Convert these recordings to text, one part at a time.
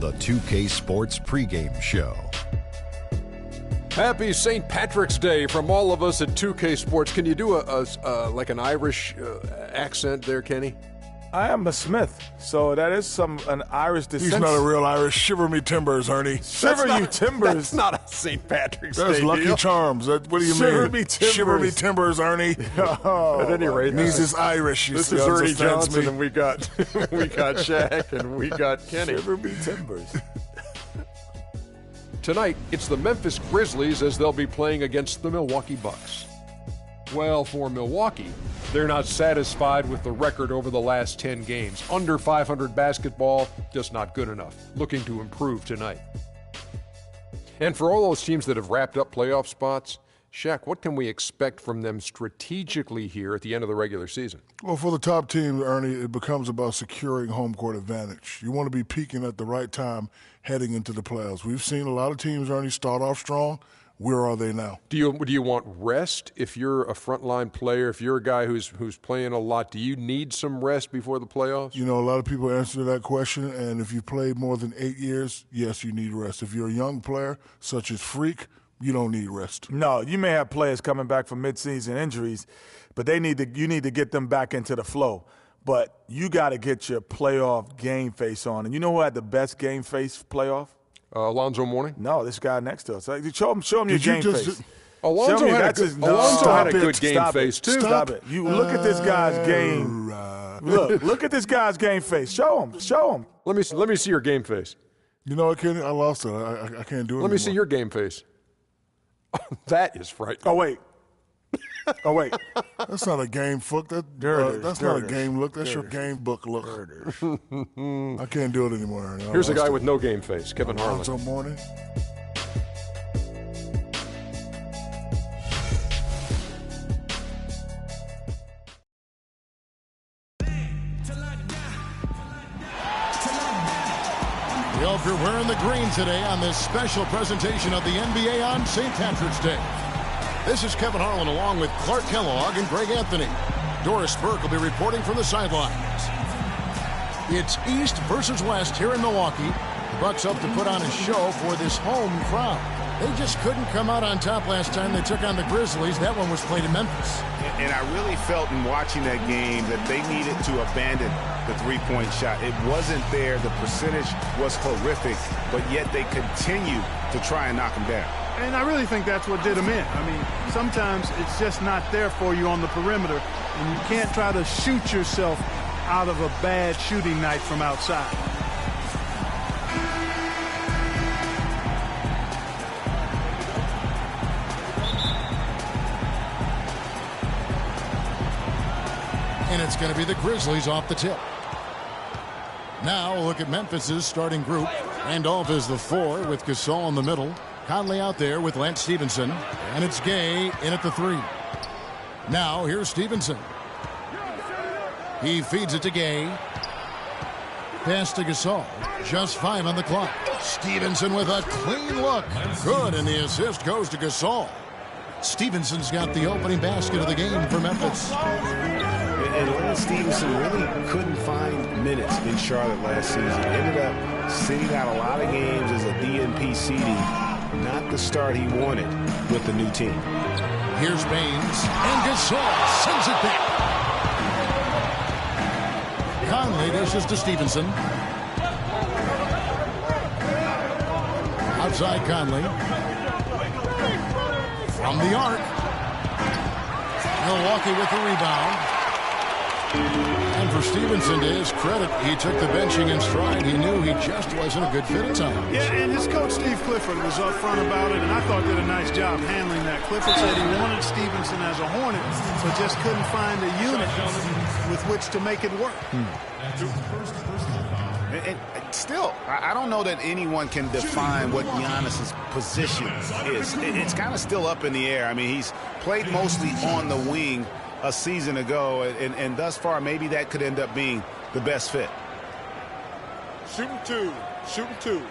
the 2K Sports pregame show. Happy St. Patrick's Day from all of us at 2K Sports. Can you do like an Irish accent there, Kenny? I am a Smith, so that is an Irish descent. He's not a real Irish. Shiver me timbers, Ernie. Shiver you timbers. That's not a St. Patrick's Day That's Lucky deal. Charms. What do you Shiver mean? me timbers. Shiver me timbers, Ernie. At any rate, Means it's Irish. this is Ernie Johnson, and we got Shaq, and we got Kenny. Shiver me timbers. Tonight, it's the Memphis Grizzlies as they'll be playing against the Milwaukee Bucks. Well, for Milwaukee, they're not satisfied with the record over the last 10 games. Under 500 basketball, just not good enough. Looking to improve tonight. And for all those teams that have wrapped up playoff spots, Shaq, what can we expect from them strategically here at the end of the regular season? Well, for the top team, Ernie, it becomes about securing home court advantage. You want to be peaking at the right time heading into the playoffs. We've seen a lot of teams, Ernie, start off strong. Where are they now? Do you want rest if you're a frontline player, if you're a guy who's playing a lot? Do you need some rest before the playoffs? You know, a lot of people answer that question, and if you played more than 8 years, yes, you need rest. If you're a young player, such as Freak, you don't need rest. No, you may have players coming back from midseason injuries, but you need to get them back into the flow. But you got to get your playoff game face on. And you know who had the best game face playoff? Alonzo Mourning? No, this guy next to us. Show him your game face. Alonzo had a good game face, too. Stop it. You look at this guy's game. Look at this guy's game face. Show him. Let me see your game face. You know what, Kenny? I lost it. I can't do it Let me see your game face. That is frightening. Oh, wait. That's not a game look. That's not a game look. That's your game book look. I can't do it anymore, Ernie. Here's a guy with no game face, Kevin Harlan. Alonzo Mourning. We hope you're wearing the green today on this special presentation of the NBA on St. Patrick's Day. This is Kevin Harlan along with Clark Kellogg and Greg Anthony. Doris Burke will be reporting from the sidelines. It's East versus West here in Milwaukee. The Bucks hope to put on a show for this home crowd. They just couldn't come out on top last time they took on the Grizzlies. That one was played in Memphis. And I really felt in watching that game that they needed to abandon the three-point shot. It wasn't there. The percentage was horrific, but yet they continue to try and knock them down. And I really think that's what did them in. I mean, sometimes it's just not there for you on the perimeter, and you can't try to shoot yourself out of a bad shooting night from outside. And it's going to be the Grizzlies off the tip. Now we'll look at Memphis's starting group. Randolph is the 4 with Gasol in the middle. Conley out there with Lance Stevenson. And it's Gay in at the 3. Now here's Stevenson. He feeds it to Gay. Pass to Gasol. Just 5 on the clock. Stevenson with a clean look. Good, and the assist goes to Gasol. Stevenson's got the opening basket of the game for Memphis. And Lance Stevenson really couldn't find minutes in Charlotte last season. Ended up sitting out a lot of games as a DNP seeding. Not the start he wanted with the new team. Here's Baines, and Gasol sends it back. Conley dishes to Stevenson. Outside Conley. From the arc. Milwaukee with the rebound. And for Stevenson, to his credit, he took the benching in stride. He knew he just wasn't a good fit at times. Yeah, and his coach, Steve Clifford, was upfront about it, and I thought did a nice job handling that. Clifford said he wanted Stevenson as a Hornet, but just couldn't find a unit with which to make it work. And still, I don't know that anyone can define what Giannis's position is. It's kind of still up in the air. I mean, he's played mostly on the wing a season ago, and thus far, maybe that could end up being the best fit. Shooting two.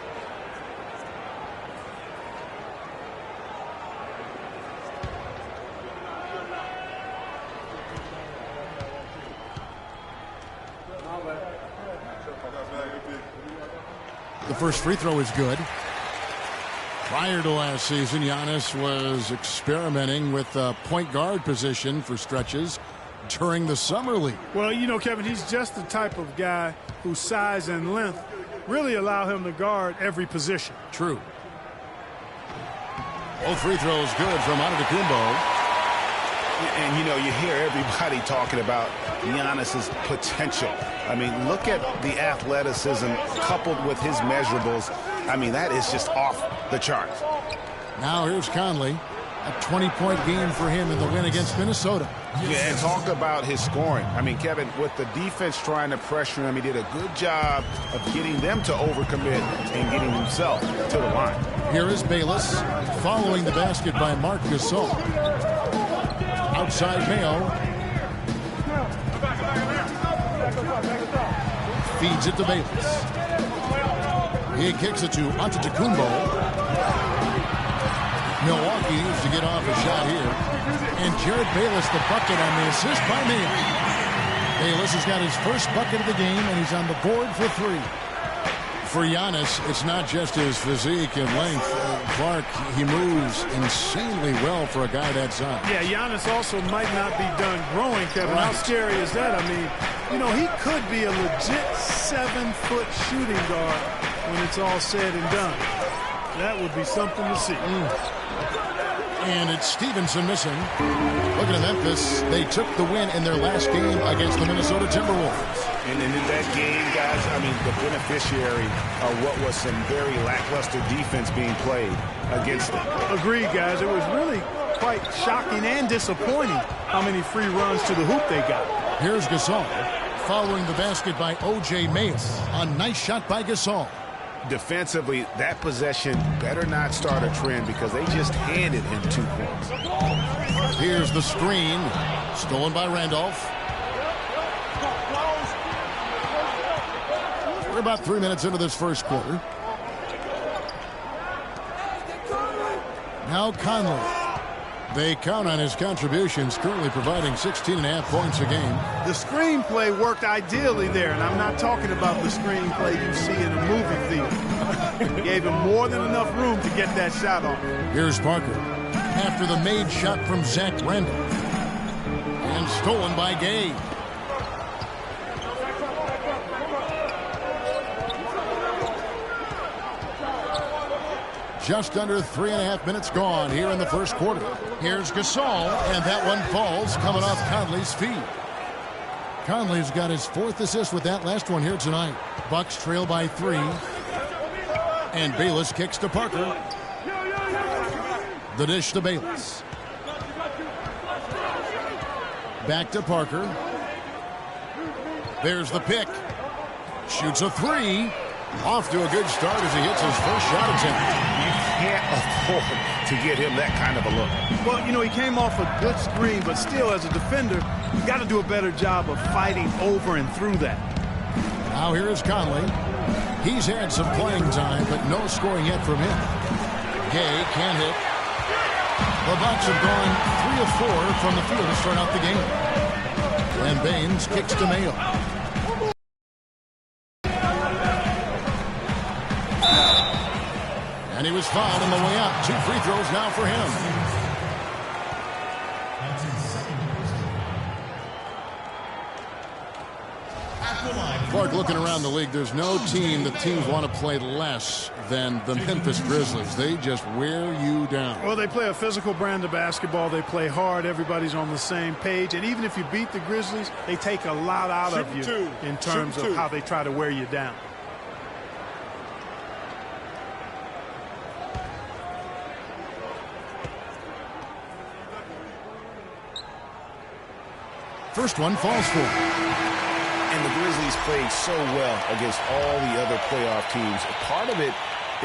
The first free throw is good. Prior to last season, Giannis was experimenting with the point guard position for stretches during the summer league. Well, you know, Kevin, he's just the type of guy whose size and length really allow him to guard every position. True. Both free throws good from Antetokounmpo. And, you know, you hear everybody talking about Giannis's potential. I mean, look at the athleticism coupled with his measurables. I mean, that is just off the charts. Now here's Conley. A 20-point game for him in the win against Minnesota. Yeah, and talk about his scoring. I mean, Kevin, with the defense trying to pressure him, he did a good job of getting them to overcommit and getting himself to the line. Here is Bayless following the basket by Marc Gasol. Outside Mayo. Feeds it to Bayless. He kicks it to Antetokounmpo. Milwaukee needs to get off a shot here. And Jared Bayless the bucket on the assist by Mayo. Bayless has got his first bucket of the game, and he's on the board for 3. For Giannis, it's not just his physique and length. Clark, he moves insanely well for a guy that size. Yeah, Giannis also might not be done growing, Kevin. Right. How scary is that? I mean, you know, he could be a legit 7-foot shooting guard when it's all said and done. That would be something to see. And it's Stevenson missing. Looking at Memphis, they took the win in their last game against the Minnesota Timberwolves. And in that game, guys, I mean, the beneficiary of what was some very lackluster defense being played against them. Agreed, guys. It was really quite shocking and disappointing how many free runs to the hoop they got. Here's Gasol following the basket by O.J. Mayo. A nice shot by Gasol. Defensively, that possession better not start a trend because they just handed him 2 points. Here's the screen. Stolen by Randolph. We're about 3 minutes into this first quarter. Now Conley. They count on his contributions, currently providing 16.5 points a game. The screenplay worked ideally there, and I'm not talking about the screenplay you see in a movie theater. Gave him more than enough room to get that shot off. Here's Parker after the made shot from Zach Randolph. And stolen by Gay. Just under 3.5 minutes gone here in the first quarter. Here's Gasol, and that one falls coming off Conley's feet. Conley's got his 4th assist with that last one here tonight. Bucks trail by 3. And Bayless kicks to Parker. The dish to Bayless. Back to Parker. There's the pick. Shoots a 3. Off to a good start as he hits his first shot attempt. You can't afford to get him that kind of a look. Well, you know, he came off a good screen, but still, as a defender, you got to do a better job of fighting over and through that. Now here is Conley. He's had some playing time, but no scoring yet from him. Gay can't hit. The Bucks have gone 3 of 4 from the field to start out the game. And Baines kicks to Mayo. And he was fouled on the way out. 2 free throws now for him. Clark, looking around the league, there's no team that teams want to play less than the Memphis Grizzlies. They just wear you down. Well, they play a physical brand of basketball. They play hard. Everybody's on the same page. And even if you beat the Grizzlies, they take a lot out of you in terms of how they try to wear you down. First one falls for him. And the Grizzlies played so well against all the other playoff teams. Part of it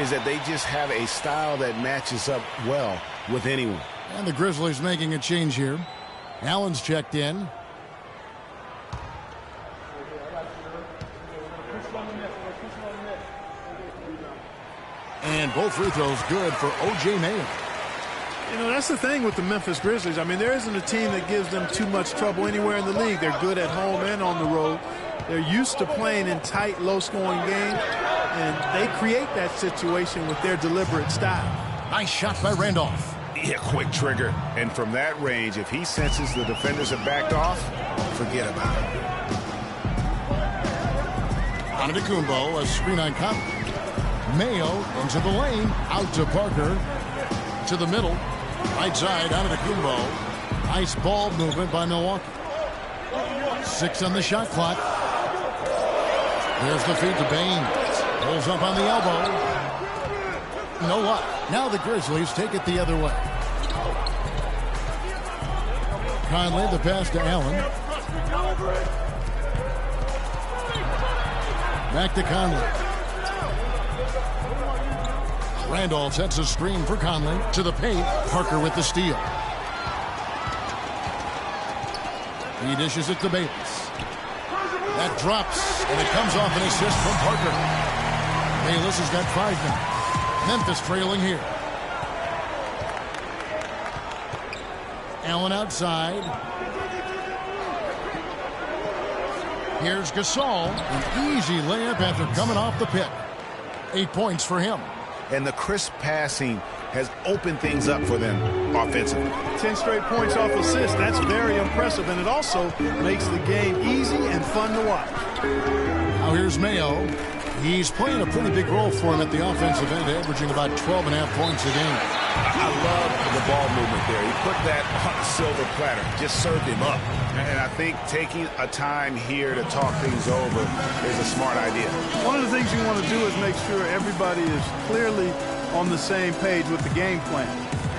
is that they just have a style that matches up well with anyone. And the Grizzlies making a change here. Allen's checked in. And both free throws good for O.J. Mayo. You know, that's the thing with the Memphis Grizzlies. I mean, there isn't a team that gives them too much trouble anywhere in the league. They're good at home and on the road. They're used to playing in tight, low-scoring games. and they create that situation with their deliberate style. Nice shot by Randolph. Yeah, quick trigger. And from that range, if he senses the defenders have backed off, forget about it. Antetokounmpo, a screen on Conley. Mayo into the lane, out to Parker. To the middle, right side, Antetokounmpo. Nice ball movement by Milwaukee. 6 on the shot clock. There's the feed to Baines. Pulls up on the elbow. No luck. Now the Grizzlies take it the other way. Conley, the pass to Allen. Back to Conley. Randolph sets a screen for Conley. To the paint. Parker with the steal. He dishes it to Bayless. That drops, and it comes off an assist from Parker. Bayless has got 5 now. Memphis trailing here. Allen outside. Here's Gasol. An easy layup after coming off the pick. 8 points for him. And the crisp passing has opened things up for them offensively. 10 straight points off assists. That's very impressive, and it also makes the game easy and fun to watch. Now here's Mayo. He's playing a pretty big role for him at the offensive end, averaging about 12.5 points a game. I love the ball movement there. He put that on a silver platter, just served him up. And I think taking a time here to talk things over is a smart idea. One of the things you want to do is make sure everybody is clearly on the same page with the game plan.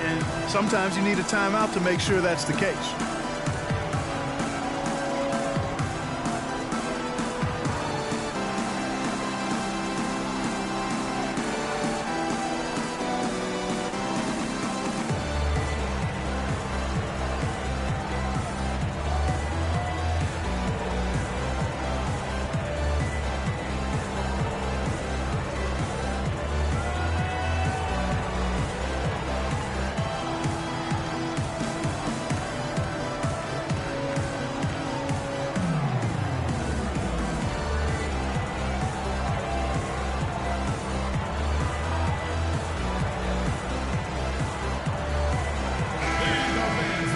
And sometimes you need a timeout to make sure that's the case.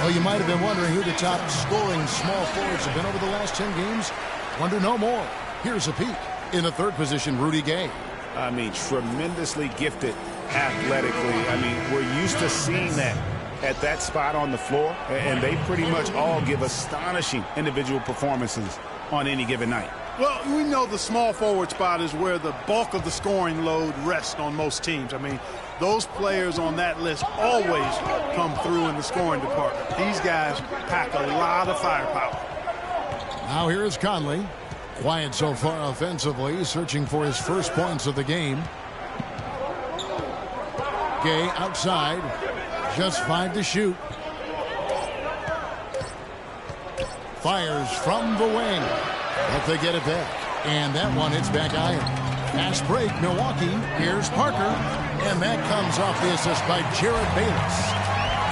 Well, you might have been wondering who the top scoring small forwards have been over the last 10 games. Wonder no more. Here's a peek. In the third position, Rudy Gay. I mean, tremendously gifted athletically. I mean, we're used to seeing that at that spot on the floor, and they pretty much all give astonishing individual performances on any given night. Well, we know the small forward spot is where the bulk of the scoring load rests on most teams. I mean, those players on that list always come through in the scoring department. These guys pack a lot of firepower. Now here is Conley. Quiet so far offensively, searching for his first points of the game. Gay outside. Just 5 to shoot. Fires from the wing. But they get it back. And that one hits back iron. Fast break, Milwaukee. Here's Parker. And that comes off the assist by Jared Bayless.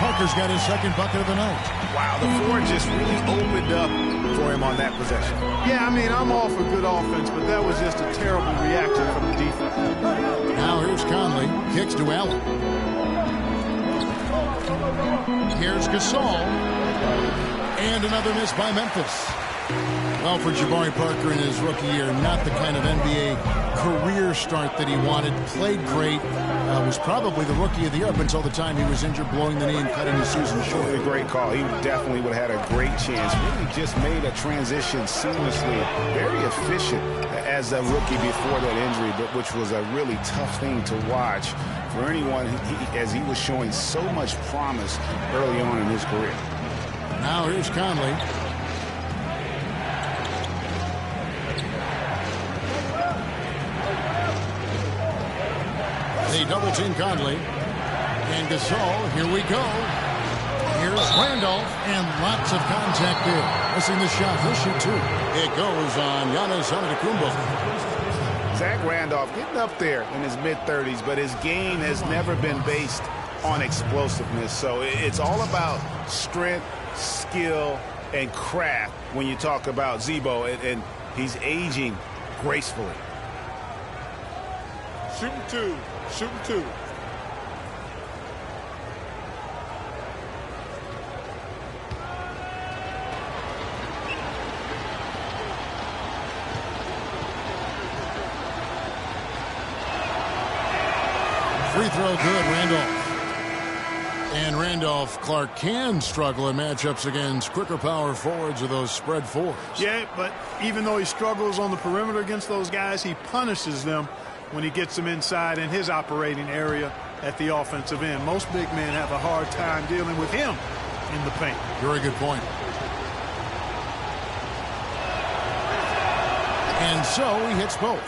Parker's got his second bucket of the night. Wow, the floor just really opened up for him on that possession. Yeah, I mean, I'm all for good offense, but that was just a terrible reaction from the defense. Now here's Conley. Kicks to Allen. Here's Gasol. And another miss by Memphis. Well, for Jabari Parker in his rookie year, not the kind of NBA career start that he wanted. Played great. Was probably the rookie of the year up until the time he was injured, blowing the knee and cutting his season short. A great call. He definitely would have had a great chance. Really just made a transition seamlessly. Very efficient as a rookie before that injury, but which was a really tough thing to watch for anyone as he was showing so much promise early on in his career. Now here's Conley. They double team Conley. And Gasol, here we go. Here's Randolph, and lots of contact there. Missing the shot, he'll shoot 2. It goes on Giannis Antetokounmpo. Zach Randolph getting up there in his mid-30s, but his game has never been based on explosiveness. So it's all about strength, skill, and craft when you talk about Z-Bo, and he's aging gracefully. Shooting two. Shooting two. Free throw good, Randolph. And Randolph Clark can struggle in matchups against quicker power forwards or those spread fours. Yeah, but even though he struggles on the perimeter against those guys, he punishes them when he gets them inside in his operating area at the offensive end. Most big men have a hard time dealing with him in the paint. Very good point. And so he hits both.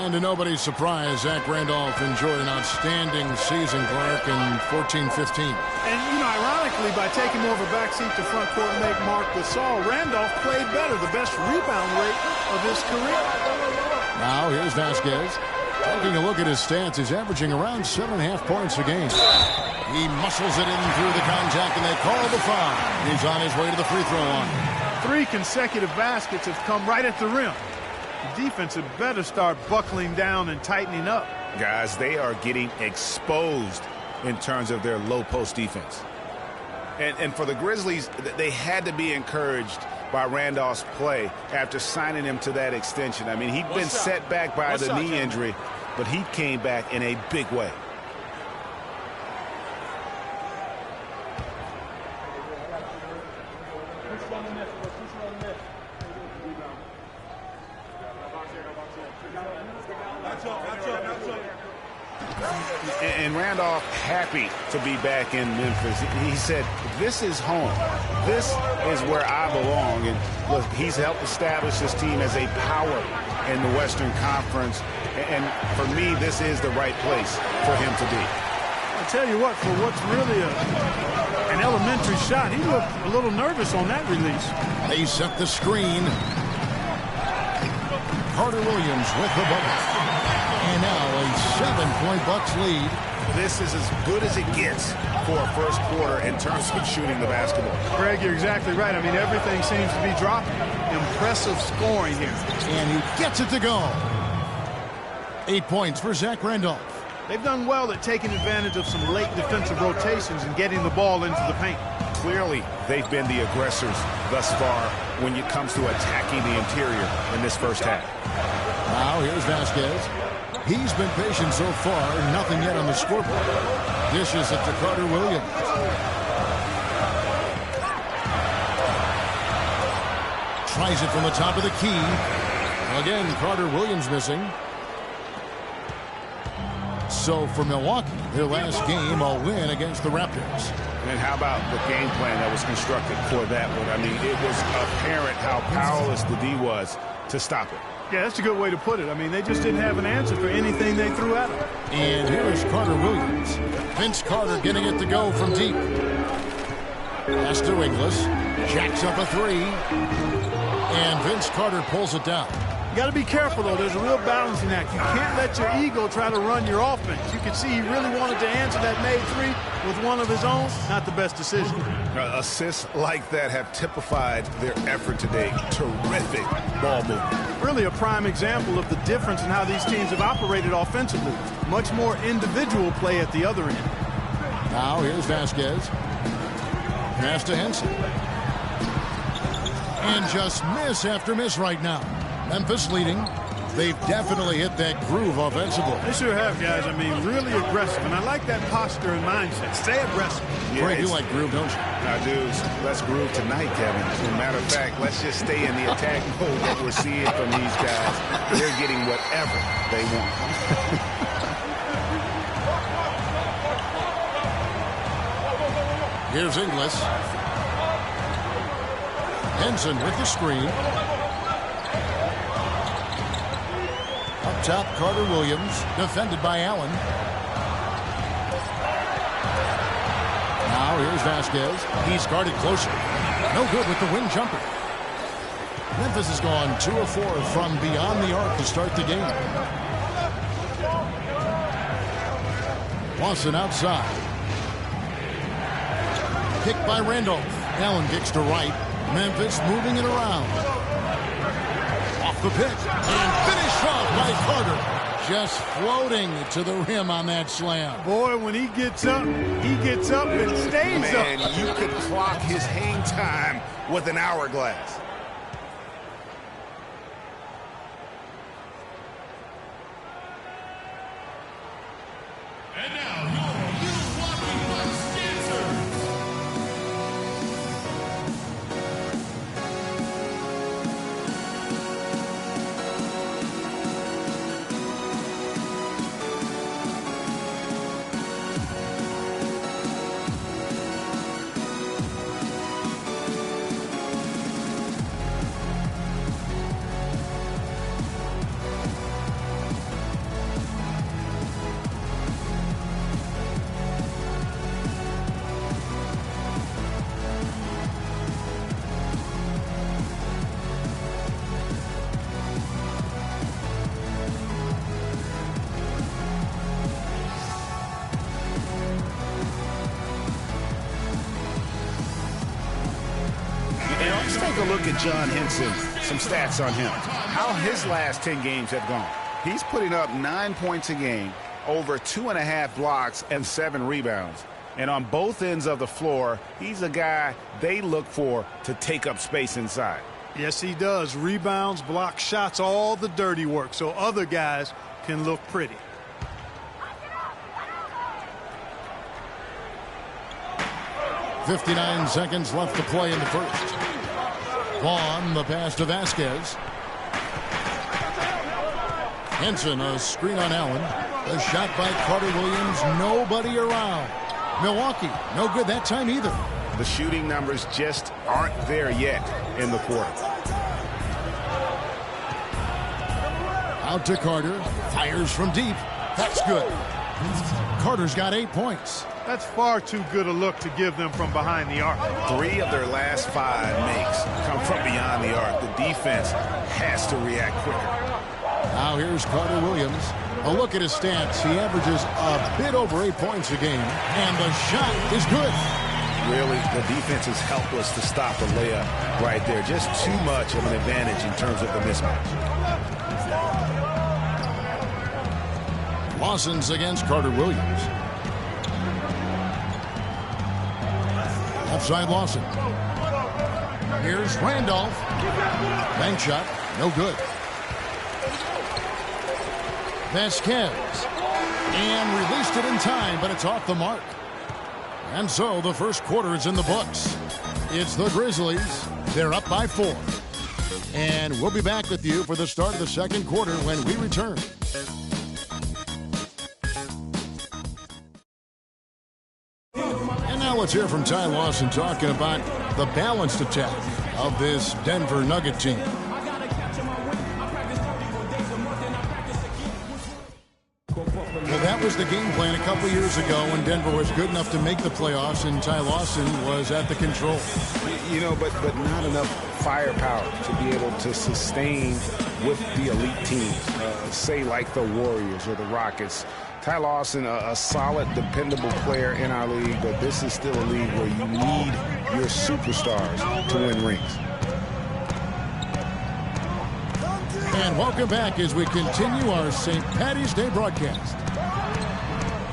And to nobody's surprise, Zach Randolph enjoyed an outstanding season, Clark, in 14-15. And, you know, ironically, by taking more of a backseat to front court and make Marc Gasol, Randolph played better, the best rebound rate of his career. Now here's Vasquez. Taking a look at his stats, he's averaging around 7.5 points a game. He muscles it in through the contact, and they call the foul. He's on his way to the free throw line. 3 consecutive baskets have come right at the rim. The defense had better start buckling down and tightening up. Guys, they are getting exposed in terms of their low post defense. And for the Grizzlies, they had to be encouraged by Randolph's play after signing him to that extension. I mean, he'd been set back by the knee injury, but he came back in a big way. And Randolph happy to be back in Memphis. He said, this is home. This is where I belong. And look, he's helped establish this team as a power in the Western Conference. And for me, this is the right place for him to be. I'll tell you what, for what's really an elementary shot, he looked a little nervous on that release. They set the screen. Carter Williams with the bucket. And now a 7-point Bucks lead. This is as good as it gets for a first quarter in terms of shooting the basketball. Greg, you're exactly right. I mean, everything seems to be dropping. Impressive scoring here. And he gets it to go. 8 points for Zach Randolph. They've done well at taking advantage of some late defensive rotations and getting the ball into the paint. Clearly, they've been the aggressors thus far when it comes to attacking the interior in this first half. Now here's Vasquez. He's been patient so far, nothing yet on the scoreboard. Dishes it to Carter Williams. Tries it from the top of the key. Again, Carter Williams missing. So for Milwaukee, their last game, a win against the Raptors. And how about the game plan that was constructed for that one? I mean, it was apparent how powerless the D was to stop it. Yeah, that's a good way to put it. I mean, they just didn't have an answer for anything they threw at him. And here's Carter Williams. Vince Carter getting it to go from deep. Pass to Ingles. Jacks up a three. And Vince Carter pulls it down. You got to be careful, though. There's a real balancing act. You can't let your ego try to run your offense. You can see he really wanted to answer that made three with one of his own. Not the best decision. Assists like that have typified their effort today. Terrific ball movement. Really a prime example of the difference in how these teams have operated offensively. Much more individual play at the other end. Now here's Vasquez. Pass to Henson. And just miss after miss right now. Memphis leading. They've definitely hit that groove offensively. They sure have, guys. I mean, really aggressive. And I like that posture and mindset. Stay aggressive. Yeah, Greg, you like groove, don't you? I do. Let's groove tonight, Kevin. As a matter of fact, let's just stay in the attack mode that we're seeing from these guys. They're getting whatever they want. Here's Ingles. Henson with the screen. Up top, Carter Williams, defended by Allen. Now here's Vasquez. He's guarded closer. No good with the wing jumper. Memphis has gone 2 of 4 from beyond the arc to start the game. Lawson outside. Kicked by Randolph. Allen kicks to right. Memphis moving it around. Off the pick. And finished off by Carter. just floating to the rim on that slam. Boy, when he gets up and stays up. Man, you could clock his hang time with an hourglass. And now, your Milwaukee Bucks dancers. Let's take a look at John Henson. Some stats on him. How his last 10 games have gone. He's putting up 9 points a game, over 2.5 blocks, and 7 rebounds. And on both ends of the floor, he's a guy they look for to take up space inside. Yes, he does. Rebounds, block shots, all the dirty work, so other guys can look pretty. .59 seconds left to play in the first. Vaughn, the pass to Vasquez. Henson, a screen on Allen. A shot by Carter Williams. Nobody around. Milwaukee, no good that time either. The shooting numbers just aren't there yet in the quarter. Out to Carter. Fires from deep. That's good. Carter's got 8 points. That's far too good a look to give them from behind the arc. 3 of their last 5 makes come from beyond the arc. The defense has to react quicker. Now here's Carter Williams. A look at his stats. He averages a bit over 8 points a game, and the shot is good. Really, the defense is helpless to stop the layup right there. Just too much of an advantage in terms of the mismatch. Lawson's against Carter Williams. Left side Lawson. Here's Randolph. Bank shot. No good. Vasquez. And released it in time, but it's off the mark. And so the first quarter is in the books. It's the Grizzlies. They're up by 4. And we'll be back with you for the start of the second quarter when we return. And now let's hear from Ty Lawson talking about the balanced attack of this Denver Nugget team. Well, that was the game plan a couple years ago when Denver was good enough to make the playoffs and Ty Lawson was at the control. You know, but not enough firepower to be able to sustain with the elite teams, say like the Warriors or the Rockets. Ty Lawson, a solid, dependable player in our league, but this is still a league where you need your superstars to win rings. And welcome back as we continue our St. Paddy's Day broadcast.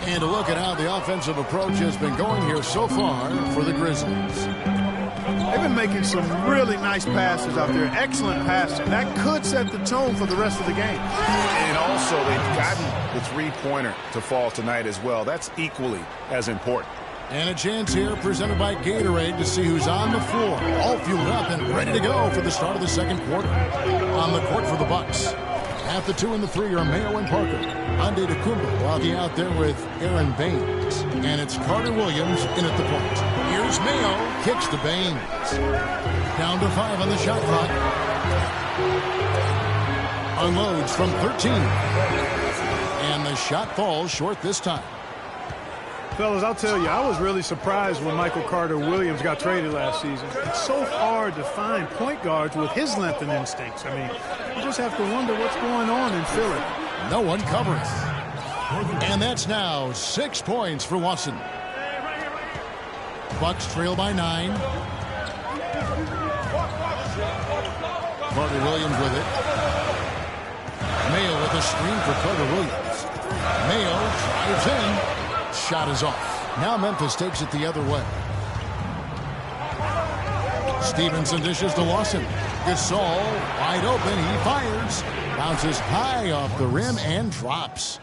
And a look at how the offensive approach has been going here so far for the Grizzlies. They've been making some really nice passes out there. Excellent passing. That could set the tone for the rest of the game. And also, they've gotten the three-pointer to fall tonight as well. That's equally as important. And a chance here presented by Gatorade to see who's on the floor. All fueled up and ready to go for the start of the second quarter. On the court for the Bucks. At the 2 and the 3 are Mayo and Parker. Antetokounmpo walking out there with Aaron Baines. And it's Carter Williams in at the point. Here's Mayo. Kicks to Baines. Down to 5 on the shot clock. Unloads from 13. And the shot falls short this time. Fellas, I'll tell you, I was really surprised when Michael Carter Williams got traded last season. It's so hard to find point guards with his length and instincts. I mean, you just have to wonder what's going on in Philly. No one covering. And that's now 6 points for Watson. Bucks trail by 9. Carter Williams with it. Mayo with a screen for Carter Williams. Mayo drives in. Shot is off. Now Memphis takes it the other way. Stevenson dishes to Lawson. Gasol wide open. He fires. Bounces high off the rim and drops.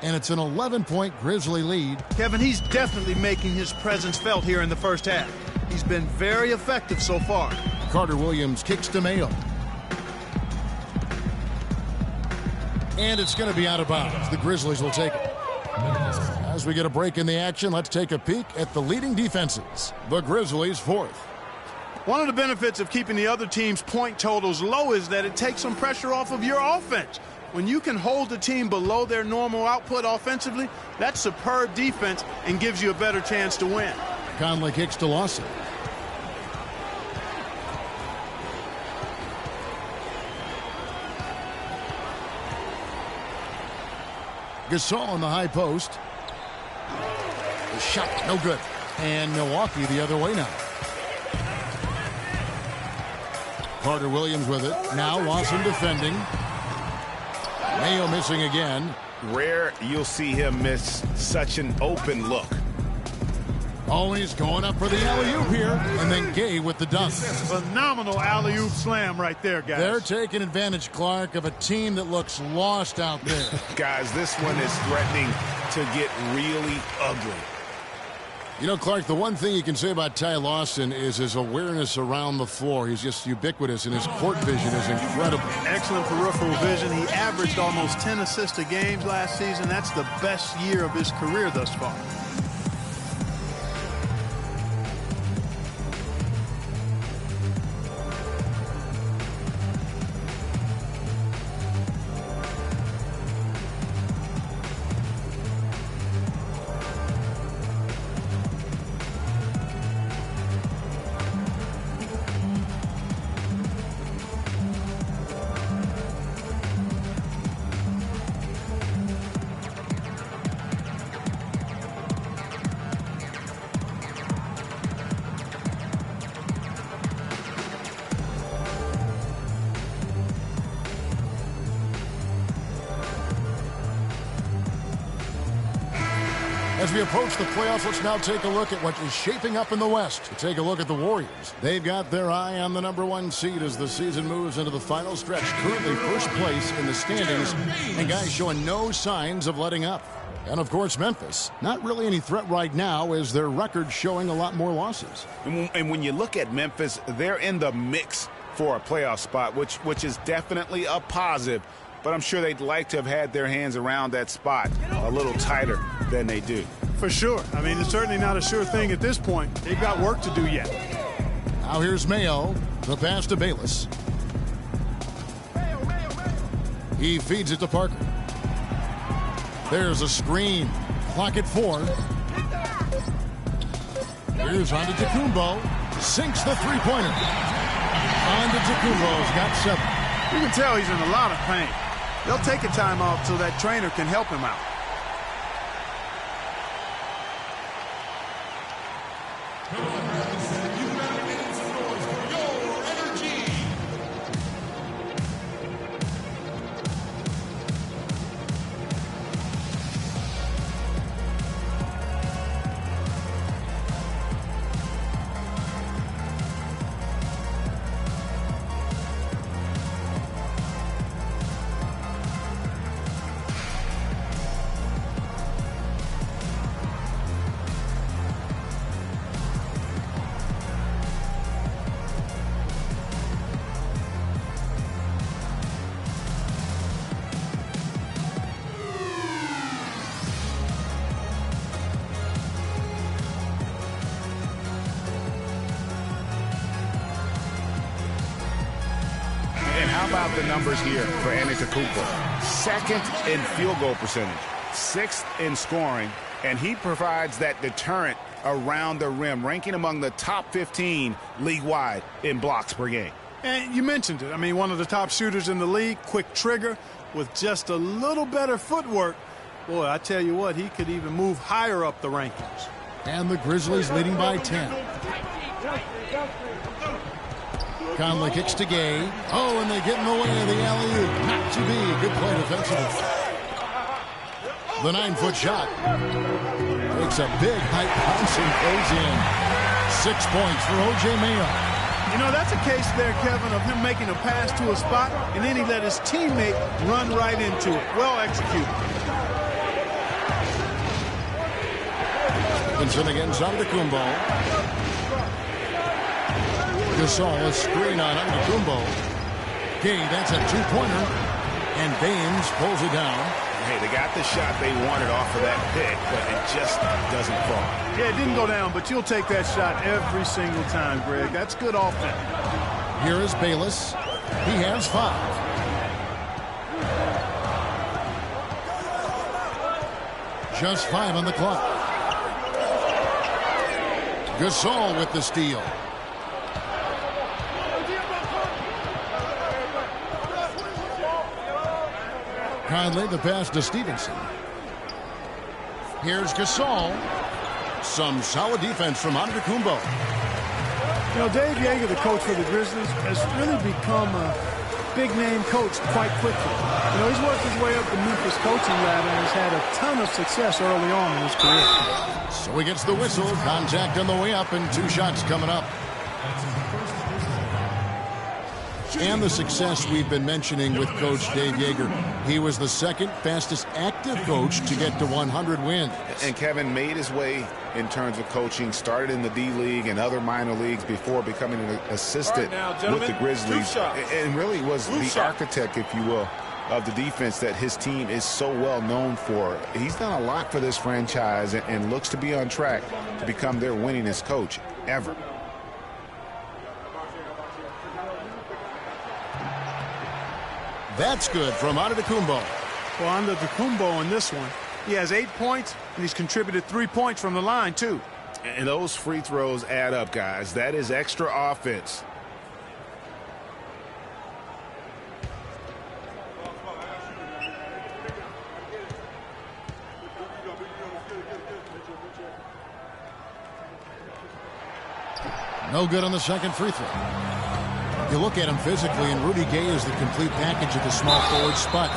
And it's an 11-point Grizzly lead. Kevin, he's definitely making his presence felt here in the first half. He's been very effective so far. Carter Williams kicks to Mayo. And it's going to be out of bounds. The Grizzlies will take it. As we get a break in the action, let's take a peek at the leading defenses. The Grizzlies fourth. One of the benefits of keeping the other team's point totals low is that it takes some pressure off of your offense. When you can hold the team below their normal output offensively, that's superb defense and gives you a better chance to win. Conley kicks to Lawson. Gasol on the high post. The shot, no good. And Milwaukee the other way now. Carter Williams with it. Now Lawson defending. Mayo missing again. Rare you'll see him miss such an open look. Oh, he's going up for the alley-oop here. And then Gay with the dunk. Phenomenal alley-oop slam right there, guys. They're taking advantage, Clark, of a team that looks lost out there. Guys, this one is threatening to get really ugly. You know, Clark, the one thing you can say about Ty Lawson is his awareness around the floor. He's just ubiquitous, and his court vision is incredible. Excellent peripheral vision. He averaged almost 10 assists a game last season. That's the best year of his career thus far. As we approach the playoffs, let's now take a look at what is shaping up in the West. To take a look at the Warriors. They've got their eye on the #1 seed as the season moves into the final stretch. Currently first place in the standings, and guys showing no signs of letting up. And of course, Memphis, not really any threat right now as their record showing a lot more losses. And when you look at Memphis, they're in the mix for a playoff spot, which is definitely a positive. But I'm sure they'd like to have had their hands around that spot a little tighter than they do. For sure. I mean, it's certainly not a sure thing at this point. They've got work to do yet. Now here's Mayo. The pass to Bayless. He feeds it to Parker. There's a screen. Clock at 4. Here's Antetokounmpo. Sinks the three-pointer. Antetokounmpo's got 7. You can tell he's in a lot of pain. They'll take a timeout so that trainer can help him out. How about the numbers here for Antetokounmpo? 2nd in field goal percentage, 6th in scoring, and he provides that deterrent around the rim, ranking among the top 15 league-wide in blocks per game. And you mentioned it. I mean, one of the top shooters in the league, quick trigger, with just a little better footwork. Boy, I tell you what, he could even move higher up the rankings. And the Grizzlies leading by 10. Conley kicks to Gay. Oh, and they get in the way of the alley-oop. Not to be. Good play defensively. The 9-foot shot. Takes a big height bounce and goes in. 6 points for O.J. Mayo. You know, that's a case there, Kevin, of him making a pass to a spot, and then he let his teammate run right into it. Well executed. Vincent against Antetokounmpo. Gasol, a screen on Antetokounmpo. Gay, that's a two-pointer. And Baines pulls it down. Hey, they got the shot they wanted off of that pick, but it just doesn't fall. Yeah, it didn't go down, but you'll take that shot every single time, Greg. That's good offense. Here is Bayless. He has 5. Just 5 on the clock. Gasol with the steal. Conley, the pass to Stevenson. Here's Gasol. Some solid defense from Antetokounmpo. You know, Dave Yeager, the coach for the Grizzlies, has really become a big-name coach quite quickly. You know, he's worked his way up the Memphis coaching ladder and has had a ton of success early on in his career. So he gets the whistle. Contact on the way up and 2 shots coming up. And the success we've been mentioning with Coach Dave Yeager. He was the second fastest active coach to get to 100 wins. And Kevin made his way in terms of coaching, started in the D-League and other minor leagues before becoming an assistant with the Grizzlies. And really was the architect, if you will, of the defense that his team is so well known for. He's done a lot for this franchise and looks to be on track to become their winningest coach ever. That's good from Antetokounmpo. Well, Antetokounmpo in this one, he has 8 points, and he's contributed 3 points from the line, too. And those free throws add up, guys. That is extra offense. No good on the second free throw. You look at him physically, and Rudy Gay is the complete package at the small forward spot.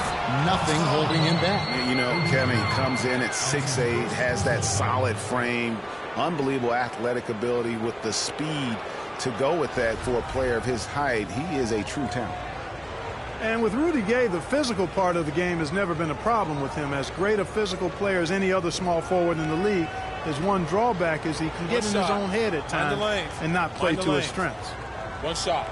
Nothing holding him back. You know, Kevin, he comes in at 6'8", has that solid frame, unbelievable athletic ability with the speed to go with that for a player of his height. He is a true talent. And with Rudy Gay, the physical part of the game has never been a problem with him. As great a physical player as any other small forward in the league, his one drawback is he can get in his own head at times and not play to his strengths. One shot.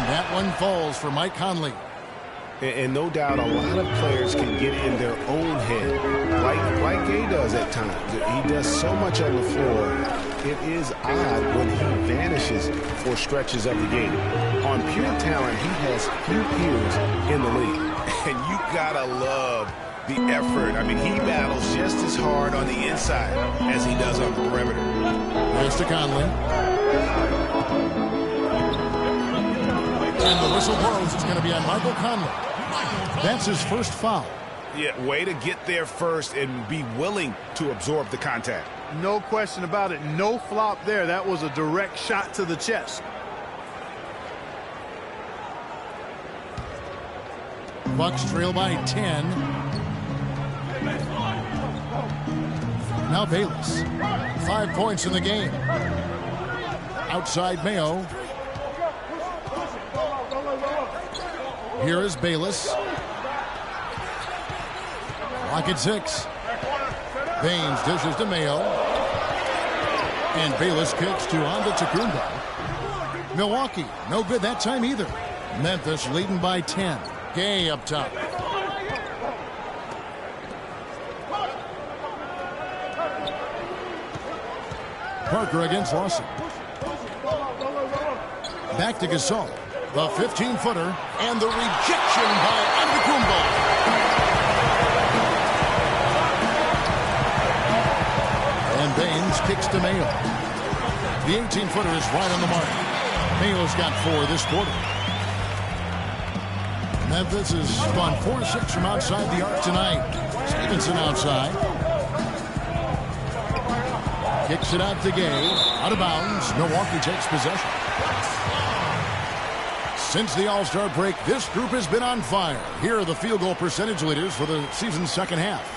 That one falls for Mike Conley. And no doubt a lot of players can get in their own head, like Gay does at times. He does so much on the floor. It is odd when he vanishes for stretches of the game. On pure talent, he has few peers in the league. And you gotta love the effort. I mean, he battles just as hard on the inside as he does on the perimeter. There's to Conley. And the whistle blows. It's going to be on Michael Conley. That's his first foul. Yeah, way to get there first and be willing to absorb the contact. No question about it. No flop there. That was a direct shot to the chest. Bucks trail by 10. Now Bayless. 5 points in the game. Outside Mayo. Here is Bayless. Clock at 6. Baines dishes to Mayo. And Bayless kicks to Antetokounmpo. Milwaukee, no good that time either. Memphis leading by 10. Gay up top. Parker against Lawson. Back to Gasol. The 15-footer and the rejection by Antetokounmpo. And Baines kicks to Mayo. The 18-footer is right on the mark. Mayo's got 4 this quarter. Memphis has spun 4-6 from outside the arc tonight. Stevenson outside. Kicks it out to Gay. Out of bounds. Milwaukee takes possession. Since the All-Star break, this group has been on fire. Here are the field goal percentage leaders for the season's second half.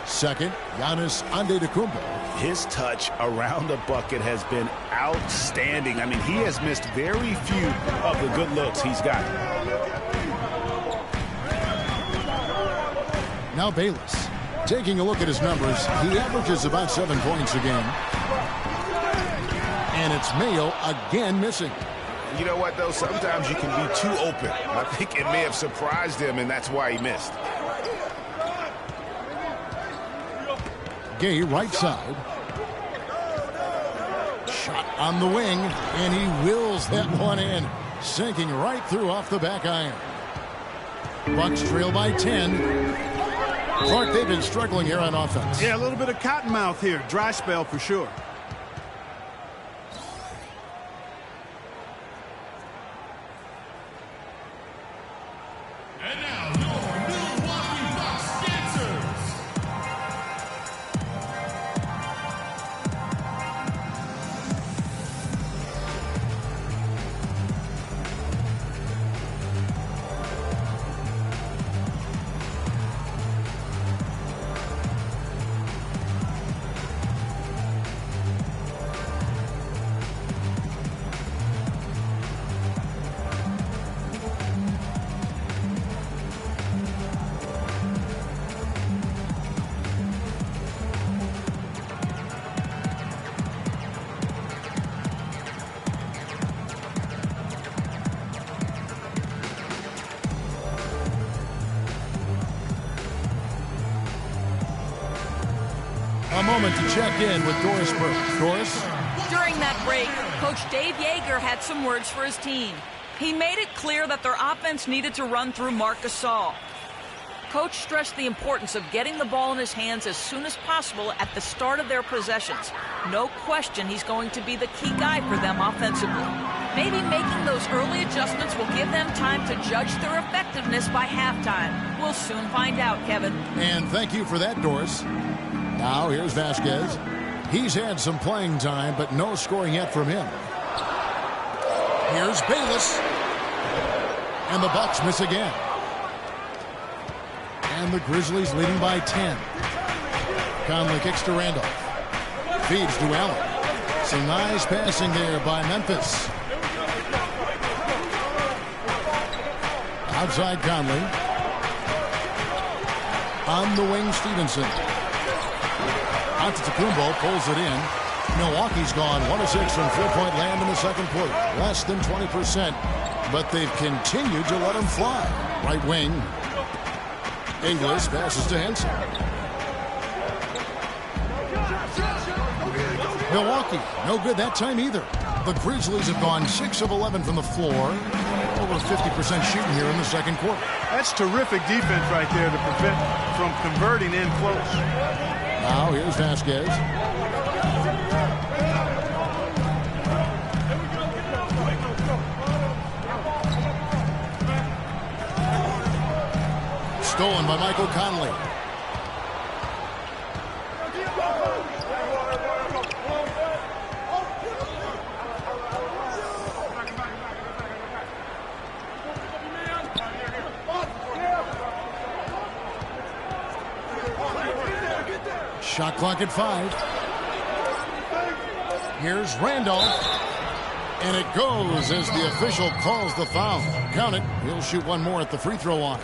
Second, Giannis Antetokounmpo. His touch around the bucket has been outstanding. I mean, he has missed very few of the good looks he's got. Now Bayless. Taking a look at his numbers, he averages about 7 points a game. And it's Mayo again missing. You know what, though? Sometimes you can be too open. I think it may have surprised him, and that's why he missed. Gay right side. Shot on the wing, and he wills that one in. Sinking right through off the back iron. Bucks trail by 10. Clark, they've been struggling here on offense. Yeah, a little bit of cottonmouth here. Dry spell for sure. And now, your Milwaukee Bucks dancers. A moment to check in with Doris Burke. Doris? During that break, Coach Dave Joerger had some words for his team. He made it clear that their offense needed to run through Marc Gasol. Coach stressed the importance of getting the ball in his hands as soon as possible at the start of their possessions. No question he's going to be the key guy for them offensively. Maybe making those early adjustments will give them time to judge their effectiveness by halftime. We'll soon find out, Kevin. And thank you for that, Doris. Now here's Vasquez. He's had some playing time, but no scoring yet from him. Here's Bayless. And the Bucks miss again. And the Grizzlies leading by 10. Conley kicks to Randolph. Feeds to Allen. Some nice passing there by Memphis. Outside Conley. On the wing, Stevenson. Antetokounmpo pulls it in. Milwaukee's gone 1 of 6 from three-point land in the second quarter. Less than 20%, but they've continued to let them fly. Right wing. Ingles passes to Henson. Milwaukee, no good that time either. The Grizzlies have gone 6 of 11 from the floor. Over 50% shooting here in the second quarter. That's terrific defense right there to prevent from converting in close. Now here's Vasquez. Stolen by Michael Conley. Shot clock at 5. Here's Randolph. And it goes as the official calls the foul. Count it. He'll shoot one more at the free throw line.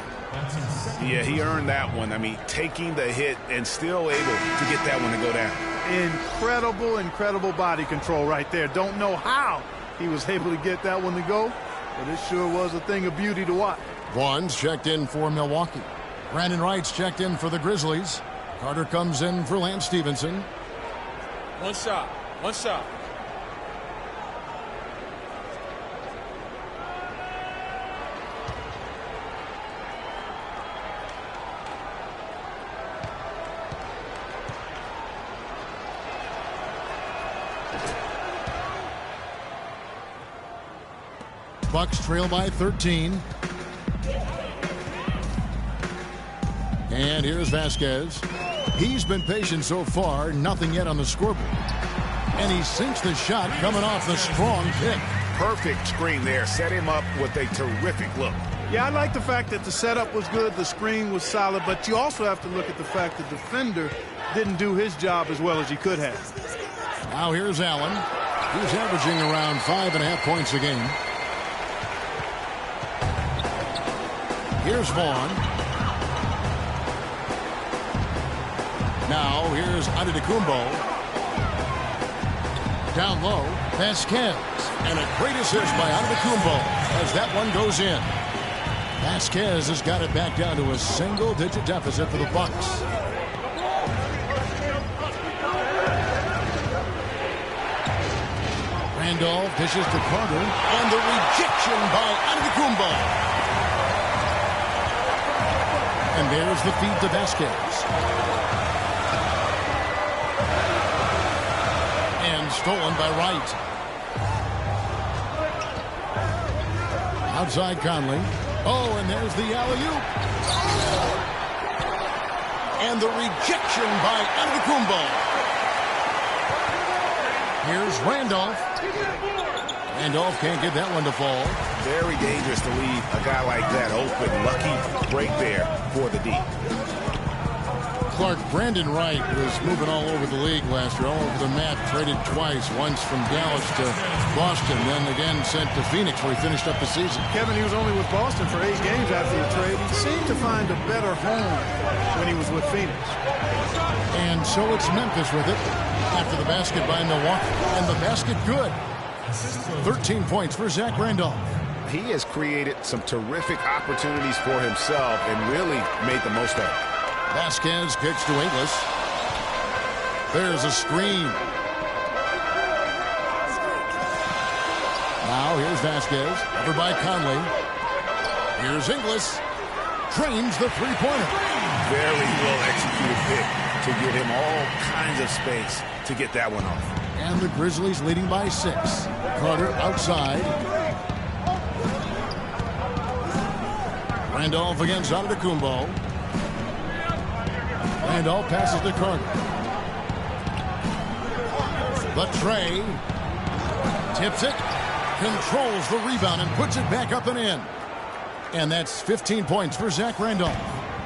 Yeah, he earned that one. I mean, taking the hit and still able to get that one to go down. Incredible body control right there. Don't know how he was able to get that one to go, but it sure was a thing of beauty to watch. Vaughn's checked in for Milwaukee. Brandon Wright's checked in for the Grizzlies. Carter comes in for Lance Stevenson. One shot. Bucks trail by 13. And here's Vasquez. He's been patient so far, nothing yet on the scoreboard. And he sinks the shot coming off the strong kick. Perfect screen there. Set him up with a terrific look. Yeah, I like the fact that the setup was good, the screen was solid, but you also have to look at the fact the defender didn't do his job as well as he could have. Now here's Allen. He's averaging around 5.5 points a game. Here's Vaughn. Now here's Antetokounmpo. Down low, Vasquez. And a great assist by Antetokounmpo as that one goes in. Vasquez has got it back down to a single-digit deficit for the Bucks. Randolph dishes to Carter, and the rejection by Antetokounmpo. And there's the feed to Vasquez. And stolen by Wright. Outside Conley. Oh, and there's the alley-oop. And the rejection by Antetokounmpo. Here's Randolph. Randolph can't get that one to fall. Very dangerous to leave a guy like that open. Lucky break there for the D. Clark, Brandon Wright was moving all over the league last year, all over the map, traded twice, once from Dallas to Boston, then again sent to Phoenix where he finished up the season. Kevin, he was only with Boston for 8 games after the trade. He seemed to find a better home when he was with Phoenix. And so it's Memphis with it after the basket by Milwaukee. And the basket good. 13 points for Zach Randolph. He has created some terrific opportunities for himself and really made the most of it. Vasquez kicks to Ingles. There's a screen. Now here's Vasquez. Over by Conley. Here's Ingles. Drains the three-pointer. Very well executed pick to give him all kinds of space to get that one off. And the Grizzlies leading by 6. Carter outside. Randolph against Antetokounmpo. Randolph passes to Carter. But Trey tips it, controls the rebound, and puts it back up and in. And that's 15 points for Zach Randolph.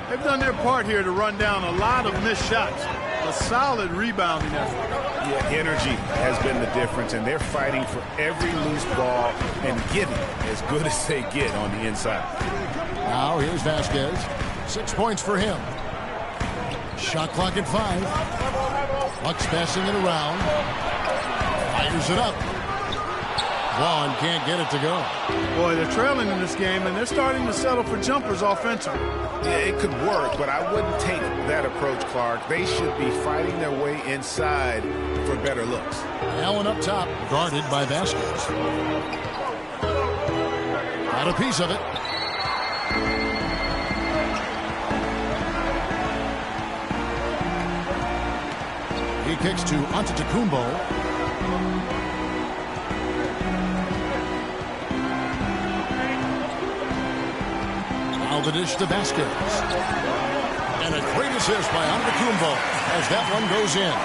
They've done their part here to run down a lot of missed shots. A solid rebounding effort. Yeah, energy has been the difference, and they're fighting for every loose ball and getting as good as they get on the inside. Now here's Vasquez. 6 points for him. Shot clock at 5. Bucks passing it around. Fires it up. Vaughn can't get it to go. Boy, they're trailing in this game, and they're starting to settle for jumpers offensively. Yeah, it could work, but I wouldn't take that approach, Clark. They should be fighting their way inside for better looks. Allen up top, guarded by Vasquez. Got a piece of it. He kicks to Antetokounmpo. Now the dish to Vasquez. And a great assist by Antetokounmpo as that one goes in.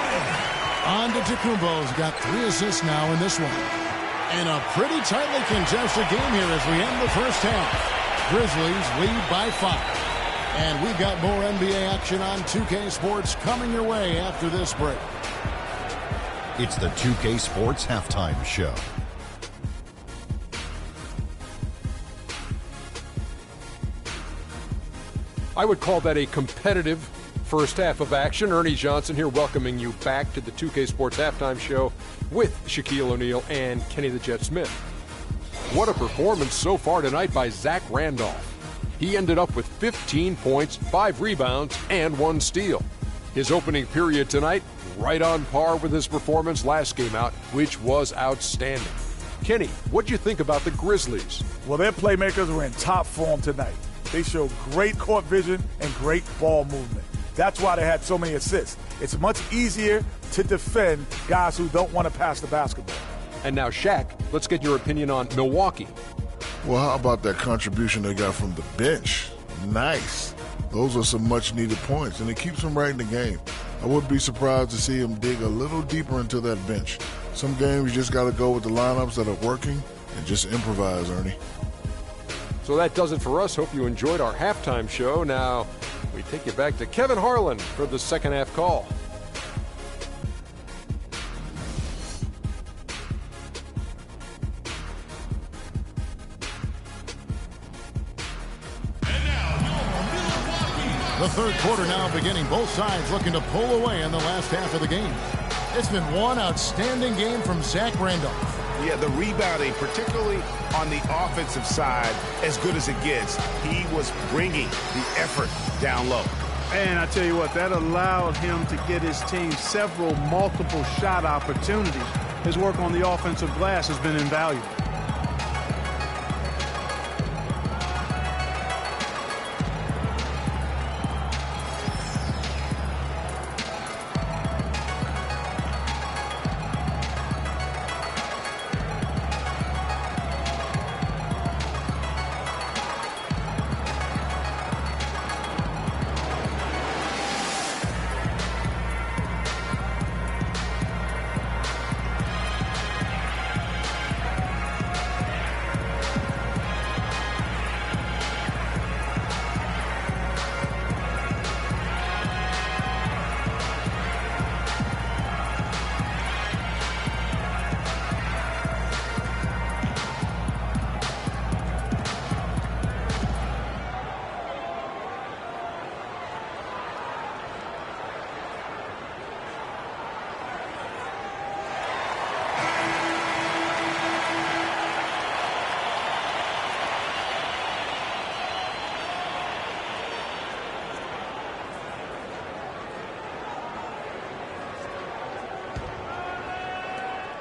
Antetokounmpo's got 3 assists now in this one. And a pretty tightly contested game here as we end the first half. Grizzlies lead by 5. And we've got more NBA action on 2K Sports coming your way after this break. It's the 2K Sports Halftime Show. I would call that a competitive first half of action. Ernie Johnson here welcoming you back to the 2K Sports Halftime Show with Shaquille O'Neal and Kenny the Jet Smith. What a performance so far tonight by Zach Randolph. He ended up with 15 points, 5 rebounds, and 1 steal. His opening period tonight, right on par with his performance last game out, which was outstanding. Kenny, what'd you think about the Grizzlies? Well, their playmakers were in top form tonight. They showed great court vision and great ball movement. That's why they had so many assists. It's much easier to defend guys who don't want to pass the basketball. And now, Shaq, let's get your opinion on Milwaukee. Well, how about that contribution they got from the bench? Nice. Those are some much-needed points, and it keeps him right in the game. I wouldn't be surprised to see him dig a little deeper into that bench. Some games you just got to go with the lineups that are working and just improvise, Ernie. So that does it for us. Hope you enjoyed our halftime show. Now we take you back to Kevin Harlan for the second half call. The third quarter now beginning. Both sides looking to pull away in the last half of the game. It's been one outstanding game from Zach Randolph. Yeah, the rebounding, particularly on the offensive side, as good as it gets. He was bringing the effort down low. And I tell you what, that allowed him to get his team several multiple shot opportunities. His work on the offensive glass has been invaluable.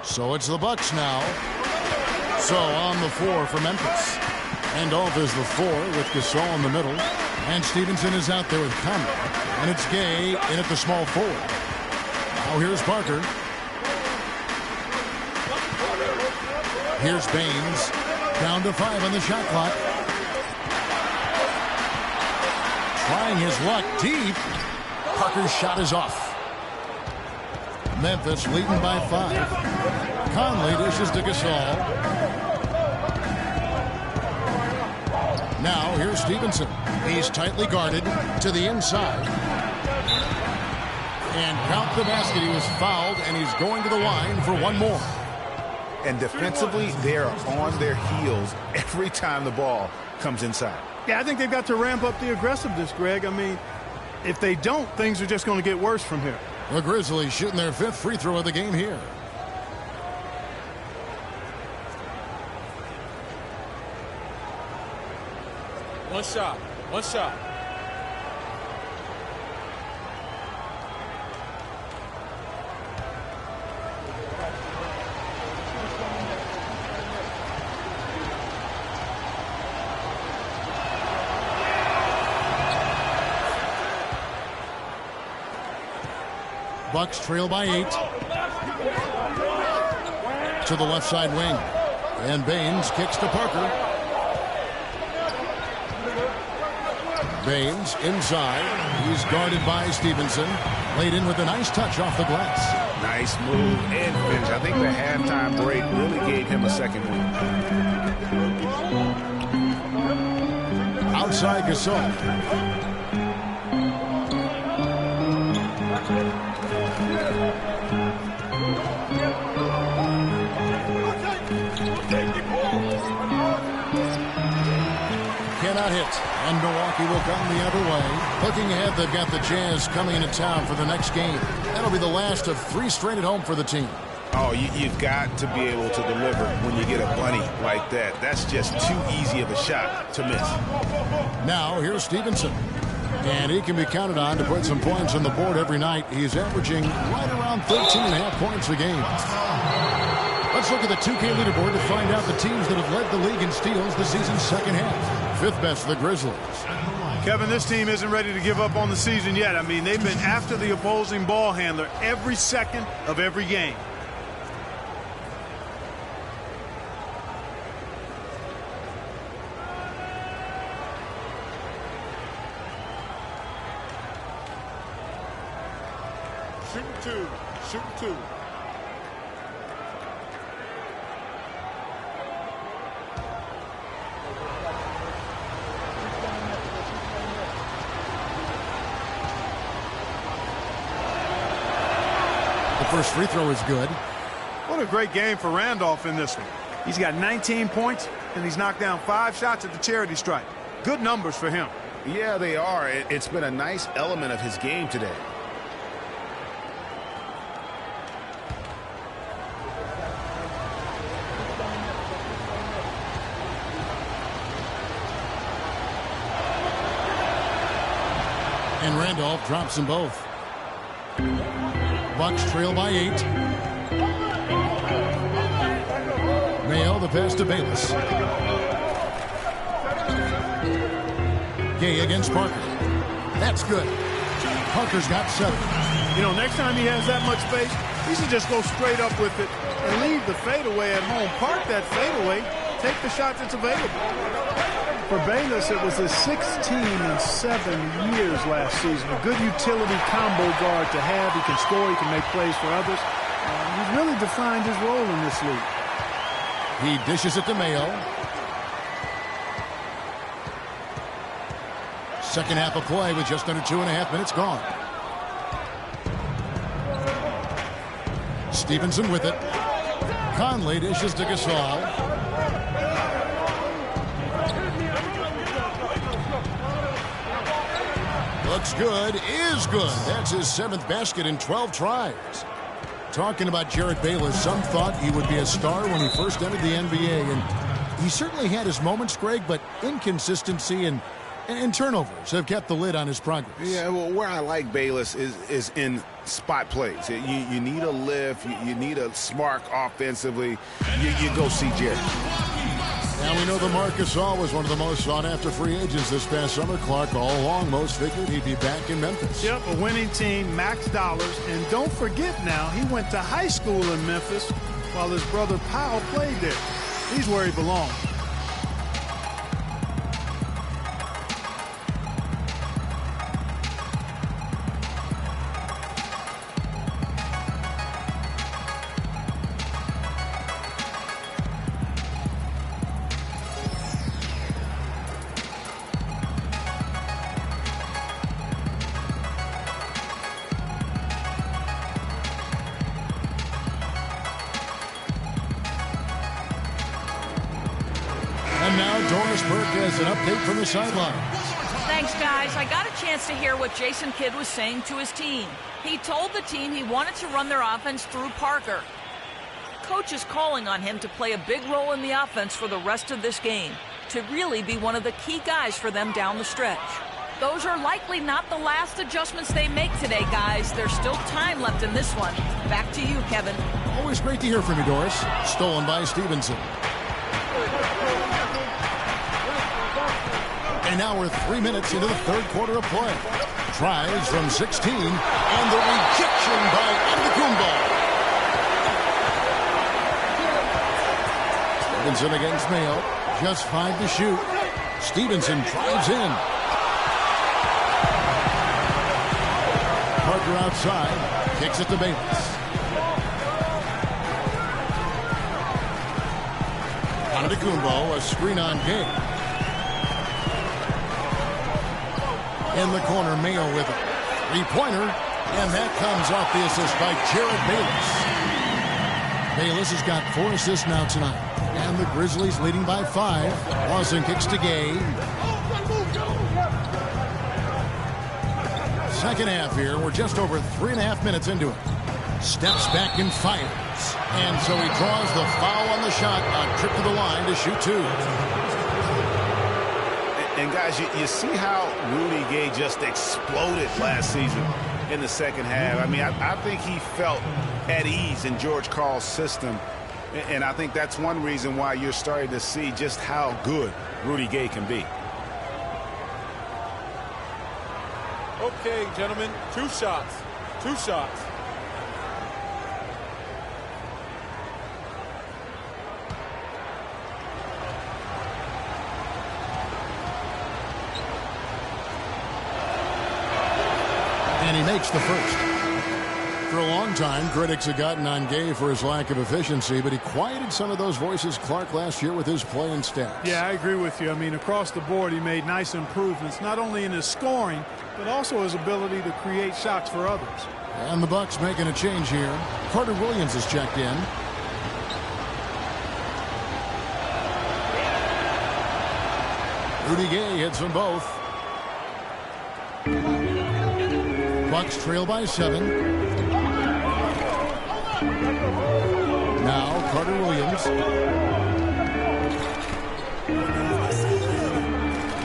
So it's the Bucks now. So on the floor for Memphis. Randolph is the 4 with Gasol in the middle. And Stevenson is out there with Conley. And it's Gay in at the small forward. Now here's Parker. Here's Baines. Down to 5 on the shot clock. Trying his luck deep. Parker's shot is off. Memphis leading by 5. Conley dishes to Gasol. Now here's Stevenson. He's tightly guarded to the inside. And count the basket. He was fouled, and he's going to the line for one more. And defensively, they are on their heels every time the ball comes inside. Yeah, I think they've got to ramp up the aggressiveness, Greg. I mean, if they don't, things are just going to get worse from here. The Grizzlies shooting their 5th free throw of the game here. One shot. One shot. Bucks trail by 8. To the left side wing. And Baines kicks to Parker. Baines inside. He's guarded by Stevenson. Laid in with a nice touch off the glass. Nice move and finish. I think the halftime break really gave him a second win. Outside Gasol. Cannot hit, and Milwaukee will come the other way. Looking ahead, they've got the Jazz coming into town for the next game. That'll be the last of 3 straight at home for the team. Oh, you've got to be able to deliver when you get a bunny like that. That's just too easy of a shot to miss. Now, here's Stevenson. And he can be counted on to put some points on the board every night. He's averaging right around 13.5 points a game. Let's look at the 2K leaderboard to find out the teams that have led the league in steals this season's second half. 5th best, the Grizzlies. Kevin, this team isn't ready to give up on the season yet. I mean, they've been after the opposing ball handler every second of every game. two. Shoot two. The first free throw is good. What a great game for Randolph in this one. He's got 19 points, and he's knocked down 5 shots at the charity stripe. Good numbers for him. Yeah, they are. It's been a nice element of his game today. And Randolph drops them both. Bucks trail by 8. Mayo, the pass to Bayless. Gay against Parker. That's good. Parker's got 7. You know, next time he has that much space, he should just go straight up with it and leave the fadeaway at home. Park that fadeaway. Take the shot that's available. For Bayless, it was his 16th in 7 years last season. A good utility combo guard to have. He can score. He can make plays for others. He's really defined his role in this league. He dishes it to Mayo. Second half of play with just under 2.5 minutes gone. Stevenson with it. Conley dishes to Gasol. Looks good, is good. That's his 7th basket in 12 tries. Talking about Jerryd Bayless, some thought he would be a star when he first entered the NBA, and he certainly had his moments, Greg, but inconsistency and turnovers have kept the lid on his progress. Yeah, well, where I like Bayless is in spot plays. You need a lift, you need a spark offensively. You go see Jerryd. Now we know that Marc Gasol was one of the most sought-after free agents this past summer. Clark, all along, most figured he'd be back in Memphis. Yep, a winning team, max dollars. And don't forget now, he went to high school in Memphis while his brother Powell played there. He's where he belongs. An update from the sidelines. Thanks, guys. I got a chance to hear what Jason Kidd was saying to his team. He told the team he wanted to run their offense through Parker. Coach is calling on him to play a big role in the offense for the rest of this game, to really be one of the key guys for them down the stretch. Those are likely not the last adjustments they make today, guys. There's still time left in this one. Back to you, Kevin. Always great to hear from you, Doris. Stolen by Stevenson. And now we're 3 minutes into the third quarter of play. Tries from 16, and the rejection by Antetokounmpo. Stevenson against Mayo. Just 5 to shoot. Stevenson drives in. Parker outside. Kicks it to Bayless. Antetokounmpo, a screen on Gay. In the corner, Mayo with it. 3-pointer, and that comes off the assist by Jerryd Bayless. Bayless has got 4 assists now tonight. And the Grizzlies leading by 5. Lawson kicks to Gay. Second half here. We're just over 3.5 minutes into it. Steps back and fires. And so he draws the foul on the shot. A trip to the line to shoot 2. And guys, you see how Rudy Gay just exploded last season in the second half. I mean, I think he felt at ease in George Karl's system. And I think that's one reason why you're starting to see just how good Rudy Gay can be. Okay, gentlemen, 2 shots. 2 shots. And he makes the first. For a a long time, critics have gotten on Gay for his lack of efficiency, but he quieted some of those voices, Clark, last year with his play and stats. Yeah, I agree with you. I mean, across the board, he made nice improvements, not only in his scoring, but also his ability to create shots for others. And the Bucks making a change here. Carter Williams is checked in. Rudy Gay hits them both. Bucks trail by 7. Now Carter Williams.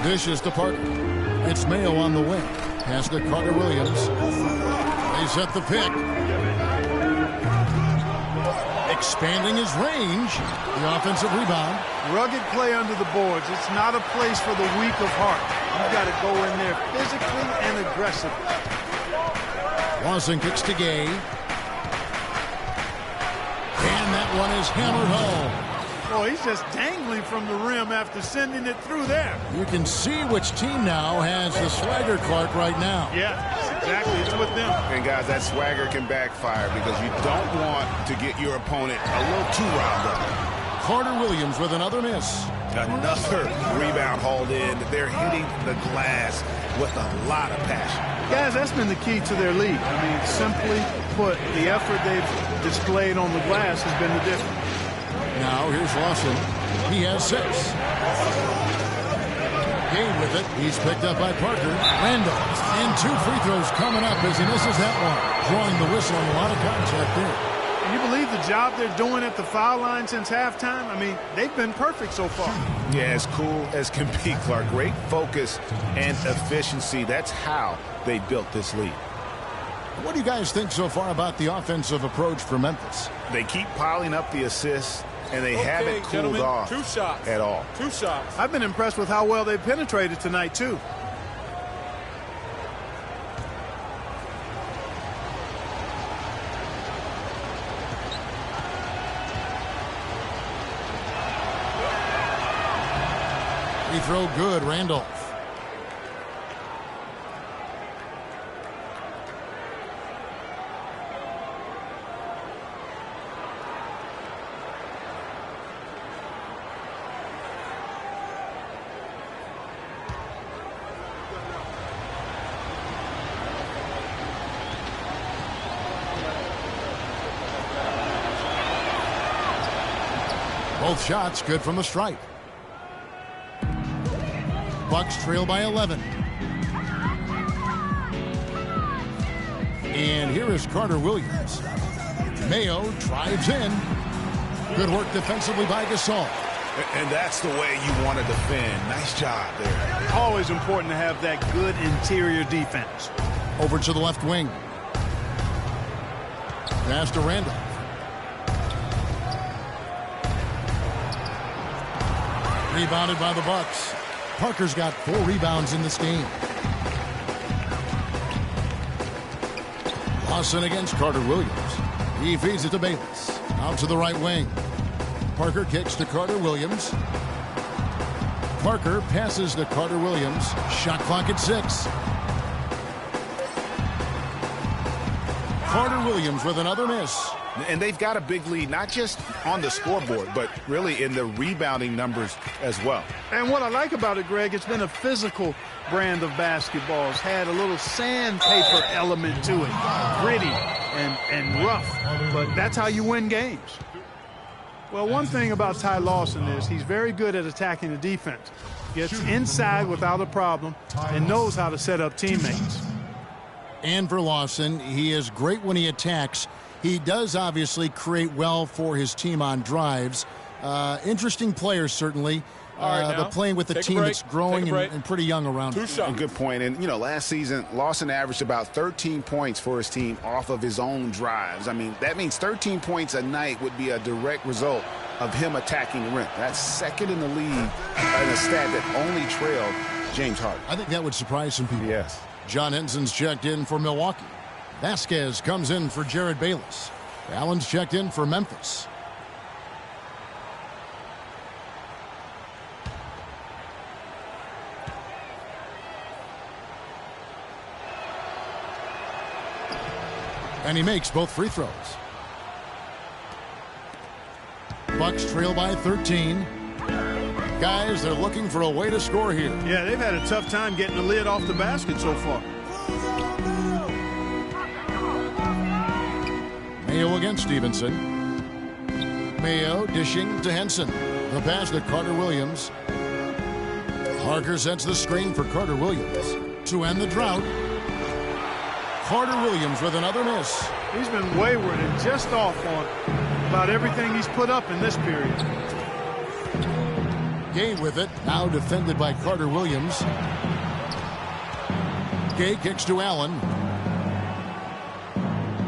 Vicious to Parker. It's Mayo on the wing. Pass to Carter Williams. They set the pick. Expanding his range. The offensive rebound. Rugged play under the boards. It's not a place for the weak of heart. You've got to go in there physically and aggressively. Lawson kicks to Gay. And that one is hammered home. Oh, he's just dangling from the rim after sending it through there. You can see which team now has the swagger, Clark, right now. Yeah, exactly. It's with them. And, guys, that swagger can backfire because you don't want to get your opponent a little too riled up. Carter Williams with another miss. Another rebound hauled in. They're hitting the glass with a lot of passion. Guys, that's been the key to their lead. I mean, simply put, the effort they've displayed on the glass has been the difference. Now here's Lawson. He has 6. Gay with it. He's picked up by Parker. Randolph. And 2 free throws coming up as he misses that one. Drawing the whistle on a lot of contact there. Can you believe the job they're doing at the foul line since halftime? I mean, they've been perfect so far. Yeah, as cool as can be, Clark. Great focus and efficiency. That's how they built this lead. What do you guys think so far about the offensive approach for Memphis? They keep piling up the assists, and they haven't cooled off 2 shots. at all. 2 shots. I've been impressed with how well they penetrated tonight, too. Free throw good, Randolph. Both shots good from the stripe. Bucks trail by 11. And here is Carter Williams. Mayo drives in. Good work defensively by Gasol. And that's the way you want to defend. Nice job there. Always important to have that good interior defense. Over to the left wing. Pass to Randolph. Rebounded by the Bucks. Parker's got 4 rebounds in this game. Lawson against Carter Williams. He feeds it to Bayless. Out to the right wing. Parker kicks to Carter Williams. Parker passes to Carter Williams. Shot clock at 6. Carter Williams with another miss. And they've got a big lead, not just on the scoreboard, but really in the rebounding numbers as well. And what I like about it, Greg, it's been a physical brand of basketball. It's had a little sandpaper element to it. Gritty and rough. But that's how you win games. Well, one thing about Ty Lawson is he's very good at attacking the defense. Gets inside without a problem and knows how to set up teammates. And for Lawson, he is great when he attacks. He does obviously create well for his team on drives. Interesting player, certainly. But playing with a team that's growing and pretty young around him. Good point. And, you know, last season, Lawson averaged about 13 points for his team off of his own drives. I mean, that means 13 points a night would be a direct result of him attacking the rim. That's second in the league and a stat that only trailed James Harden. I think that would surprise some people. Yes. John Henson's checked in for Milwaukee. Vasquez comes in for Jared Bayless. Allen's checked in for Memphis. And he makes both free throws. Bucks trail by 13. Guys, they're looking for a way to score here. Yeah, they've had a tough time getting the lid off the basket so far. Mayo against Stevenson. Mayo dishing to Henson. The pass to Carter Williams. Parker sets the screen for Carter Williams to end the drought. Carter Williams with another miss. He's been wayward and just off on about everything he's put up in this period. Gay with it, now defended by Carter Williams. Gay kicks to Allen.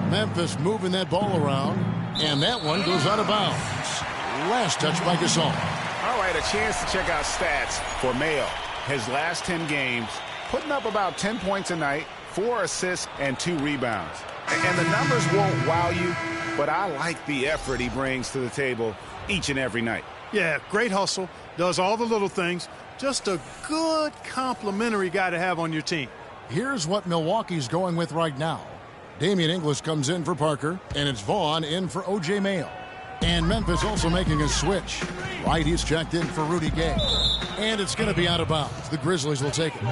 Memphis moving that ball around, and that one goes out of bounds. Last touch by Gasol. All right, a chance to check out stats for Mayo. His last 10 games, putting up about 10 points a night, 4 assists, and 2 rebounds. And the numbers won't wow you, but I like the effort he brings to the table each and every night. Yeah, great hustle, does all the little things. Just a good complimentary guy to have on your team. Here's what Milwaukee's going with right now. Damian English comes in for Parker, and it's Vaughn in for O.J. Mayo. And Memphis also making a switch. Right, he's checked in for Rudy Gay. And it's going to be out of bounds. The Grizzlies will take it.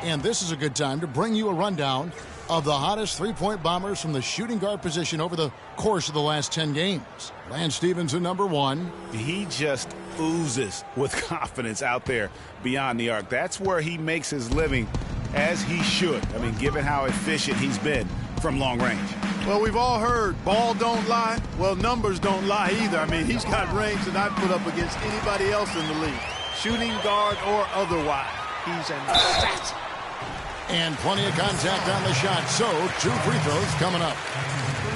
And this is a good time to bring you a rundown of the hottest three-point bombers from the shooting guard position over the course of the last 10 games. Lance Stevenson, number 1. He just oozes with confidence out there beyond the arc. That's where he makes his living, as he should. I mean, given how efficient he's been from long range. Well, we've all heard ball don't lie. Well, numbers don't lie either. I mean, he's got range that I'd put up against anybody else in the league, shooting guard or otherwise. He's an assassin. And plenty of contact on the shot, so 2 free throws coming up.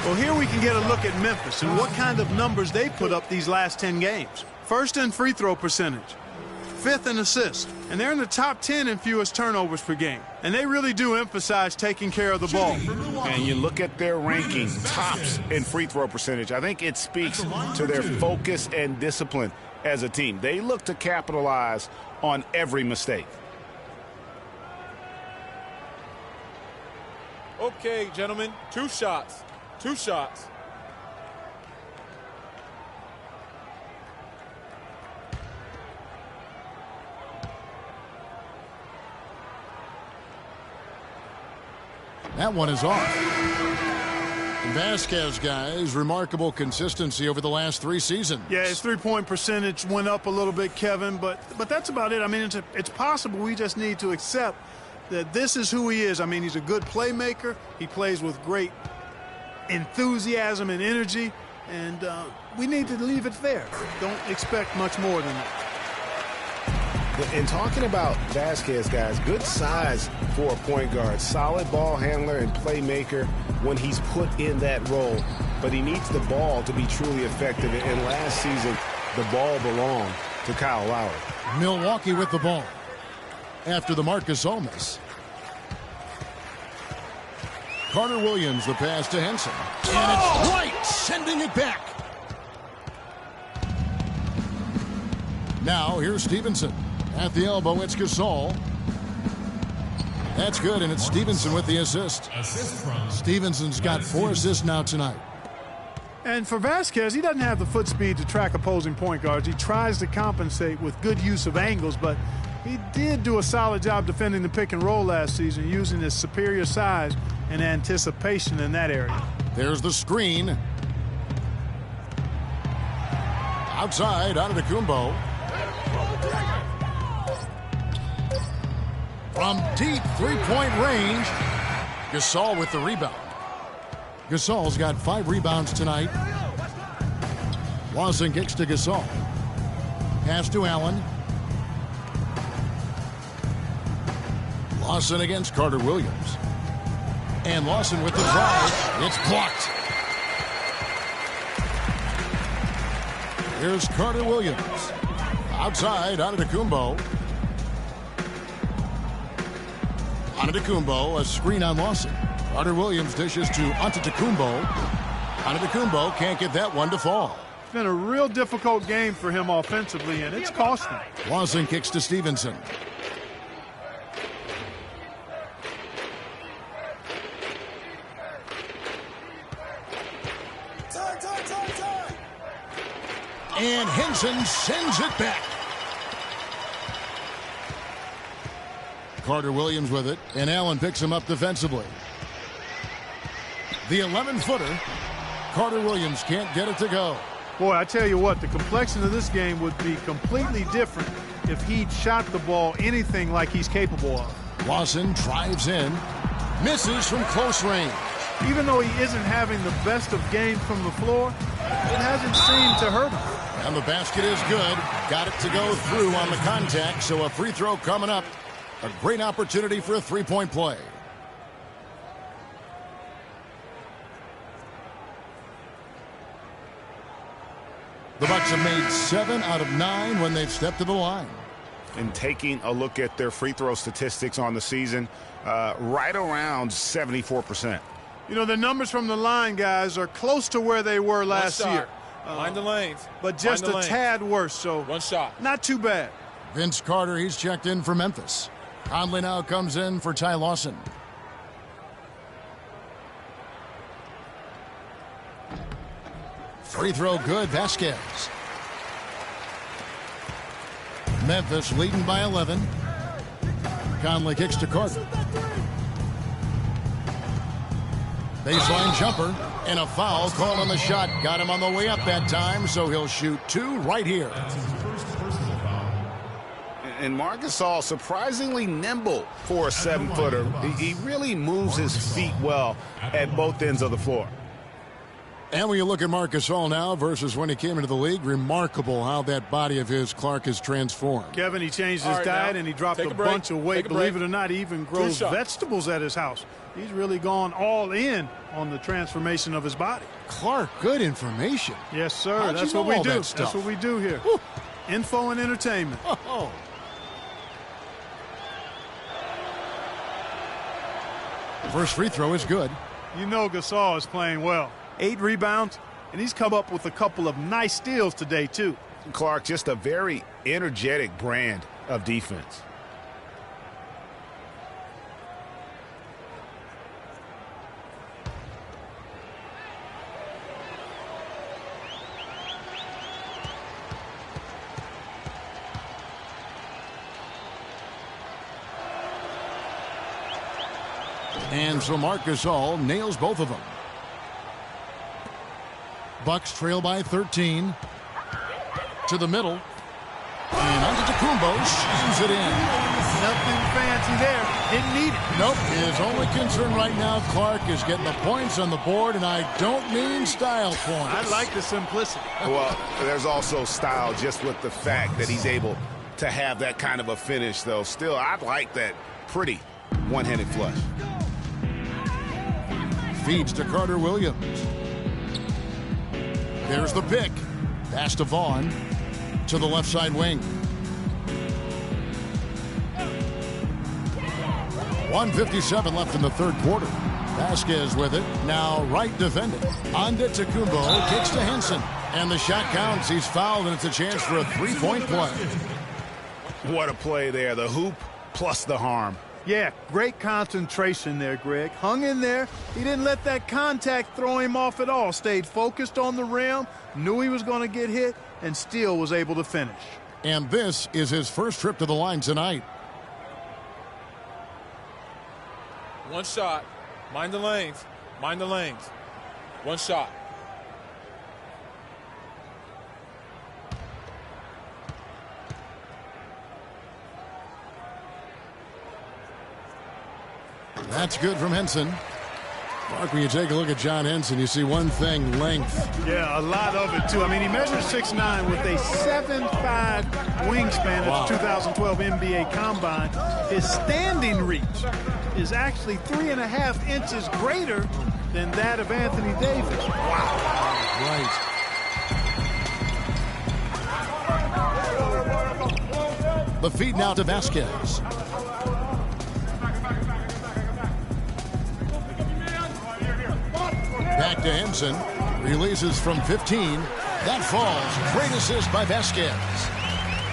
Well, here we can get a look at Memphis and what kind of numbers they put up these last 10 games. First in free throw percentage, 5th in assists, and they're in the top 10 in fewest turnovers per game. And they really do emphasize taking care of the ball. And you look at their ranking, tops in free throw percentage. I think it speaks to their focus and discipline as a team. They look to capitalize on every mistake. Okay, gentlemen, 2 shots. 2 shots. That one is off. Vasquez, guys, remarkable consistency over the last 3 seasons. Yeah, his three-point percentage went up a little bit, Kevin, but that's about it. I mean, it's possible. We just need to accept that this is who he is. I mean, he's a good playmaker. He plays with great enthusiasm and energy, and we need to leave it there. Don't expect much more than that. And talking about Vasquez, guys, good size for a point guard. Solid ball handler and playmaker when he's put in that role. But he needs the ball to be truly effective. And last season, the ball belonged to Kyle Lowry. Milwaukee with the ball after the Marcus Gasol miss. Carter Williams, the pass to Henson. And it's White sending it back. Now here's Stevenson. At the elbow, it's Gasol. That's good, and it's Stevenson with the assist. Stevenson's got 4 assists now tonight. And for Vasquez, he doesn't have the foot speed to track opposing point guards. He tries to compensate with good use of angles, but he did do a solid job defending the pick and roll last season, using his superior size and anticipation in that area. There's the screen. Outside, Antetokounmpo. From deep three-point range, Gasol with the rebound. Gasol's got 5 rebounds tonight. Lawson kicks to Gasol. Pass to Allen. Lawson against Carter Williams. And Lawson with the drive. It's blocked. Here's Carter Williams. Outside, Antetokounmpo. Antetokounmpo, a screen on Lawson. Carter Williams dishes to Antetokounmpo. Antetokounmpo can't get that one to fall. It's been a real difficult game for him offensively, and it's cost him. Lawson kicks to Stevenson. And Henson sends it back. Carter Williams with it, and Allen picks him up defensively. The 11-footer, Carter Williams can't get it to go. Boy, I tell you what, the complexion of this game would be completely different if he'd shot the ball anything like he's capable of. Lawson drives in, misses from close range. Even though he isn't having the best of games from the floor, it hasn't seemed to hurt him. And the basket is good. Got it to go through on the contact, so a free throw coming up. A great opportunity for a three-point play. The Bucks have made 7 out of 9 when they've stepped to the line. And taking a look at their free throw statistics on the season, right around 74%. You know, the numbers from the line, guys, are close to where they were last year. Mind the lanes. But just a tad worse, so one shot. Not too bad. Vince Carter, he's checked in for Memphis. Conley now comes in for Ty Lawson. Free throw good, Vasquez. Memphis leading by 11. Conley kicks to Carter. Baseline jumper and a foul called on the shot. Got him on the way up that time, so he'll shoot 2 right here. And Marc Gasol surprisingly nimble for a 7-footer. He really moves his feet well at both ends of the floor. And when you look at Marc Gasol now versus when he came into the league, remarkable how that body of his, Clark, has transformed. Kevin, he changed his diet and he dropped a bunch of weight. Believe it or not, he even grows vegetables at his house. He's really gone all in on the transformation of his body. Clark, good information. Yes, sir. That's what we do. That's what we do here. Woo. Info and entertainment. Oh. First free throw is good. You know Gasol is playing well. 8 rebounds, and he's come up with a couple of nice steals today, too. Clark, just a very energetic brand of defense. And so Marc Gasol nails both of them. Bucks trail by 13. To the middle. And Antetokounmpo shoots it in. Nothing fancy there. Didn't need it. Nope. His only concern right now, Clark, is getting the points on the board, and I don't mean style points. I like the simplicity. Well, there's also style just with the fact that he's able to have that kind of a finish, though. Still, I like that pretty one-handed flush. Feeds to Carter Williams. There's the pick. Pass to Vaughn. To the left side wing. 1:57 left in the third quarter. Vasquez with it. Now right defending. Antetokounmpo kicks to Henson. And the shot counts. He's fouled, and it's a chance for a three-point play. What a play there. The hoop plus the harm. Yeah, great concentration there, Greg. Hung in there. He didn't let that contact throw him off at all. Stayed focused on the rim, knew he was going to get hit, and still was able to finish. And this is his first trip to the line tonight. One shot. Mind the lanes. Mind the lanes. One shot. That's good from Henson. Mark, when you take a look at John Henson, you see one thing, length. Yeah, a lot of it, too. I mean, he measures 6'9" with a 7'5" wingspan at the 2012 NBA Combine. His standing reach is actually 3.5 inches greater than that of Anthony Davis. Wow. Right. The feed now to Vasquez. Back to Henson. Releases from 15. That falls. Great assist by Vasquez.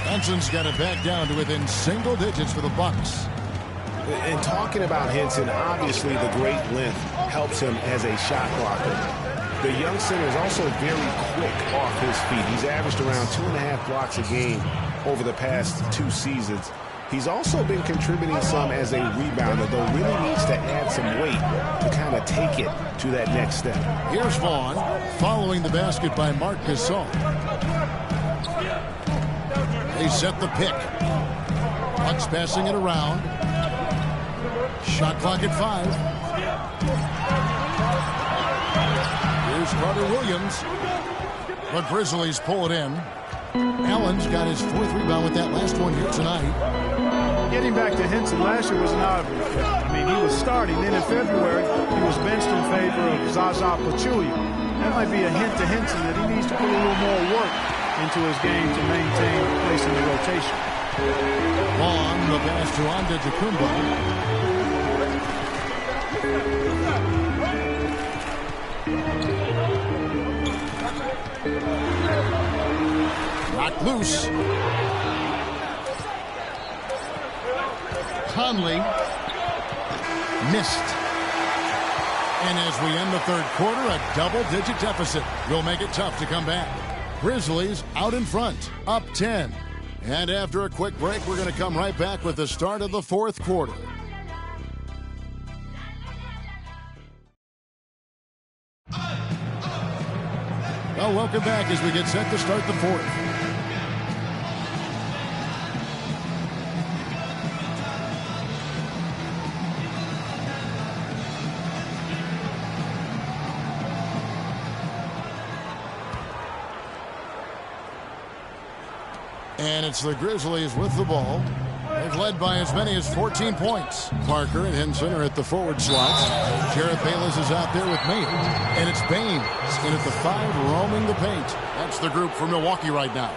Henson's got it back down to within single digits for the Bucks. And talking about Henson, obviously the great length helps him as a shot blocker. The young center is also very quick off his feet. He's averaged around 2.5 blocks a game over the past 2 seasons. He's also been contributing some as a rebounder, though really needs to add some weight to kind of take it to that next step. Here's Vaughn following the basket by Marc Gasol. They set the pick. Bucks passing it around. Shot clock at 5. Here's Carter Williams. The Grizzlies pull it in. Allen's got his 4th rebound with that last one here tonight. Getting back to Henson, last year was an obvious fit. I mean, he was starting. Then in February, he was benched in favor of Zaza Pachulia. That might be a hint to Henson that he needs to put a little more work into his game to maintain a place in the rotation. On the pass to Antetokounmpo. Knocked loose. Conley missed. And as we end the 3rd quarter, a double-digit deficit will make it tough to come back. Grizzlies out in front, up 10. And after a quick break, we're going to come right back with the start of the 4th quarter. Well, welcome back as we get set to start the 4th. And it's the Grizzlies with the ball. They've led by as many as 14 points. Parker and Henson are at the forward slots. Jarrett Bayless is out there with Maine. And it's Baines in at the 5, roaming the paint. That's the group for Milwaukee right now.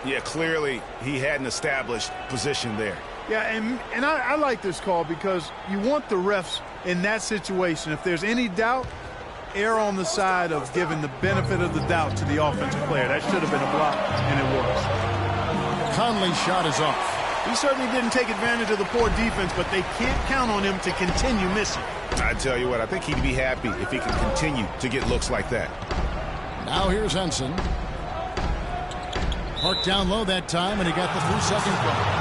Yeah, clearly he had an established position there. Yeah, and I like this call because you want the refs in that situation. If there's any doubt, err on the side of giving the benefit of the doubt to the offensive player. That should have been a block, and it was. Conley's shot is off. He certainly didn't take advantage of the poor defense, but they can't count on him to continue missing. I tell you what, I think he'd be happy if he can continue to get looks like that. Now here's Henson. Parked down low that time, and he got the 3-second call.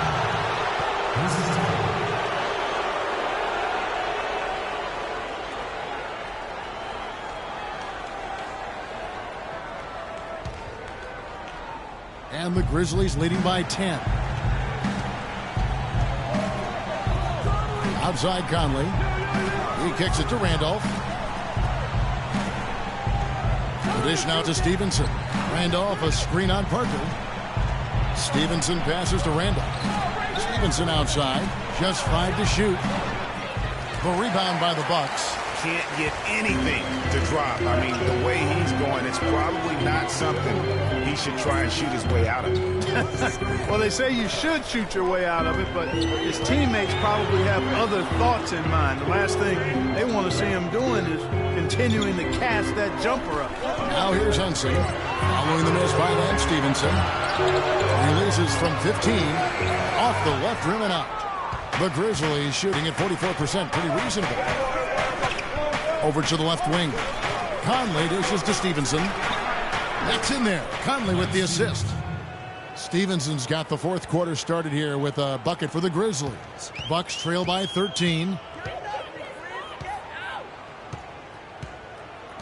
And the Grizzlies leading by 10. Outside Conley. He kicks it to Randolph. The dish now to Stevenson. Randolph, a screen on Parker. Stevenson passes to Randolph. Stevenson outside. Just 5 to shoot. The rebound by the Bucks. Can't get anything to drop. I mean, the way he's going, it's probably not something he should try and shoot his way out of. Well, they say you should shoot your way out of it, but his teammates probably have other thoughts in mind. The last thing they want to see him doing is continuing to cast that jumper up. Now here's Henson. Following the miss by Lance Stevenson. Releases from 15. Off the left rim and out. The Grizzlies shooting at 44%. Pretty reasonable. Over to the left wing. Conley dishes to Stevenson. That's in there. Conley with the assist. Stevenson's got the 4th quarter started here with a bucket for the Grizzlies. Bucks trail by 13.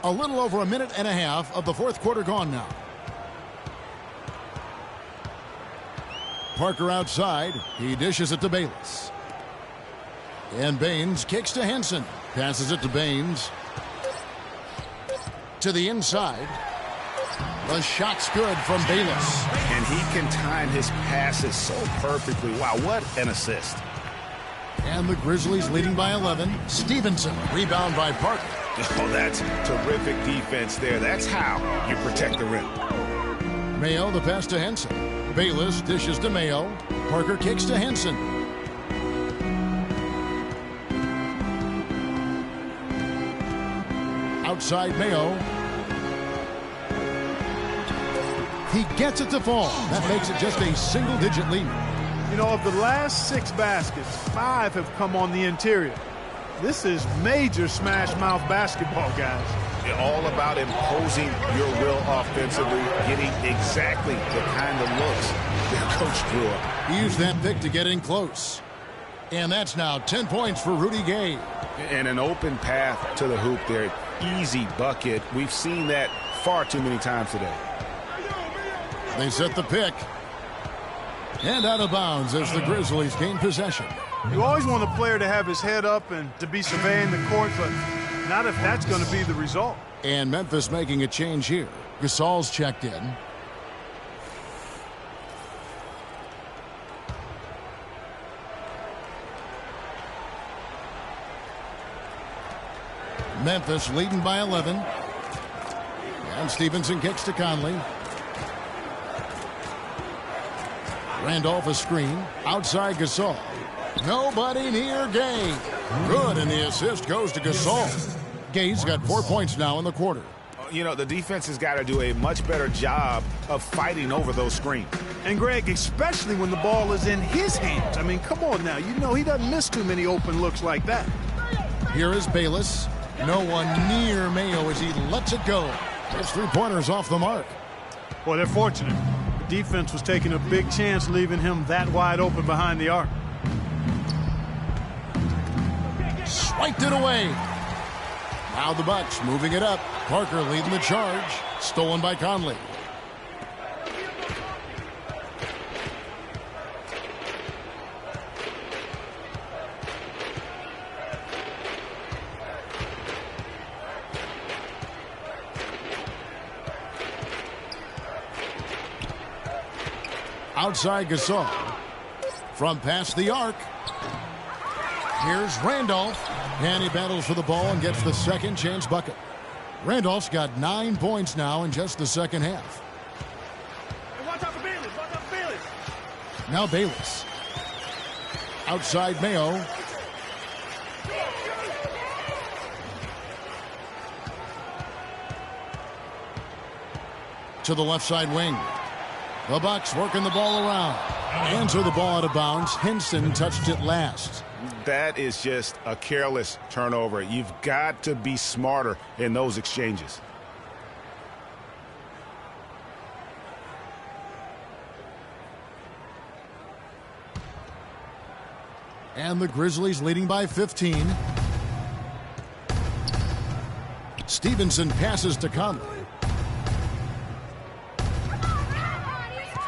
A little over a minute and a half of the 4th quarter gone now. Parker outside. He dishes it to Bayless. And Baines kicks to Henson. Passes it to Baines. To the inside. The shot's good from Bayless. And he can time his passes so perfectly. Wow, what an assist. And the Grizzlies leading by 11. Stevenson, rebound by Parker. Oh, that's terrific defense there. That's how you protect the rim. Mayo, the pass to Henson. Bayless dishes to Mayo. Parker kicks to Henson. Outside Mayo. He gets it to fall. That makes it just a single-digit lead. You know, of the last 6 baskets, 5 have come on the interior. This is major smash mouth basketball, guys. all about imposing your will offensively, getting exactly the kind of looks their coach drew up. He used that pick to get in close. And that's now 10 points for Rudy Gay. And an open path to the hoop there. Easy bucket. We've seen that far too many times today. They set the pick. And out of bounds as the Grizzlies gain possession. You always want a player to have his head up and to be surveying the court, but not if that's going to be the result. And Memphis making a change here. Gasol's checked in. Memphis leading by 11. And Stevenson kicks to Conley. Randolph a screen. Outside Gasol. Nobody near Gay. Good, and the assist goes to Gasol. Gay's got 4 points now in the quarter. You know, the defense has got to do a much better job of fighting over those screens. And, Greg, especially when the ball is in his hands. I mean, come on now. You know he doesn't miss too many open looks like that. Here is Bayless. No one near Mayo as he lets it go. His three-pointers off the mark. Well, they're fortunate. The defense was taking a big chance leaving him that wide open behind the arc. Swiped it away. Now the Bucks moving it up. Parker leading the charge. Stolen by Conley. Outside Gasol. From past the arc. Here's Randolph. And he battles for the ball and gets the second chance bucket. Randolph's got 9 points now in just the second half. Watch out for Bayless. Watch out for Bayless. Now Bayless. Outside Mayo. To the left side wing. The Bucks working the ball around. Answer the ball out of bounds. Henson touched it last. That is just a careless turnover. You've got to be smarter in those exchanges. And the Grizzlies leading by 15. Stevenson passes to Conley.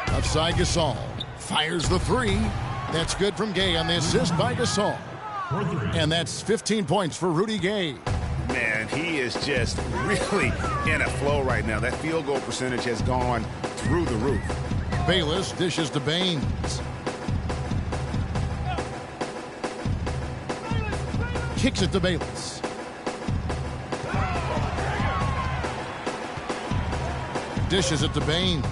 Outside Gasol. Fires the three. That's good from Gay on the assist by Gasol. And that's 15 points for Rudy Gay. Man, he is just really in a flow right now. That field goal percentage has gone through the roof. Bayless dishes to Baines. Kicks it to Bayless. Dishes it to Baines.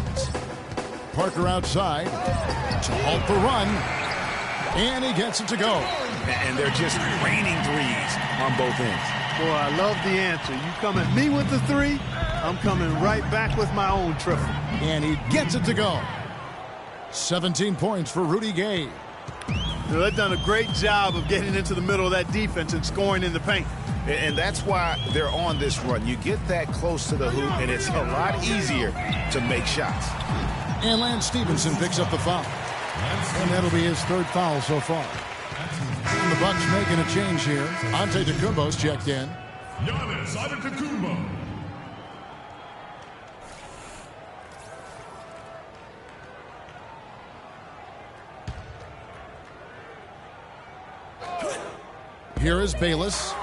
Parker outside to halt the run. And he gets it to go. And they're just raining threes on both ends. Boy, I love the answer. You come at me with the three, I'm coming right back with my own triple. And he gets it to go. 17 points for Rudy Gay. They've done a great job of getting into the middle of that defense and scoring in the paint. And that's why they're on this run. You get that close to the hoop, and it's a lot easier to make shots. And Lance Stevenson picks up the foul. And that'll be his third foul so far. And the Bucks making a change here. Antetokounmpo's checked in. Giannis Antetokounmpo. Here is Bayless.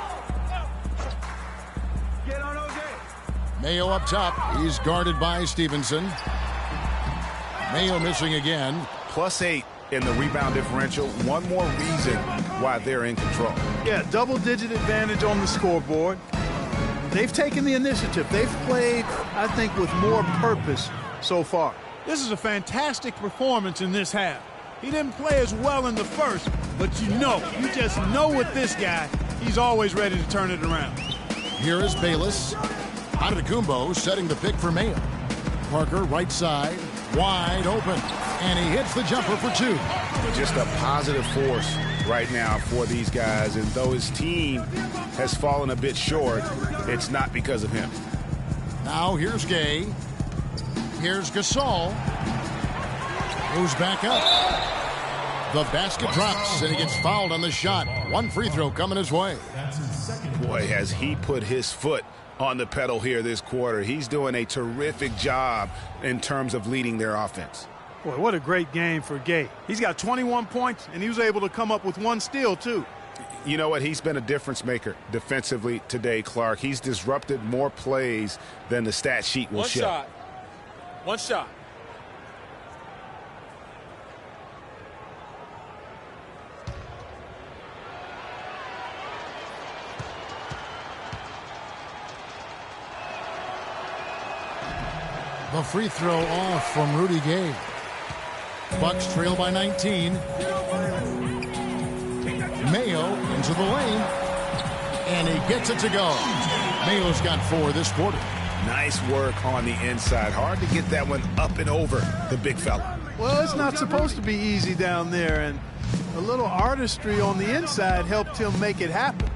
Mayo up top. He's guarded by Stevenson. Mayo missing again. +8 in the rebound differential. One more reason why they're in control. Yeah, double-digit advantage on the scoreboard. They've taken the initiative. They've played, I think, with more purpose so far. This is a fantastic performance in this half. He didn't play as well in the first, but you just know with this guy, he's always ready to turn it around. Here is Bayless. Antetokounmpo setting the pick for Mayo. Parker right side, wide open, and he hits the jumper for two. Just a positive force right now for these guys, and though his team has fallen a bit short, it's not because of him. Now here's Gay. Here's Gasol. Moves back up. The basket drops, and he gets fouled on the shot. One free throw coming his way. Boy, has he put his foot on the pedal here this quarter. He's doing a terrific job in terms of leading their offense. Boy, what a great game for Gay. He's got 21 points, and he was able to come up with 1 steal, too. You know what? He's been a difference maker defensively today, Clark. He's disrupted more plays than the stat sheet will show. One shot. The free throw off from Rudy Gay. Bucks trail by 19. Mayo into the lane. And he gets it to go. Mayo's got 4 this quarter. Nice work on the inside. Hard to get that one up and over the big fella. Well, it's not supposed to be easy down there, and a little artistry on the inside helped him make it happen.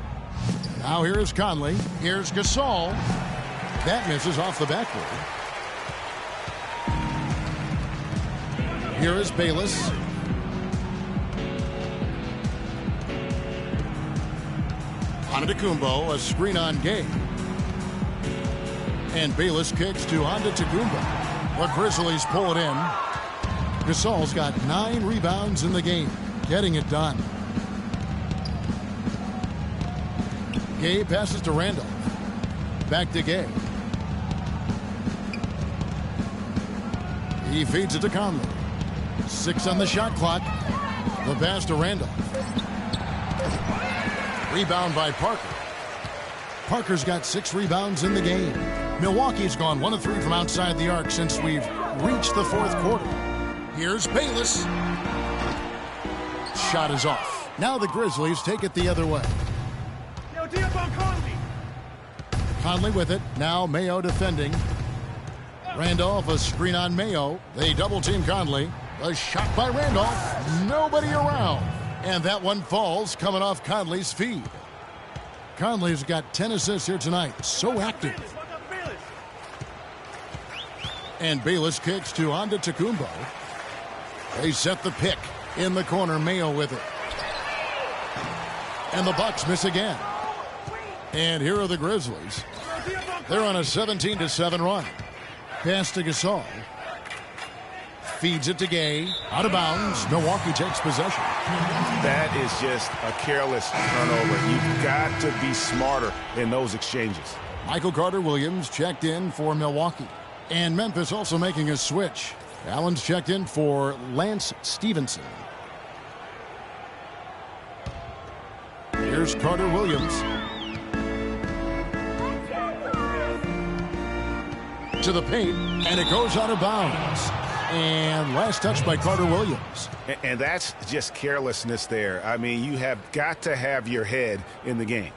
Now here is Conley. Here's Gasol. That misses off the backboard. Here is Bayless. Antetokounmpo, a screen on Gay. And Bayless kicks to Antetokounmpo. The Grizzlies pull it in. Gasol's got 9 rebounds in the game, getting it done. Gay passes to Randolph. Back to Gay. He feeds it to Conley. 6 on the shot clock. The pass to Randolph. Rebound by Parker. Parker's got 6 rebounds in the game. Milwaukee's gone 1 of 3 from outside the arc since we've reached the 4th quarter. Here's Bayless. Shot is off. Now the Grizzlies take it the other way. Conley with it. Now Mayo defending. Randolph, a screen on Mayo. They double team Conley. A shot by Randolph. Nobody around. And that one falls coming off Conley's feed. Conley's got 10 assists here tonight. So active. And Bayless kicks to Antetokounmpo. They set the pick. In the corner, Mayo with it. And the Bucks miss again. And here are the Grizzlies. They're on a 17-7 run. Pass to Gasol. Feeds it to Gay. Out of bounds. Milwaukee takes possession. That is just a careless turnover. You've got to be smarter in those exchanges. Michael Carter-Williams checked in for Milwaukee. And Memphis also making a switch. Allen's checked in for Lance Stevenson. Here's Carter-Williams. To the paint, and it goes out of bounds. And last touch by Carter-Williams. And that's just carelessness there. I mean, you have got to have your head in the game.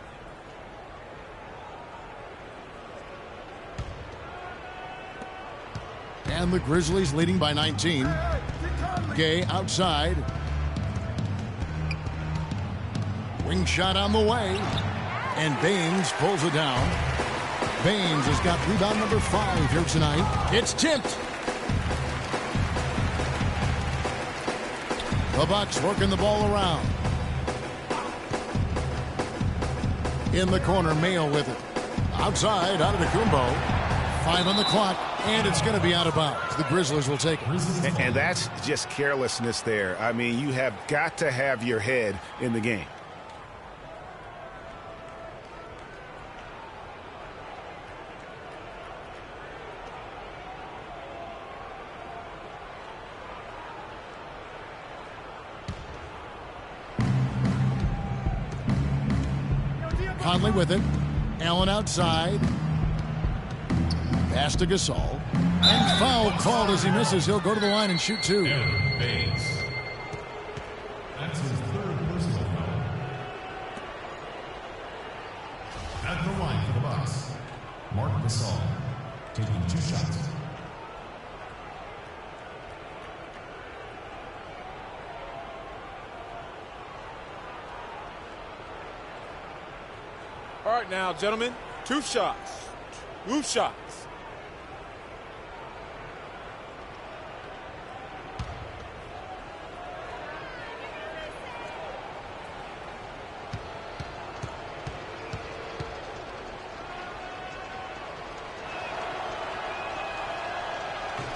And the Grizzlies leading by 19. Gay outside. Wing shot on the way. And Baines pulls it down. Baines has got rebound number 5 here tonight. It's tipped. The Bucks working the ball around. In the corner, Mayo with it. Outside, Antetokounmpo. 5 on the clock, and it's going to be out of bounds. The Grizzlies will take it. And that's just carelessness there. I mean, you have got to have your head in the game. Conley with it. Allen outside. Pass to Gasol. And foul called as he misses. He'll go to the line and shoot 2. That's his 3rd personal foul. At the line for the Bucks, Marc Gasol taking 2 shots. Start now, gentlemen. 2 shots. 2 shots.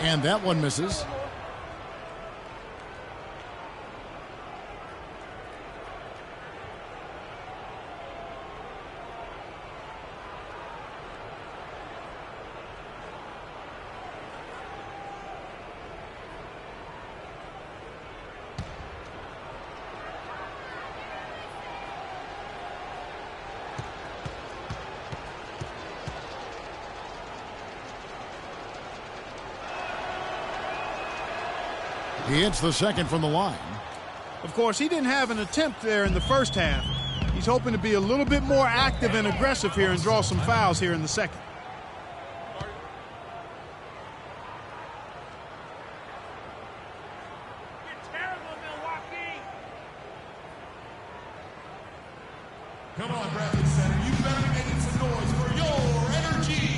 And that one misses. He hits the second from the line. Of course, he didn't have an attempt there in the first half. He's hoping to be a little bit more active and aggressive here and draw some fouls here in the second. You're terrible, Milwaukee. Come on, Bradley Center. You better be making some noise for your energy.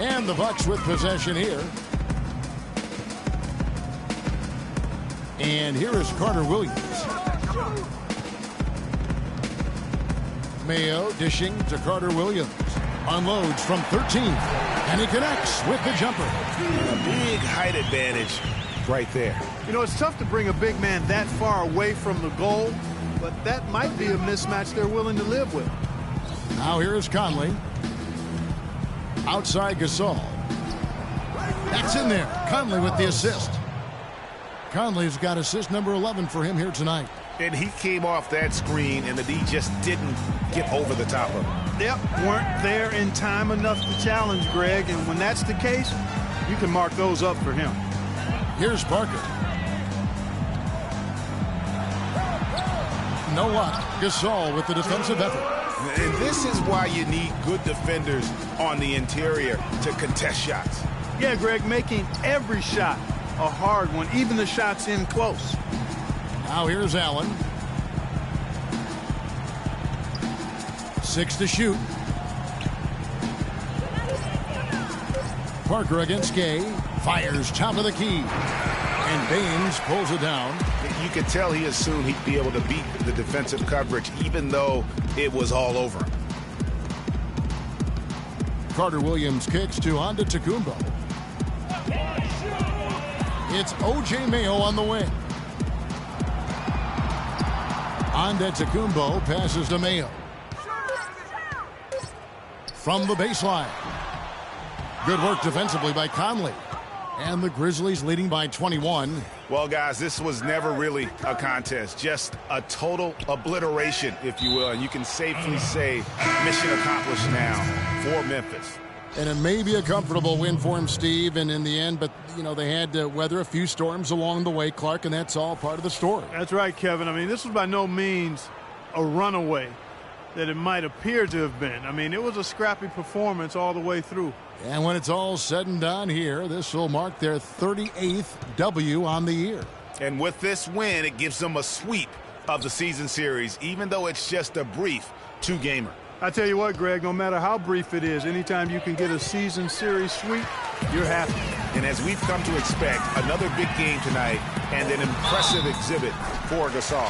And the Bucks with possession here. And here is Carter Williams. Mayo dishing to Carter Williams. Unloads from 13. And he connects with the jumper. A big height advantage right there. You know, it's tough to bring a big man that far away from the goal, but that might be a mismatch they're willing to live with. Now here is Conley. Outside Gasol. That's in there. Conley with the assist. Conley's got assist number 11 for him here tonight. And he came off that screen, and the D just didn't get over the top of him. Yep, weren't there in time enough to challenge Greg, and when that's the case, you can mark those up for him. Here's Parker. No luck. Gasol with the defensive effort. And this is why you need good defenders on the interior to contest shots. Yeah, Greg, making every shot a hard one, even the shots in close. Now here's Allen. 6 to shoot. Parker against Gay. Fires top of the key. And Baines pulls it down. You could tell he assumed he'd be able to beat the defensive coverage, even though it was all over him. Carter Williams kicks to Antetokounmpo. It's O.J. Mayo on the wing. Antetokounmpo passes to Mayo. From the baseline. Good work defensively by Conley. And the Grizzlies leading by 21. Well, guys, this was never really a contest. Just a total obliteration, if you will. And you can safely say mission accomplished now for Memphis. And it may be a comfortable win for him, Steve, and in the end, but, you know, they had to weather a few storms along the way, Clark, and that's all part of the story. That's right, Kevin. I mean, this was by no means a runaway that it might appear to have been. I mean, it was a scrappy performance all the way through. And when it's all said and done here, this will mark their 38th W on the year. And with this win, it gives them a sweep of the season series, even though it's just a brief two-gamer. I tell you what, Greg, no matter how brief it is, anytime you can get a season series sweep, you're happy. And as we've come to expect, another big game tonight and an impressive exhibit for Gasol.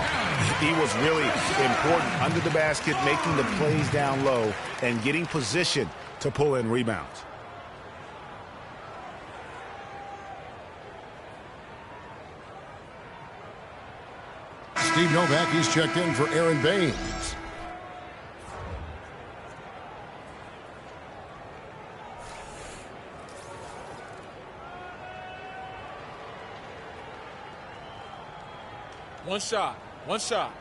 He was really important under the basket, making the plays down low and getting position to pull in rebounds. Steve Novak, he's checked in for Aaron Baines. One shot. One shot.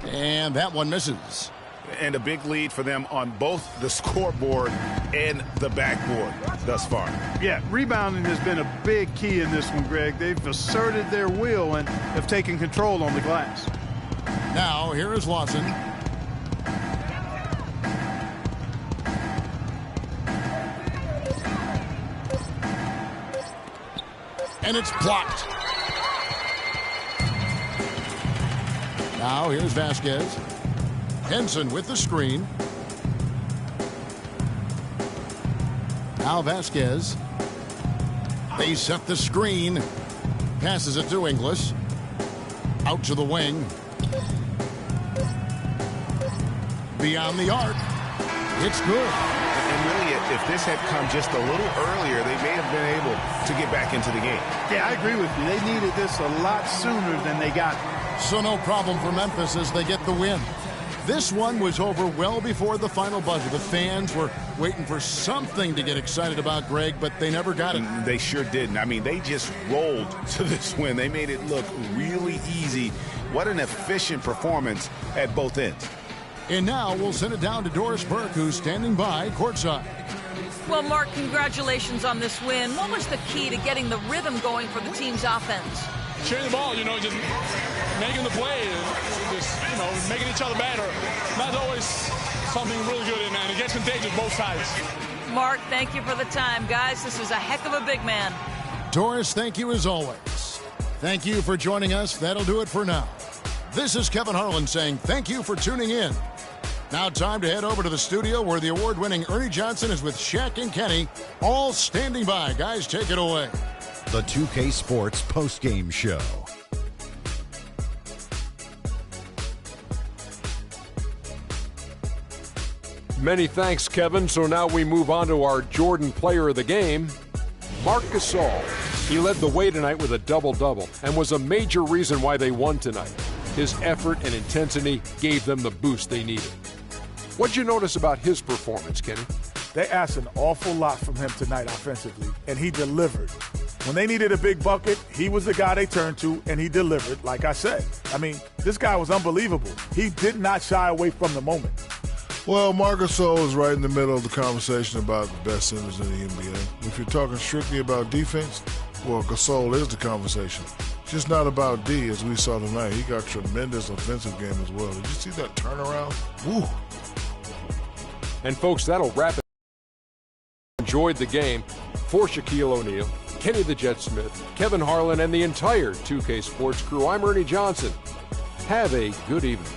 And that one misses. And a big lead for them on both the scoreboard and the backboard thus far. Yeah, rebounding has been a big key in this one, Greg. They've asserted their will and have taken control on the glass. Now, here is Lawson. And it's blocked. Now, here's Vasquez. Henson with the screen. Now Vasquez. They set the screen. Passes it to Inglis. Out to the wing. Beyond the arc. It's good. And really, if this had come just a little earlier, they may have been able to get back into the game. Yeah, I agree with you. They needed this a lot sooner than they got it. So no problem for Memphis as they get the win. This one was over well before the final buzzer. The fans were waiting for something to get excited about, Greg, but they never got it. They sure didn't. I mean, they just rolled to this win. They made it look really easy. What an efficient performance at both ends. And now we'll send it down to Doris Burke, who's standing by courtside. Well, Mark, congratulations on this win. What was the key to getting the rhythm going for the team's offense? Sharing the ball, just making the play, just, making each other better. That's always something really good, and it gets contagious both sides. Mark, thank you for the time. Guys, this is a heck of a big man. Doris, thank you as always. Thank you for joining us. That'll do it for now. This is Kevin Harlan saying thank you for tuning in. Now time to head over to the studio where the award-winning Ernie Johnson is with Shaq and Kenny, all standing by. Guys, take it away. The 2K Sports postgame show. Many thanks, Kevin. So now we move on to our Jordan player of the game, Marc Gasol. He led the way tonight with a double-double and was a major reason why they won tonight. His effort and intensity gave them the boost they needed. What'd you notice about his performance, Kenny? They asked an awful lot from him tonight offensively, and he delivered. When they needed a big bucket, he was the guy they turned to, and he delivered, like I said. I mean, this guy was unbelievable. He did not shy away from the moment. Well, Marc Gasol is right in the middle of the conversation about the best centers in the NBA. If you're talking strictly about defense, well, Gasol is the conversation. It's just not about D, as we saw tonight. He got tremendous offensive game as well. Did you see that turnaround? Woo! And, folks, that'll wrap it. Enjoyed the game. For Shaquille O'Neal, Kenny the Jet Smith, Kevin Harlan, and the entire 2K Sports crew, I'm Ernie Johnson. Have a good evening.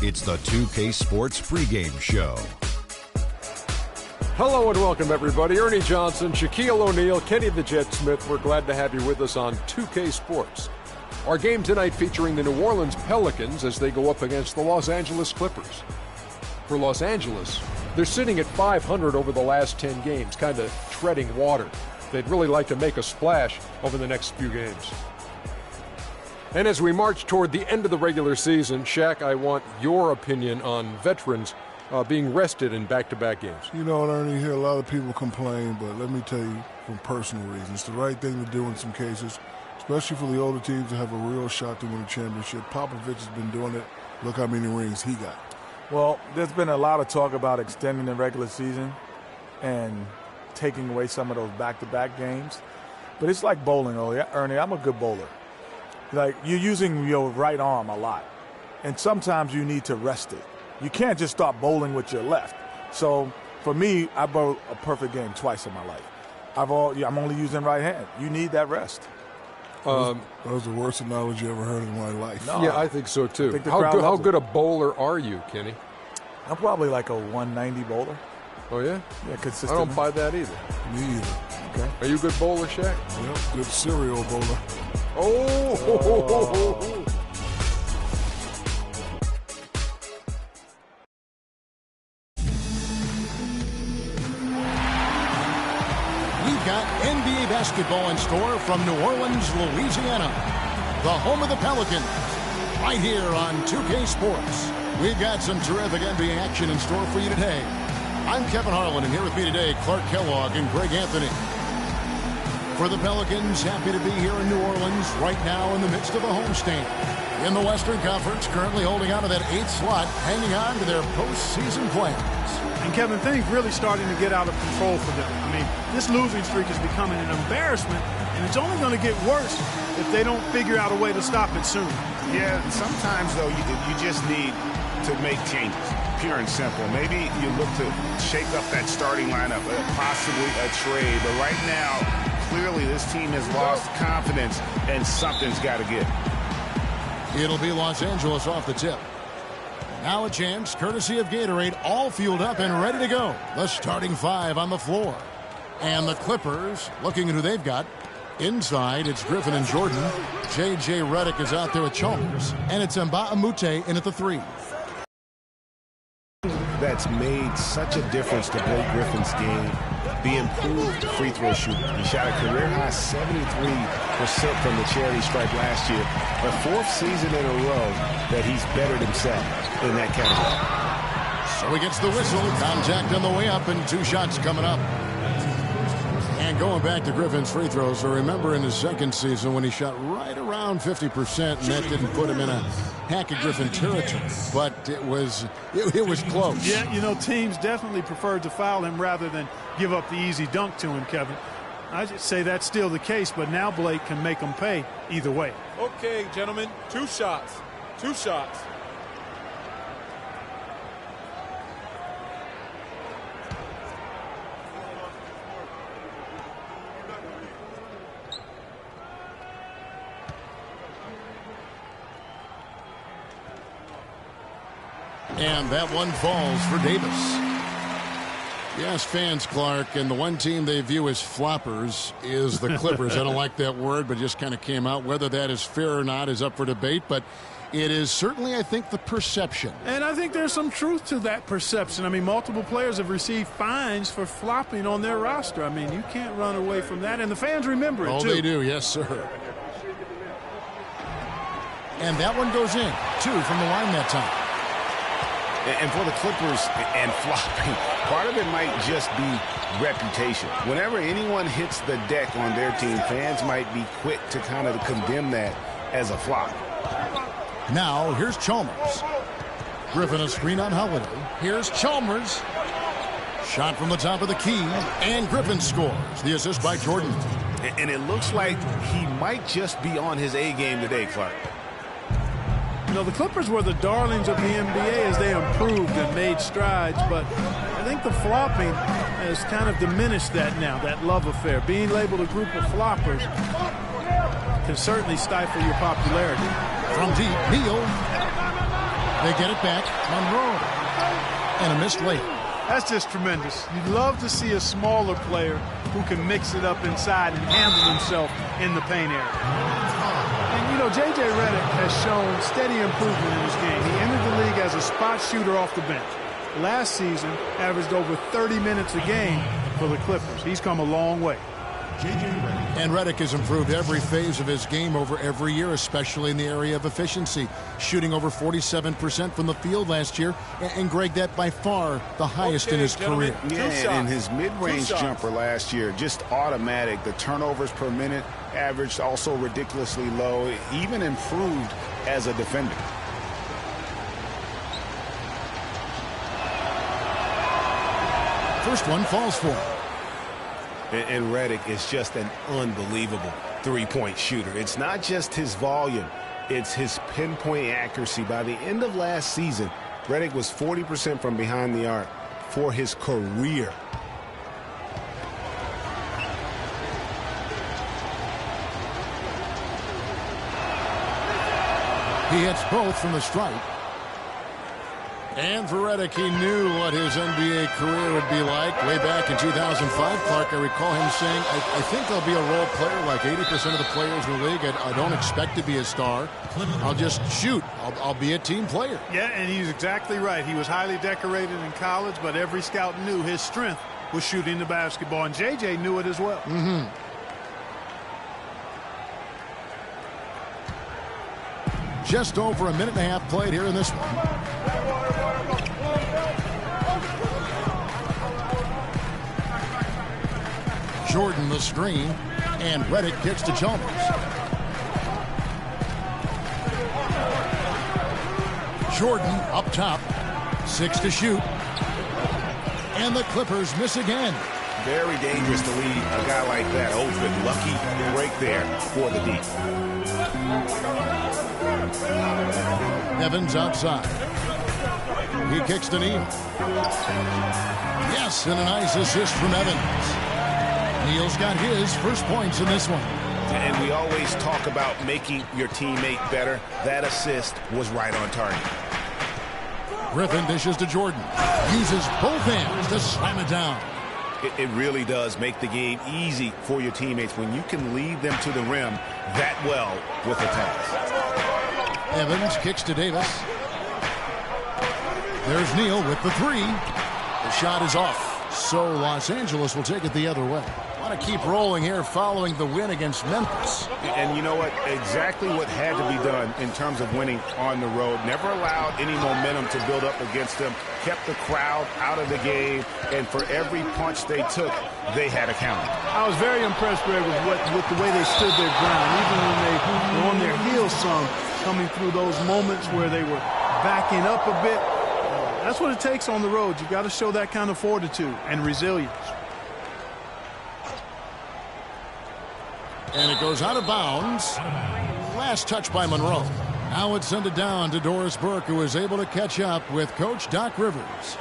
It's the 2K Sports pregame show. Hello and welcome, everybody. Ernie Johnson, Shaquille O'Neal, Kenny the Jet Smith. We're glad to have you with us on 2K Sports. Our game tonight featuring the New Orleans Pelicans as they go up against the Los Angeles Clippers. For Los Angeles, they're sitting at 500 over the last 10 games, kind of treading water. They'd really like to make a splash over the next few games. And as we march toward the end of the regular season, Shaq, I want your opinion on veterans being rested in back-to-back games. You know what, Ernie, you hear a lot of people complain, but let me tell you from personal reasons, it's the right thing to do in some cases, especially for the older teams to have a real shot to win a championship. Popovich has been doing it. Look how many rings he got. Well, there's been a lot of talk about extending the regular season and taking away some of those back-to-back games. But it's like bowling, Ernie. I'm a good bowler. Like, you're using your right arm a lot, and sometimes you need to rest it. You can't just start bowling with your left. So, for me, I bowled a perfect game twice in my life. I'm only using right hand. You need that rest. That was the worst analogy I ever heard in my life. No, yeah, I think so, too. How good a bowler are you, Kenny? I'm probably like a 190 bowler. Oh, yeah? Yeah, consistent. I don't buy that either. Me either. Okay. Are you a good bowler, Shaq? Yep, good serial bowler. Oh! We've got NBA basketball in store from New Orleans, Louisiana, the home of the Pelicans, right here on 2K Sports. We've got some terrific NBA action in store for you today. I'm Kevin Harlan, and here with me today, Clark Kellogg and Greg Anthony. For the Pelicans, happy to be here in New Orleans right now in the midst of a homestand. In the Western Conference, currently holding on to that 8th slot, hanging on to their postseason plans. And Kevin, things really starting to get out of control for them. I mean, this losing streak is becoming an embarrassment, and it's only going to get worse if they don't figure out a way to stop it soon. Yeah, sometimes, though, you just need to make changes, pure and simple. Maybe you look to shake up that starting lineup, possibly a trade. But right now, clearly this team has lost confidence, and something's got to give. It'll be Los Angeles off the tip. Now a chance, courtesy of Gatorade, all fueled up and ready to go. The starting 5 on the floor. And the Clippers, looking at who they've got. Inside, it's Griffin and Jordan. J.J. Redick is out there with Chalmers. And it's Mbah a Moute in at the 3. That's made such a difference to Blake Griffin's game. The improved free throw shooter. He shot a career-high 73% from the charity stripe last year. The 4th season in a row that he's bettered himself in that category. So he gets the whistle. Contact on the way up and 2 shots coming up. And going back to Griffin's free throws, so remember in his second season when he shot right around 50%, and that didn't put him in a Hack of Griffin territory, but it was close. Yeah, you know, teams definitely preferred to foul him rather than give up the easy dunk to him, Kevin. I just say that's still the case, but now Blake can make them pay either way. Okay, gentlemen, 2 shots. 2 shots. And that one falls for Davis. Yes, fans, Clark, and the one team they view as floppers is the Clippers. I don't like that word, but it just kind of came out. Whether that is fair or not is up for debate, but it is certainly, I think, the perception. And I think there's some truth to that perception. I mean, multiple players have received fines for flopping on their roster. I mean, you can't run away from that, and the fans remember it, too. Oh, they do, yes, sir. And that one goes in, 2 from the line that time. And for the Clippers and flopping, part of it might just be reputation. Whenever anyone hits the deck on their team, fans might be quick to kind of condemn that as a flop. Now, here's Chalmers. Griffin a screen on Holiday. Here's Chalmers. Shot from the top of the key, and Griffin scores. The assist by Jordan. And it looks like he might just be on his A game today, Clark. You know, the Clippers were the darlings of the NBA as they improved and made strides, but I think the flopping has kind of diminished that now, that love affair. Being labeled a group of floppers can certainly stifle your popularity. From deep, Neal. They get it back. Monroe. And a missed layup. That's just tremendous. You'd love to see a smaller player who can mix it up inside and handle himself in the paint area. And, you know, J.J. Redick has shown steady improvement in his game. He entered the league as a spot shooter off the bench. Last season, averaged over 30 minutes a game for the Clippers. He's come a long way. And Redick has improved every phase of his game over every year, especially in the area of efficiency. Shooting over 47% from the field last year. And Greg, that by far the highest in his career. Yeah, and his mid-range jumper last year, just automatic. The turnovers per minute averaged also ridiculously low, even improved as a defender. First one falls for him. And Redick is just an unbelievable three-point shooter. It's not just his volume, it's his pinpoint accuracy. By the end of last season, Redick was 40% from behind the arc for his career. He hits both from the stripe. And for Redick, he knew what his NBA career would be like way back in 2005. Clark, I recall him saying, I think I'll be a role player like 80% of the players in the league. I don't expect to be a star. I'll just shoot. I'll be a team player. Yeah, and he's exactly right. He was highly decorated in college, but every scout knew his strength was shooting the basketball, and J.J. knew it as well. Just over a minute and a half played here in this one. Jordan the screen, and Redick kicks to Chalmers. Jordan up top, 6 to shoot. And the Clippers miss again. Very dangerous to leave a guy like that open. Lucky break there for the deep. Evans outside. He kicks to Neal. Yes, and a nice assist from Evans. Neal's got his first points in this one. And we always talk about making your teammate better. That assist was right on target. Griffin dishes to Jordan. Uses both hands to slam it down. It really does make the game easy for your teammates when you can lead them to the rim that well with a pass. Evans kicks to Davis. There's Neal with the three. The shot is off. So Los Angeles will take it the other way. Want to keep rolling here following the win against Memphis. And you know what? Exactly what had to be done in terms of winning on the road. Never allowed any momentum to build up against them. Kept the crowd out of the game. And for every punch they took, they had a counter. I was very impressed, Greg, with the way they stood their ground. Even when they were on their heels some, coming through those moments where they were backing up a bit. That's what it takes on the road. You got to show that kind of fortitude and resilience. And it goes out of bounds. Last touch by Monroe. Now it's sent it down to Doris Burke, who is able to catch up with Coach Doc Rivers.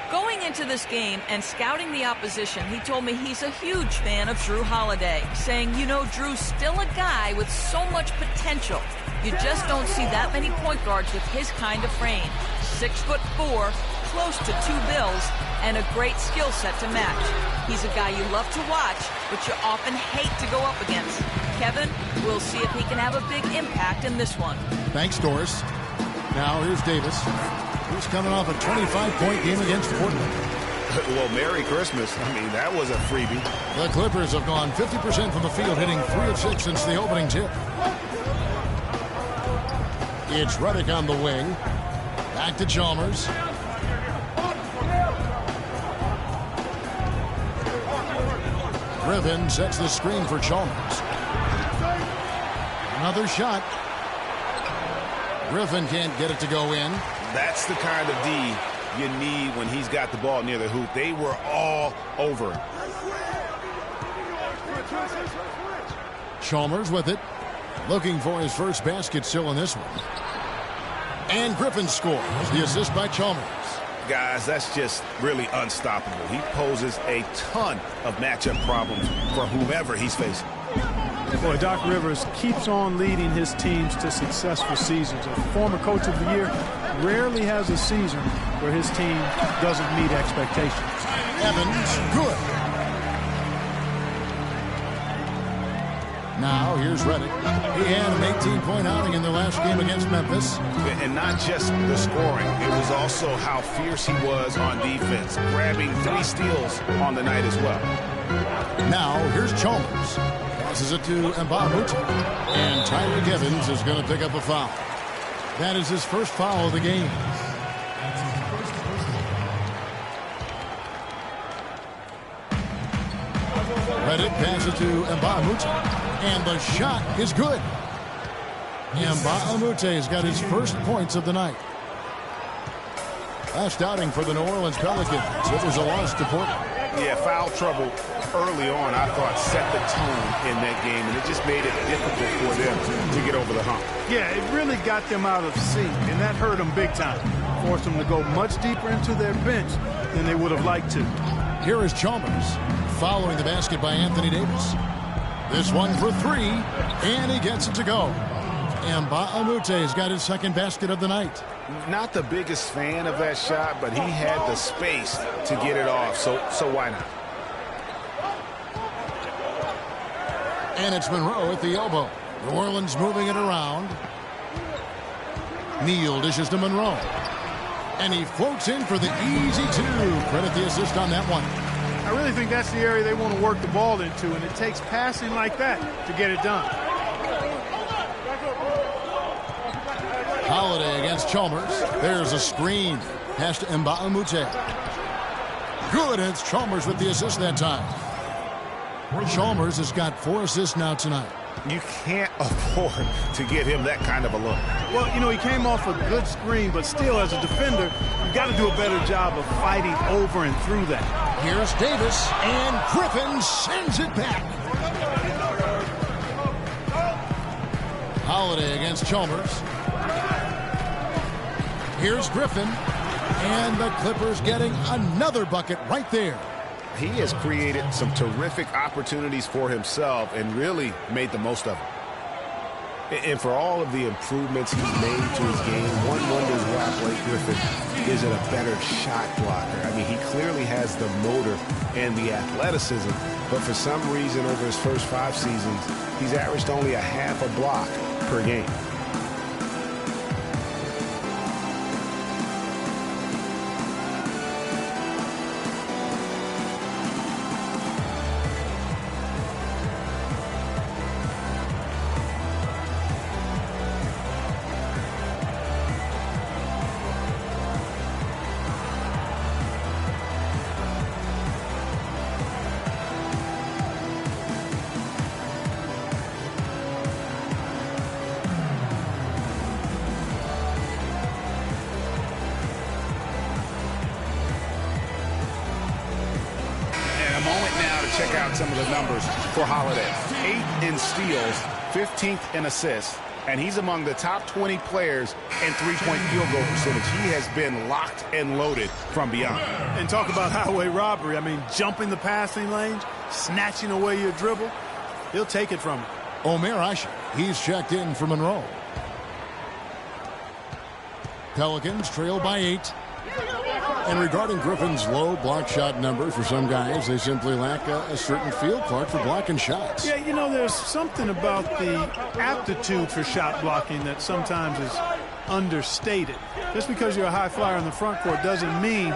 Going into this game and scouting the opposition, he told me he's a huge fan of Drew Holiday, saying, you know, Drew's still a guy with so much potential. You just don't see that many point guards with his kind of frame. 6'4", close to 2 bills, and a great skill set to match. He's a guy you love to watch, but you often hate to go up against. Kevin, we'll see if he can have a big impact in this one. Thanks, Doris. Now here's Davis. He's coming off a 25-point game against Portland. Well, Merry Christmas. I mean, that was a freebie. The Clippers have gone 50% from the field, hitting 3 of 6 since the opening tip. It's Redick on the wing. Back to Chalmers. Griffin sets the screen for Chalmers. Another shot. Griffin can't get it to go in. That's the kind of D you need when he's got the ball near the hoop. They were all over him. Chalmers with it. Looking for his first basket still in this one. And Griffin scores. The assist by Chalmers. Guys, that's just really unstoppable. He poses a ton of matchup problems for whomever he's facing. Boy, Doc Rivers keeps on leading his teams to successful seasons. A former coach of the year, rarely has a season where his team doesn't meet expectations. Evans, good. Now here's Reddick. He had an 18-point outing in the last game against Memphis. And not just the scoring, it was also how fierce he was on defense, grabbing 3 steals on the night as well. Now here's Chalmers. Passes it to Mbah-a-Moute. And Tyreke Evans is going to pick up a foul. That is his first foul of the game. Reddick passes to Mbah-a-Moute. And the shot is good. Mbah-a-Moute has got his first points of the night. Last outing for the New Orleans Pelicans. It was a loss to Portland. Yeah, foul trouble early on, I thought, set the tone in that game, and it just made it difficult for them to get over the hump. Yeah, it really got them out of sync, and that hurt them big time. Forced them to go much deeper into their bench than they would have liked to. Here is Chalmers, following the basket by Anthony Davis. This one for 3, and he gets it to go. Mbah-a-Moute has got his second basket of the night. Not the biggest fan of that shot, but he had the space to get it off, so why not? And it's Monroe at the elbow. New Orleans moving it around. Neal dishes to Monroe. And he floats in for the easy 2. Credit the assist on that one. I really think that's the area they want to work the ball into, and it takes passing like that to get it done. Holiday against Chalmers. There's a screen. Pass to Mbah-a-Moute. Good. It's Chalmers with the assist that time. Chalmers has got 4 assists now tonight. You can't afford to get him that kind of a look. Well, you know, he came off a good screen, but still, as a defender, you got to do a better job of fighting over and through that. Here's Davis, and Griffin sends it back. Holiday against Chalmers. Here's Griffin, and the Clippers getting another bucket right there. He has created some terrific opportunities for himself and really made the most of them. And for all of the improvements he's made to his game, one wonders why Blake Griffin isn't a better shot blocker. I mean, he clearly has the motor and the athleticism, but for some reason over his first 5 seasons, he's averaged only a half a block per game. Check out some of the numbers for Holiday. 8 in steals, 15th in assists, and he's among the top 20 players in three-point field goal percentage. He has been locked and loaded from beyond. And talk about highway robbery. I mean, jumping the passing lanes, snatching away your dribble. He'll take it from him. Omer Asher, he's checked in for Monroe. Pelicans trail by 8. And regarding Griffin's low block shot numbers, for some guys, they simply lack a certain feel, Clark, for blocking shots. Yeah, you know, there's something about the aptitude for shot blocking that sometimes is understated. Just because you're a high flyer in the front court doesn't mean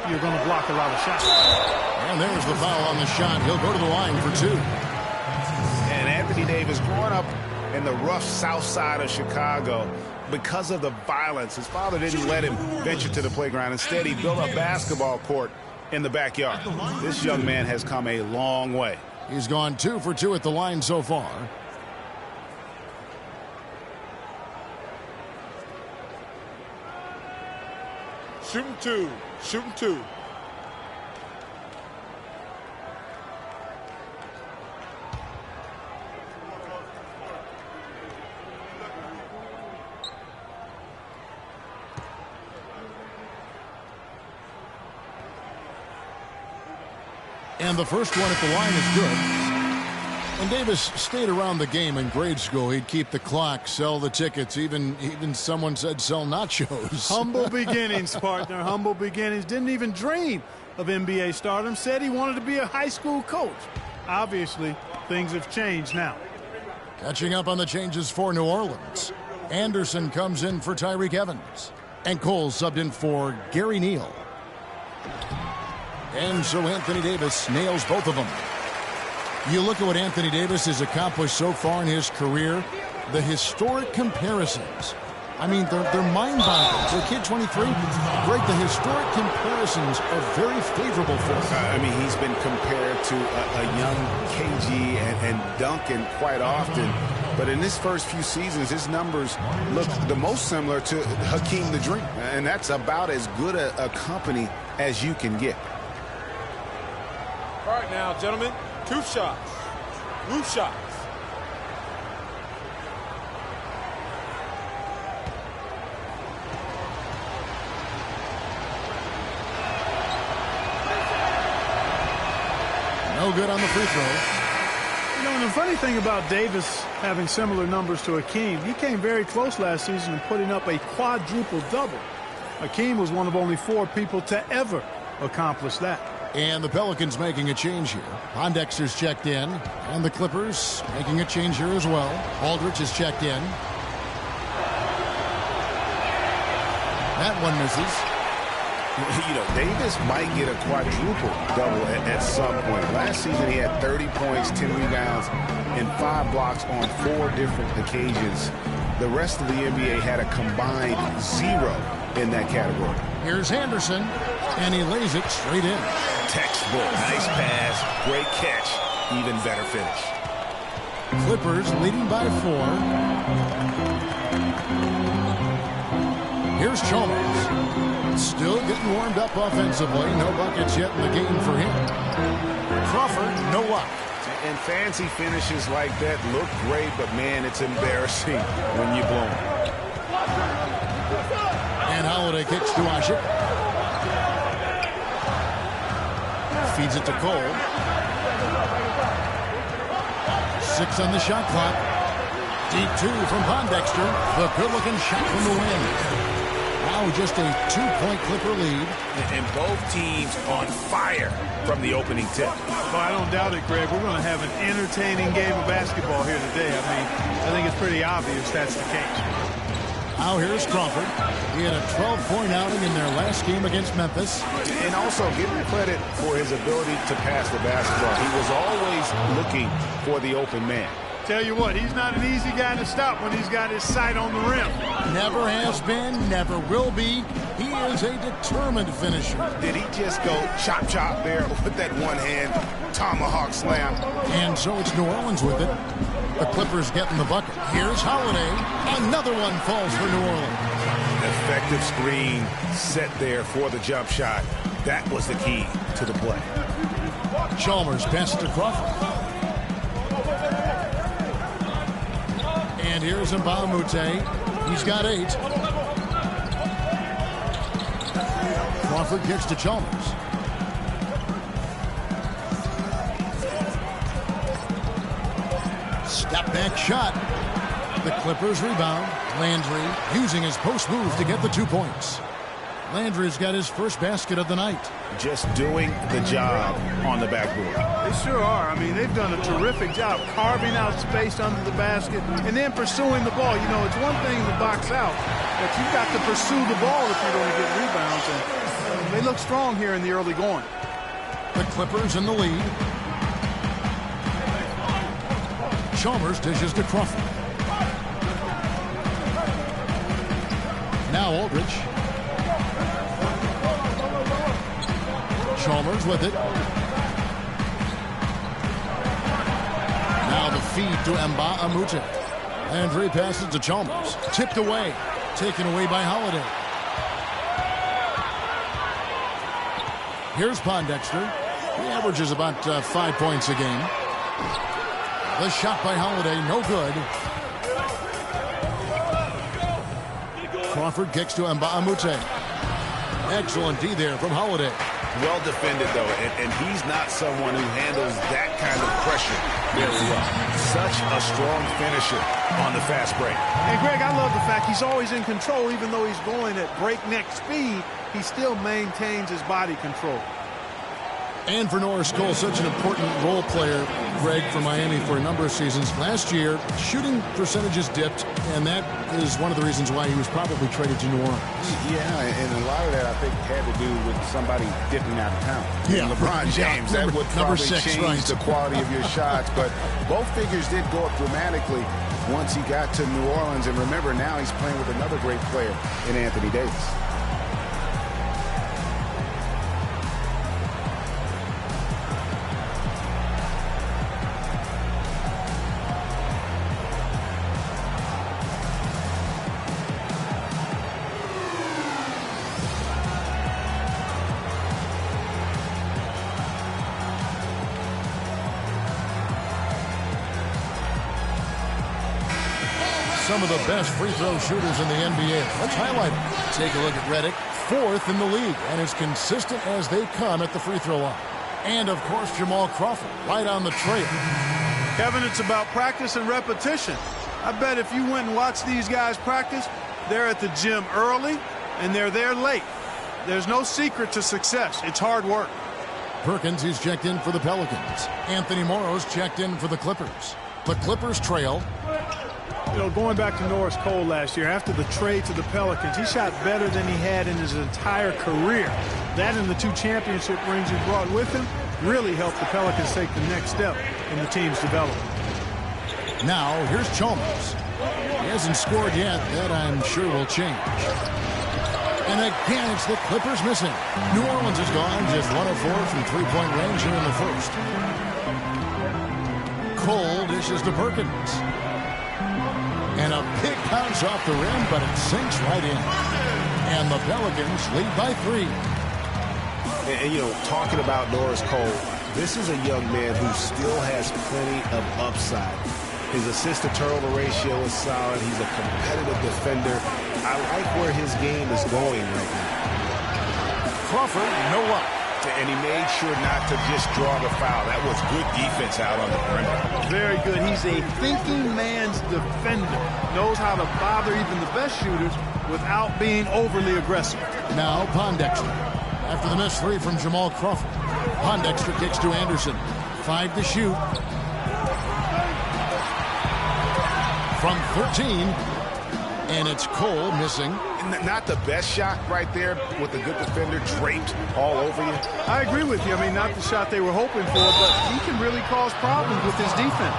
you're going to block a lot of shots. And there's the foul on the shot. He'll go to the line for 2. And Anthony Davis, growing up in the rough south side of Chicago, because of the violence, his father didn't let him venture to the playground. Instead, he built a basketball court in the backyard. This young man has come a long way. He's gone 2 for 2 at the line so far. Shooting 2. Shooting 2. And the first one at the line is good. When Davis stayed around the game in grade school, he'd keep the clock, sell the tickets, even someone said sell nachos. Humble beginnings, partner, humble beginnings. Didn't even dream of NBA stardom. Said he wanted to be a high school coach. Obviously, things have changed now. Catching up on the changes for New Orleans. Anderson comes in for Tyreke Evans. And Cole subbed in for Gary Neal. And so Anthony Davis nails both of them. You look at what Anthony Davis has accomplished so far in his career, the historic comparisons. I mean, they're mind-boggling. For a kid 23, Greg, the historic comparisons are very favorable for him. I mean, he's been compared to a young KG and Duncan quite often. But in his first few seasons, his numbers look the most similar to Hakeem the Dream. And that's about as good a company as you can get. All right now, gentlemen, 2 shots. Roof shots. No good on the free throw. You know, and the funny thing about Davis having similar numbers to Hakeem, he came very close last season in putting up a quadruple-double. Hakeem was one of only 4 people to ever accomplish that. And the Pelicans making a change here. Pondexter's checked in. And the Clippers making a change here as well. Aldridge is checked in. That one misses. You know, Davis might get a quadruple-double at some point. Last season, he had 30 points, 10 rebounds, and 5 blocks on 4 different occasions. The rest of the NBA had a combined 0 in that category. Here's Henderson, and he lays it straight in. Textbook. Nice pass, great catch, even better finish. Clippers leading by 4. Here's Chalmers. Still getting warmed up offensively. No buckets yet in the game for him. Crawford, no luck. And fancy finishes like that look great, but man, it's embarrassing when you blow them. And Holiday kicks to Asik. Feeds it to Cole. 6 on the shot clock. Deep 2 from Pondexter. The good-looking shot from the wing. Now just a 2-point Clipper lead. And both teams on fire from the opening tip. Well, I don't doubt it, Greg. We're going to have an entertaining game of basketball here today. I mean, I think it's pretty obvious that's the case. Now here's Crawford. He had a 12-point outing in their last game against Memphis. And also give him credit for his ability to pass the basketball. He was always looking for the open man. Tell you what, he's not an easy guy to stop when he's got his sight on the rim. Never has been, never will be. He is a determined finisher. Did he just go chop there with that one-hand tomahawk slam? And so it's New Orleans with it. The Clippers getting the bucket. Here's Holiday. Another one falls for New Orleans. Effective screen set there for the jump shot. That was the key to the play. Chalmers passes to Crawford. And here's Mbah a Moute. He's got 8. Crawford kicks to Chalmers. Step back shot. The Clippers rebound. Landry using his post move to get the 2 points. Landry's got his first basket of the night. Just doing the job on the backboard. They sure are. I mean, they've done a terrific job carving out space under the basket and then pursuing the ball. You know, it's one thing to box out, but you've got to pursue the ball if you're going to get rebounds. And they look strong here in the early going. The Clippers in the lead. Chalmers dishes to Crawford. Now Aldridge. Chalmers with it. Now the feed to Mbah a Moute. Landry passes to Chalmers. Tipped away. Taken away by Holiday. Here's Pondexter. He averages about 5 points a game. The shot by Holiday, no good. Crawford kicks to Mbah a Moute. Excellent D there from Holiday. Well defended, though, and he's not someone who handles that kind of pressure very well. Such a strong finisher on the fast break. And, Greg, I love the fact he's always in control. Even though he's going at breakneck speed, he still maintains his body control. And for Norris Cole, such an important role player, Greg, for Miami for a number of seasons. Last year, shooting percentages dipped, and that is one of the reasons why he was probably traded to New Orleans. Yeah, and a lot of that, I think, had to do with somebody dipping out of town. Yeah, LeBron James, that would probably change the quality of your shots. But both figures did go up dramatically once he got to New Orleans. And remember, now he's playing with another great player in Anthony Davis. Some of the best free throw shooters in the NBA. Let's highlight them. Take a look at Redick, 4th in the league, and as consistent as they come at the free throw line. And, of course, Jamal Crawford, right on the trail. Kevin, it's about practice and repetition. I bet if you went and watched these guys practice, they're at the gym early and they're there late. There's no secret to success. It's hard work. Perkins, he's checked in for the Pelicans. Anthony Morrow's checked in for the Clippers. The Clippers trail. You know, going back to Norris Cole last year, after the trade to the Pelicans, he shot better than he had in his entire career. That and the 2 championship rings he brought with him really helped the Pelicans take the next step in the team's development. Now, here's Chalmers. He hasn't scored yet. That, I'm sure, will change. And again, it's the Clippers missing. New Orleans is gone, just 1 of 4 from three-point range here in the first. Cole dishes to Perkins. And a big bounce off the rim, but it sinks right in. And the Pelicans lead by 3. And, you know, talking about Norris Cole, this is a young man who still has plenty of upside. His assist-to-turnover ratio is solid. He's a competitive defender. I like where his game is going right now. Crawford, no luck. And he made sure not to just draw the foul. That was good defense out on the perimeter. Very good. He's a thinking man's defender. Knows how to bother even the best shooters without being overly aggressive. Now Pondexter. After the missed 3 from Jamal Crawford. Pondexter kicks to Anderson. 5 to shoot. From 13. And it's Cole missing. Not the best shot right there with a good defender draped all over you. I agree with you. I mean, not the shot they were hoping for, but he can really cause problems with his defense.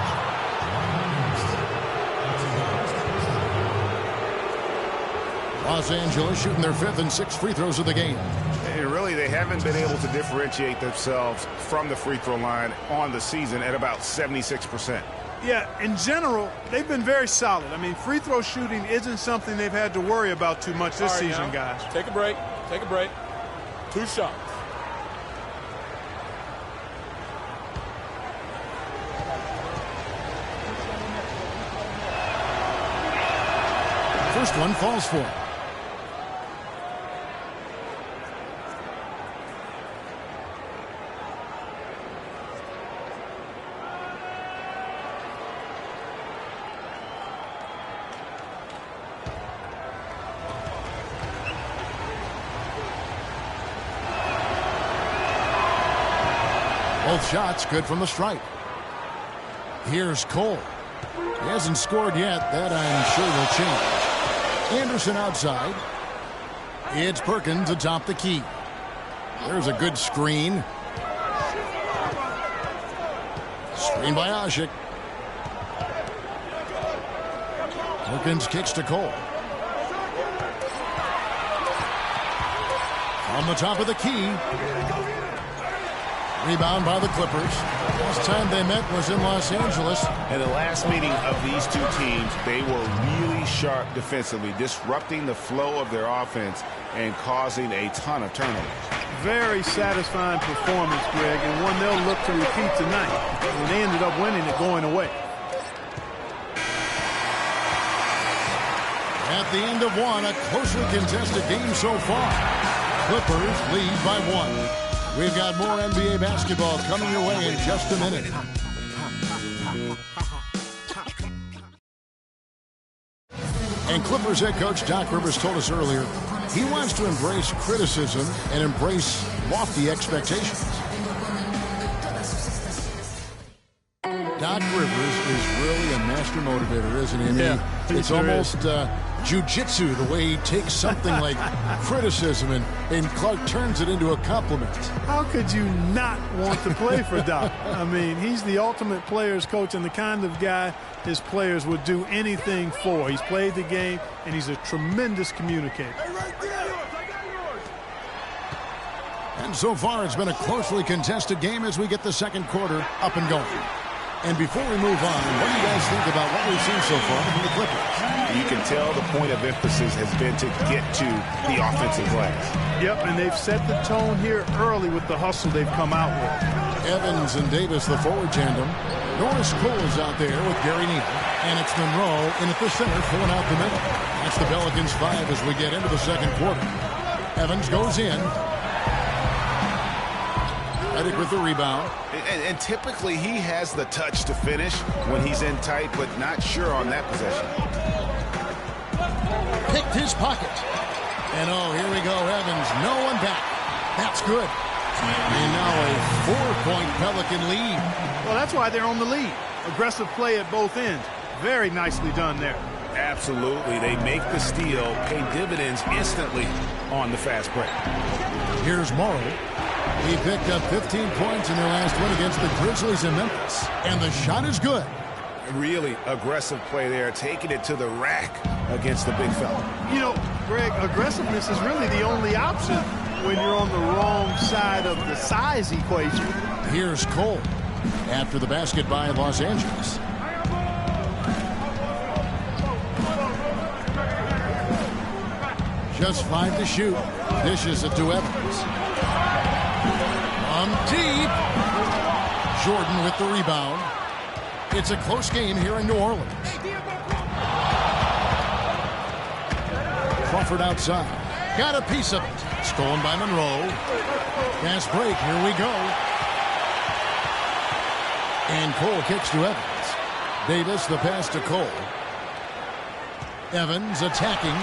Los Angeles shooting their 5th and 6th free throws of the game. And really, they haven't been able to differentiate themselves from the free throw line on the season at about 76%. Yeah, in general, they've been very solid. I mean, free throw shooting isn't something they've had to worry about too much this season, guys. Take a break. Take a break. 2 shots. First one falls for him. Both shots good from the stripe. Here's Cole. He hasn't scored yet. That, I'm sure, will change. Anderson outside. It's Perkins atop the key. There's a good screen. Screen by Asik. Perkins kicks to Cole. On the top of the key. Rebound by the Clippers. Last time they met was in Los Angeles. In the last meeting of these 2 teams, they were really sharp defensively, disrupting the flow of their offense and causing a ton of turnovers. Very satisfying performance, Greg, and one they'll look to repeat tonight. And they ended up winning it going away. At the end of one, a closely contested game so far. Clippers lead by 1. We've got more NBA basketball coming your way in just a minute. And Clippers head coach Doc Rivers told us earlier he wants to embrace criticism and embrace lofty expectations. Doc Rivers is really a master motivator, isn't he? I mean, Yeah, it's almost jiu-jitsu, the way he takes something like criticism and Clark turns it into a compliment. How could you not want to play for Doc? I mean, he's the ultimate players coach and the kind of guy his players would do anything for. He's played the game, and he's a tremendous communicator. And so far, it's been a closely contested game as we get the second quarter up and going. And before we move on, what do you guys think about what we've seen so far from the Clippers? You can tell the point of emphasis has been to get to the offensive glass. Yep, and they've set the tone here early with the hustle they've come out with. Evans and Davis, the forward tandem. Norris Cole is out there with Gary Neal. And it's Monroe in at the center, filling out the middle. That's the Pelicans 5 as we get into the second quarter. Evans goes in. Redick with the rebound. And typically he has the touch to finish when he's in tight, but not sure on that possession. Picked his pocket. And oh, here we go, Evans. No one back. That's good. And now a 4-point Pelican lead. Well, that's why they're on the lead. Aggressive play at both ends. Very nicely done there. Absolutely. They make the steal, pay dividends instantly on the fast break. Here's Morrow. He picked up 15 points in their last win against the Grizzlies in Memphis. And the shot is good. Really aggressive play there, taking it to the rack against the big fella. You know, Greg, aggressiveness is really the only option when you're on the wrong side of the size equation. Here's Cole after the basket by Los Angeles. Just 5 to shoot. Dishes it to Evans. From deep. Jordan with the rebound. It's a close game here in New Orleans. Crawford outside. Got a piece of it. Stolen by Monroe. Fast break. Here we go. And Cole kicks to Evans. Davis the pass to Cole. Evans attacking.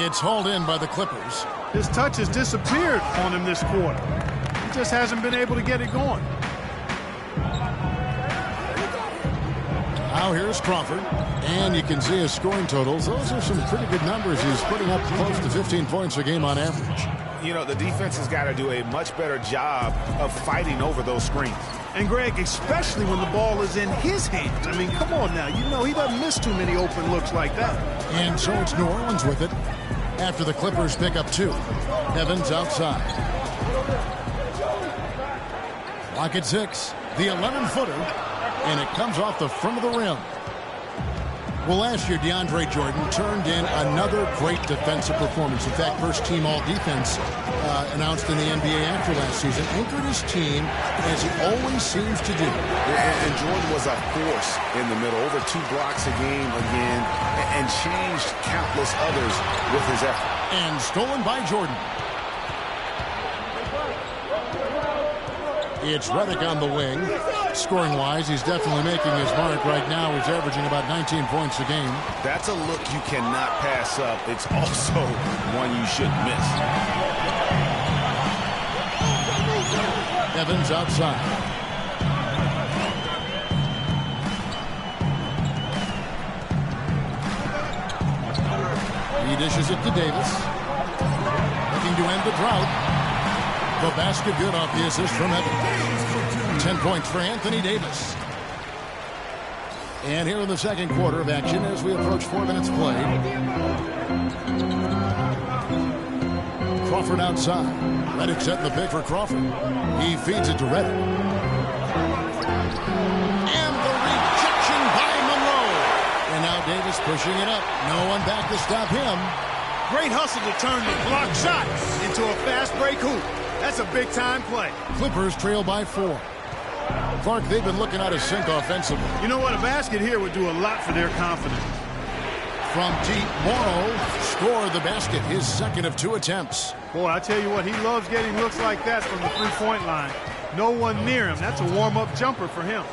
It's hauled in by the Clippers. His touch has disappeared on him this quarter. He just hasn't been able to get it going. Now here's Crawford. And you can see his scoring totals. Those are some pretty good numbers. He's putting up close to 15 points a game on average. You know, the defense has got to do a much better job of fighting over those screens. And, Greg, especially when the ball is in his hands. I mean, come on now. You know he doesn't miss too many open looks like that. And so it's New Orleans with it after the Clippers pick up 2. Evans outside. Lock at 6. The 11-footer. And it comes off the front of the rim. Well, last year, DeAndre Jordan turned in another great defensive performance. In fact, first team all-defense announced in the NBA after last season. Anchored his team as he always seems to do. And Jordan was a force in the middle. Over 2 blocks a game again. And changed countless others with his effort. And stolen by Jordan. It's Redick on the wing. Scoring-wise, he's definitely making his mark right now. He's averaging about 19 points a game. That's a look you cannot pass up. It's also one you shouldn't miss. Evans outside. He dishes it to Davis. Looking to end the drought. The basket good off the assist from Evans. 10 points for Anthony Davis. And here in the second quarter of action as we approach 4 minutes played. Crawford outside. Redick setting the pick for Crawford. He feeds it to Redick. And the rejection by Monroe. And now Davis pushing it up. No one back to stop him. Great hustle to turn the block shot into a fast break hoop. That's a big-time play. Clippers trail by 4. Clark, they've been looking out of sync offensively. You know what? A basket here would do a lot for their confidence. from deep. Morrow scored the basket, his second of 2 attempts. Boy, I tell you what, he loves getting looks like that from the three-point line. No one near him. That's a warm-up jumper for him.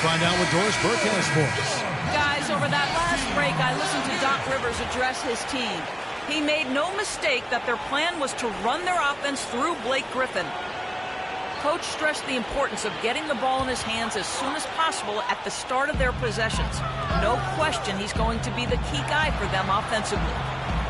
Find out what Doris Burke has for us. Guys, over that last break, I listened to Doc Rivers address his team. He made no mistake that their plan was to run their offense through Blake Griffin. Coach stressed the importance of getting the ball in his hands as soon as possible at the start of their possessions. No question he's going to be the key guy for them offensively.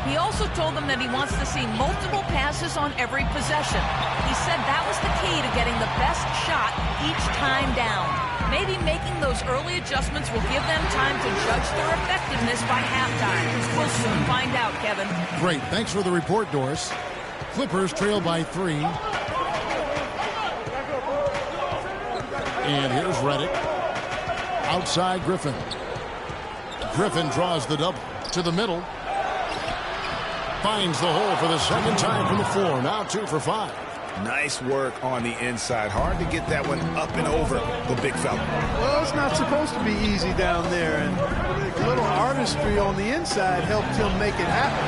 He also told them that he wants to see multiple passes on every possession. He said that was the key to getting the best shot each time down. Maybe making those early adjustments will give them time to judge their effectiveness by halftime. We'll soon find out, Kevin. Great. Thanks for the report, Doris. Clippers trail by 3. And here's Redick. Outside Griffin. Griffin draws the double to the middle. Finds the hole for the second time from the floor. Now 2 for 5. Nice work on the inside. Hard to get that one up and over the big fella. Well, it's not supposed to be easy down there, and a little artistry on the inside helped him make it happen.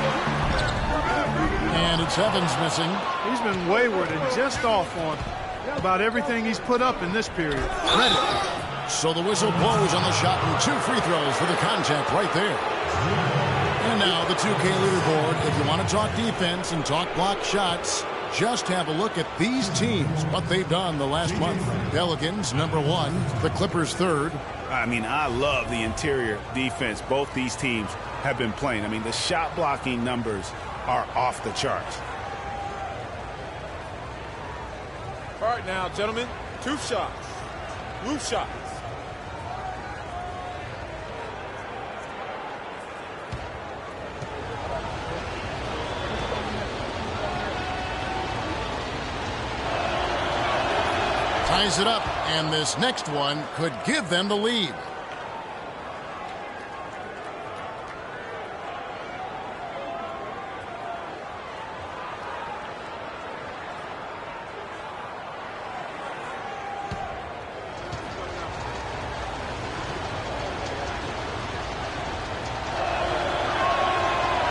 And it's Evans missing. He's been wayward and just off on about everything he's put up in this period. Redick. So the whistle blows on the shot and 2 free throws for the contact right there. And now the 2K leaderboard. If you want to talk defense and talk block shots, just have a look at these teams, what they've done the last month. Pelicans, number 1. The Clippers, 3rd. I mean, I love the interior defense both these teams have been playing. I mean, the shot blocking numbers are off the charts. All right now, gentlemen, 2 shots. Loose shots. Ties it up, and this next one could give them the lead.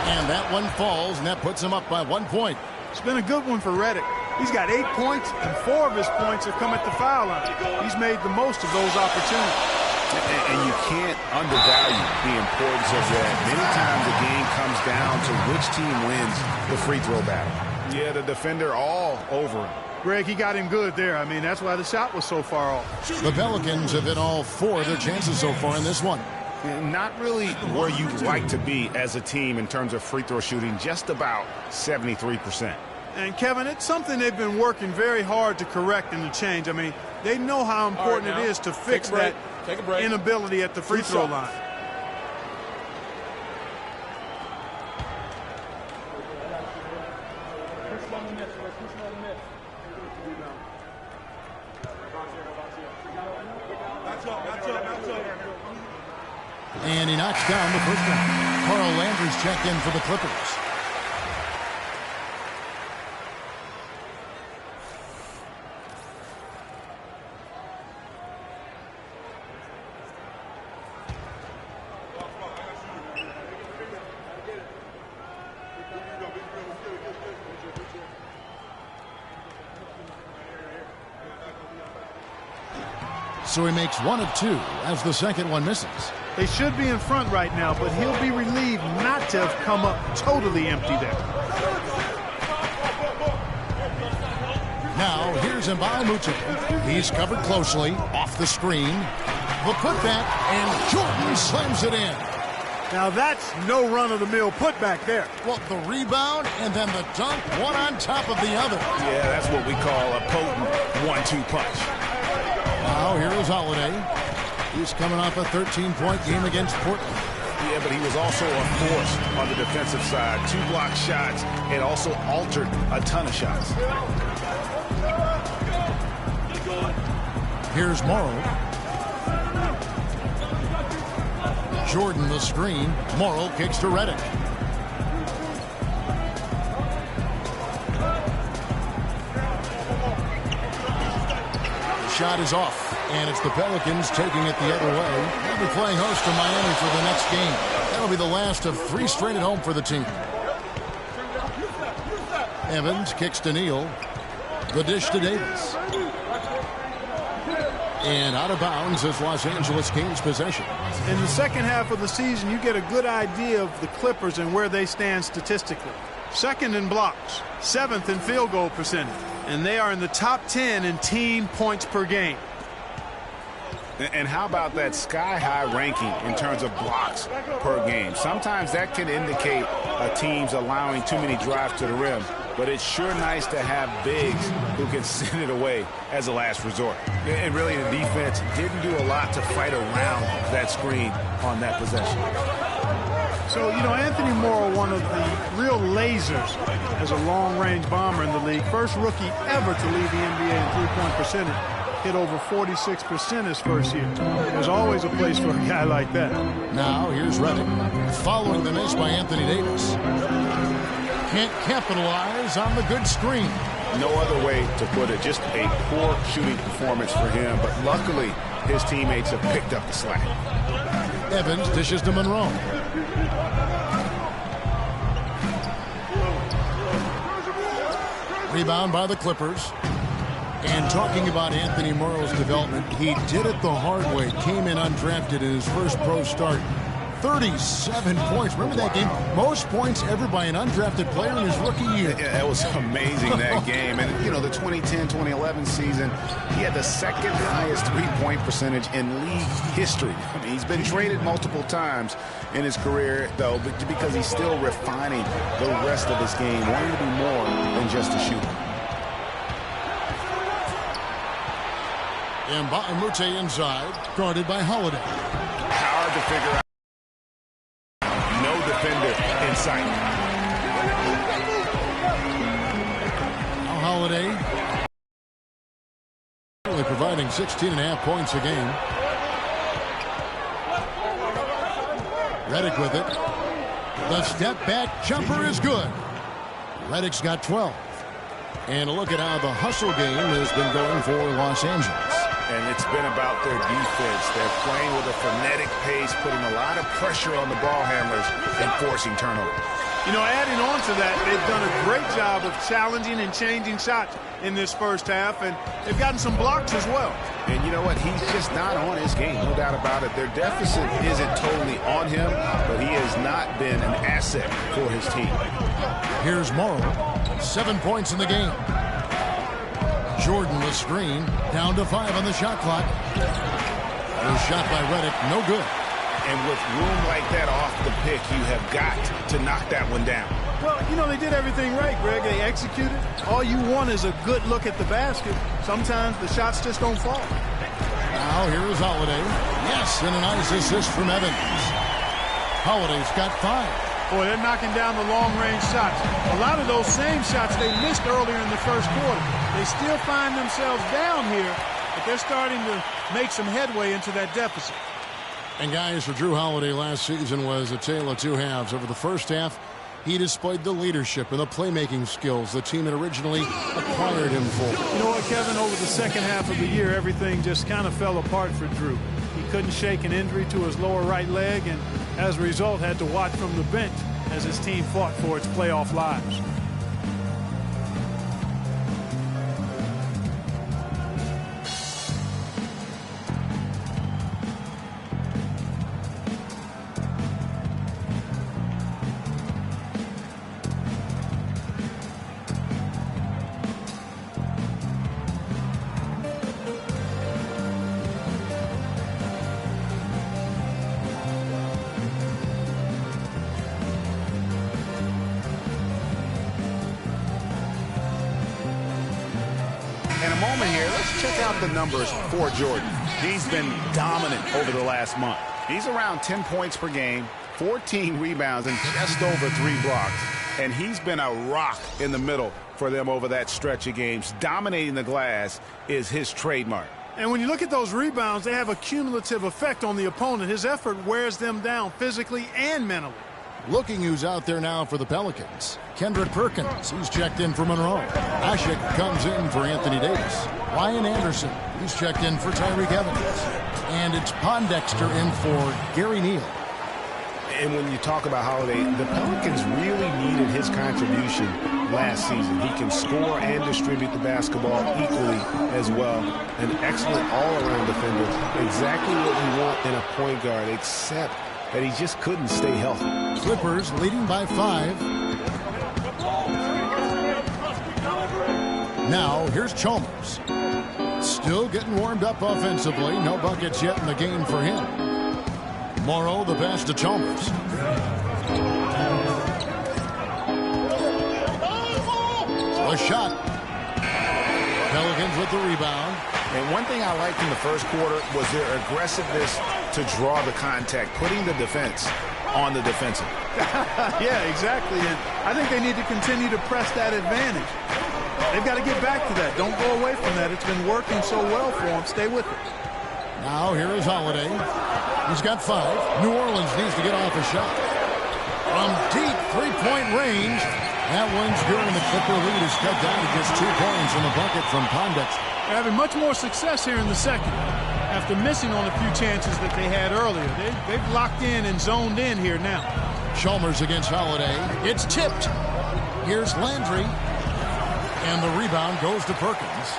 And that one falls, and that puts him up by 1 point. It's been a good one for Redick. He's got 8 points, and 4 of his points have come at the foul line. He's made the most of those opportunities. And you can't undervalue the importance of that. Many times the game comes down to which team wins the free throw battle. Yeah, the defender all over him. Greg, he got him good there. I mean, that's why the shot was so far off. The Pelicans have hit all 4 of their chances so far in this one. Not really where you'd like to be as a team in terms of free throw shooting, just about 73%. And, Kevin, it's something they've been working very hard to correct and to change. I mean, they know how important it is to fix that inability at the free throw line. And he knocks down the first one. Carl Landry's checked in for the Clippers. So he makes 1 of 2 as the second one misses. They should be in front right now, but he'll be relieved not to have come up totally empty there. Now, here's Mbah a Moute. He's covered closely, off the screen. The putback, and Jordan slams it in. Now that's no run-of-the-mill putback there. Well, the rebound and then the dunk, one on top of the other. Yeah, that's what we call a potent 1-2 punch. Now, here is Holiday. He's coming off a 13-point game against Portland. Yeah, but he was also a force on the defensive side. 2 block shots and also altered a ton of shots. Here's Morrow. Jordan the screen. Morrow kicks to Redick. The shot is off, and it's the Pelicans taking it the other way. They'll be playing host to Miami for the next game. That'll be the last of 3 straight at home for the team. Evans kicks to Neal. The dish to Davis. And out of bounds is Los Angeles Kings possession. In the second half of the season, you get a good idea of the Clippers and where they stand statistically. 2nd in blocks, 7th in field goal percentage, and they are in the top 10 in team points per game. And how about that sky-high ranking in terms of blocks per game? Sometimes that can indicate a team's allowing too many drives to the rim, but it's sure nice to have bigs who can send it away as a last resort. And really, the defense didn't do a lot to fight around that screen on that possession. So, you know, Anthony Morrow, one of the real lasers as a long-range bomber in the league. First rookie ever to lead the NBA in three-point percentage. Hit over 46% his first year. There's always a place for a guy like that. Now, here's Redick. Following the miss by Anthony Davis. Can't capitalize on the good screen. No other way to put it. Just a poor shooting performance for him. But luckily, his teammates have picked up the slack. Evans dishes to Monroe. Rebound by the Clippers. And talking about Anthony Morrow's development, he did it the hard way. Came in undrafted in his first pro start. 37 points. Remember that game? Most points ever by an undrafted player in his rookie year. Yeah, that was amazing, that game. And, you know, the 2010-2011 season, he had the 2nd highest three-point percentage in league history. I mean, he's been traded multiple times in his career, though, because he's still refining the rest of his game, wanting to be more than just a shooter. Mbah a Moute inside, guarded by Holiday. Hard to figure out. No defender in sight. Now Holiday. Only providing 16.5 points a game. Redick with it. The step back jumper is good. Redick's got 12. And a look at how the hustle game has been going for Los Angeles. And it's been about their defense. They're playing with a frenetic pace, putting a lot of pressure on the ball handlers and forcing turnovers. You know, adding on to that, they've done a great job of challenging and changing shots in this first half, and they've gotten some blocks as well. And you know what? He's just not on his game, no doubt about it. Their deficit isn't totally on him, but he has not been an asset for his team. Here's Morrow. 7 points in the game. Jordan the screen, down to 5 on the shot clock. A shot by Redick, no good. And with room like that off the pick, you have got to knock that one down. Well, you know, they did everything right, Greg. They executed. All you want is a good look at the basket. Sometimes the shots just don't fall. Now here is Holiday. Yes, and a nice assist from Evans. Holiday's got 5. Boy, they're knocking down the long-range shots. A lot of those same shots they missed earlier in the first quarter. They still find themselves down here, but they're starting to make some headway into that deficit. And guys, for Jrue Holiday last season was a tale of 2 halves. Over the first half, he displayed the leadership and the playmaking skills the team had originally acquired him for. You know what, Kevin? Over the second half of the year, everything just kind of fell apart for Jrue. He couldn't shake an injury to his lower right leg, and as a result, had to watch from the bench as his team fought for its playoff lives. check out the numbers for Jordan. He's been dominant over the last month. He's around 10 points per game, 14 rebounds, and just over 3 blocks. And he's been a rock in the middle for them over that stretch of games. Dominating the glass is his trademark. And when you look at those rebounds, they have a cumulative effect on the opponent. His effort wears them down physically and mentally. Looking who's out there now for the Pelicans. Kendrick Perkins, he's checked in for Monroe. Ashik comes in for Anthony Davis. Ryan Anderson, he's checked in for Tyreke Evans. And it's Pondexter in for Gary Neal. And when you talk about Holiday, the Pelicans really needed his contribution last season. He can score and distribute the basketball equally as well. An excellent all-around defender. Exactly what we want in a point guard, except that he just couldn't stay healthy. Clippers leading by 5. Now, here's Chalmers. Still getting warmed up offensively. No buckets yet in the game for him. Morrow, the pass to Chalmers. A shot. Pelicans with the rebound. And one thing I liked in the first quarter was their aggressiveness to draw the contact, putting the defense on the defensive. Yeah, exactly. And I think they need to continue to press that advantage. They've got to get back to that. Don't go away from that. It's been working so well for them. Stay with it. Now here is Holiday. He's got 5. New Orleans needs to get off a shot. From deep three-point range. That one's good, and the Clipper lead is cut down to just 2 points in the bucket from Pondexter. They're having much more success here in the second. After missing on a few chances that they had earlier. They've locked in and zoned in here now. Chalmers against Holiday. It's tipped. Here's Landry. And the rebound goes to Perkins.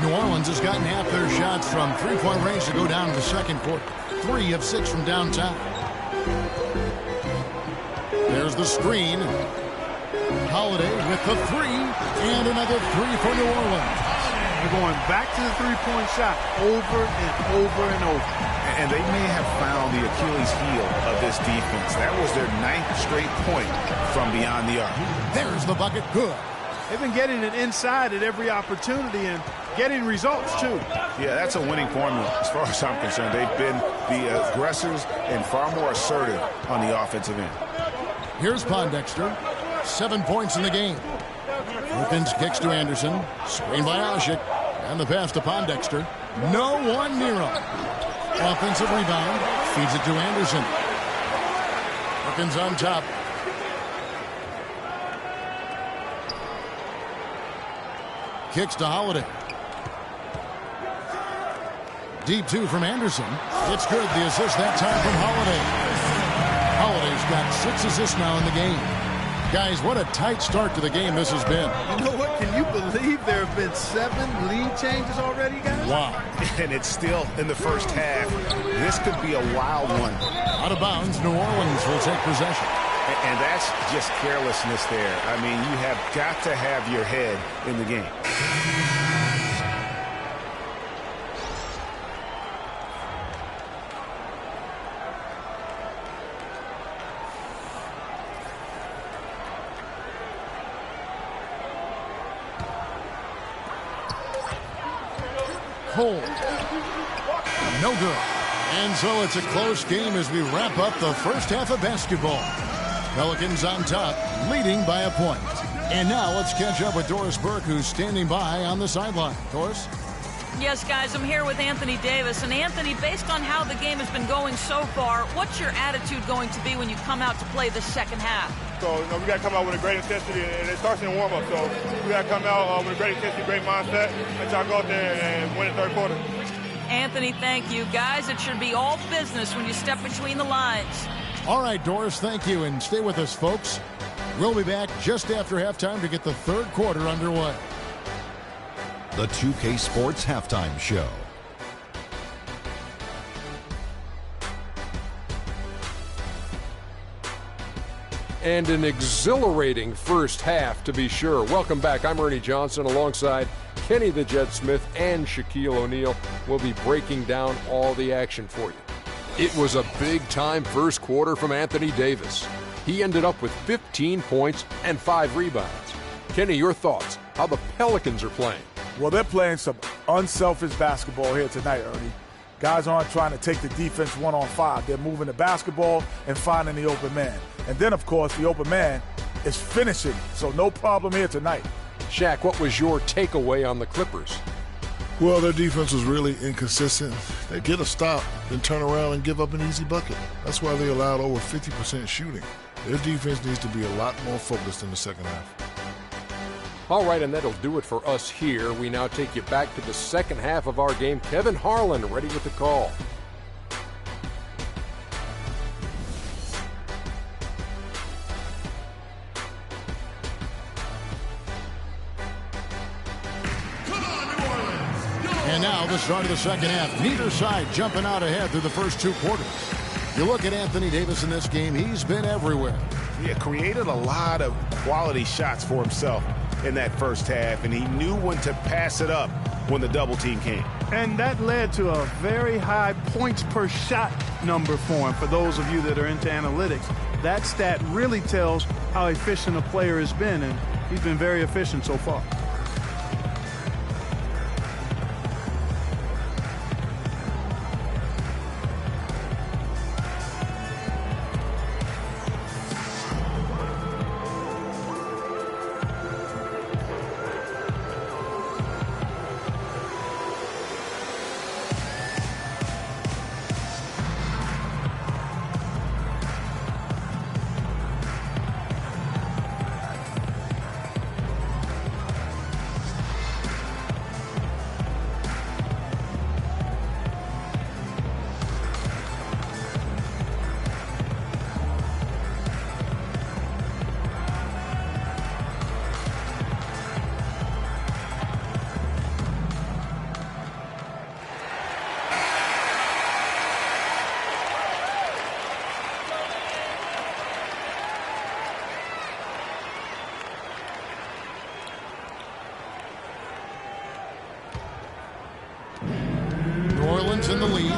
New Orleans has gotten half their shots from three-point range to go down in the second quarter. 3 of 6 from downtown. There's the screen. Holiday with the 3. And another 3 for New Orleans. They're going back to the three-point shot over and over and over. And they may have found the Achilles heel of this defense. That was their 9th straight point from beyond the arc. There's the bucket. Good. They've been getting it inside at every opportunity and getting results, too. Yeah, that's a winning formula as far as I'm concerned. They've been the aggressors and far more assertive on the offensive end. Here's Pondexter. 7 points in the game. Perkins kicks to Anderson. Screen by Ashik. And the pass to Pondexter. No one near him. Offensive rebound. Feeds it to Anderson. Perkins on top. Kicks to Holiday. Deep 2 from Anderson. It's good. The assist that time from Holiday. Holiday's got 6 assists now in the game. Guys, what a tight start to the game this has been. You know what? Can you believe there have been 7 lead changes already, guys? Wow. And it's still in the first half. This could be a wild one. Out of bounds, New Orleans will take possession. And that's just carelessness there. I mean, you have got to have your head in the game. Cole. No good. And so it's a close game as we wrap up the first half of basketball. Pelicans on top, leading by a point. And now let's catch up with Doris Burke, who's standing by on the sideline. Doris? Yes, guys, I'm here with Anthony Davis. And Anthony, based on how the game has been going so far, what's your attitude going to be when you come out to play the second half? So, we got to come out with a great intensity, and it starts in the warm-up. So, we got to come out with a great intensity, great mindset, and try to go out there and win the third quarter. Anthony, thank you. Guys, it should be all business when you step between the lines. All right, Doris, thank you, and stay with us, folks. We'll be back just after halftime to get the third quarter underway. The 2K Sports Halftime Show. And an exhilarating first half, to be sure. Welcome back. I'm Ernie Johnson alongside Kenny the Jet Smith and Shaquille O'Neal. We'll be breaking down all the action for you. It was a big-time first quarter from Anthony Davis. He ended up with 15 points and 5 rebounds. Kenny, your thoughts? How the Pelicans are playing? Well, they're playing some unselfish basketball here tonight, Ernie. Guys aren't trying to take the defense 1-on-5. They're moving the basketball and finding the open man. And then, of course, the open man is finishing. So no problem here tonight. Shaq, what was your takeaway on the Clippers? Well, their defense was really inconsistent. They get a stop, then turn around and give up an easy bucket. That's why they allowed over 50% shooting. Their defense needs to be a lot more focused in the second half. All right, and that'll do it for us here. We now take you back to the second half of our game. Kevin Harlan ready with the call. And now the start of the second half. Neither side jumping out ahead through the first 2 quarters. You look at Anthony Davis in this game, he's been everywhere. Yeah, created a lot of quality shots for himself in that first half, and he knew when to pass it up when the double team came. And that led to a very high points per shot number for him. For those of you that are into analytics, that stat really tells how efficient a player has been, and he's been very efficient so far. In the lead,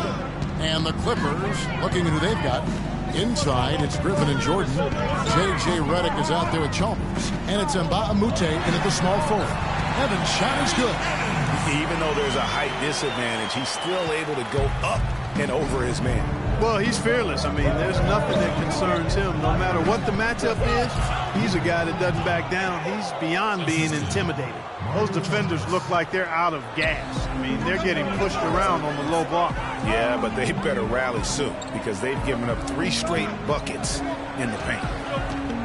and the Clippers looking at who they've got. Inside, it's Griffin and Jordan. J.J. Redick is out there with Chalmers, and it's Mbah a Moute in at the small forward. Evan's shot is good. Even though there's a height disadvantage, he's still able to go up and over his man. Well, he's fearless. I mean, there's nothing that concerns him. No matter what the matchup is, he's a guy that doesn't back down. He's beyond being intimidated. Those defenders look like they're out of gas. I mean, they're getting pushed around on the low block. Yeah, but they better rally soon because they've given up 3 straight buckets in the paint.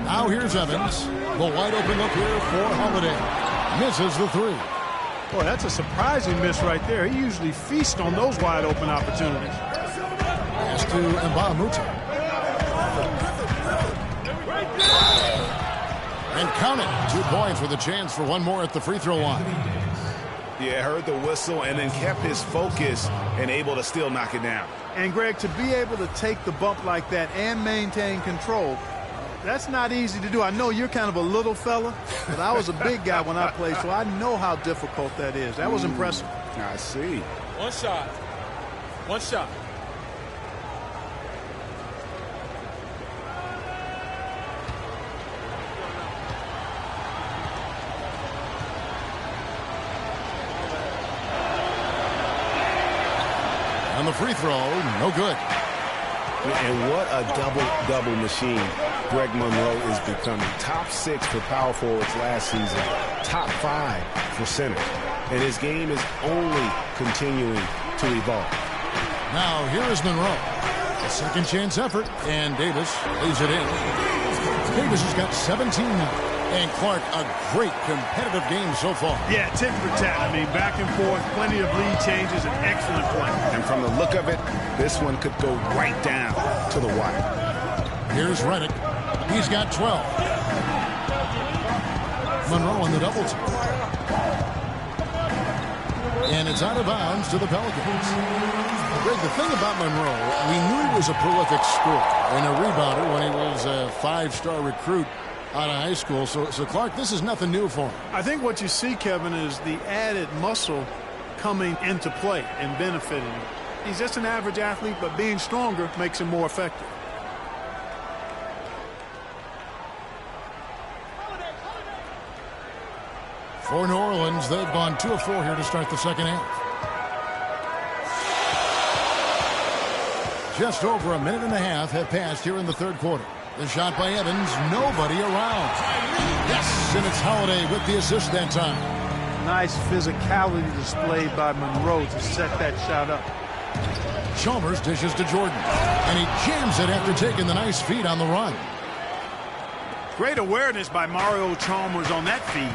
Now here's Evans. The wide open look here for Holiday. Misses the 3. Boy, that's a surprising miss right there. He usually feasts on those wide open opportunities. Pass to Mbah a Moute. And count it. 2 points with a chance for one more at the free throw line. Yeah, heard the whistle and then kept his focus and able to still knock it down. And, Greg, to be able to take the bump like that and maintain control, that's not easy to do. I know you're kind of a little fella, but I was a big guy when I played, so I know how difficult that is. That was impressive. I see. One shot. One shot. On the free throw, no good. And what a double-double machine Greg Monroe is becoming. Top 6 for power forwards last season. Top 5 for centers. And his game is only continuing to evolve. Now here is Monroe. A second chance effort, and Davis lays it in. Davis has got 17 now. And Clark, a great competitive game so far. Yeah, tit for tat. I mean, back and forth, plenty of lead changes, and excellent play. And from the look of it, this one could go right down to the wire. Here's Redick. He's got 12. Monroe on the double team. And it's out of bounds to the Pelicans. Greg, the thing about Monroe, we knew he was a prolific scorer and a rebounder when he was a 5-star recruit out of high school. So Clark, this is nothing new for him. I think what you see, Kevin, is the added muscle coming into play and benefiting him. He's just an average athlete, but being stronger makes him more effective. For New Orleans. They've gone 2 of 4 here to start the second half. Just over a minute and a half have passed here in the third quarter. The shot by Evans, nobody around. Yes, and it's Holiday with the assist that time. Nice physicality displayed by Monroe to set that shot up. Chalmers dishes to Jordan, and he jams it after taking the nice feed on the run. Great awareness by Mario Chalmers on that feed.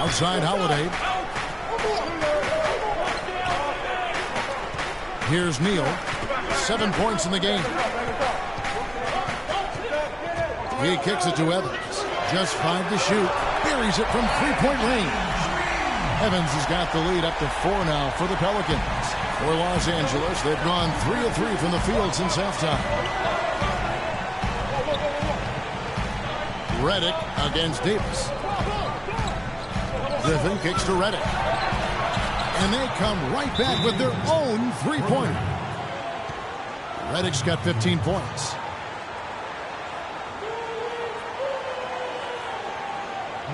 Outside Holiday. Here's Neal. 7 points in the game. He kicks it to Evans. Just 5 to shoot. Buries it from 3-point range. Evans has got the lead up to 4 now for the Pelicans. For Los Angeles, they've gone 3 of 3 from the field since halftime. Redick against Davis. Griffin kicks to Redick. And they come right back with their own 3-pointer. Redick's got 15 points.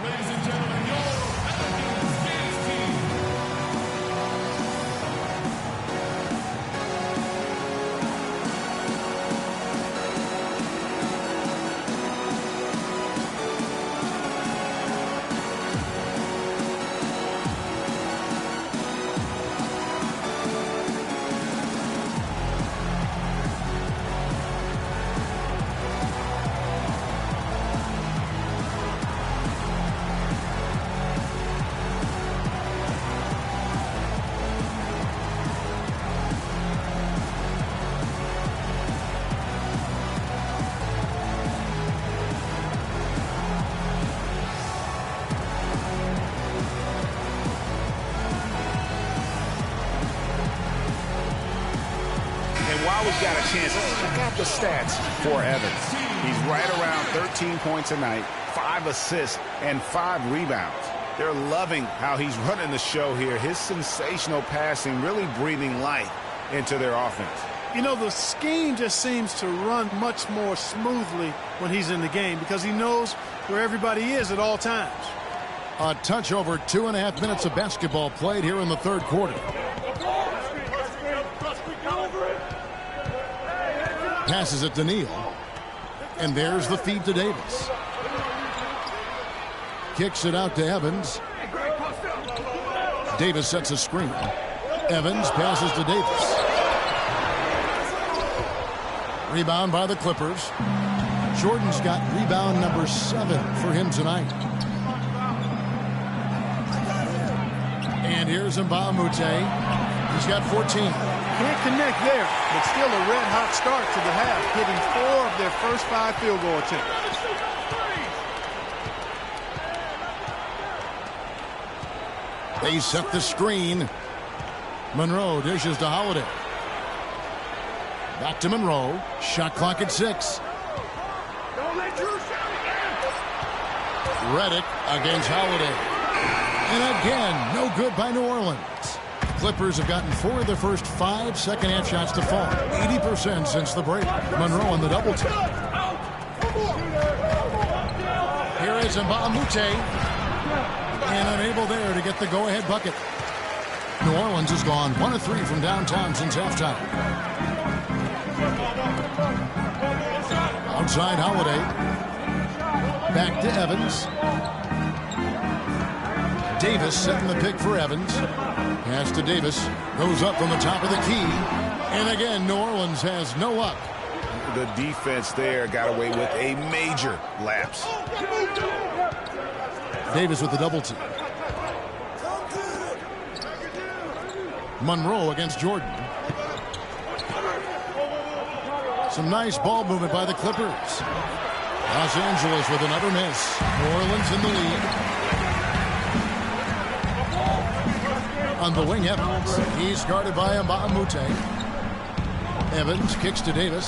Ladies and gentlemen, your Pelicans dance team. While we've got a chance, let's check out the stats for Evans. He's right around 13 points a night, 5 assists, and 5 rebounds. They're loving how he's running the show here. His sensational passing really breathing life into their offense. You know, the scheme just seems to run much more smoothly when he's in the game because he knows where everybody is at all times. A touch over 2.5 minutes of basketball played here in the third quarter. Passes it to Neal. And there's the feed to Davis. Kicks it out to Evans. Davis sets a screen. Evans passes to Davis. Rebound by the Clippers. Jordan's got rebound number 7 for him tonight. And here's Mbah a Moute. He's got 14. Can't connect there, but still a red-hot start to the half, hitting 4 of their first 5 field goal attempts. They set the screen. Monroe dishes to Holiday. Back to Monroe. Shot clock at 6. Redick against Holiday. And again, no good by New Orleans. Clippers have gotten 4 of their first 5 second-half shots to fall. 80% since the break. Monroe on the double team. Here is Mbah a Moute. And unable there to get the go-ahead bucket. New Orleans has gone 1 of 3 from downtown since halftime. Outside Holiday. Back to Evans. Davis setting the pick for Evans. Pass to Davis. Goes up from the top of the key. And again, New Orleans has no up. The defense there got away with a major lapse. Davis with the double team. Monroe against Jordan. Some nice ball movement by the Clippers. Los Angeles with another miss. New Orleans in the lead. On the wing, Evans. He's guarded by Mbah a Moute. Evans kicks to Davis.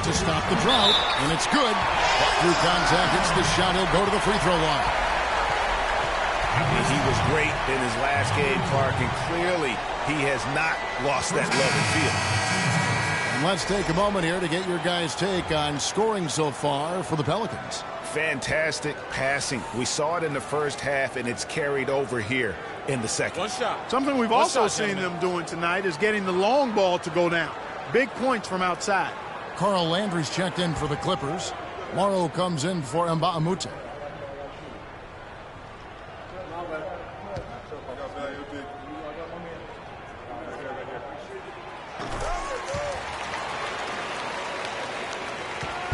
To stop the drought, and it's good. Through contact, hits the shot. He'll go to the free throw line. He was great in his last game, Clark, and clearly he has not lost that love and feel. And let's take a moment here to get your guys' take on scoring so far for the Pelicans. Fantastic passing. We saw it in the first half, and it's carried over here in the second. One shot. Something we've also seen them doing tonight is getting the long ball to go down. Big points from outside. Carl Landry's checked in for the Clippers. Morrow comes in for Mbamute.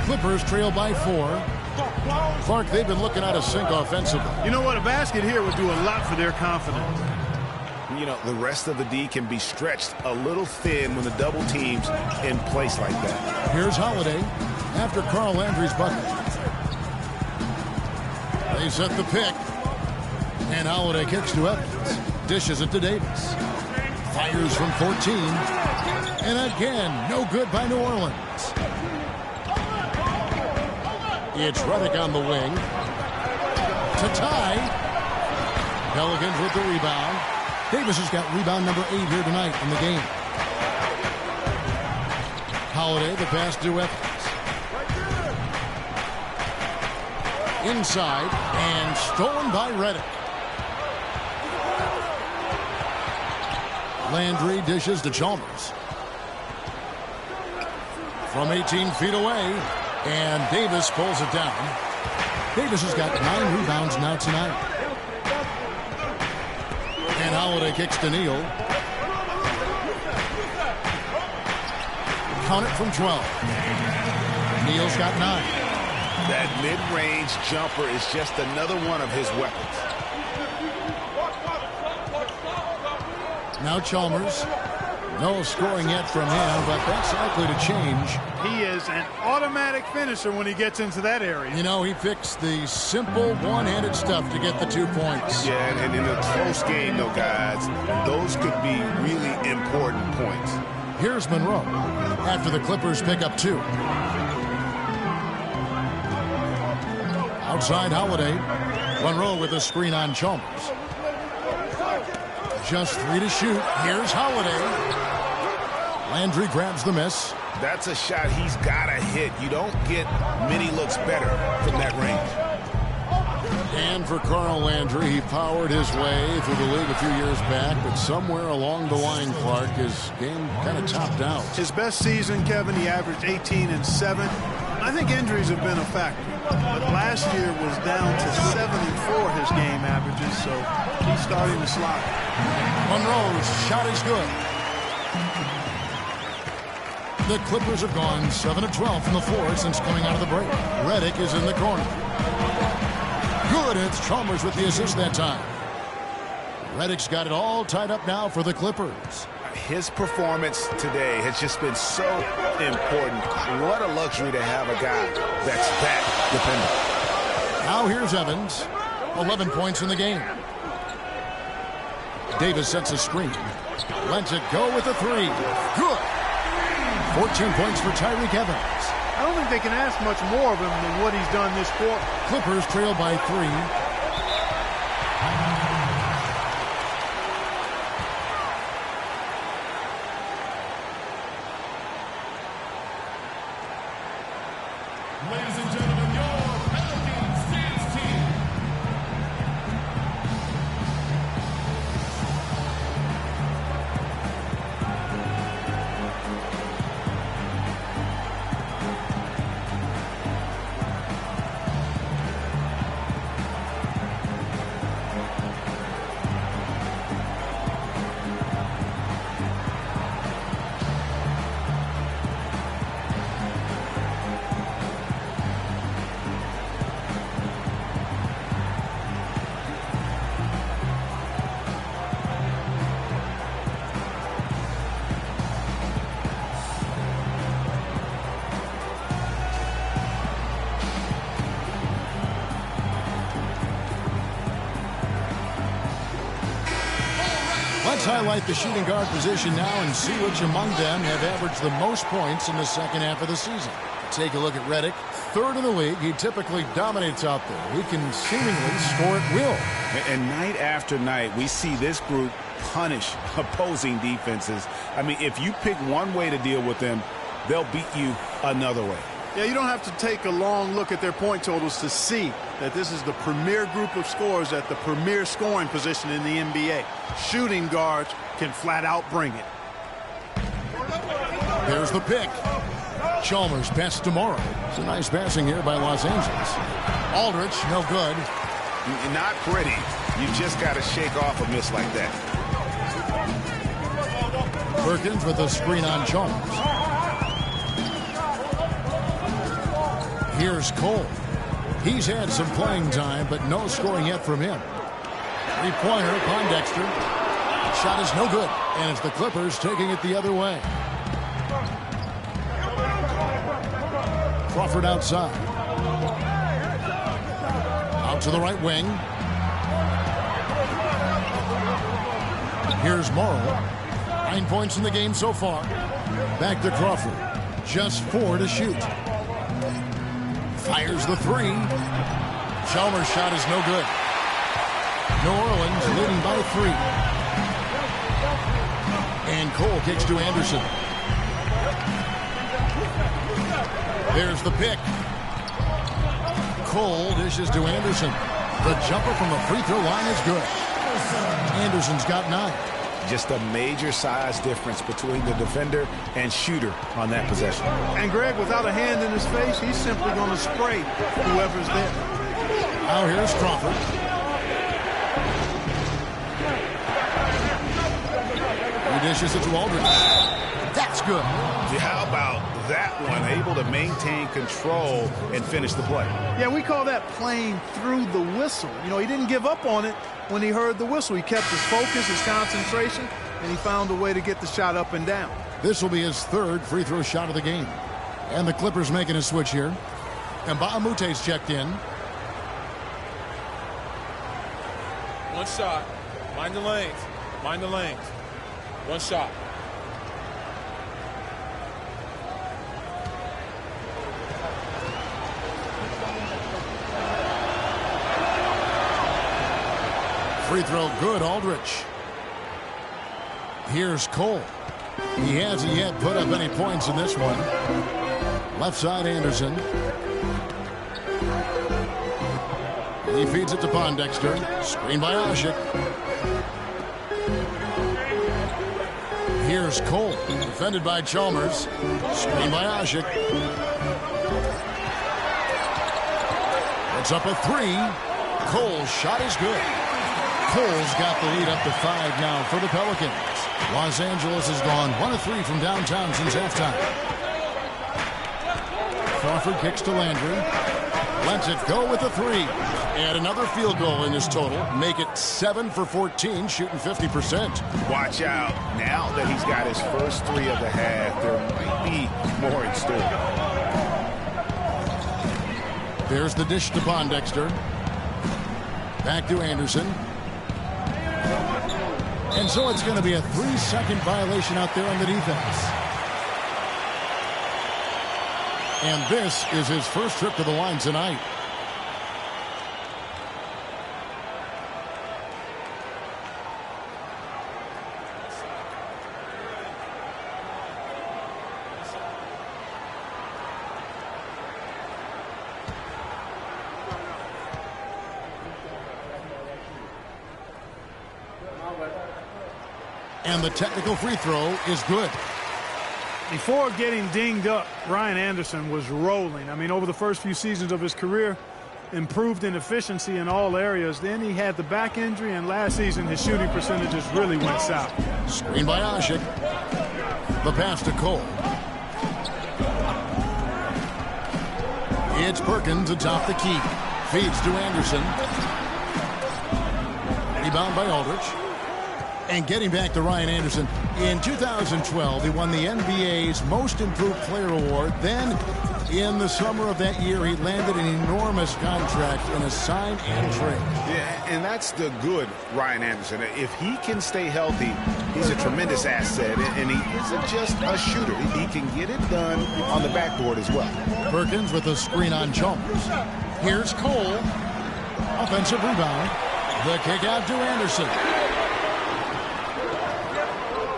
Clippers trail by 4. Clark, they've been looking out of sync offensively. You know what? A basket here would do a lot for their confidence. You know, the rest of the D can be stretched a little thin when the double team's in place like that. Here's Holiday after Carl Landry's bucket. They set the pick. And Holiday kicks to Evans. Dishes it to Davis. Fires from 14. And again, no good by New Orleans. It's Redick on the wing. To tie. Pelicans with the rebound. Davis has got rebound number 8 here tonight in the game. Holiday, the pass to Evans. Inside, and stolen by Redick. Landry dishes to Chalmers. From 18 feet away, and Davis pulls it down. Davis has got 9 rebounds now tonight. And Holiday kicks to Neal. Count it from 12. Neal's got 9. That mid-range jumper is just another one of his weapons. Now Chalmers. No scoring yet from him, but that's likely to change. He is an automatic finisher when he gets into that area. You know, he picks the simple one-handed stuff to get the 2 points. Yeah, and in a close game, though, guys, those could be really important points. Here's Monroe after the Clippers pick up 2. Outside Holiday. Monroe with a screen on Chalmers. Just 3 to shoot. Here's Holiday. Landry grabs the miss. That's a shot he's got to hit. You don't get many looks better from that range. And for Carl Landry, he powered his way through the league a few years back, but somewhere along the line, Clark, his game kind of topped out. His best season, Kevin, he averaged 18 and 7. I think injuries have been a factor. But last year was down to 7 and 4 his game averages, so he's starting to slide. Monroe's shot is good. The Clippers have gone 7 of 12 from the floor since coming out of the break. Redick is in the corner. Good, it's Chalmers with the assist that time. Redick's got it all tied up now for the Clippers. His performance today has just been so important. What a luxury to have a guy that's that dependent. Now here's Evans. 11 points in the game. Davis sets a screen. Lets it go with a 3. Good. 14 points for Tyreke Evans. I don't think they can ask much more of him than what he's done this quarter. Clippers trail by 3. Ladies and gentlemen, your Pelicans dance team. Let's highlight the shooting guard position now and see which among them have averaged the most points in the second half of the season. Take a look at Redick. 3rd in the league. He typically dominates out there. He can seemingly score at will. And night after night, we see this group punish opposing defenses. I mean, if you pick one way to deal with them, they'll beat you another way. Yeah, you don't have to take a long look at their point totals to see that this is the premier group of scorers at the premier scoring position in the NBA. Shooting guards can flat out bring it. There's the pick. Chalmers pass to Morrow. It's a nice passing here by Los Angeles. Aldridge, no good. Not pretty. You just got to shake off a miss like that. Perkins with a screen on Chalmers. Here's Cole. He's had some playing time, but no scoring yet from him. Three-pointer, Pondexter. Shot is no good, and it's the Clippers taking it the other way. Crawford outside. Out to the right wing. Here's Morrow. 9 points in the game so far. Back to Crawford. Just 4 to shoot. Fires the 3. Chalmers' shot is no good. New Orleans leading by 3. And Cole kicks to Anderson. There's the pick. Cole dishes to Anderson. The jumper from the free throw line is good. Anderson's got 9. Just a major size difference between the defender and shooter on that possession. And Greg, without a hand in his face, he's simply going to spray whoever's there. Now here's Crawford. He dishes it to Aldridge. That's good. How about that one? Able to maintain control and finish the play. Yeah, we call that playing through the whistle. You know, he didn't give up on it when he heard the whistle. He kept his focus, his concentration, and he found a way to get the shot up and down. This will be his 3rd free throw shot of the game. And the Clippers making a switch here. And Baamute's checked in. One shot. Mind the lanes. Mind the lanes. One shot. Free throw good, Aldridge. Here's Cole. He hasn't yet put up any points in this one. Left side, Anderson. He feeds it to Pondexter. Screen by Asik. Here's Cole. Defended by Chalmers. Screen by Asik. It's up a 3. Cole's shot is good. Cole's got the lead up to 5 now for the Pelicans. Los Angeles has gone 1 of 3 from downtown since halftime. Crawford kicks to Landry. Lets it go with the 3. And another field goal in his total. Make it 7 for 14, shooting 50%. Watch out. Now that he's got his first 3 of the half, there might be more in store. There's the dish to Pondexter. Back to Anderson. And so it's going to be a 3-second violation out there on the defense. And this is his first trip to the line tonight. And the technical free throw is good. Before getting dinged up, Ryan Anderson was rolling. I mean, over the first few seasons of his career, improved in efficiency in all areas. Then he had the back injury, and last season his shooting percentages really went south. Screen by Asik. The pass to Cole. It's Perkins atop the key. Feeds to Anderson. Rebound by Aldridge. And getting back to Ryan Anderson, in 2012, he won the NBA's Most Improved Player Award. Then, in the summer of that year, he landed an enormous contract in a sign and trade. Yeah, and that's the good Ryan Anderson. If he can stay healthy, he's a tremendous asset, and he isn't just a shooter. He can get it done on the backboard as well. Perkins with a screen on Chalmers. Here's Cole. Offensive rebound. The kick out to Anderson.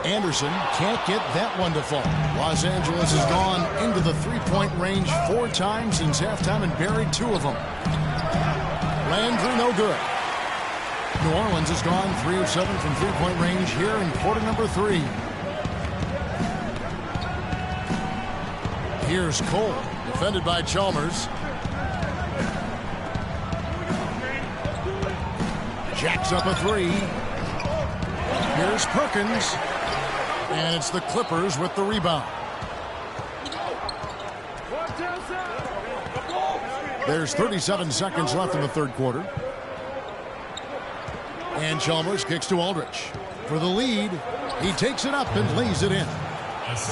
Anderson can't get that one to fall. Los Angeles has gone into the three-point range 4 times since halftime and buried 2 of them. Landry, no good. New Orleans has gone 3 of 7 from three-point range here in quarter number 3. Here's Cole, defended by Chalmers. Jacks up a 3. Here's Perkins. And it's the Clippers with the rebound. There's 37 seconds left in the third quarter. And Chalmers kicks to Aldridge. For the lead, he takes it up and lays it in.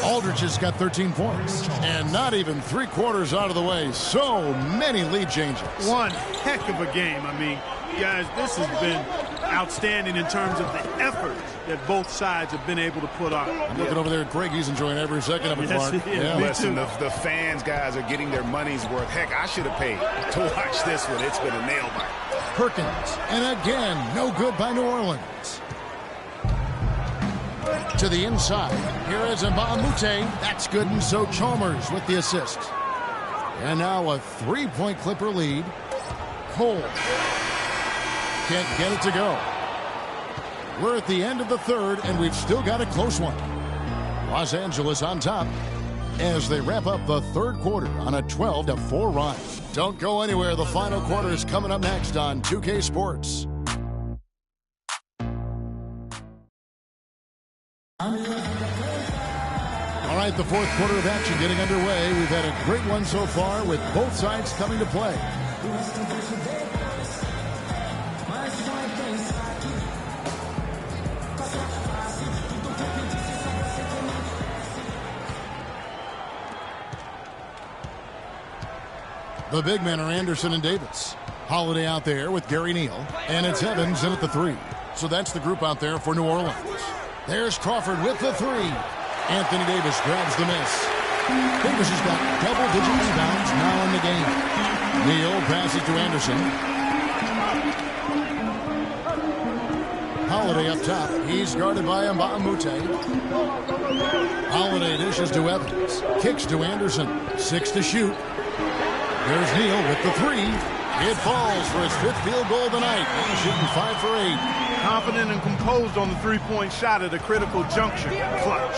Aldridge has got 13 points. And not even 3/4 out of the way. So many lead changes. One heck of a game. I mean, guys, this has been outstanding in terms of the effort that both sides have been able to put on. I'm looking over there at Greg. He's enjoying every second of it, Clark. Yeah, listen, the fans, guys, are getting their money's worth. Heck, I should have paid to watch this one. It's been a nail biter. Perkins, and again, no good by New Orleans. To the inside. Here is Mbah a Moute. That's good, and so Chalmers with the assist. And now a 3-point Clipper lead. Cole can't get it to go. We're at the end of the third, and we've still got a close one. Los Angeles on top as they wrap up the third quarter on a 12-4 run. Don't go anywhere. The final quarter is coming up next on 2K Sports. All right, the fourth quarter of action getting underway. We've had a great one so far with both sides coming to play. The big men are Anderson and Davis. Holiday out there with Gary Neal. And it's Evans in at the 3. So that's the group out there for New Orleans. There's Crawford with the 3. Anthony Davis grabs the miss. Davis has got double-digit rebounds now in the game. Neal passes to Anderson. Holiday up top. He's guarded by Mbah a Moute. Holiday dishes to Evans. Kicks to Anderson. 6 to shoot. There's Neal with the 3. It falls for his 5th field goal of the night. He's shooting 5 for 8. Confident and composed on the three-point shot at a critical juncture. Clutch.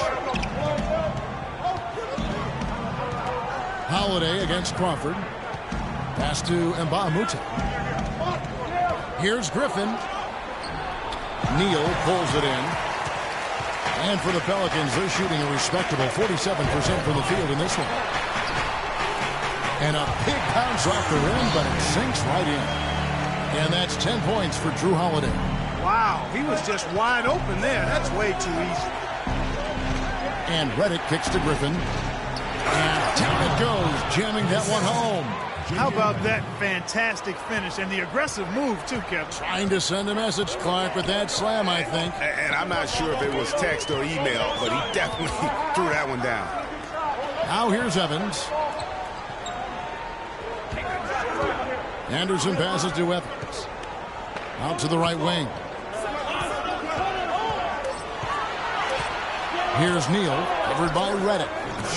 Holiday against Crawford. Pass to Mbah a Moute. Here's Griffin. Neal pulls it in. And for the Pelicans, they're shooting a respectable 47% from the field in this one. And a big bounce off the rim, but it sinks right in. And that's 10 points for Jrue Holiday. Wow, he was just wide open there. That's way too easy. And Redick kicks to Griffin. And down it goes, jamming that one home. How about that fantastic finish and the aggressive move, too, Kevin? Trying to send a message, Clark, with that slam, I think. And I'm not sure if it was text or email, but he definitely threw that one down. Now here's Evans. Anderson passes to Evans. Out to the right wing. Here's Neal, covered by Redick.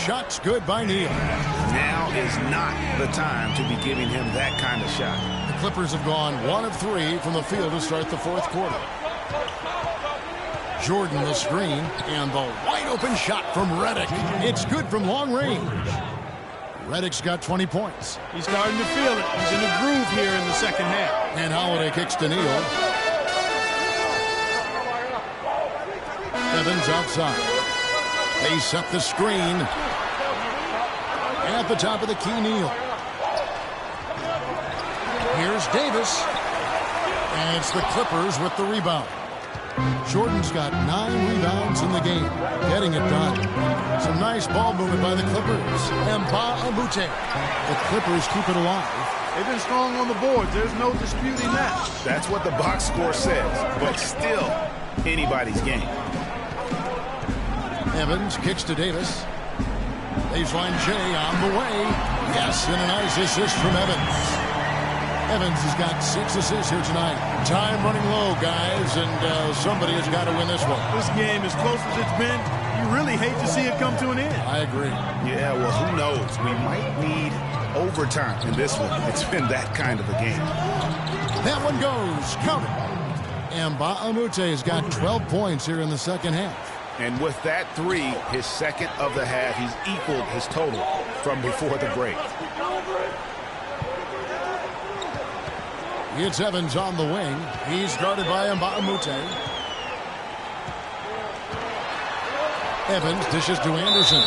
Shot's good by Neal. Now is not the time to be giving him that kind of shot. The Clippers have gone 1 of 3 from the field to start the fourth quarter. Jordan the screen, and the wide open shot from Redick. It's good from long range. Redick's got 20 points. He's starting to feel it. He's in a groove here in the second half. And Holiday kicks to Neal. Evans outside. They set the screen. At the top of the key, Neal. Here's Davis. And it's the Clippers with the rebound. Jordan's got 9 rebounds in the game, getting it done. Some nice ball movement by the Clippers. Mbah a Moute. The Clippers keep it alive. They've been strong on the boards. There's no disputing that. That's what the box score says, but still anybody's game. Evans kicks to Davis. Baseline J on the way. Yes, and a nice assist from Evans. Evans has got 6 assists here tonight. Time running low, guys, and somebody has got to win this one. This game, as close as it's been, you really hate to see it come to an end. I agree. Yeah, well, who knows? We might need overtime in this one. It's been that kind of a game. That one goes. Count it. And Mbah a Moute has got 12 points here in the second half. And with that 3, his second of the half, he's equaled his total from before the break. It's Evans on the wing. He's guarded by Mbah a Moute. Evans dishes to Anderson.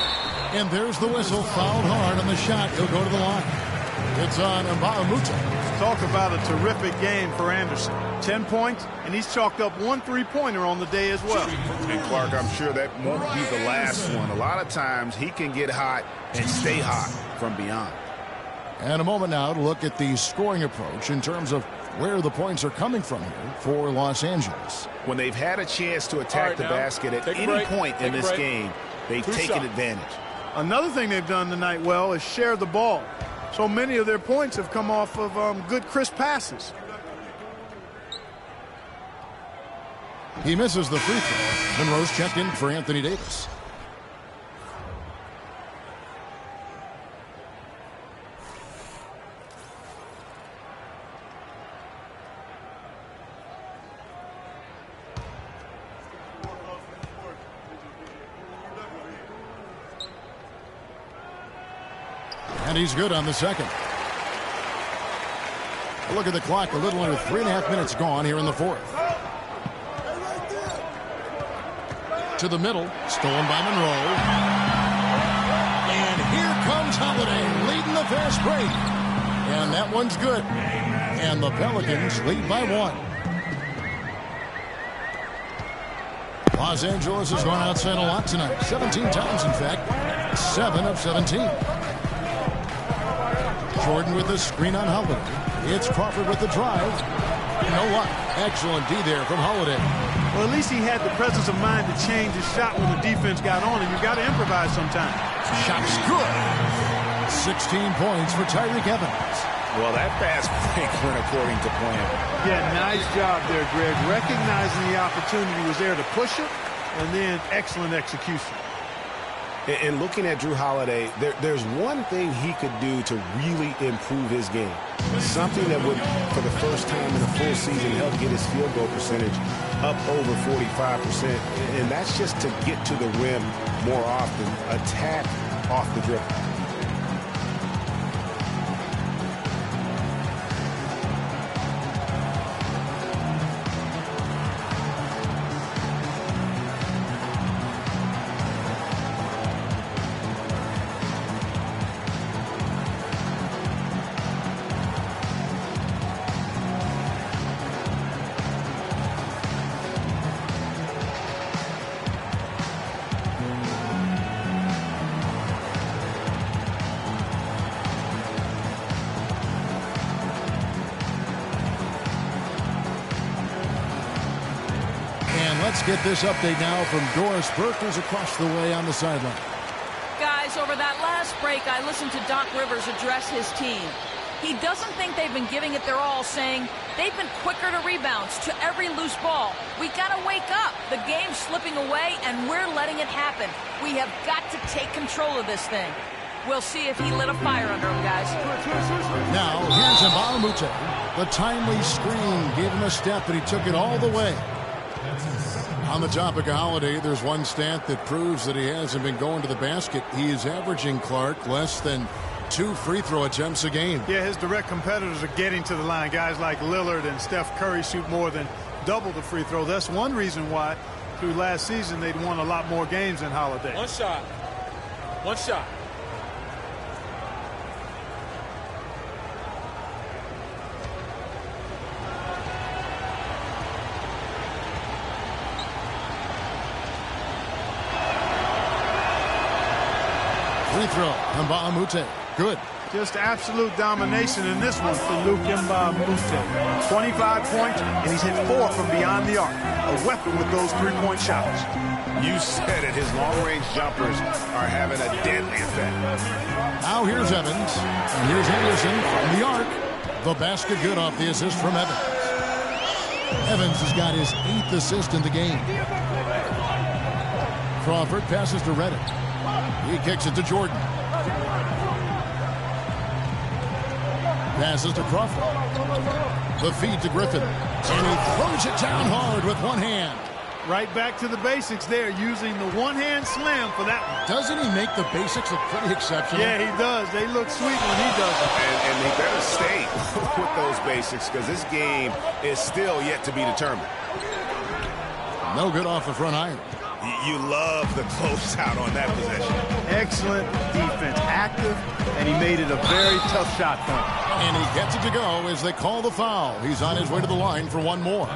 And there's the whistle. Fouled hard on the shot. He'll go to the line. It's on Mbah a Moute. Talk about a terrific game for Anderson. 10 points, and he's chalked up 1 3-pointer on the day as well. And Clark, I'm sure that won't be the last one. A lot of times he can get hot and stay hot from beyond. And a moment now to look at the scoring approach in terms of where the points are coming from here for Los Angeles. When they've had a chance to attack the basket at any point in this game, they've taken advantage. Another thing they've done tonight well is share the ball. So many of their points have come off of good, crisp passes. He misses the free throw. Monroe's checked in for Anthony Davis. And he's good on the second. Look at the clock. A little under 3.5 minutes gone here in the fourth. To the middle. Stolen by Monroe. And here comes Holiday leading the fast break. And that one's good. And the Pelicans lead by 1. Los Angeles has gone outside a lot tonight. 17 times, in fact. 7 of 17. Jordan with the screen on Holiday. It's Crawford with the drive. No luck. Excellent D there from Holiday. Well, at least he had the presence of mind to change his shot when the defense got on, and you've got to improvise sometimes. Shot's good. 16 points for Tyreke Evans. Well, that fast break went according to plan. Yeah, nice job there, Greg. Recognizing the opportunity was there to push it, and then excellent execution. And looking at Jrue Holiday, there's one thing he could do to really improve his game. Something that would, for the first time in a full season, help get his field goal percentage up over 45%. And that's just to get to the rim more often, attack off the dribble. Let's get this update now from Doris Burke, who's across the way on the sideline. Guys, over that last break, I listened to Doc Rivers address his team. He doesn't think they've been giving it their all, saying they've been quicker to rebounds, to every loose ball. We got to wake up. The game's slipping away, and we're letting it happen. We have got to take control of this thing. We'll see if he lit a fire under him, guys. Now, here's Mbah a Moute. The timely screen gave him a step, and he took it all the way. On the topic of Holiday, there's one stat that proves that he hasn't been going to the basket. He is averaging, Clark, less than 2 free throw attempts a game. Yeah, his direct competitors are getting to the line. Guys like Lillard and Steph Curry shoot more than double the free throw. That's one reason why, through last season, they'd won a lot more games than Holiday. One shot. One shot. Free throw, Mbah a Moute. Good. Just absolute domination in this one for Luc Mbah a Moute. 25 points, and he's hit 4 from beyond the arc. A weapon with those three-point shots. You said it. His long-range jumpers are having a deadly effect. Now here's Evans, and here's Anderson from the arc. The basket good off the assist from Evans. Evans has got his 8th assist in the game. Crawford passes to Redick. He kicks it to Jordan. Passes to Crawford. The feed to Griffin. And he throws it down hard with one hand. Right back to the basics there, using the one-hand slam for that one. Doesn't he make the basics look pretty exceptional? Yeah, he does. They look sweet when he does it. And he better stay with those basics because this game is still yet to be determined. No good off the front iron. You love the closeout on that possession. Excellent defense, active, and he made it a very tough shot for him. And he gets it to go as they call the foul. He's on his way to the line for one more.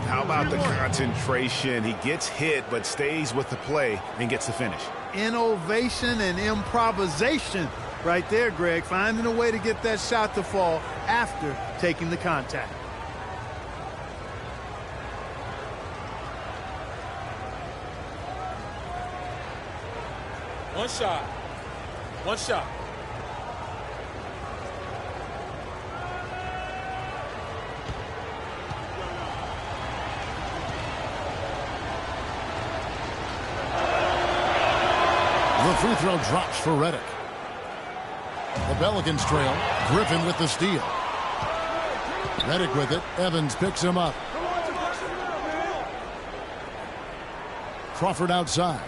How about the concentration? He gets hit but stays with the play and gets the finish. Innovation and improvisation right there, Greg. Finding a way to get that shot to fall after taking the contact. One shot. One shot. The free throw drops for Redick. The Pelicans trail. Griffin with the steal. Redick with it. Evans picks him up. Crawford outside.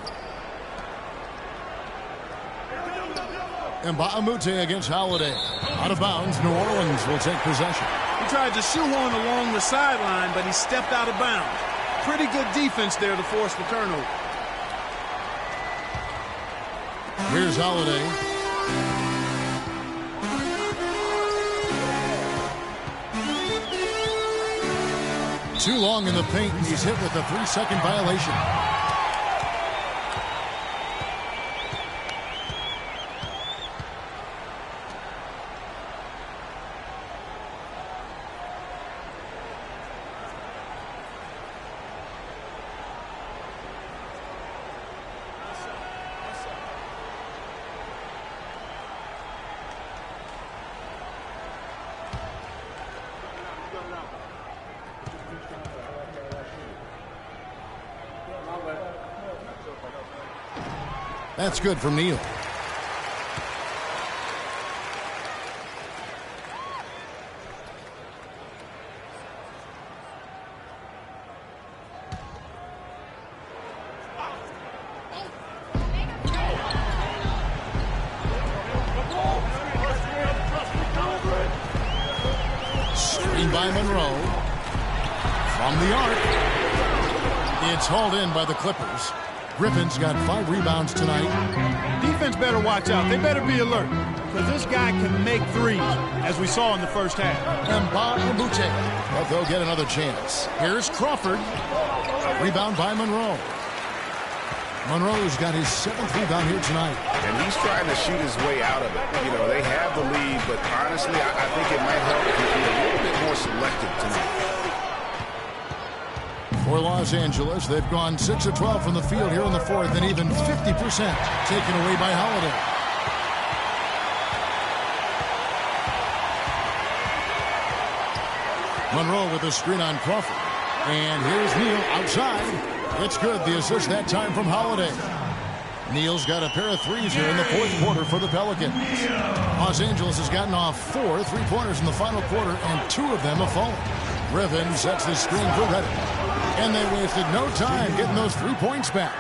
Mbamute against Holiday. Out of bounds, New Orleans will take possession. He tried to shoehorn along the sideline, but he stepped out of bounds. Pretty good defense there to force the turnover. Here's Holiday. Too long in the paint, and he's hit with a 3-second violation. That's good from Neal. Screen by Monroe. From the arc. It's hauled in by the Clippers. Griffin's got 5 rebounds tonight. Defense better watch out. They better be alert because this guy can make threes, as we saw in the first half. Mbamute. But they'll get another chance. Here's Crawford. Rebound by Monroe. Monroe's got his 7th rebound here tonight. And he's trying to shoot his way out of it. You know, they have the lead, but honestly, I think it might help if he can be a little bit more selective tonight. For Los Angeles, they've gone 6 of 12 from the field here in the 4th, and even 50% taken away by Holiday. Monroe with a screen on Crawford. And here's Neal outside. It's good. The assist that time from Holiday. Neal's got a pair of threes here in the 4th quarter for the Pelicans. Los Angeles has gotten off 4 3-pointers in the final quarter, and 2 of them have fallen. Griffin sets the screen for Redick. And they wasted no time getting those 3 points back.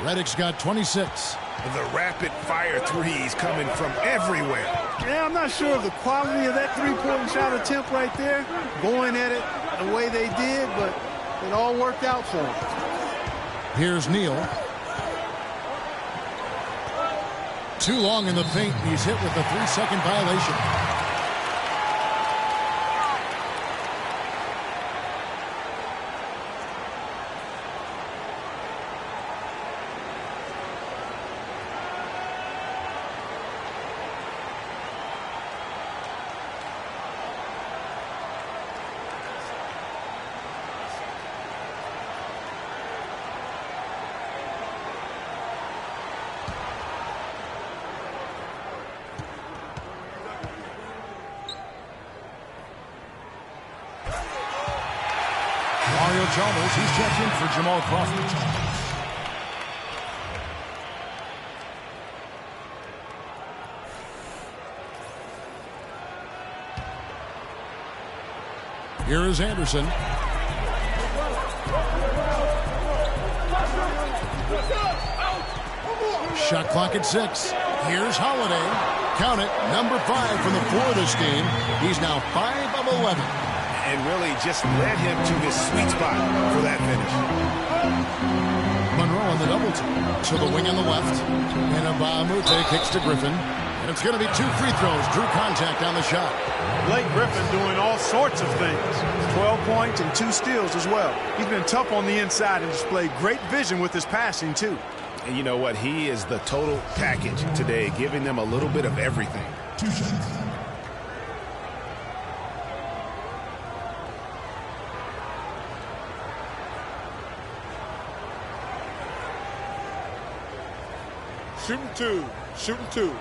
Redick's got 26. The rapid-fire threes coming from everywhere. Yeah, I'm not sure of the quality of that three-point shot attempt right there, going at it the way they did, but it all worked out for him. Here's Neal. Too long in the paint. He's hit with a 3-second violation. Chalmers. He's checked in for Jamal Crawford. Here is Anderson. Shot clock at 6. Here's Holiday. Count it, number 5 from the floor this game. He's now 5 of 11. And really just led him to his sweet spot for that finish. Monroe on the double team. To the wing on the left. And Mbah-a-Moute kicks to Griffin. And it's going to be 2 free throws. Drew contact on the shot. Blake Griffin doing all sorts of things. 12 points and 2 steals as well. He's been tough on the inside and displayed great vision with his passing, too. And you know what? He is the total package today, giving them a little bit of everything. 2 shots. Shooting 2. Shooting 2.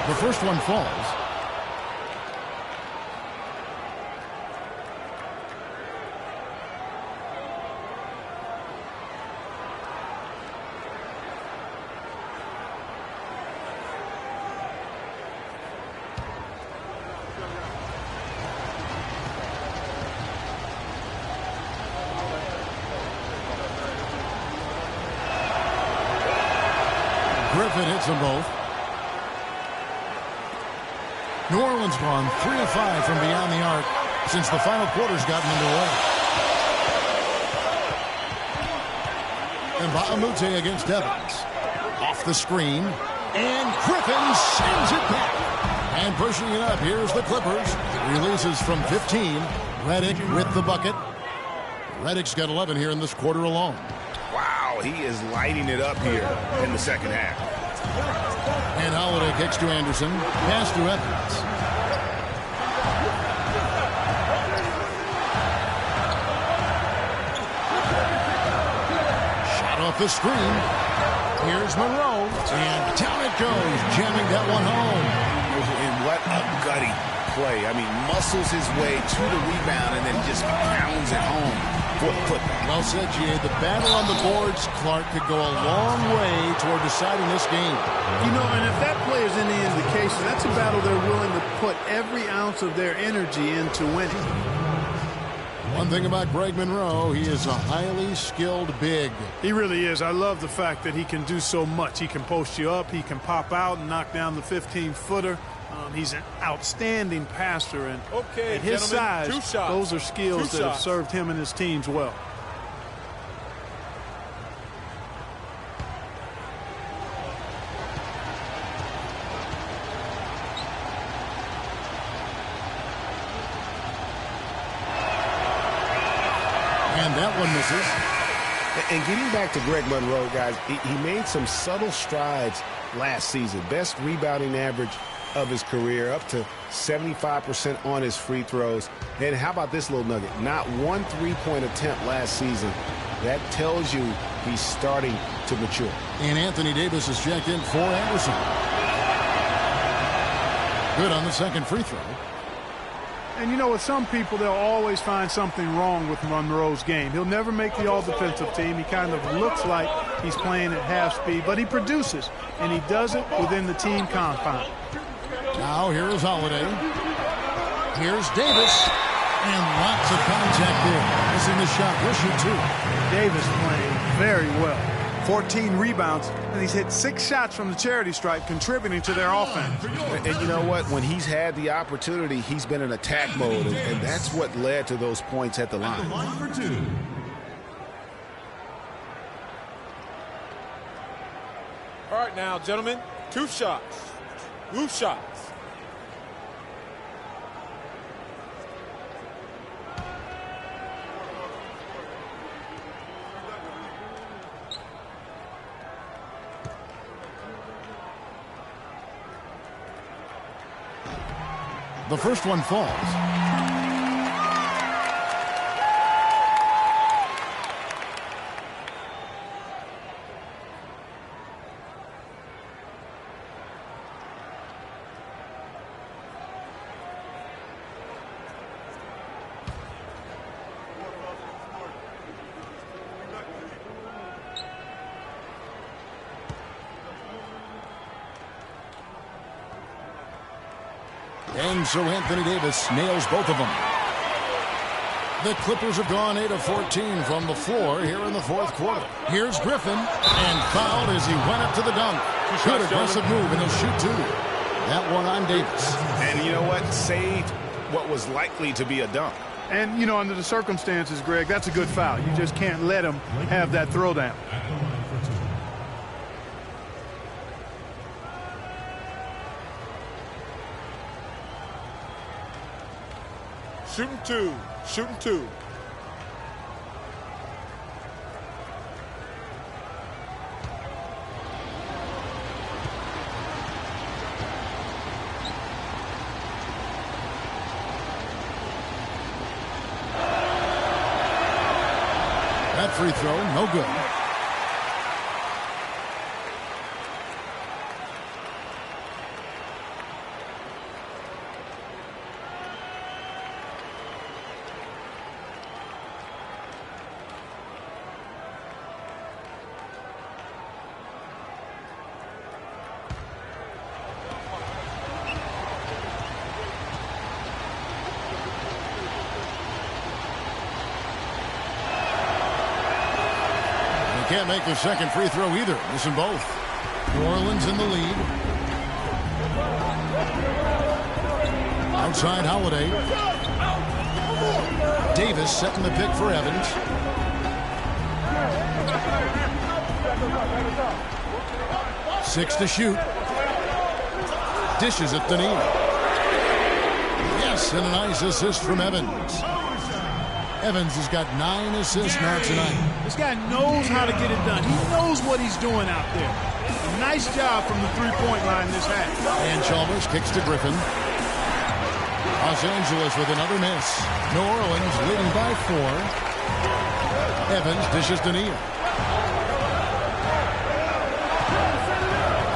The first one falls. Griffin hits them both. New Orleans gone 3 of 5 from beyond the arc since the final quarter's gotten underway. And Mbah-a-Moute against Evans. Off the screen. And Griffin sends it back. And pushing it up, here's the Clippers. Releases from 15. Redick with the bucket. Redick's got 11 here in this quarter alone. Wow, he is lighting it up here in the second half. And Holiday kicks to Anderson. Pass to Evans. Shot off the screen. Here's Monroe. And down it goes. Jamming that one home. And what a gutty play. I mean, muscles his way to the rebound and then just pounds it home. Well said, G.A. The battle on the boards, Clark, could go a long way toward deciding this game. You know, and if that play is any indication, that's a battle they're willing to put every ounce of their energy into winning. One thing about Greg Monroe, he is a highly skilled big. He really is. I love the fact that he can do so much. He can post you up, he can pop out and knock down the 15-footer. He's an outstanding passer, and at his size, those are skills that have served him and his teams well. And that one misses. And getting back to Greg Monroe, guys, he made some subtle strides last season. Best rebounding average of his career, up to 75% on his free throws. And how about this little nugget? Not one three-point attempt last season. That tells you he's starting to mature. And Anthony Davis is checked in for Anderson. Good on the second free throw. And you know, with some people, they'll always find something wrong with Monroe's game. He'll never make the all-defensive team. He kind of looks like he's playing at half speed, but he produces, and he does it within the team confines. Now here is Holiday. Here's Davis. And lots of contact there. Missing the shot. He'll shoot 2. Davis playing very well. 14 rebounds, and he's hit 6 shots from the charity stripe, contributing to their offense. And you know what? When he's had the opportunity, he's been in attack mode, and that's what led to those points at the line. For 2. All right, now, gentlemen, 2 shots. Loose shots. The first one falls. And so Anthony Davis nails both of them. The Clippers have gone 8 of 14 from the floor here in the fourth quarter. Here's Griffin, and fouled as he went up to the dunk. Good aggressive move, and he'll shoot 2. That one on Davis. And you know what? Saved what was likely to be a dunk. And, you know, under the circumstances, Greg, that's a good foul. You just can't let him have that throwdown. Shooting 2. Shooting 2. That free throw, no good. Can't make the second free throw either. Missing both. New Orleans in the lead. Outside Holiday. Davis setting the pick for Evans. Six to shoot. Dishes at the knee. Yes, and a nice assist from Evans. Evans has got 9 assists now tonight. This guy knows how to get it done. He knows what he's doing out there. A nice job from the three-point line this half. And Chalmers kicks to Griffin. Los Angeles with another miss. New Orleans leading by 4. Evans dishes to Neal.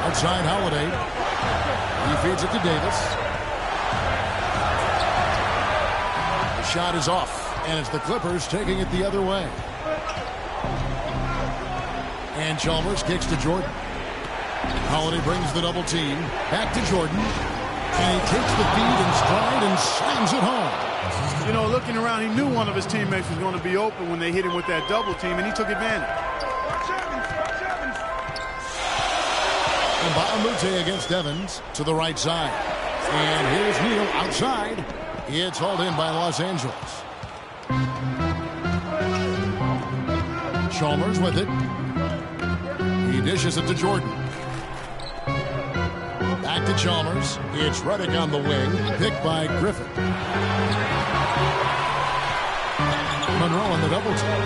Outside Holiday. He feeds it to Davis. The shot is off. And it's the Clippers taking it the other way. And Chalmers kicks to Jordan. Holiday brings the double team. Back to Jordan. And he takes the feed in stride and slams it home. You know, looking around, he knew one of his teammates was going to be open when they hit him with that double team, and he took advantage. And Baamute against Evans to the right side. And here's Neal outside. It's hauled in by Los Angeles. Chalmers with it. He dishes it to Jordan. Back to Chalmers. It's Redick on the wing. Picked by Griffin. Monroe on the double team.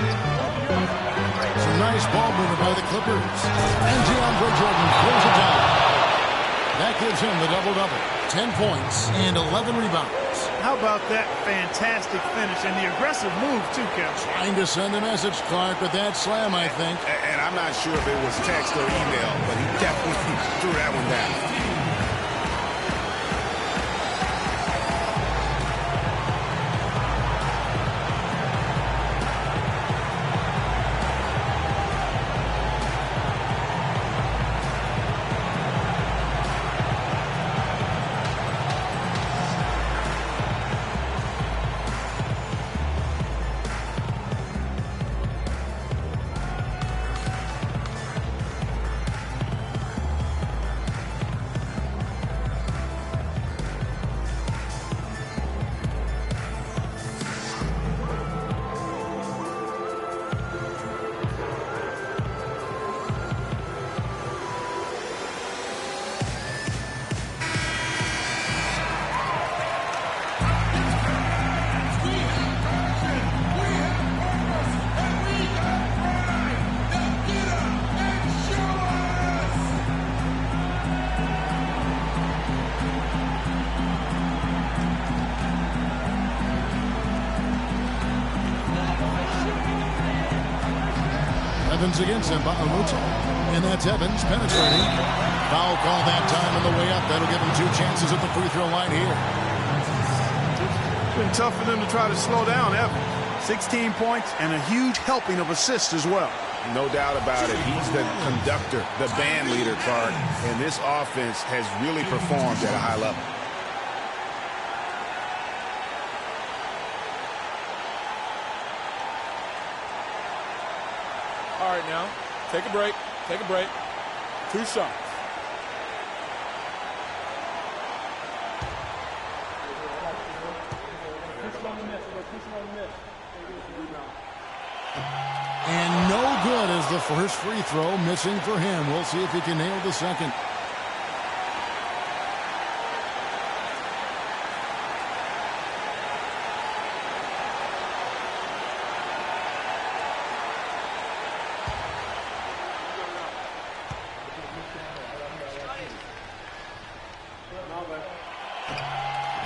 Some nice ball movement by the Clippers. And DeAndre Jordan pulls it down. That gives him the double-double. 10 points and 11 rebounds. How about that fantastic finish and the aggressive move, too, Kevin? Trying to send a message, Clark, but that slam, I think. And I'm not sure if it was text or email, but he definitely threw that one down. Evans against him, Baamute. And that's Evans penetrating. Foul call that time on the way up. That'll give him 2 chances at the free throw line here. It's been tough for them to try to slow down Evans. 16 points and a huge helping of assists as well. No doubt about it. He's the conductor, the band leader, Clark. And this offense has really performed at a high level. All right, now, take a break. Take a break. 2 shots. And no good as the first free throw, missing for him. We'll see if he can nail the second.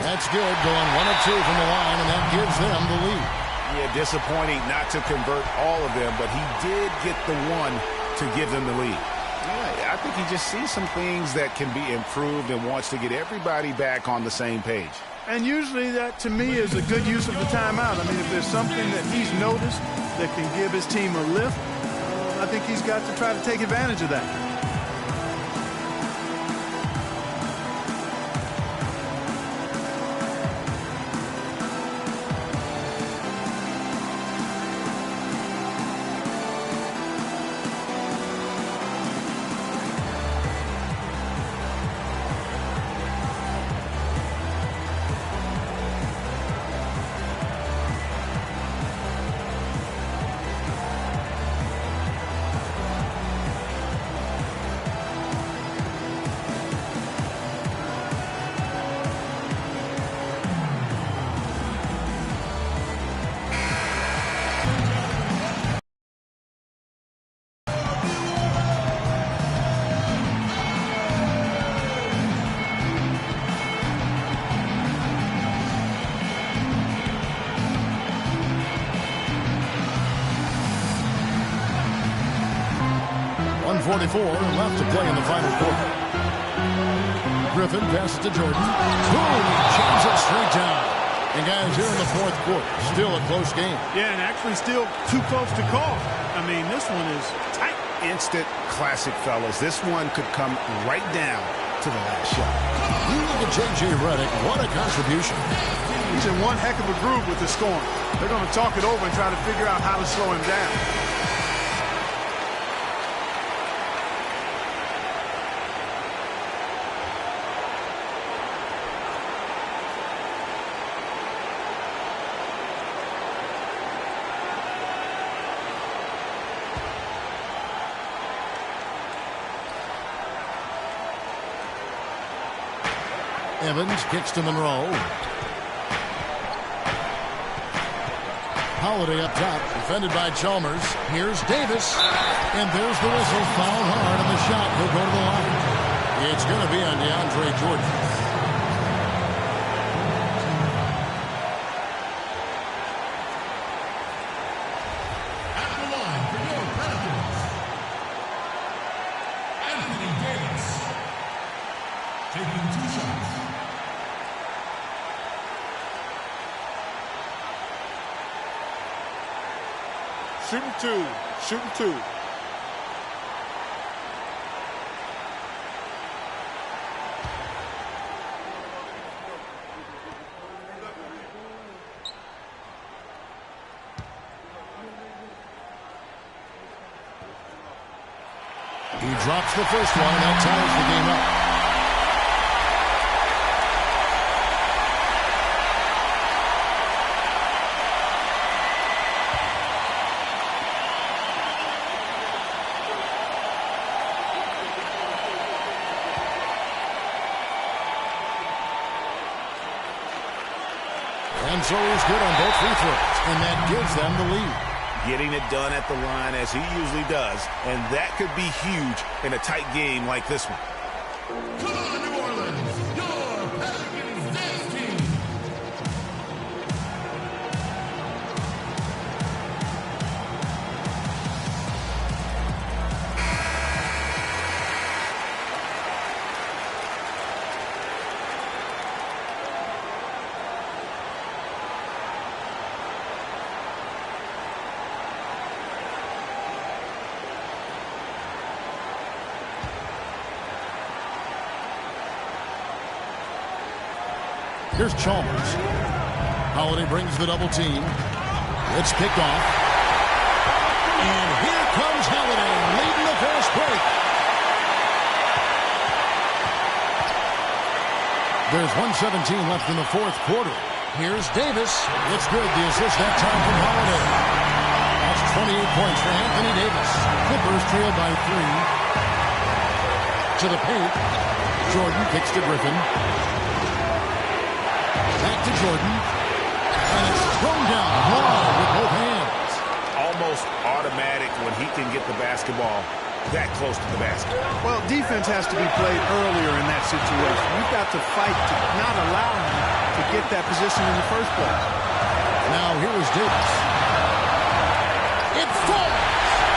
That's good, going 1 of 2 from the line, and that gives them the lead. Yeah, disappointing not to convert all of them, but he did get the one to give them the lead. Yeah, I think he just sees some things that can be improved and wants to get everybody back on the same page. And usually that, to me, is a good use of the timeout. I mean, if there's something that he's noticed that can give his team a lift, I think he's got to try to take advantage of that. Left to play in the final quarter. Griffin passes to Jordan. Boom! Jams it straight down. And guys, here in the fourth quarter, still a close game. Yeah, and actually still too close to call. I mean, this one is tight. Instant classic, fellas. This one could come right down to the last shot. You look at J.J. Redick. What a contribution. He's in one heck of a groove with the scoring. They're going to talk it over and try to figure out how to slow him down. Evans kicks to Monroe. Holiday up top, defended by Chalmers. Here's Davis. And there's the whistle. Foul hard on the shot. He'll go to the line. It's going to be on DeAndre Jordan. Shooting two. He drops the first one, and that ties the game up. And so he's good on both free throws, and that gives them the lead. Getting it done at the line as he usually does, and that could be huge in a tight game like this one. Come on, New Orleans, your Pelicans dance team. Here's Chalmers. Holiday brings the double team. It's picked off. And here comes There's 1:17 left in the fourth quarter. Here's Davis. It's good. The assist that time from Holiday. That's 28 points for Anthony Davis. Clippers trail by 3. To the paint. Jordan kicks to Griffin. Back to Jordan. And it's thrown down hard with both hands. Almost automatic when he can get the basketball that close to the basket. Well, defense has to be played earlier in that situation. You've got to fight to not allow him to get that position in the first place. Now here is Davis. It falls.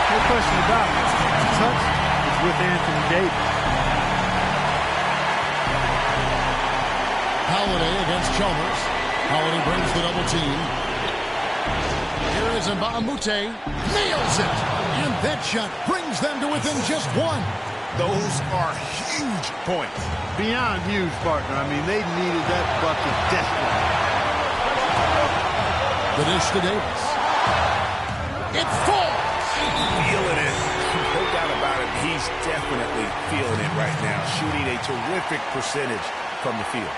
No question about it. The touch is with Anthony Davis. Holiday against Chalmers. Holiday brings the double team. Here is Mbamute. Nails it. And that shot brings them to within just 1. Those are huge points. Beyond huge, partner. I mean, they needed that bucket desperately. The dish to Davis. It falls. Feeling it. No doubt about it. He's definitely feeling it right now. Shooting a terrific percentage from the field.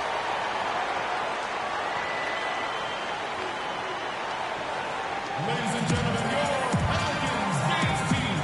Ladies and gentlemen, your Falcons dance team.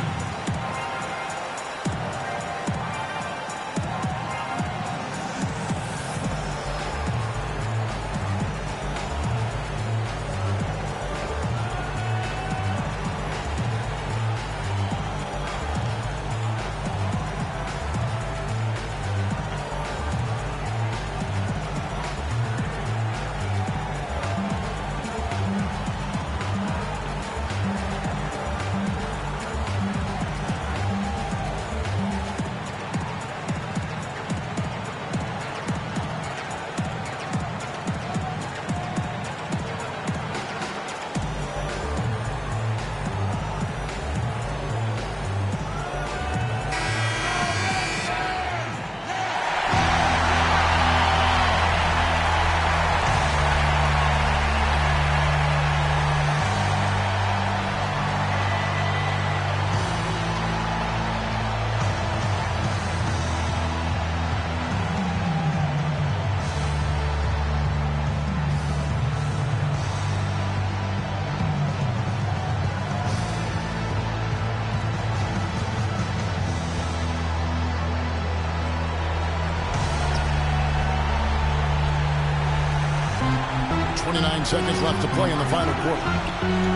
Seconds left to play in the final quarter.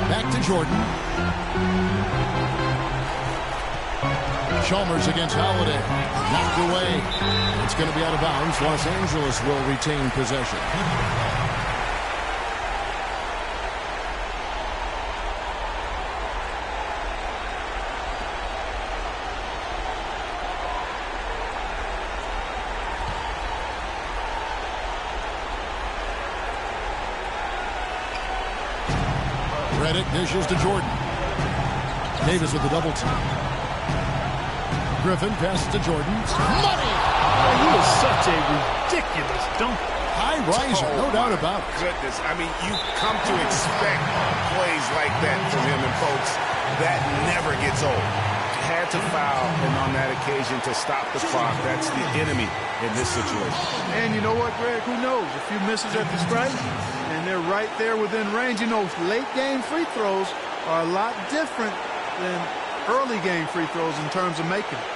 Back to Jordan. Chalmers against Holiday. Knocked away. It's going to be out of bounds. Los Angeles will retain possession. Redick dishes to Jordan. Davis with the double team. Griffin passes to Jordan. Money! Oh, he is such a ridiculous dunker. High riser, no doubt about it. Goodness, I mean, you come to expect plays like that from him, and folks, that never gets old. Had to foul, and on that occasion to stop the clock. That's the enemy in this situation. And you know what, Greg? Who knows? A few misses at the stripe, and they're right there within range. You know, late-game free throws are a lot different than early-game free throws in terms of making it.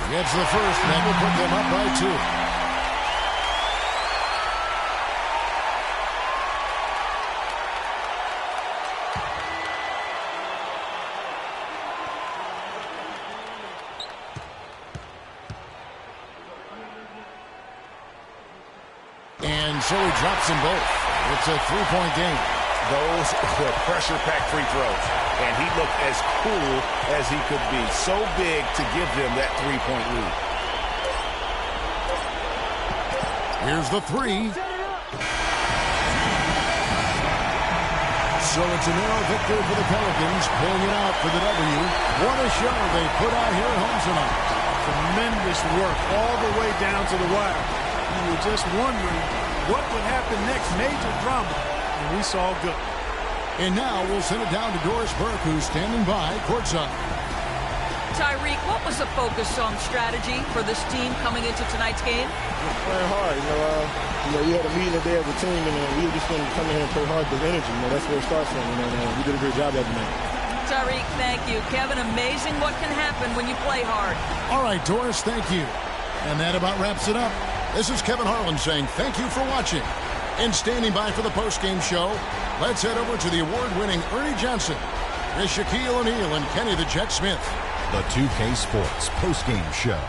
Gets the first, and that will put them up by 2. And so he drops them both. It's a 3-point game. Those were pressure-packed free throws. And he looked as cool as he could be. So big to give them that 3-point lead. Here's the 3. So it's a narrow victory for the Pelicans, pulling it out for the W. What a show they put out here at home tonight. Tremendous work all the way down to the wire. You were just wondering what would happen next, major drama, and we saw good. And now we'll send it down to Doris Burke, who's standing by courtside. Tyreek, what was the focus on strategy for this team coming into tonight's game? Playing hard. You had a meeting today as a team, and we were just going to come in here and play hard with energy. That's where it starts from. We did a great job that night. Tyreek, thank you. Kevin, amazing what can happen when you play hard. All right, Doris, thank you. And that about wraps it up. This is Kevin Harlan saying thank you for watching. And standing by for the postgame show, let's head over to the award-winning Ernie Johnson, with Shaquille O'Neal and Kenny the Jet Smith. The 2K Sports postgame show.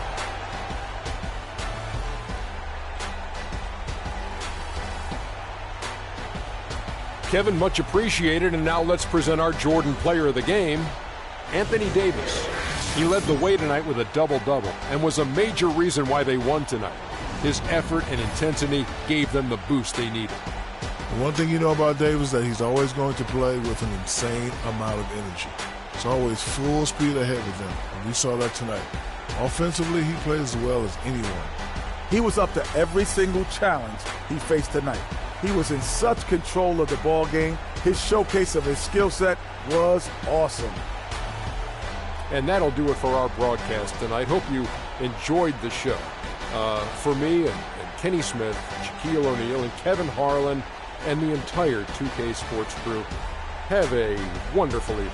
Kevin, much appreciated. And now let's present our Jordan player of the game, Anthony Davis. He led the way tonight with a double-double and was a major reason why they won tonight. His effort and intensity gave them the boost they needed. One thing you know about Davis is that he's always going to play with an insane amount of energy. It's always full speed ahead with him, and we saw that tonight. Offensively, he plays as well as anyone. He was up to every single challenge he faced tonight. He was in such control of the ball game. His showcase of his skill set was awesome. And that'll do it for our broadcast tonight. Hope you enjoyed the show. For me and Kenny Smith, Shaquille O'Neal, and Kevin Harlan, and the entire 2K Sports crew, have a wonderful evening.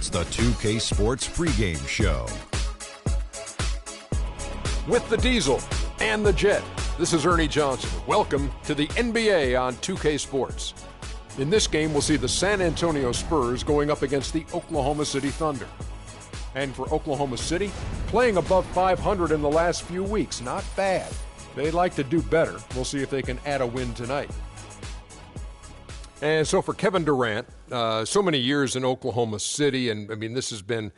It's the 2K Sports pregame show. With the Diesel and the Jet, this is Ernie Johnson. Welcome to the NBA on 2K Sports. In this game, we'll see the San Antonio Spurs going up against the Oklahoma City Thunder. And for Oklahoma City, playing above 500 in the last few weeks, not bad. They'd like to do better. We'll see if they can add a win tonight. And so for Kevin Durant, so many years in Oklahoma City, and I mean, this has been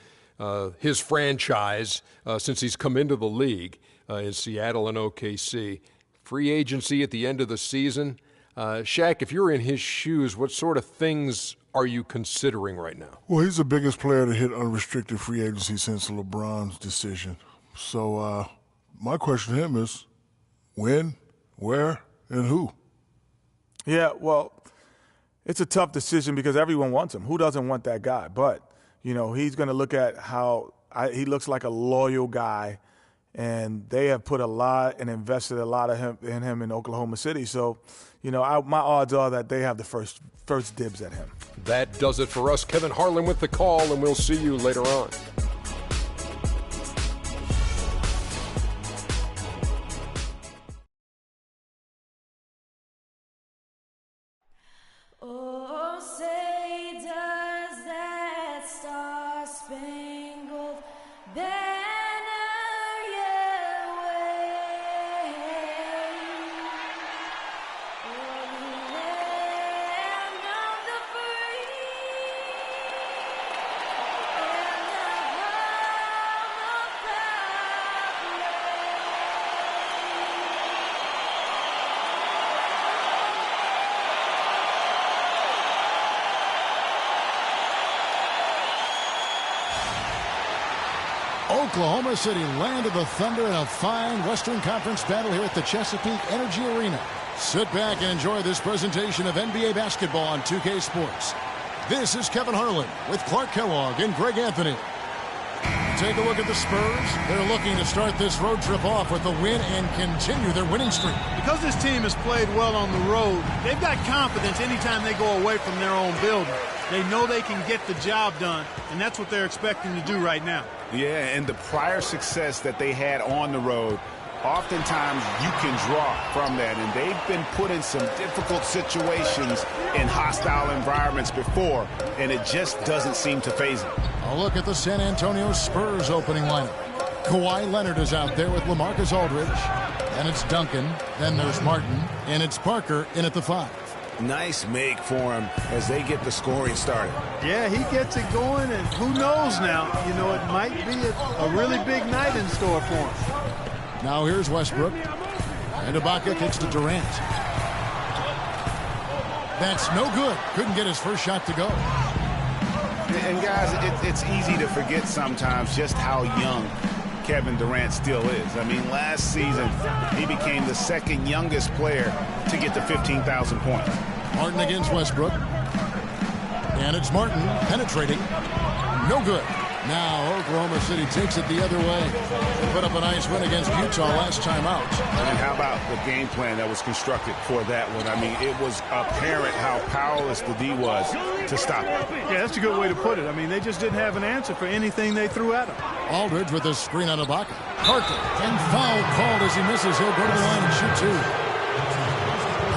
his franchise since he's come into the league in Seattle and OKC. Free agency at the end of the season. Shaq, if you're in his shoes, what sort of things are you considering right now? Well, he's the biggest player to hit unrestricted free agency since LeBron's decision. So my question to him is, when, where, and who? Yeah, well, it's a tough decision because everyone wants him. Who doesn't want that guy? But, you know, he's going to look at how he looks like a loyal guy, and they have put a lot and invested a lot of in him in Oklahoma City. So, you know, my odds are that they have the first dibs at him. That does it for us. Kevin Harlan with the call, and we'll see you later on. Oh, say does that star-spangled banner yet wave o'er the land of the free and the home of proud Oklahoma City land of the Thunder in a fine Western Conference battle here at the Chesapeake Energy Arena. Sit back and enjoy this presentation of NBA basketball on 2K Sports. This is Kevin Harlan with Clark Kellogg and Greg Anthony. Take a look at the Spurs. They're looking to start this road trip off with a win and continue their winning streak. Because this team has played well on the road, they've got confidence anytime they go away from their own building. They know they can get the job done, and that's what they're expecting to do right now. Yeah, and the prior success that they had on the road, oftentimes you can draw from that. And they've been put in some difficult situations in hostile environments before, and it just doesn't seem to faze them. A look at the San Antonio Spurs opening lineup. Kawhi Leonard is out there with LaMarcus Aldridge. Then it's Duncan. Then there's Martin. And it's Parker in at the 5. Nice make for him as they get the scoring started. Yeah, he gets it going, and who knows now? You know, it might be a really big night in store for him. Now here's Westbrook. And Ibaka kicks to Durant. That's no good. Couldn't get his first shot to go. And guys, it's easy to forget sometimes just how young Kevin Durant still is. I mean, last season, he became the second youngest player to get to 15,000 points. Martin against Westbrook. And it's Martin penetrating. No good. Now Oklahoma City takes it the other way. They put up a nice win against Utah last time out. And how about the game plan that was constructed for that one? I mean, it was apparent how powerless the D was to stop it. Yeah, that's a good way to put it. I mean, they just didn't have an answer for anything they threw at him. Aldridge with a screen on Ibaka. Parker, and foul called as he misses. He'll go to the line and shoot 2.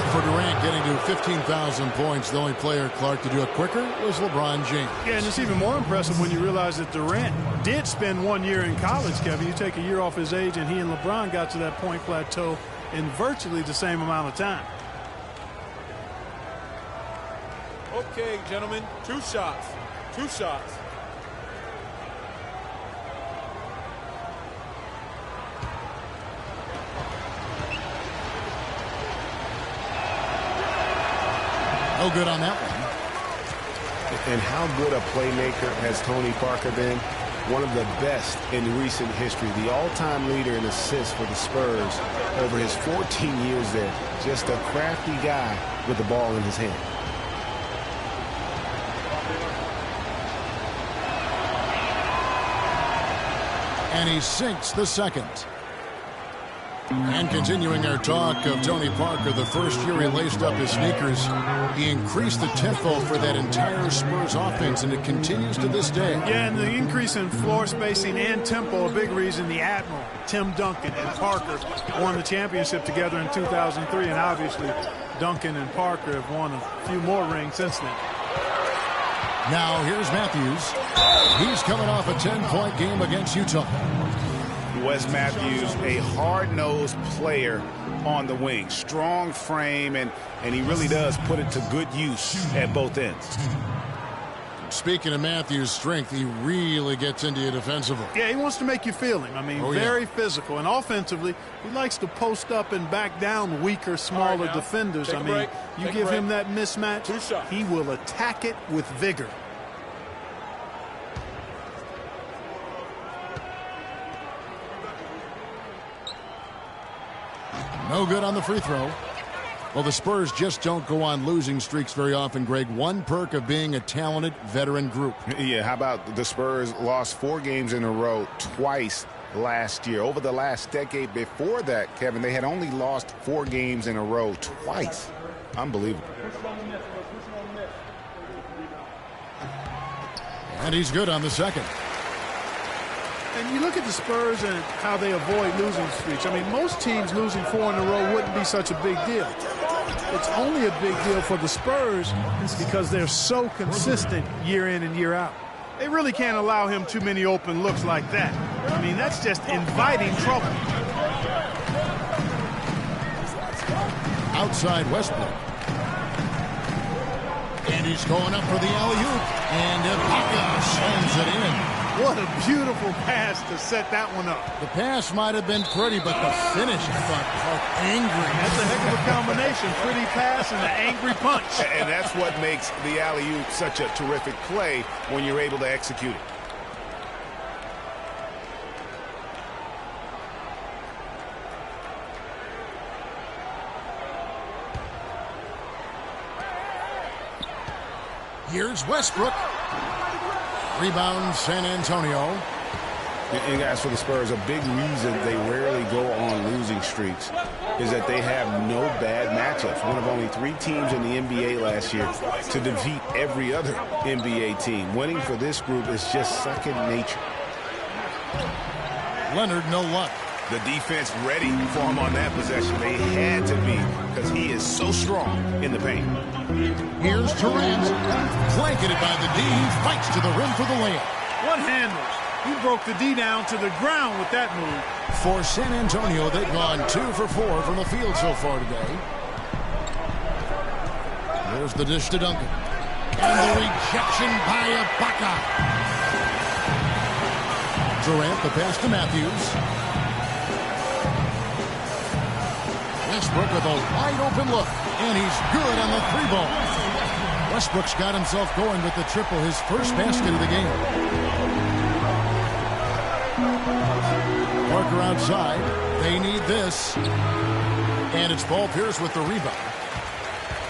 For Durant getting to 15,000 points, the only player, Clark, to do it quicker was LeBron James. Yeah, and it's even more impressive when you realize that Durant did spend 1 year in college, Kevin. You take a year off his age, and he and LeBron got to that point plateau in virtually the same amount of time. Okay, gentlemen, 2 shots. 2 shots. No good on that one. And how good a playmaker has Tony Parker been? One of the best in recent history. The all-time leader in assists for the Spurs over his 14 years there. Just a crafty guy with the ball in his hand. And he sinks the second. And continuing our talk of Tony Parker, the first year he laced up his sneakers, he increased the tempo for that entire Spurs offense, and it continues to this day. Yeah, and the increase in floor spacing and tempo, a big reason the Admiral, Tim Duncan, and Parker won the championship together in 2003, and obviously Duncan and Parker have won a few more rings since then. Now here's Matthews. He's coming off a 10-point game against Utah. Wes Matthews, a hard-nosed player on the wing. Strong frame, and he really does put it to good use at both ends. Speaking of Matthews' strength, he really gets into you defensively. Yeah, he wants to make you feel him. I mean, very physical. And offensively, he likes to post up and back down weaker, smaller defenders. I mean, you give him that mismatch, he will attack it with vigor. No good on the free throw. Well, the Spurs just don't go on losing streaks very often, Greg. One perk of being a talented veteran group. Yeah, how about the Spurs lost 4 games in a row twice last year. Over the last decade before that, Kevin, they had only lost 4 games in a row twice. Unbelievable. And he's good on the second. And you look at the Spurs and how they avoid losing streaks. I mean, most teams losing 4 in a row wouldn't be such a big deal. It's only a big deal for the Spurs because they're so consistent year in and year out. They really can't allow him too many open looks like that. I mean, that's just inviting trouble. Outside Westbrook. And he's going up for the alley-oop. And Ibaka slams it in. What a beautiful pass to set that one up. The pass might have been pretty, but the finish, I thought, felt angry. That's a heck of a combination. Pretty pass and an angry punch. And that's what makes the alley-oop such a terrific play when you're able to execute it. Here's Westbrook. Rebound, San Antonio. And guys, for the Spurs, a big reason they rarely go on losing streaks is that they have no bad matchups. One of only 3 teams in the NBA last year to defeat every other NBA team. Winning for this group is just second nature. Leonard, no luck. The defense ready for him on that possession. They had to be because he is so strong in the paint. Here's Durant. Blanketed by the D. He fights to the rim for the layup. One-handers. He broke the D down to the ground with that move. For San Antonio, they've gone 2 for 4 from the field so far today. There's the dish to Duncan. And the rejection by Ibaka. Durant, the pass to Matthews. Westbrook with a wide-open look, and he's good on the 3-ball. Westbrook's got himself going with the triple, his first basket of the game. Parker outside. They need this. And it's Paul Pierce with the rebound.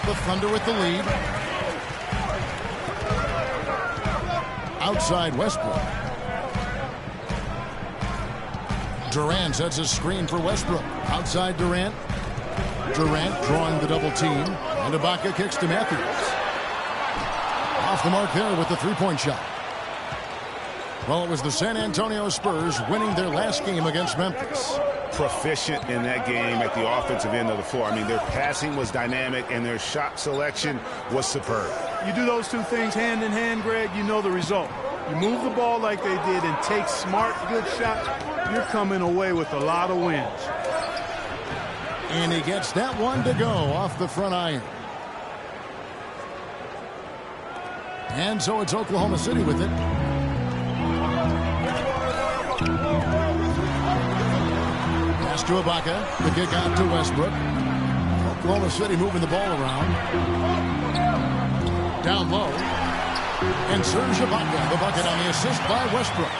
The Thunder with the lead. Outside Westbrook. Durant sets a screen for Westbrook. Outside Durant. Durant drawing the double team. And Ibaka kicks to Matthews. Off the mark there with the 3-point shot. Well, it was the San Antonio Spurs winning their last game against Memphis. Proficient in that game at the offensive end of the floor. I mean, their passing was dynamic and their shot selection was superb. You do those 2 things hand in hand, Greg, you know the result. You move the ball like they did and take smart, good shots, you're coming away with a lot of wins. And he gets that one to go off the front iron. And so it's Oklahoma City with it. Pass to Ibaka. The kick out to Westbrook. Oklahoma City moving the ball around. Down low. And Serge Ibaka, the bucket on the assist by Westbrook.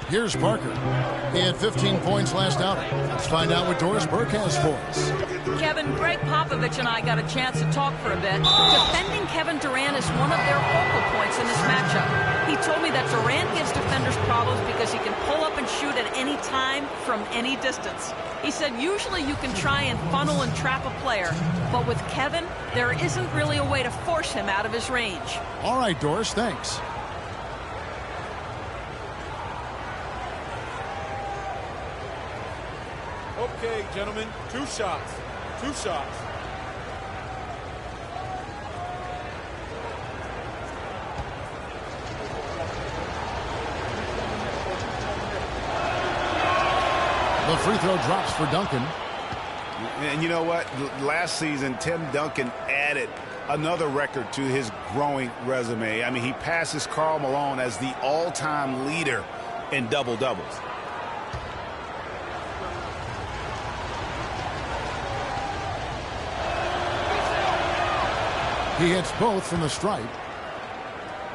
Here's Parker. He had 15 points last outing. Let's find out what Doris Burke has for us. Kevin, Greg Popovich and I got a chance to talk for a bit. Defending Kevin Durant is one of their focal points in this matchup. He told me that Durant gives defenders problems because he can pull up and shoot shoot at any time from any distance. He said usually you can try and funnel and trap a player, but with Kevin, there isn't really a way to force him out of his range. All right, Doris, thanks. Okay, gentlemen, 2 shots. 2 shots. The free throw drops for Duncan. And you know what? Last season, Tim Duncan added another record to his growing resume. I mean, he passes Karl Malone as the all-time leader in double-doubles. He hits both from the stripe.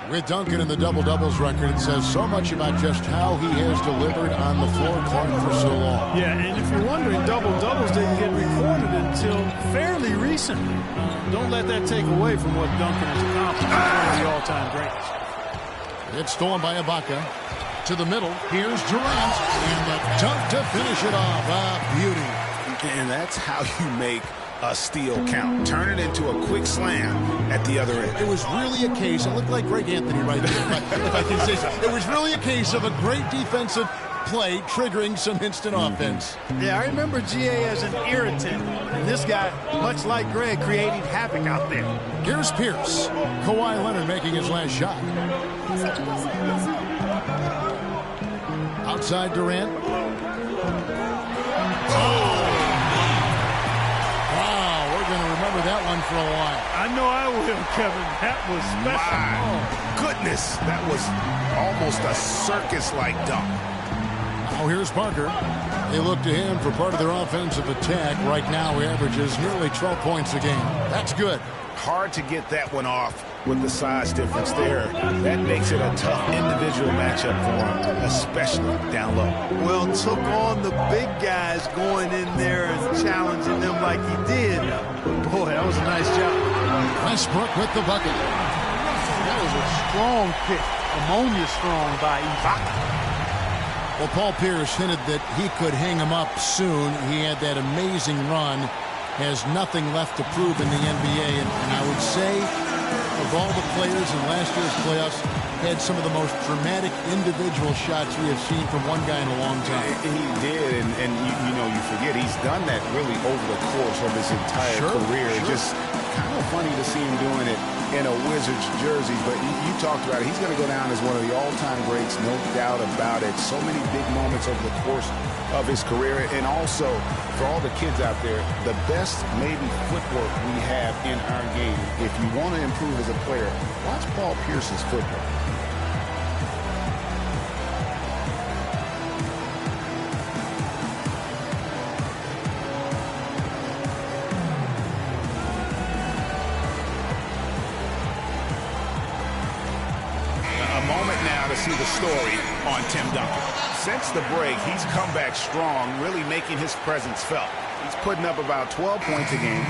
With Duncan in the double-doubles record, it says so much about just how he has delivered on the floor, Clark, for so long. Yeah, and if you're wondering, double-doubles didn't get recorded until fairly recently. Don't let that take away from what Duncan has accomplished. He's one of the all-time greats. It's stolen by Ibaka. To the middle, here's Durant, and the dunk to finish it off. Beauty. And that's how you make a steal count. Turn it into a quick slam at the other end. It was really a case, it looked like Greg Anthony right there, if I can say so. It was really a case of a great defensive play triggering some instant offense. Yeah, I remember GA as an irritant, and this guy, much like Greg, creating havoc out there. Here's Pierce. Kawhi Leonard making his last shot. Outside Durant. Remember that one for a while. I know I will, Kevin. That was special. My goodness, that was almost a circus-like dunk. Now here's Parker. They look to him for part of their offensive attack. Right now he averages nearly 12 points a game. That's good. Hard to get that one off with the size difference there. That makes it a tough individual matchup for him, especially down low. Well, took on the big guys going in there and challenging them like he did. Boy, that was a nice job. Westbrook with the bucket. That was a strong pick. Ammonia strong by Ibaka. Well, Paul Pierce hinted that he could hang him up soon. He had that amazing run. Has nothing left to prove in the NBA, and I would say of all the players in last year's playoffs, had some of the most dramatic individual shots we have seen from one guy in a long time. He did, and you know, you forget he's done that really over the course of his entire career. Just kind of funny to see him doing it in a Wizards jersey, but you talked about it. He's going to go down as one of the all-time greats, no doubt about it. So many big moments over the course of his career, and also for all the kids out there, the best maybe footwork we have in our game. If you want to improve as a player, watch Paul Pierce's footwork. See the story on Tim Duncan. Since the break, he's come back strong, really making his presence felt. He's putting up about 12 points a game,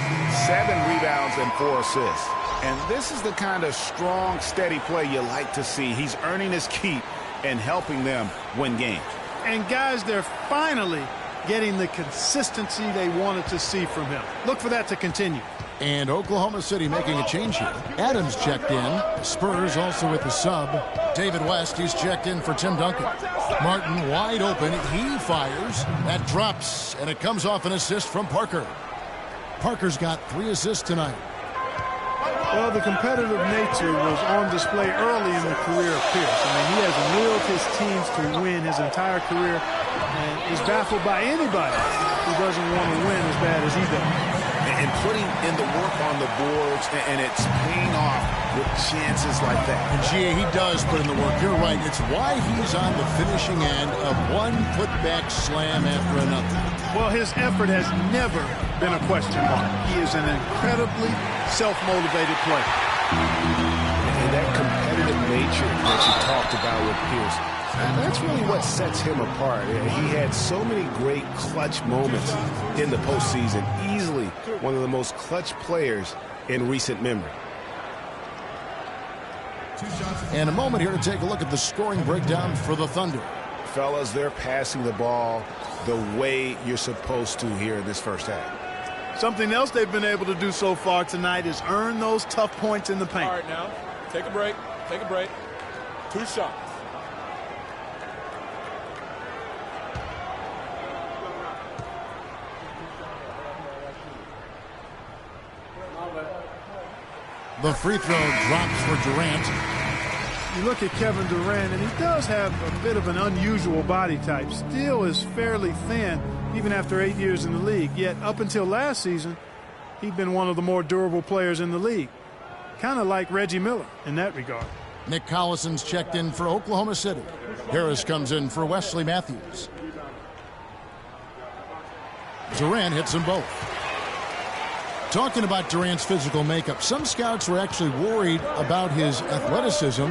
7 rebounds, and 4 assists. And this is the kind of strong, steady play you like to see. He's earning his keep and helping them win games. And guys, they're finally getting the consistency they wanted to see from him. Look for that to continue. And Oklahoma City making a change here. Adams checked in. Spurs also with the sub. David West, he's checked in for Tim Duncan. Martin wide open. He fires. That drops, and it comes off an assist from Parker. Parker's got 3 assists tonight. Well, the competitive nature was on display early in the career of Pierce. I mean, he has willed his teams to win his entire career and is baffled by anybody who doesn't want to win as bad as he does. And putting in the work on the boards, and it's paying off with chances like that. And GA, he does put in the work. You're right. It's why he's on the finishing end of one putback slam after another. Well, his effort has never been a question mark. He is an incredibly self-motivated player. And that competitive nature that you talked about with Pierce, that's really what sets him apart. He had so many great clutch moments in the postseason. Easily one of the most clutch players in recent memory. And a moment here to take a look at the scoring breakdown for the Thunder. fellas, they're passing the ball the way you're supposed to here in this first half. Something else they've been able to do so far tonight is earn those tough points in the paint. All right, now, take a break. Take a break. 2 shots. The free throw drops for Durant. You look at Kevin Durant, and he does have a bit of an unusual body type. Still is fairly thin, even after 8 years in the league. Yet up until last season, he'd been one of the more durable players in the league. Kind of like Reggie Miller in that regard. Nick Collison's checked in for Oklahoma City. Harris comes in for Wesley Matthews. Durant hits them both. Talking about Durant's physical makeup, some scouts were actually worried about his athleticism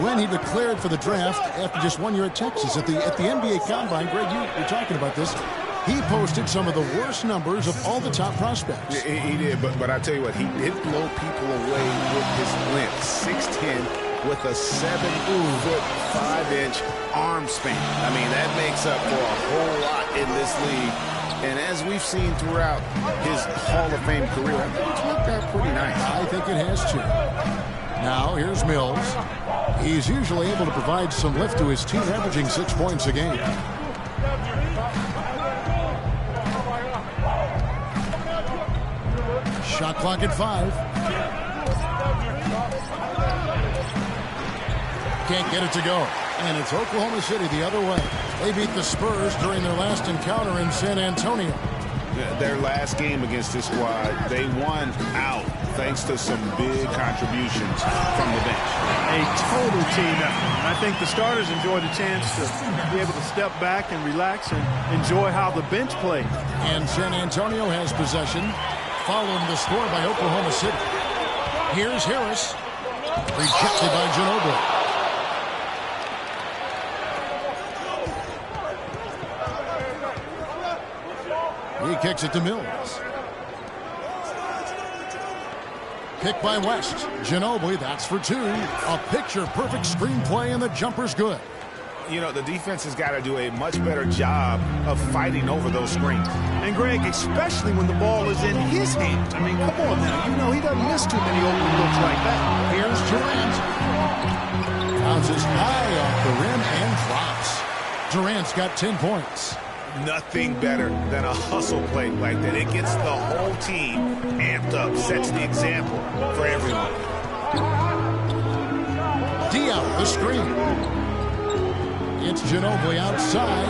when he declared for the draft after just 1 year at Texas. At the NBA Combine, Greg, you were talking about this. He posted some of the worst numbers of all the top prospects. He did, but I tell you what, he did blow people away with his length. 6'10", with a 7-foot 5-inch arm span. I mean, that makes up for a whole lot in this league. And as we've seen throughout his Hall of Fame career, I think it's worked out pretty nice. I think it has too. Now, here's Mills. He's usually able to provide some lift to his team, averaging 6 points a game. Shot clock at 5. Can't get it to go. And it's Oklahoma City the other way. They beat the Spurs during their last encounter in San Antonio. Their last game against this squad, they won out thanks to some big contributions from the bench. A total team effort. And I think the starters enjoyed a chance to be able to step back and relax and enjoy how the bench played. And San Antonio has possession, following the score by Oklahoma City. Here's Harris. Rejected by Ginobili. He kicks it to Mills. Pick by West. Ginobili, that's for 2. A picture-perfect screenplay, and the jumper's good. You know, the defense has got to do a much better job of fighting over those screens. And, Greg, especially when the ball is in his hands. I mean, come on now. You know, he doesn't miss too many open looks like that. Here's Durant. Bounces high off the rim and drops. Durant's got 10 points. Nothing better than a hustle play like that. It gets the whole team amped up, sets the example for everyone. Diallo, the screen. It's Ginobili outside.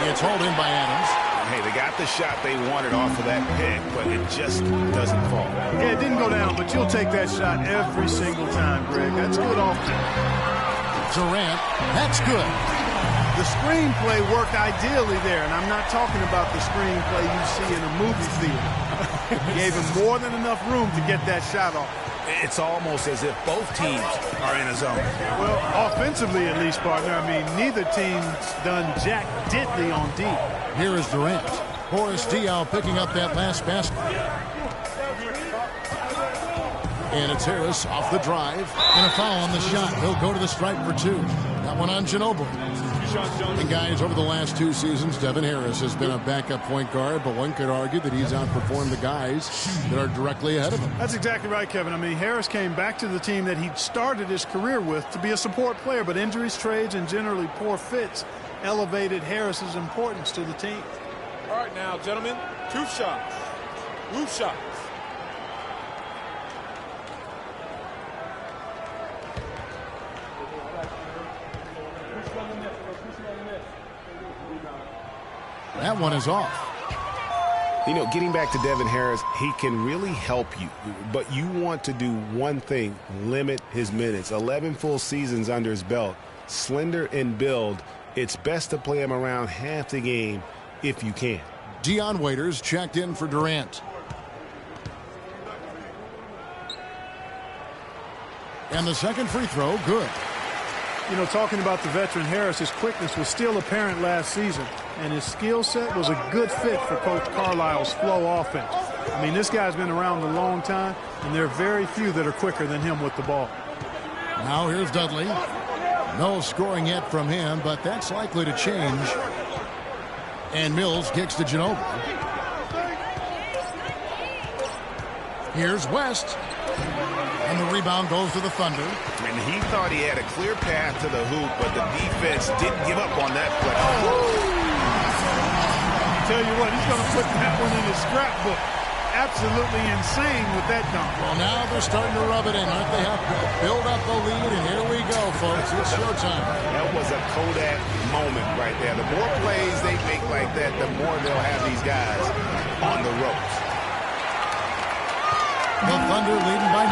It's hauled in by Adams. Hey, they got the shot they wanted off of that pick, but it just doesn't fall. Yeah, it didn't go down, but you'll take that shot every single time, Greg. That's good offense. Durant, that's good. The screenplay worked ideally there, and I'm not talking about the screenplay you see in a movie theater. Gave him more than enough room to get that shot off. It's almost as if both teams are in a zone. Well, offensively at least, partner. I mean, neither team's done jack diddly on D. Here is Durant. Boris Diaw picking up that last basket. And it's Harris off the drive. And a foul on the shot. He'll go to the stripe for 2. That one on Ginobili. And guys, over the last 2 seasons, Devin Harris has been a backup point guard, but one could argue that he's outperformed the guys that are directly ahead of him. That's exactly right, Kevin. I mean, Harris came back to the team that he started his career with to be a support player, but injuries, trades, and generally poor fits elevated Harris's importance to the team. All right, now, gentlemen, 2 shots. Loose shots. That one is off. You know, getting back to Devin Harris, he can really help you. But you want to do one thing, limit his minutes. 11 full seasons under his belt. Slender in build. It's best to play him around half the game if you can. Dion Waiters checked in for Durant. And the second free throw, good. You know, talking about the veteran Harris, his quickness was still apparent last season, and his skill set was a good fit for Coach Carlisle's flow offense. I mean, this guy's been around a long time, and there are very few that are quicker than him with the ball. Now here's Dudley. No scoring yet from him, but that's likely to change. And Mills kicks to Ginobili. Here's West. And the rebound goes to the Thunder. And he thought he had a clear path to the hoop, but the defense didn't give up on that play. Tell you what, he's going to put that one in his scrapbook. Absolutely insane with that dunk. Well, now they're starting to rub it in, aren't they? Have to build up the lead, and here we go, folks. It's showtime. That was a Kodak moment right there. The more plays they make like that, the more they'll have these guys on the ropes. The Thunder leading by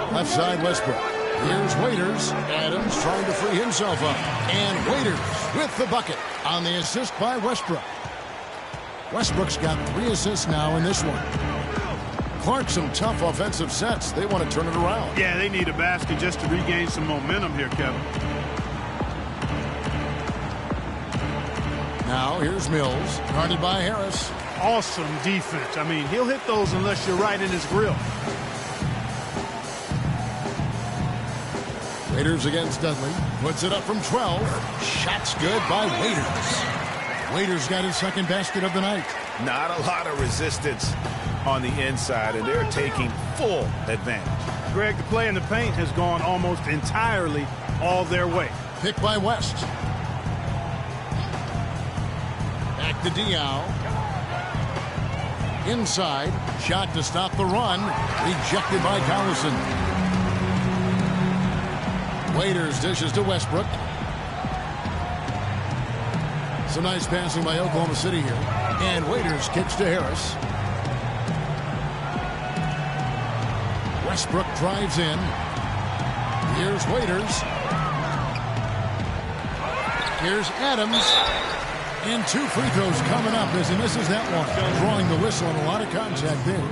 9. Left side, Westbrook. Here's Waiters. Adams trying to free himself up. And Waiters with the bucket on the assist by Westbrook. Westbrook's got 3 assists now in this one. Clark, some tough offensive sets. They want to turn it around. Yeah, they need a basket just to regain some momentum here, Kevin. Now here's Mills, guarded by Harris. Awesome defense. I mean, he'll hit those unless you're right in his grill. Waiters against Dudley. Puts it up from 12. Shot's good by Waiters. Waiters got his second basket of the night. Not a lot of resistance on the inside, and they're taking full advantage. Greg, the play in the paint has gone almost entirely all their way. Picked by West. Back to Diaw. Inside. Shot to stop the run. Rejected by Collison. Waiters dishes to Westbrook. Some nice passing by Oklahoma City here. And Waiters kicks to Harris. Westbrook drives in. Here's Waiters. Here's Adams. And 2 free throws coming up as he misses that one. Drawing the whistle and a lot of contact there.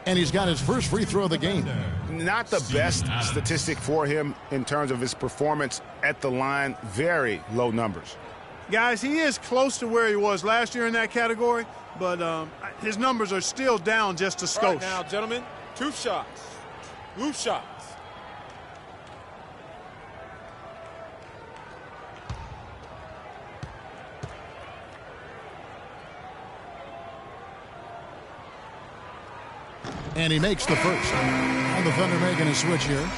And he's got his first free throw of the game. Not the best statistic for him in terms of his performance at the line. Very low numbers. Guys, he is close to where he was last year in that category, but his numbers are still down just a skosh. Right now, gentlemen, 2 shots. 2 shots. And he makes the first. And the Thunder making a switch here.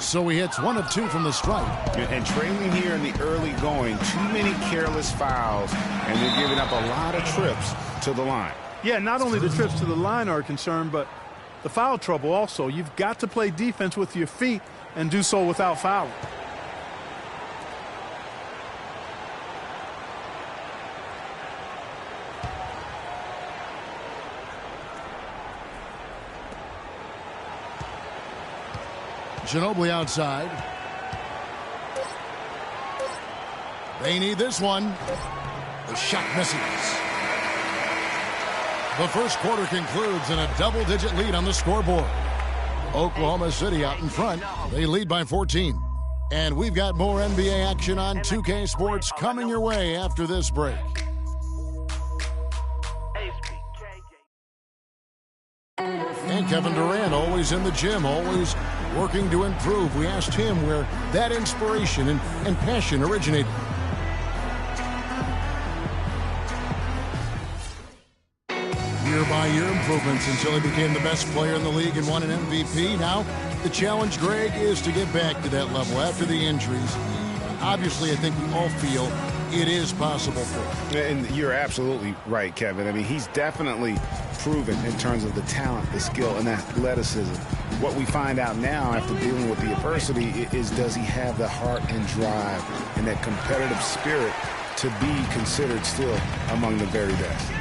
So he hits 1 of 2 from the stripe. And trailing here in the early going, too many careless fouls, and they're giving up a lot of trips to the line. Yeah, not only the trips to the line are a concern, but the foul trouble also. You've got to play defense with your feet and do so without fouling. Ginobili outside. They need this one. The shot misses. The first quarter concludes in a double-digit lead on the scoreboard. Oklahoma City out in front. They lead by 14. And we've got more NBA action on 2K Sports coming your way after this break. And Kevin Durant always in the gym, always working to improve. We asked him where that inspiration and passion originated. Year-by-year improvements until he became the best player in the league and won an MVP. Now, the challenge, Greg, is to get back to that level after the injuries. Obviously, I think we all feel it is possible for him. And you're absolutely right, Kevin. I mean, he's definitely proven in terms of the talent, the skill, and athleticism. What we find out now after dealing with the adversity is, does he have the heart and drive and that competitive spirit to be considered still among the very best?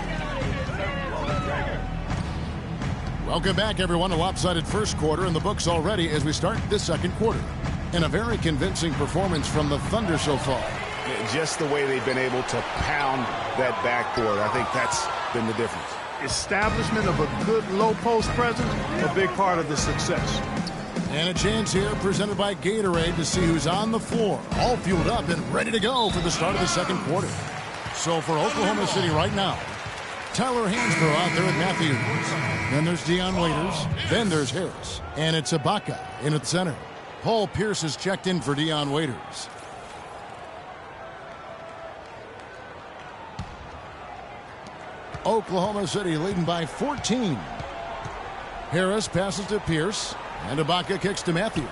Welcome back, everyone. A lopsided first quarter in the books already as we start this second quarter. And a very convincing performance from the Thunder so far. Just the way they've been able to pound that backboard, I think that's been the difference. Establishment of a good low post presence, a big part of the success. And a chance here presented by Gatorade to see who's on the floor, all fueled up and ready to go for the start of the second quarter. So for Oklahoma City right now, Tyler Hansbrough out there with Matthews. Then there's Dion Waiters. Then there's Harris. And it's Ibaka in at center. Paul Pierce has checked in for Dion Waiters. Oklahoma City leading by 14. Harris passes to Pierce, and Ibaka kicks to Matthews.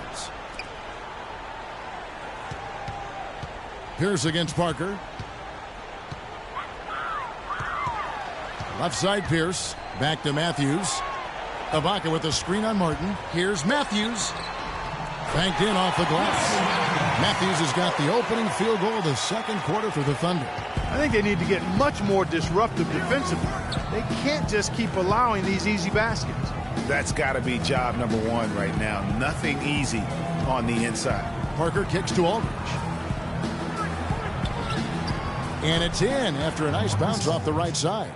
Pierce against Parker. Left side Pierce, back to Matthews. Ibaka with a screen on Martin. Here's Matthews. Banked in off the glass. Matthews has got the opening field goal of the second quarter for the Thunder. I think they need to get much more disruptive defensively. They can't just keep allowing these easy baskets. That's got to be job number one right now. Nothing easy on the inside. Parker kicks to Aldridge. And it's in after a nice bounce off the right side.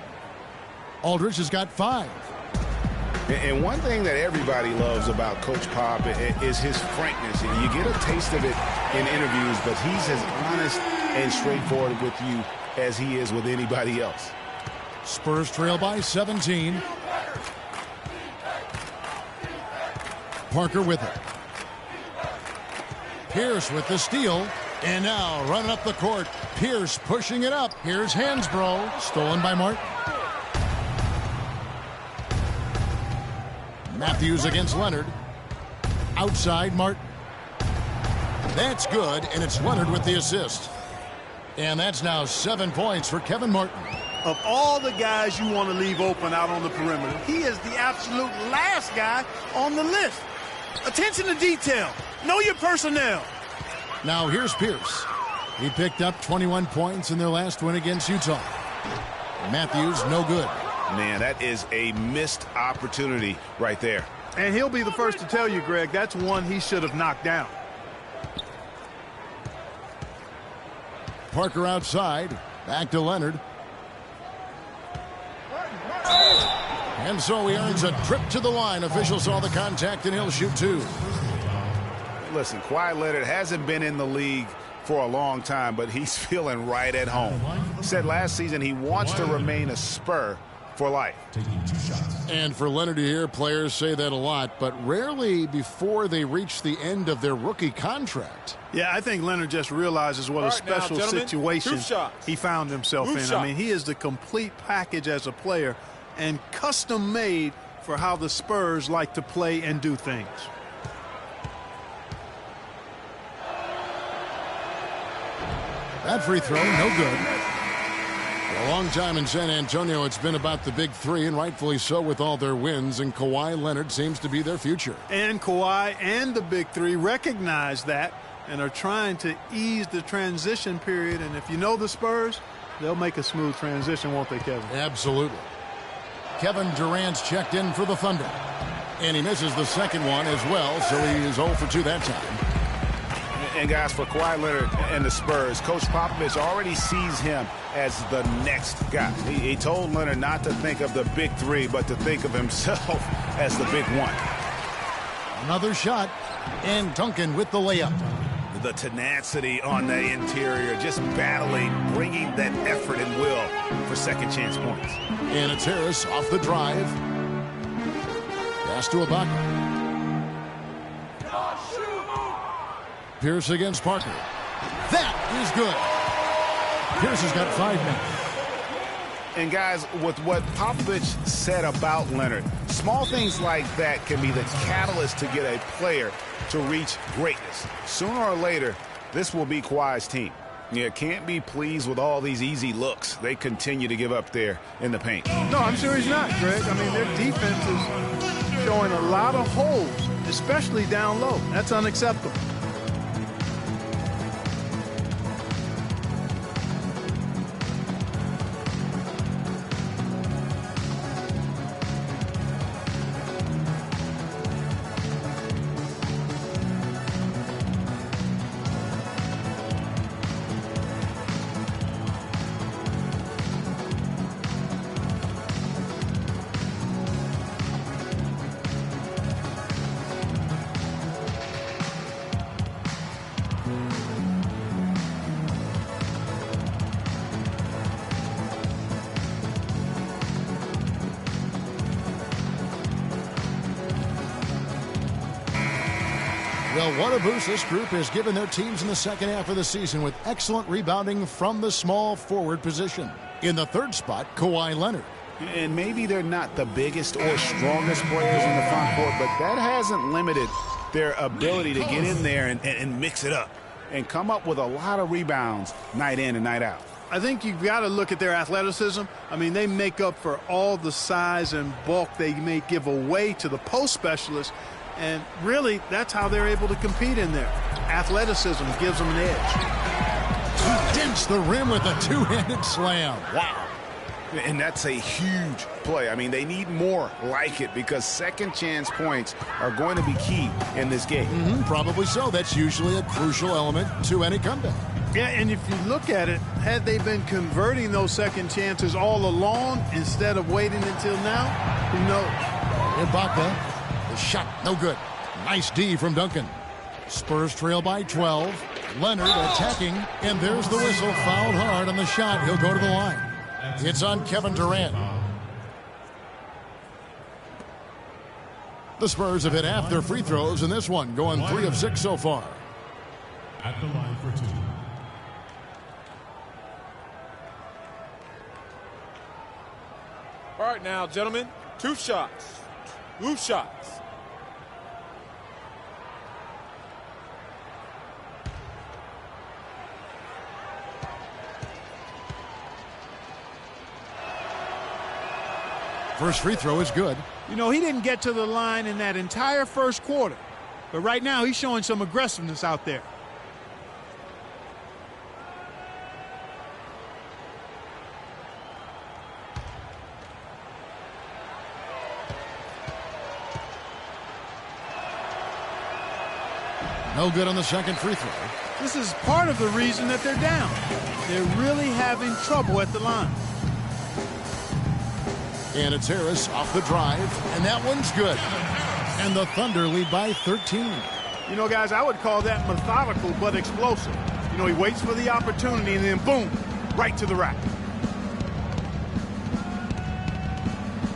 Aldridge has got 5. And one thing that everybody loves about Coach Pop is his frankness. You get a taste of it in interviews, but he's as honest and straightforward with you as he is with anybody else. Spurs trail by 17. Parker with it. Pierce with the steal. And now running up the court. Pierce pushing it up. Here's Hansbrough. Stolen by Martin. Matthews against Leonard. Outside Martin. That's good, and it's Leonard with the assist. And that's now 7 points for Kevin Martin. Of all the guys you want to leave open out on the perimeter, he is the absolute last guy on the list. Attention to detail. Know your personnel. Now here's Pierce. He picked up 21 points in their last win against Utah. Matthews, no good. Man, that is a missed opportunity right there. And he'll be the first to tell you, Greg, that's one he should have knocked down. Parker outside. Back to Leonard. And so he earns a trip to the line. Officials saw the contact, and he'll shoot 2. Listen, Kawhi Leonard hasn't been in the league for a long time, but he's feeling right at home. He said last season he wants to remain a Spur for life. And for Leonard to hear players say that a lot, but rarely before they reach the end of their rookie contract. Yeah, I think Leonard just realizes what a special situation he found himself in. I mean, he is the complete package as a player and custom made for how the Spurs like to play and do things. That free throw, no good. For a long time in San Antonio, it's been about the big three, and rightfully so with all their wins, and Kawhi Leonard seems to be their future. And Kawhi and the big three recognize that and are trying to ease the transition period. And if you know the Spurs, they'll make a smooth transition, won't they, Kevin? Absolutely. Kevin Durant's checked in for the Thunder. And he misses the second one as well, so he is 0 for 2 that time. And guys, for Kawhi Leonard and the Spurs, Coach Popovich already sees him as the next guy. He told Leonard not to think of the big three, but to think of himself as the big one. Another shot, and Duncan with the layup. The tenacity on the interior, just battling, bringing that effort and will for second chance points. And it's Harris off the drive. Pass to Ibaka. Pierce against Parker. That is good. Pierce has got 5 minutes. And guys, with what Popovich said about Leonard, small things like that can be the catalyst to get a player to reach greatness. Sooner or later, this will be Kawhi's team. You can't be pleased with all these easy looks they continue to give up there in the paint. No, I'm sure he's not, Greg. I mean, their defense is showing a lot of holes, especially down low. That's unacceptable. Well, what a boost this group has given their teams in the second half of the season with excellent rebounding from the small forward position. In the third spot, Kawhi Leonard. And maybe they're not the biggest or strongest players in the front court, but that hasn't limited their ability to get in there and mix it up and come up with a lot of rebounds night in and night out. I think you've got to look at their athleticism. I mean, they make up for all the size and bulk they may give away to the post specialists, and really that's how they're able to compete in there. Athleticism gives them an edge. He dents the rim with a two-handed slam. Wow. And that's a huge play. I mean, they need more like it because second chance points are going to be key in this game. Probably so. That's usually a crucial element to any comeback. Yeah, and if you look at it, had they been converting those second chances all along instead of waiting until now, who knows? Ibaka, the shot, no good. Nice D from Duncan. Spurs trail by 12. Leonard attacking, and there's the whistle. Fouled hard on the shot. He'll go to the line. It's on Kevin Durant. The Spurs have hit half their free throws in this one, going 3 of 6 so far. At the line for 2. All right, now, gentlemen, 2 shots. 2 shots. First free throw is good. You know, he didn't get to the line in that entire first quarter, but right now he's showing some aggressiveness out there. No good on the second free throw. This is part of the reason that they're down. They're really having trouble at the line. And it's Harris off the drive, and that one's good. And the Thunder lead by 13. You know, guys, I would call that methodical but explosive. You know, he waits for the opportunity and then boom, right to the rack.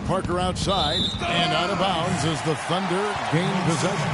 Parker outside and out of bounds as the Thunder gain possession.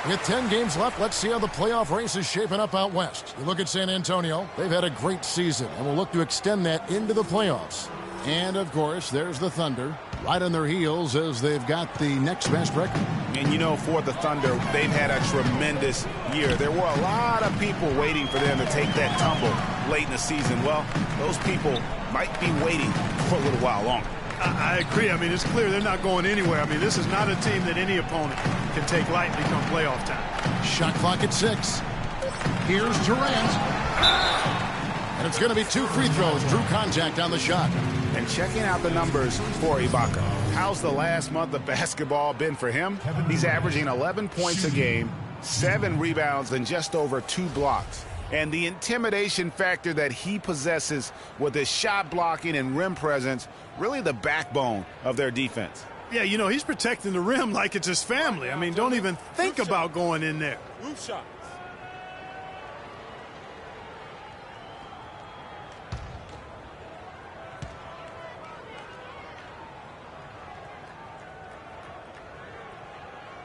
With 10 games left, let's see how the playoff race is shaping up out west. You look at San Antonio, they've had a great season and will look to extend that into the playoffs. And, of course, there's the Thunder right on their heels as they've got the next best record. And, you know, for the Thunder, they've had a tremendous year. There were a lot of people waiting for them to take that tumble late in the season. Well, those people might be waiting for a little while longer. I agree. I mean, it's clear they're not going anywhere. I mean, this is not a team that any opponent can take lightly come playoff time. Shot clock at 6. Here's Durant. And it's going to be 2 free throws. Drew contact on the shot. And checking out the numbers for Ibaka. How's the last month of basketball been for him? He's averaging 11 points a game, 7 rebounds, and just over 2 blocks. And the intimidation factor that he possesses with his shot blocking and rim presence, really the backbone of their defense. Yeah, you know, he's protecting the rim like it's his family. I mean, don't even think about going in there. Roof shots.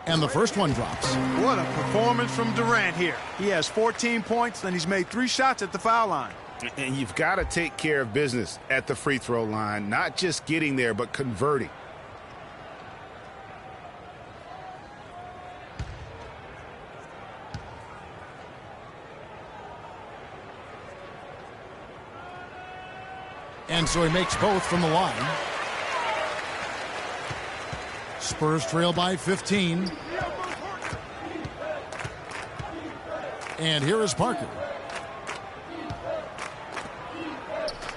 And the first one drops. What a performance from Durant here. He has 14 points, and he's made 3 shots at the foul line. And you've got to take care of business at the free throw line, not just getting there, but converting. And so he makes both from the line. Spurs trail by 15. And here is Parker.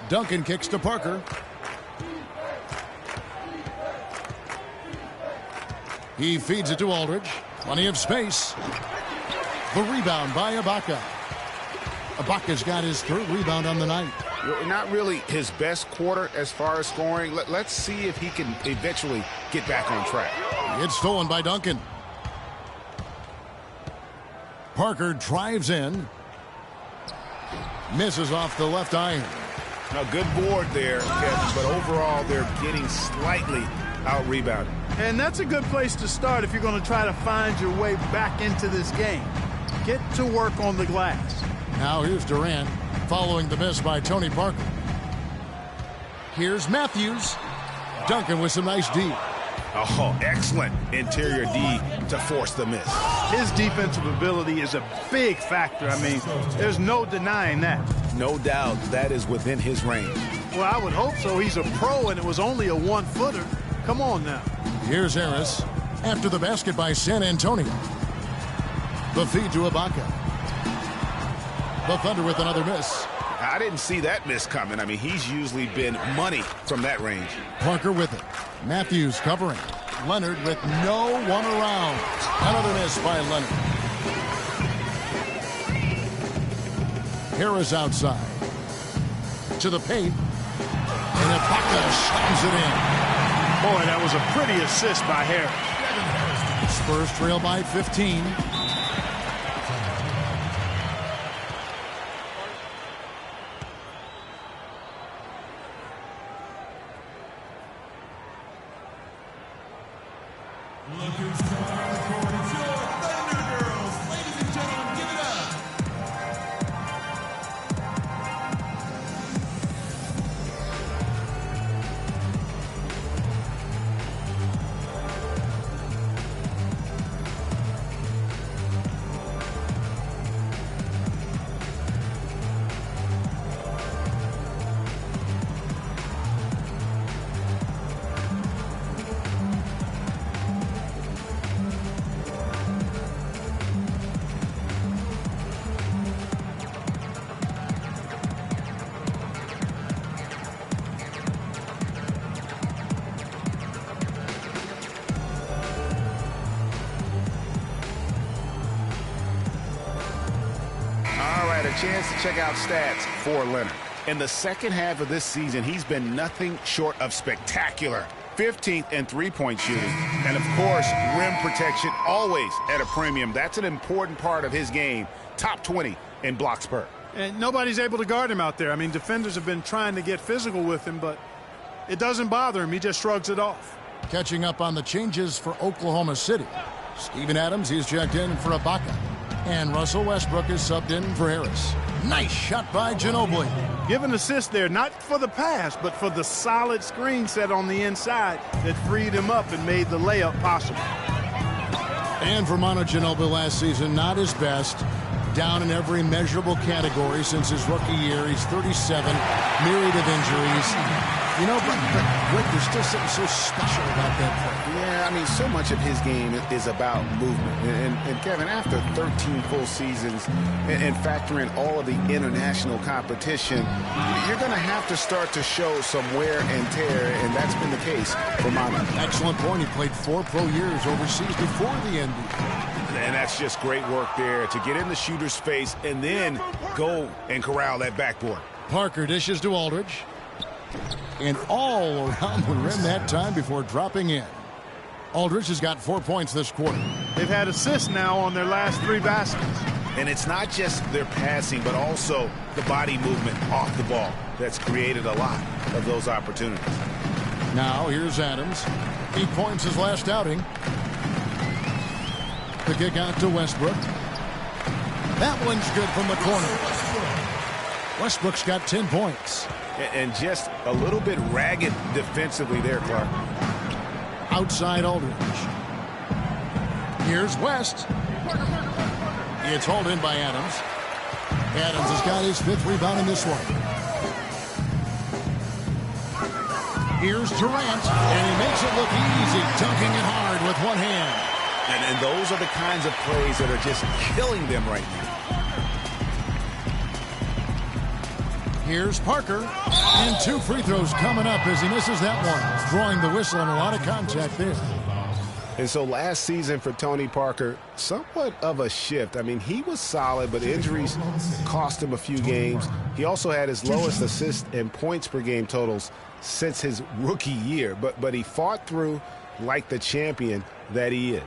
Duncan kicks to Parker. He feeds it to Aldridge. Plenty of space. The rebound by Ibaka. Ibaka's got his 3rd rebound on the night. Not really his best quarter as far as scoring. Let's see if he can eventually get back on track. It's stolen by Duncan. Parker drives in. Misses off the left iron. A good board there, Kevin, but overall they're getting slightly out-rebounded. And that's a good place to start if you're going to try to find your way back into this game. Get to work on the glass. Now here's Durant following the miss by Tony Parker. Here's Matthews. Duncan with some nice D. Oh, excellent interior D to force the miss. His defensive ability is a big factor. I mean, there's no denying that. No doubt that is within his range. Well, I would hope so. He's a pro, and it was only a one-footer. Come on now. Here's Harris after the basket by San Antonio. The feed to Ibaka. The Thunder with another miss. I didn't see that miss coming. I mean, he's usually been money from that range. Parker with it. Matthews covering. Leonard with no one around. Another miss by Leonard. Harris outside. To the paint. And Ibaka slams it in. Boy, that was a pretty assist by Harris. Spurs trail by 15. Chance to check out stats for Leonard. In the second half of this season, he's been nothing short of spectacular. 15th in three-point shooting. And, of course, rim protection always at a premium. That's an important part of his game. Top 20 in blocks per. And nobody's able to guard him out there. I mean, defenders have been trying to get physical with him, but it doesn't bother him. He just shrugs it off. Catching up on the changes for Oklahoma City. Steven Adams, he's checked in for Ibaka. And Russell Westbrook is subbed in for Harris. Nice shot by Ginobili. Give an assist there, not for the pass, but for the solid screen set on the inside that freed him up and made the layup possible. And for Manu Ginobili last season, not his best. Down in every measurable category since his rookie year. He's 37, myriad of injuries. You know, but Rick, there's still something so special about that play. Yeah, I mean, so much of his game is about movement. And Kevin, after 13 full seasons and factoring all of the international competition, you're going to have to start to show some wear and tear, and that's been the case for Manu. Excellent point. He played 4 pro years overseas before the NBA. And that's just great work there to get in the shooter's face and then go and corral that backboard. Parker dishes to Aldridge. And all around the rim that time before dropping in. Aldridge has got 4 points this quarter. They've had assists now on their last 3 baskets. And it's not just their passing, but also the body movement off the ball that's created a lot of those opportunities. Now here's Adams. 8 points his last outing. The kick out to Westbrook. That one's good from the corner. Westbrook's got 10 points. And just a little bit ragged defensively there, Clark. Outside Aldridge. Here's West. It's hauled in by Adams. Adams has got his 5th rebound in this one. Here's Durant, and he makes it look easy, dunking it hard with one hand. And those are the kinds of plays that are just killing them right now. Here's Parker, and 2 free throws coming up as he misses that one. Throwing the whistle and a lot of contact there. And so last season for Tony Parker, somewhat of a shift. I mean, he was solid, but injuries cost him a few games. He also had his lowest assist and points per game totals since his rookie year. But he fought through like the champion that he is.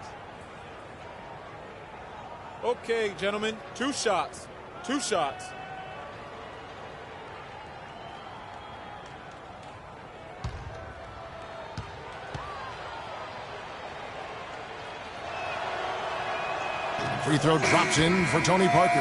Okay, gentlemen, 2 shots. 2 shots. Free throw drops in for Tony Parker.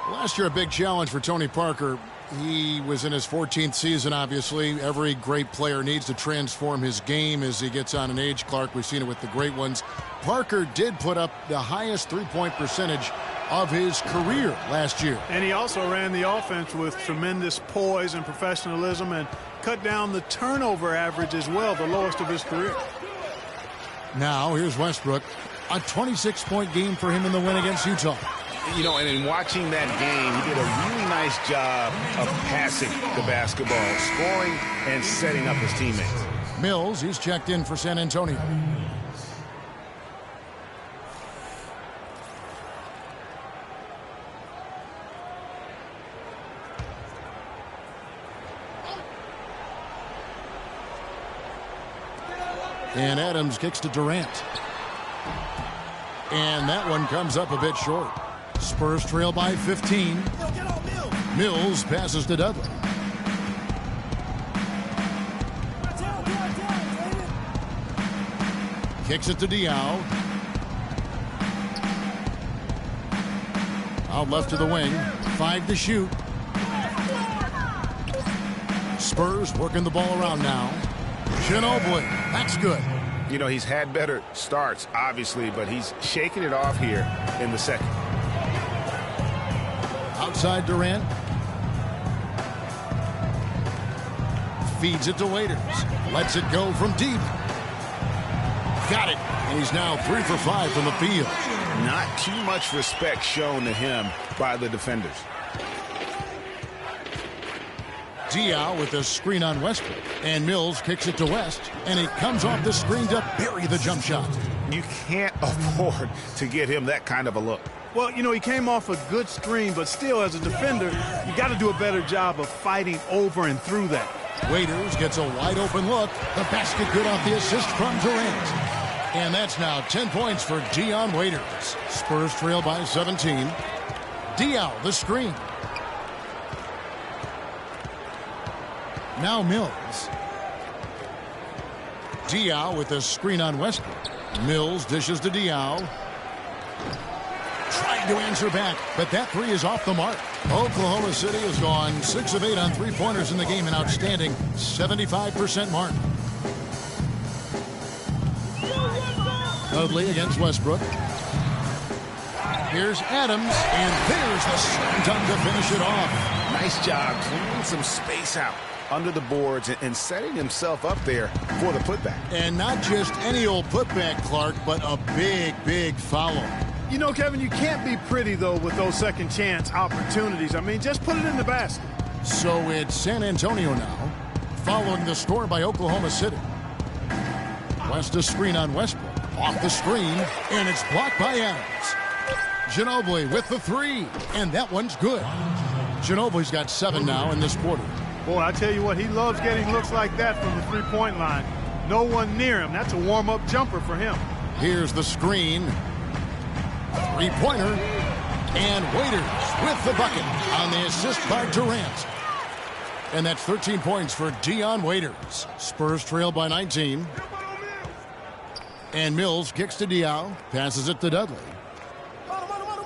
Last year, a big challenge for Tony Parker. He was in his 14th season, obviously. Every great player needs to transform his game as he gets on in age, Clark. We've seen it with the great ones. Parker did put up the highest three-point percentage of his career last year. And he also ran the offense with tremendous poise and professionalism and cut down the turnover average as well, the lowest of his career. Now, here's Westbrook. A 26-point game for him in the win against Utah. You know, and in watching that game, he did a really nice job of passing the basketball, scoring and setting up his teammates. Mills, he's checked in for San Antonio. And Adams kicks to Durant. And that one comes up a bit short. Spurs trail by 15. Mills passes to Dudley. Kicks it to Diaw. Out left to the wing. 5 to shoot. Spurs working the ball around now. Ginobili, that's good. You know, he's had better starts, obviously, but he's shaking it off here in the second. Outside Durant. Feeds it to Waiters. Lets it go from deep. Got it. And he's now 3 for 5 from the field. Not too much respect shown to him by the defenders. Diaw with the screen on Westbrook. And Mills kicks it to West. And he comes off the screen to bury the jump shot. You can't afford to get him that kind of a look. Well, you know, he came off a good screen, but still, as a defender, you got to do a better job of fighting over and through that. Waiters gets a wide open look. The basket good off the assist from Durant. And that's now 10 points for Dion Waiters. Spurs trail by 17. Diaw, the screen. Now Mills. Diaw with the screen on Westbrook. Mills dishes to Diaw. Trying to answer back, but that three is off the mark. Oklahoma City has gone 6 of 8 on three-pointers in the game, an outstanding 75% mark. Dudley against Westbrook. Here's Adams, and there's the slam dunk to finish it off. Nice job clearing some space out under the boards and setting himself up there for the putback. And not just any old putback, Clark, but a big, big foul. You know, Kevin, you can't be pretty, though, with those second chance opportunities. I mean, just put it in the basket. So it's San Antonio now, following the score by Oklahoma City. West a screen on Westbrook. Off the screen, and it's blocked by Adams. Ginobili with the three, and that one's good. Ginobili's got 7 now in this quarter. Boy, I tell you what, he loves getting looks like that from the three-point line. No one near him. That's a warm-up jumper for him. Here's the screen. Three-pointer. And Waiters with the bucket on the assist by Durant. And that's 13 points for Dion Waiters. Spurs trail by 19. And Mills kicks to Diaw. Passes it to Dudley.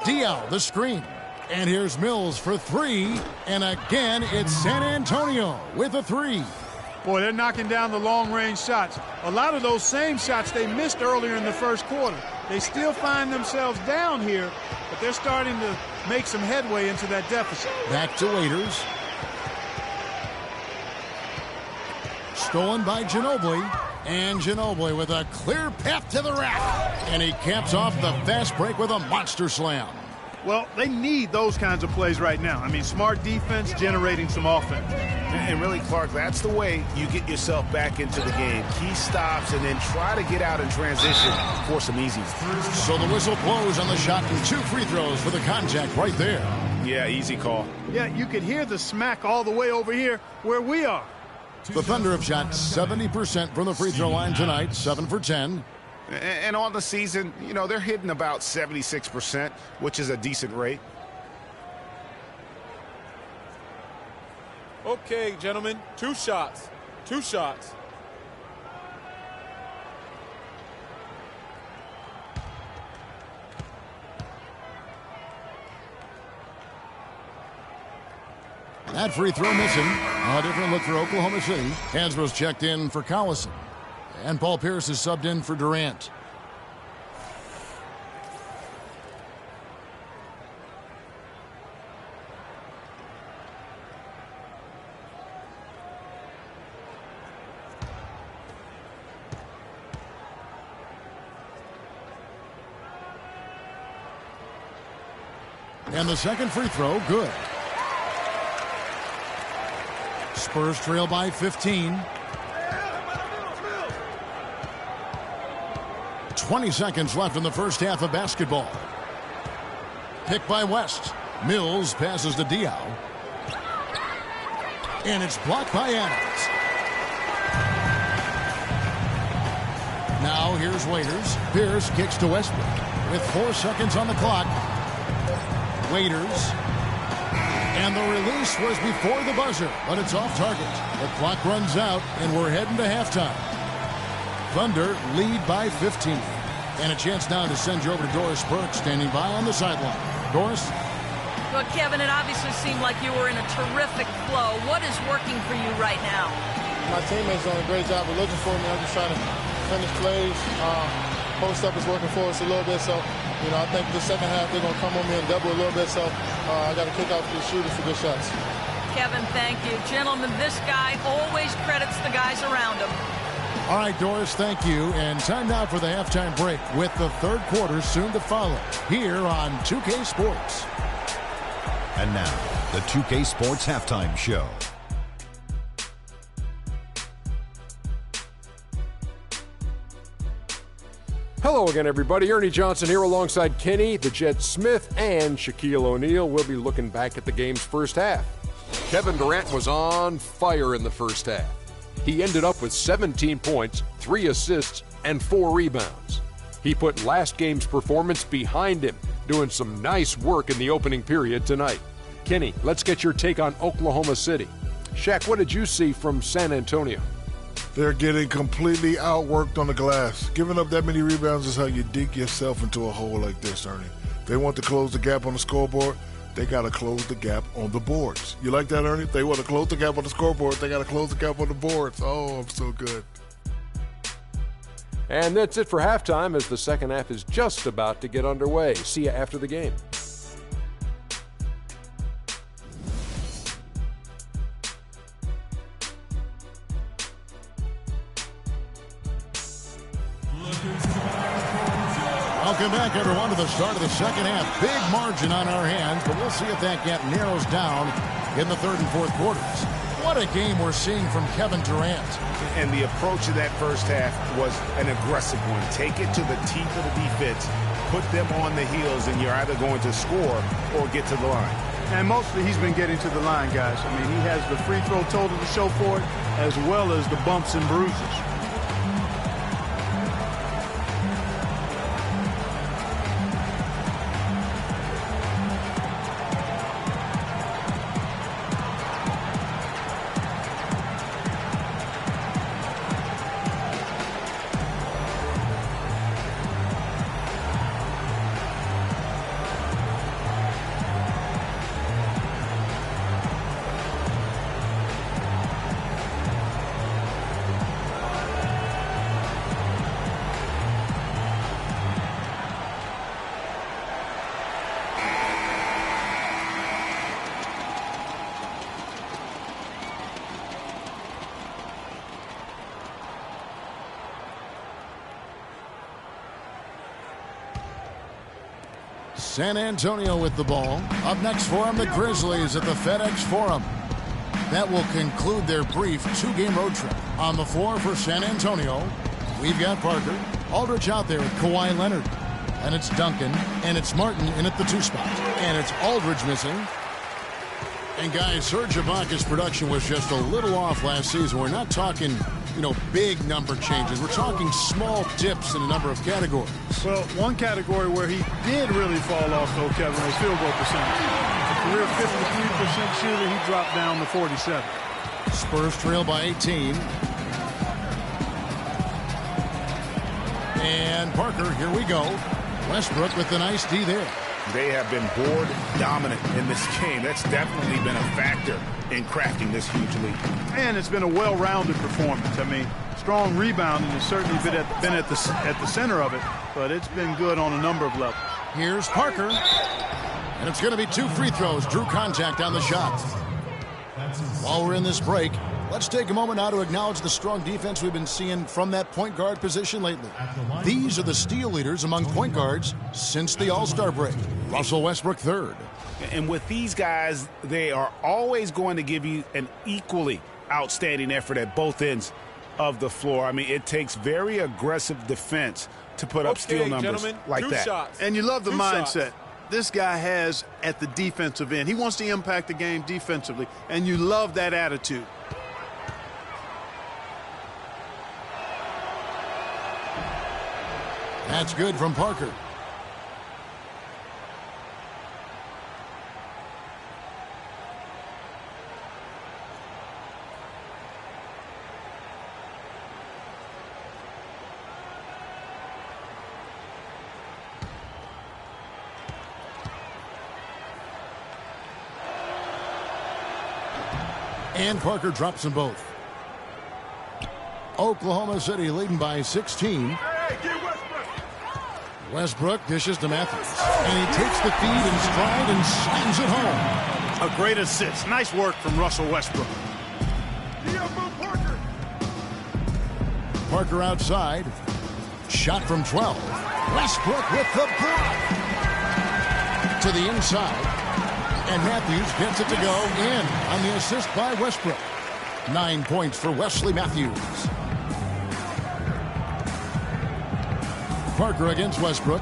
Diaw, the screen. And here's Mills for 3. And again, it's San Antonio with a 3. Boy, they're knocking down the long-range shots. A lot of those same shots they missed earlier in the first quarter. They still find themselves down here, but they're starting to make some headway into that deficit. Back to Waiters. Stolen by Ginobili. And Ginobili with a clear path to the rack. And he caps off the fast break with a monster slam. Well, they need those kinds of plays right now. I mean, smart defense generating some offense. And really, Clark, that's the way you get yourself back into the game. Key stops and then try to get out in transition for some easy. So the whistle blows on the shot and 2 free throws for the contact right there. Yeah, easy call. Yeah, you could hear the smack all the way over here where we are. The Thunder have shot 70% from the free throw line tonight, 7 for 10. And on the season, you know, they're hitting about 76%, which is a decent rate. Okay, gentlemen, 2 shots. 2 shots. That free throw missing. A different look for Oklahoma City. Hansbrough's checked in for Collison. And Paul Pierce is subbed in for Durant. And the second free throw, good. Spurs trail by 15. 20 seconds left in the first half of basketball. Picked by West. Mills passes to Diaw. And it's blocked by Adams. Now here's Waiters. Pierce kicks to Westbrook with 4 seconds on the clock. Waiters. And the release was before the buzzer, but it's off target. The clock runs out, and we're heading to halftime. Thunder lead by 15. And a chance now to send you over to Doris Burke, standing by on the sideline. Doris? Well, Kevin, it obviously seemed like you were in a terrific flow. What is working for you right now? My teammates done a great job of looking for me. I'm just trying to finish plays. Post-up is working for us a little bit, so, you know, I think the second half they're going to come on me and double a little bit, so I got to kick out the shooters for good shots. Kevin, thank you. Gentlemen, this guy always credits the guys around him. All right, Doris, thank you. And time now for the halftime break with the third quarter soon to follow here on 2K Sports. And now, the 2K Sports Halftime Show. Hello again, everybody. Ernie Johnson here alongside Kenny, the Jet Smith, and Shaquille O'Neal. We'll be looking back at the game's first half. Kevin Durant was on fire in the first half. He ended up with 17 points, 3 assists, and 4 rebounds. He put last game's performance behind him, doing some nice work in the opening period tonight. Kenny, let's get your take on Oklahoma City. Shaq, what did you see from San Antonio? They're getting completely outworked on the glass. Giving up that many rebounds is how you dig yourself into a hole like this, Ernie. They want to close the gap on the scoreboard. They got to close the gap on the boards. You like that, Ernie? They want to close the gap on the scoreboard. They got to close the gap on the boards. Oh, I'm so good. And that's it for halftime as the second half is just about to get underway. See you after the game. Welcome back, everyone, to the start of the second half. Big margin on our hands, but we'll see if that gap narrows down in the third and fourth quarters. What a game we're seeing from Kevin Durant. And the approach of that first half was an aggressive one. Take it to the teeth of the defense, put them on the heels, and you're either going to score or get to the line. And mostly he's been getting to the line, guys. I mean, he has the free throw total to show for it, as well as the bumps and bruises. San Antonio with the ball. Up next for them, the Grizzlies at the FedEx Forum. That will conclude their brief two-game road trip. On the floor for San Antonio, we've got Parker. Aldridge out there with Kawhi Leonard. And it's Duncan. And it's Martin in at the 2 spot. And it's Aldridge missing. And guys, Serge Ibaka's production was just a little off last season. We're not talking, you know, big number changes. We're talking small dips in a number of categories. Well, one category where he did really fall off, though, Kevin, was field goal percentage. A career 53% shooter, he dropped down to 47. Spurs trail by 18. And Parker, here we go. Westbrook with the nice D there. They have been board dominant in this game. That's definitely been a factor in crafting this huge lead. And it's been a well-rounded performance. I mean, strong rebounding has certainly been at the center of it, but it's been good on a number of levels. Here's Parker. And it's going to be 2 free throws. Drew contact on the shot. While we're in this break, let's take a moment now to acknowledge the strong defense we've been seeing from that point guard position lately. These are the steal leaders among point guards since the All-Star break. Russell Westbrook third. And with these guys, they are always going to give you an equally outstanding effort at both ends of the floor. I mean, it takes very aggressive defense to put up steal numbers like that. Shots. And you love the Two mindset shots. this guy has at the defensive end. He wants to impact the game defensively, and you love that attitude. That's good from Parker. And Parker drops them both. Oklahoma City leading by 16. Westbrook dishes to Matthews. And he takes the feed in stride and slams it home. A great assist. Nice work from Russell Westbrook. Parker outside. Shot from 12. Westbrook with the block. To the inside. And Matthews gets it to go in on the assist by Westbrook. 9 points for Wesley Matthews. Parker against Westbrook.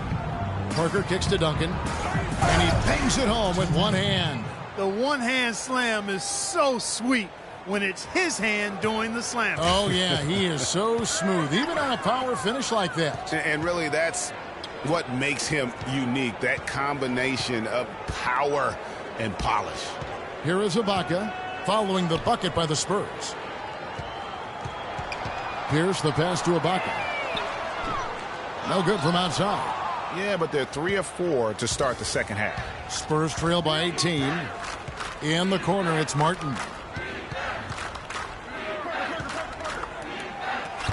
Parker kicks to Duncan. And he bangs it home with one hand. The one-hand slam is so sweet when it's his hand doing the slam. Oh, yeah, he is so smooth, even on a power finish like that. And really, that's what makes him unique, that combination of power and polish. Here is Ibaka following the bucket by the Spurs. Pierce the pass to Ibaka. No good from outside. Yeah, but they're 3 of 4 to start the second half. Spurs trail by 18. In the corner, it's Martin.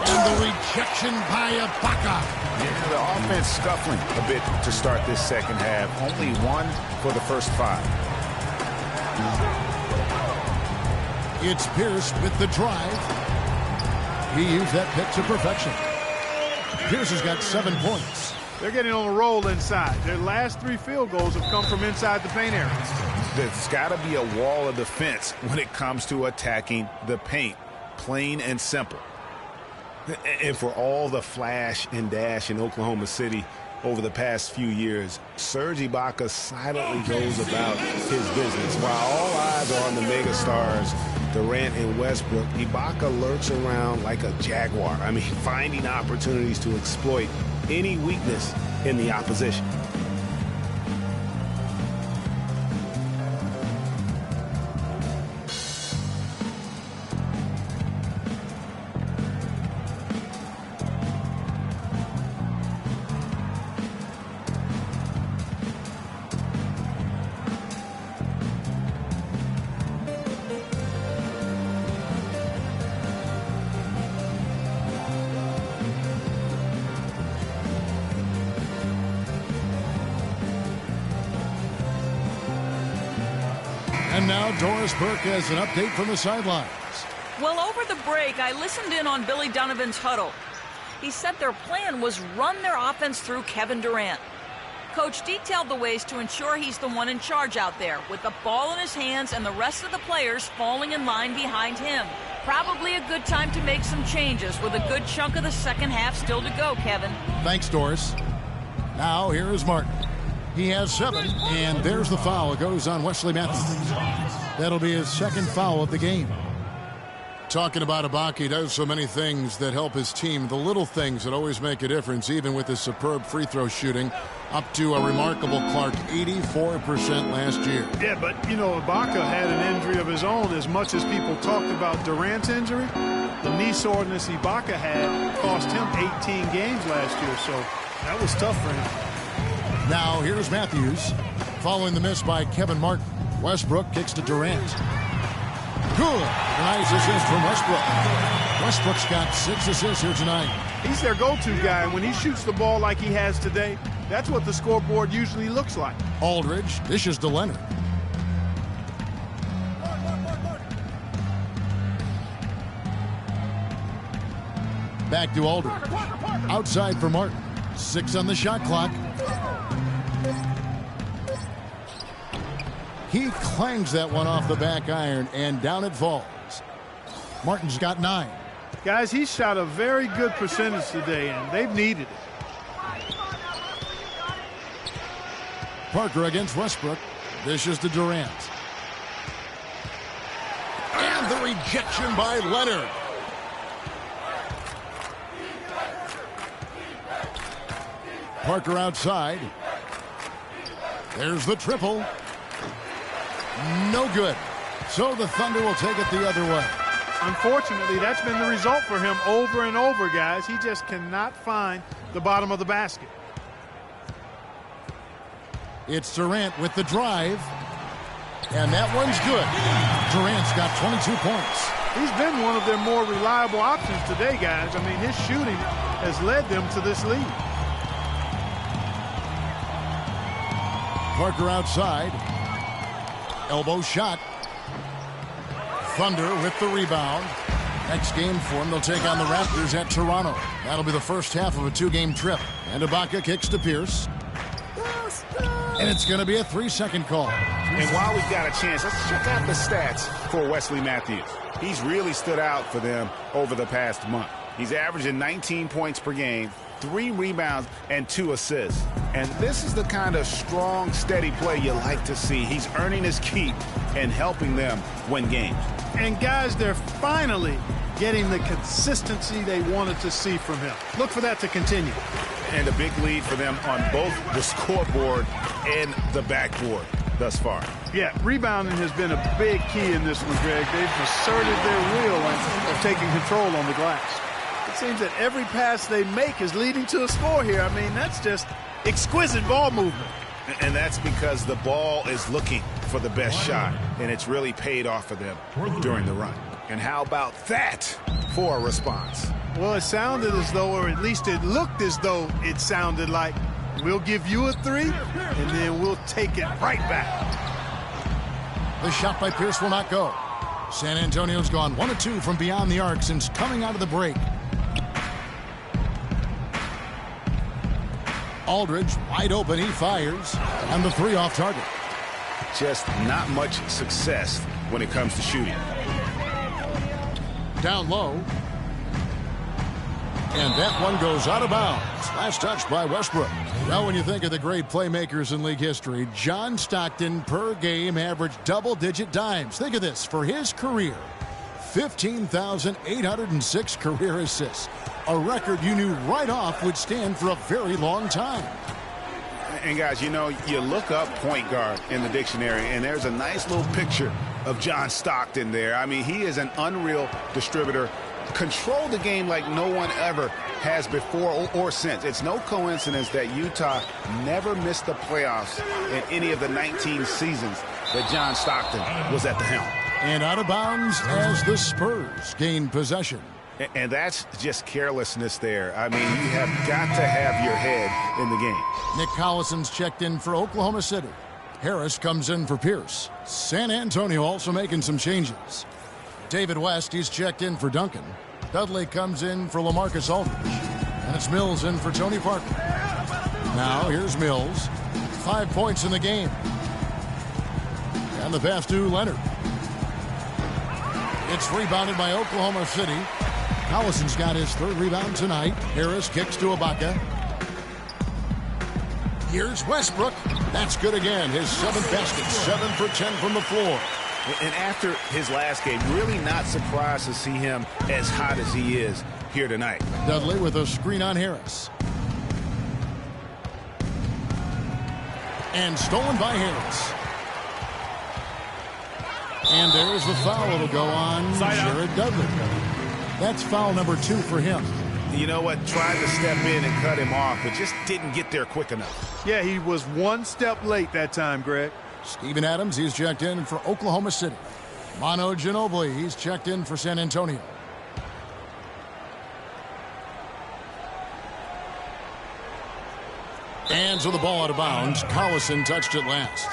And the rejection by Ibaka. Yeah, the offense scuffling a bit to start this second half. Only 1 for the first 5. It's Pierce with the drive. He used that pick to perfection. Pierce has got 7 points. They're getting on a roll inside. Their last 3 field goals have come from inside the paint area. There's got to be a wall of defense when it comes to attacking the paint. Plain and simple. And for all the flash and dash in Oklahoma City over the past few years, Serge Ibaka silently goes about his business. While all eyes are on the megastars, Durant and Westbrook, Ibaka lurks around like a jaguar. I mean, finding opportunities to exploit any weakness in the opposition. And now Doris Burke has an update from the sidelines. Well, over the break, I listened in on Billy Donovan's huddle. He said their plan was run their offense through Kevin Durant. Coach detailed the ways to ensure he's the one in charge out there, with the ball in his hands and the rest of the players falling in line behind him. Probably a good time to make some changes with a good chunk of the second half still to go, Kevin. Thanks, Doris. Now here is Martin. He has 7, and there's the foul. It goes on Wesley Matthews. That'll be his 2nd foul of the game. Talking about Ibaka, he does so many things that help his team. The little things that always make a difference, even with his superb free throw shooting, up to a remarkable Clark, 84% last year. Yeah, but, you know, Ibaka had an injury of his own. As much as people talked about Durant's injury, the knee soreness Ibaka had cost him 18 games last year, so that was tough for him. Now here's Matthews. Following the miss by Kevin Martin. Westbrook kicks to Durant. Good. Nice assist from Westbrook. Westbrook's got 6 assists here tonight. He's their go-to guy, and when he shoots the ball like he has today, that's what the scoreboard usually looks like. Aldridge dishes to Leonard. Back to Aldridge. Outside for Martin. 6 on the shot clock. He clangs that one off the back iron, and down it falls. Martin's got 9. Guys, he shot a very good percentage today, and they've needed it. Parker against Westbrook. Dishes to Durant. And the rejection by Leonard. Parker outside. There's the triple. No good. So the Thunder will take it the other way. Unfortunately, that's been the result for him over and over, guys. He just cannot find the bottom of the basket. It's Durant with the drive. And that one's good. Durant's got 22 points. He's been one of their more reliable options today, guys. I mean, his shooting has led them to this lead. Parker outside. Elbow shot. Thunder with the rebound. Next game for them, they'll take on the Raptors at Toronto. That'll be the first half of a 2-game trip. And Ibaka kicks to Pierce. And it's going to be a 3-second call. And while we've got a chance, let's check out the stats for Wesley Matthews. He's really stood out for them over the past month. He's averaging 19 points per game, 3 rebounds, and 2 assists. And this is the kind of strong, steady play you like to see. He's earning his keep and helping them win games. And guys, they're finally getting the consistency they wanted to see from him. Look for that to continue. And a big lead for them on both the scoreboard and the backboard thus far. Yeah, rebounding has been a big key in this one, Greg. They've asserted their will of taking control on the glass. It seems that every pass they make is leading to a score here. I mean, that's just exquisite ball movement. And that's because the ball is looking for the best shot, and it's really paid off for them during the run. And how about that for a response? Well, it sounded as though, or at least it looked as though it sounded like, we'll give you a 3, and then we'll take it right back. The shot by Pierce will not go. San Antonio's gone 1 of 2 from beyond the arc since coming out of the break. Aldridge wide open, he fires, and the 3 off target. Just not much success when it comes to shooting. Down low. And that one goes out of bounds. Last touch by Westbrook. Now when you think of the great playmakers in league history, John Stockton per game averaged double-digit dimes. Think of this. For his career, 15,806 career assists. A record you knew right off would stand for a very long time. And guys, you know, you look up point guard in the dictionary, and there's a nice little picture of John Stockton there. I mean, he is an unreal distributor. Control the game like no one ever has before or since. It's no coincidence that Utah never missed the playoffs in any of the 19 seasons that John Stockton was at the helm. And out of bounds as the Spurs gain possession. And that's just carelessness there. I mean, you have got to have your head in the game. Nick Collison's checked in for Oklahoma City. Harris comes in for Pierce. San Antonio also making some changes. David West, he's checked in for Duncan. Dudley comes in for LaMarcus Aldridge. And it's Mills in for Tony Parker. Now here's Mills. 5 points in the game. And the pass to Leonard. It's rebounded by Oklahoma City. Collison's got his 3rd rebound tonight. Harris kicks to Ibaka. Here's Westbrook. That's good again. His 7th basket. 7 for 10 from the floor. And after his last game, really not surprised to see him as hot as he is here tonight. Dudley with a screen on Harris. And stolen by Harris. And there's the foul. It'll go on Jared Dudley. That's foul number 2 for him. You know what? Tried to step in and cut him off, but just didn't get there quick enough. Yeah, he was one step late that time, Greg. Steven Adams, he's checked in for Oklahoma City. Manu Ginobili, he's checked in for San Antonio. And so the ball out of bounds. Collison touched it last.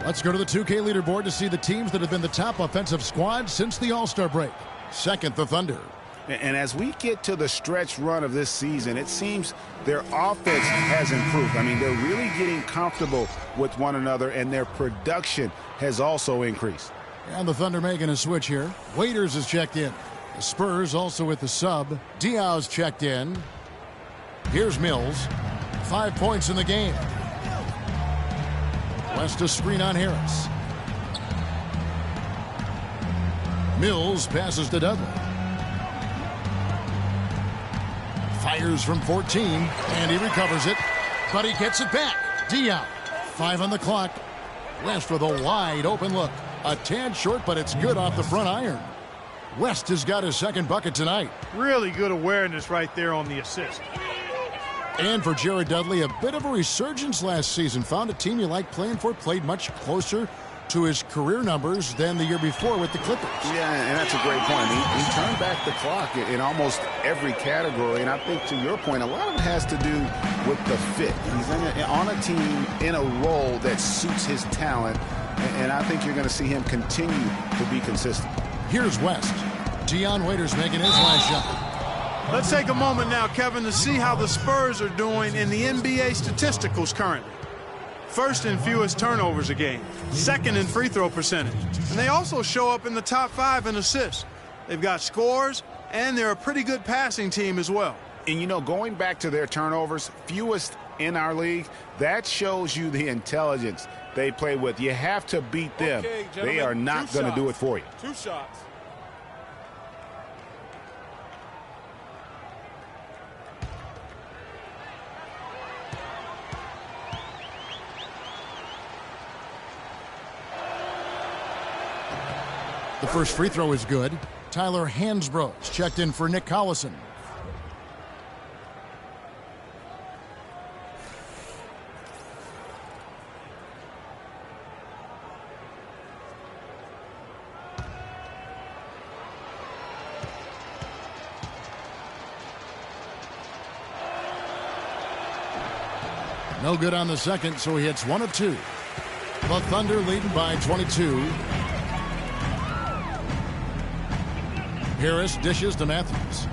Let's go to the 2K leaderboard to see the teams that have been the top offensive squad since the All-Star break. Second, the Thunder. And as we get to the stretch run of this season, it seems their offense has improved. I mean, they're really getting comfortable with one another, and their production has also increased. And the Thunder making a switch here. Waiters is checked in. The Spurs also with the sub. Diaw's checked in. Here's Mills. 5 points in the game. West a screen on Harris. Mills passes to Dudley. Fires from 14, and he recovers it, but he gets it back. Diaw, 5 on the clock. West with a wide open look. A tad short, but it's good off the front iron. West has got his second bucket tonight. Really good awareness right there on the assist. And for Jared Dudley, a bit of a resurgence last season. Found a team you like playing for, played much closer to his career numbers than the year before with the Clippers. Yeah, and that's a great point. He turned back the clock in almost every category, and I think to your point, a lot of it has to do with the fit. He's on a team in a role that suits his talent, and I think you're going to see him continue to be consistent. Here's West. Dion Waiters making his last shot. Let's take a moment now, Kevin, to see how the Spurs are doing in the NBA statisticals currently. First in fewest turnovers a game, second in free throw percentage, and they also show up in the top 5 in assists. They've got scores, and they're a pretty good passing team as well. And, you know, going back to their turnovers, fewest in our league, that shows you the intelligence they play with. You have to beat them. Okay, they are not going to do it for you. 2 shots. The first free throw is good. Tyler Hansbrough's checked in for Nick Collison. No good on the second, so he hits 1 of 2. The Thunder leading by 22. Harris dishes to Matthews.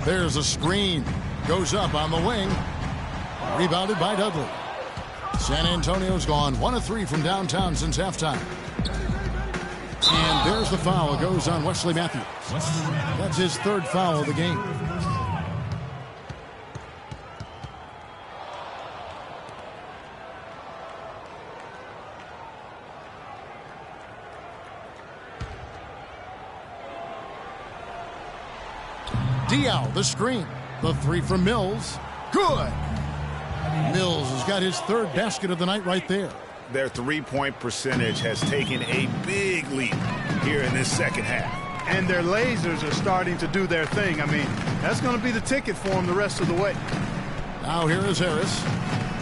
There's a screen. Goes up on the wing. Rebounded by Dudley. San Antonio's gone 1 of 3 from downtown since halftime. And there's the foul. It goes on Wesley Matthews. That's his 3rd foul of the game. Diaw, the screen. The 3 from Mills. Good. Mills has got his 3rd basket of the night right there. Their three-point percentage has taken a big leap here in this second half. And their lasers are starting to do their thing. I mean, that's going to be the ticket for them the rest of the way. Now here is Harris.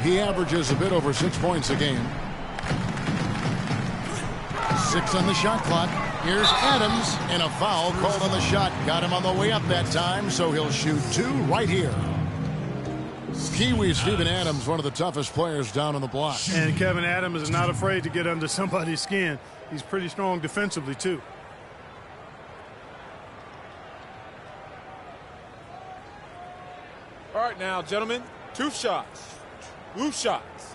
He averages a bit over 6 points a game. 6 on the shot clock. Here's Adams, and a foul called on the shot. Got him on the way up that time, so he'll shoot 2 right here. Kiwi Steven Adams, one of the toughest players down on the block. And Kevin Adams is not afraid to get under somebody's skin. He's pretty strong defensively, too. All right, now, gentlemen, 2 shots. 2 shots.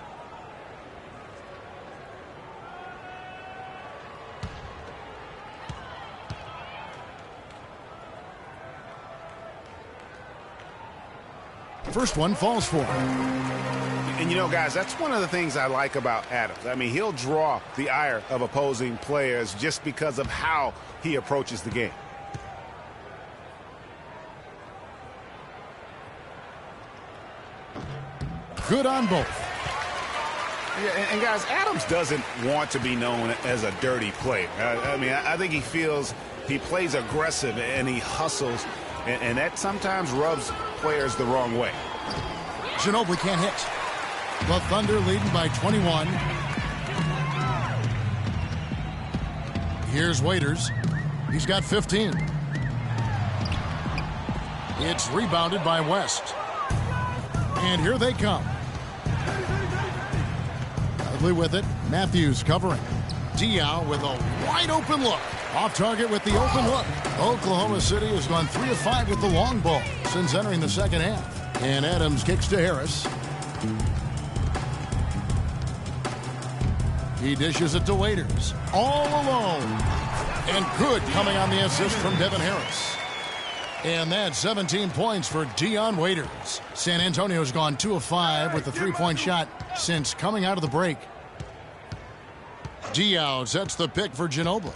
First one falls for him. And, you know, guys, that's one of the things I like about Adams. I mean, he'll draw the ire of opposing players just because of how he approaches the game. Good on both. Yeah, and guys, Adams doesn't want to be known as a dirty player. I mean, I think he feels he plays aggressive and he hustles. And that sometimes rubs players the wrong way. Ginobili can't hit. The Thunder leading by 21. Here's Waiters. He's got 15. It's rebounded by West. And here they come. Dudley with it. Matthews covering. Diaw with a wide open look. Off target with the open look. Oklahoma City has gone 3 of 5 with the long ball since entering the second half. And Adams kicks to Harris. He dishes it to Waiters. All alone. And good coming on the assist from Devin Harris. And that's 17 points for Dion Waiters. San Antonio's gone 2 of 5 with the three-point shot since coming out of the break. Diaw sets the pick for Ginobili.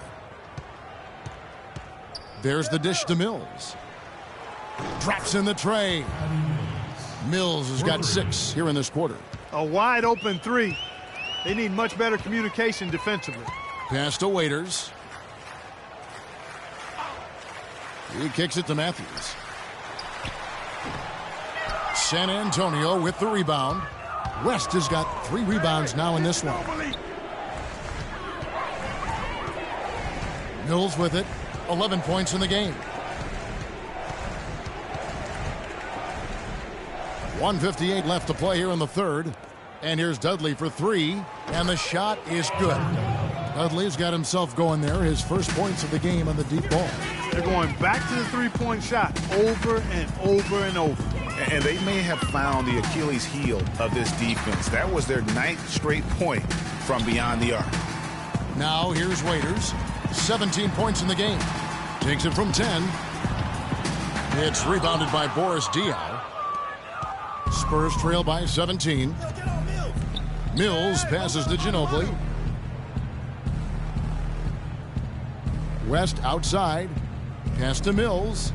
There's the dish to Mills. Drops in the tray. Mills has got 6 here in this quarter. A wide open 3. They need much better communication defensively. Pass to Waiters. He kicks it to Matthews. San Antonio with the rebound. West has got 3 rebounds now in this one. Mills with it. 11 points in the game. 1:58 left to play here in the third. And here's Dudley for 3. And the shot is good. Dudley's got himself going there. His first points of the game on the deep ball. They're going back to the three-point shot over and over and over. And they may have found the Achilles heel of this defense. That was their 9th straight point from beyond the arc. Now here's Waiters. 17 points in the game. Takes it from 10. It's rebounded by Boris Diaw. Spurs trail by 17. Mills passes to Ginobili. West outside. Pass to Mills.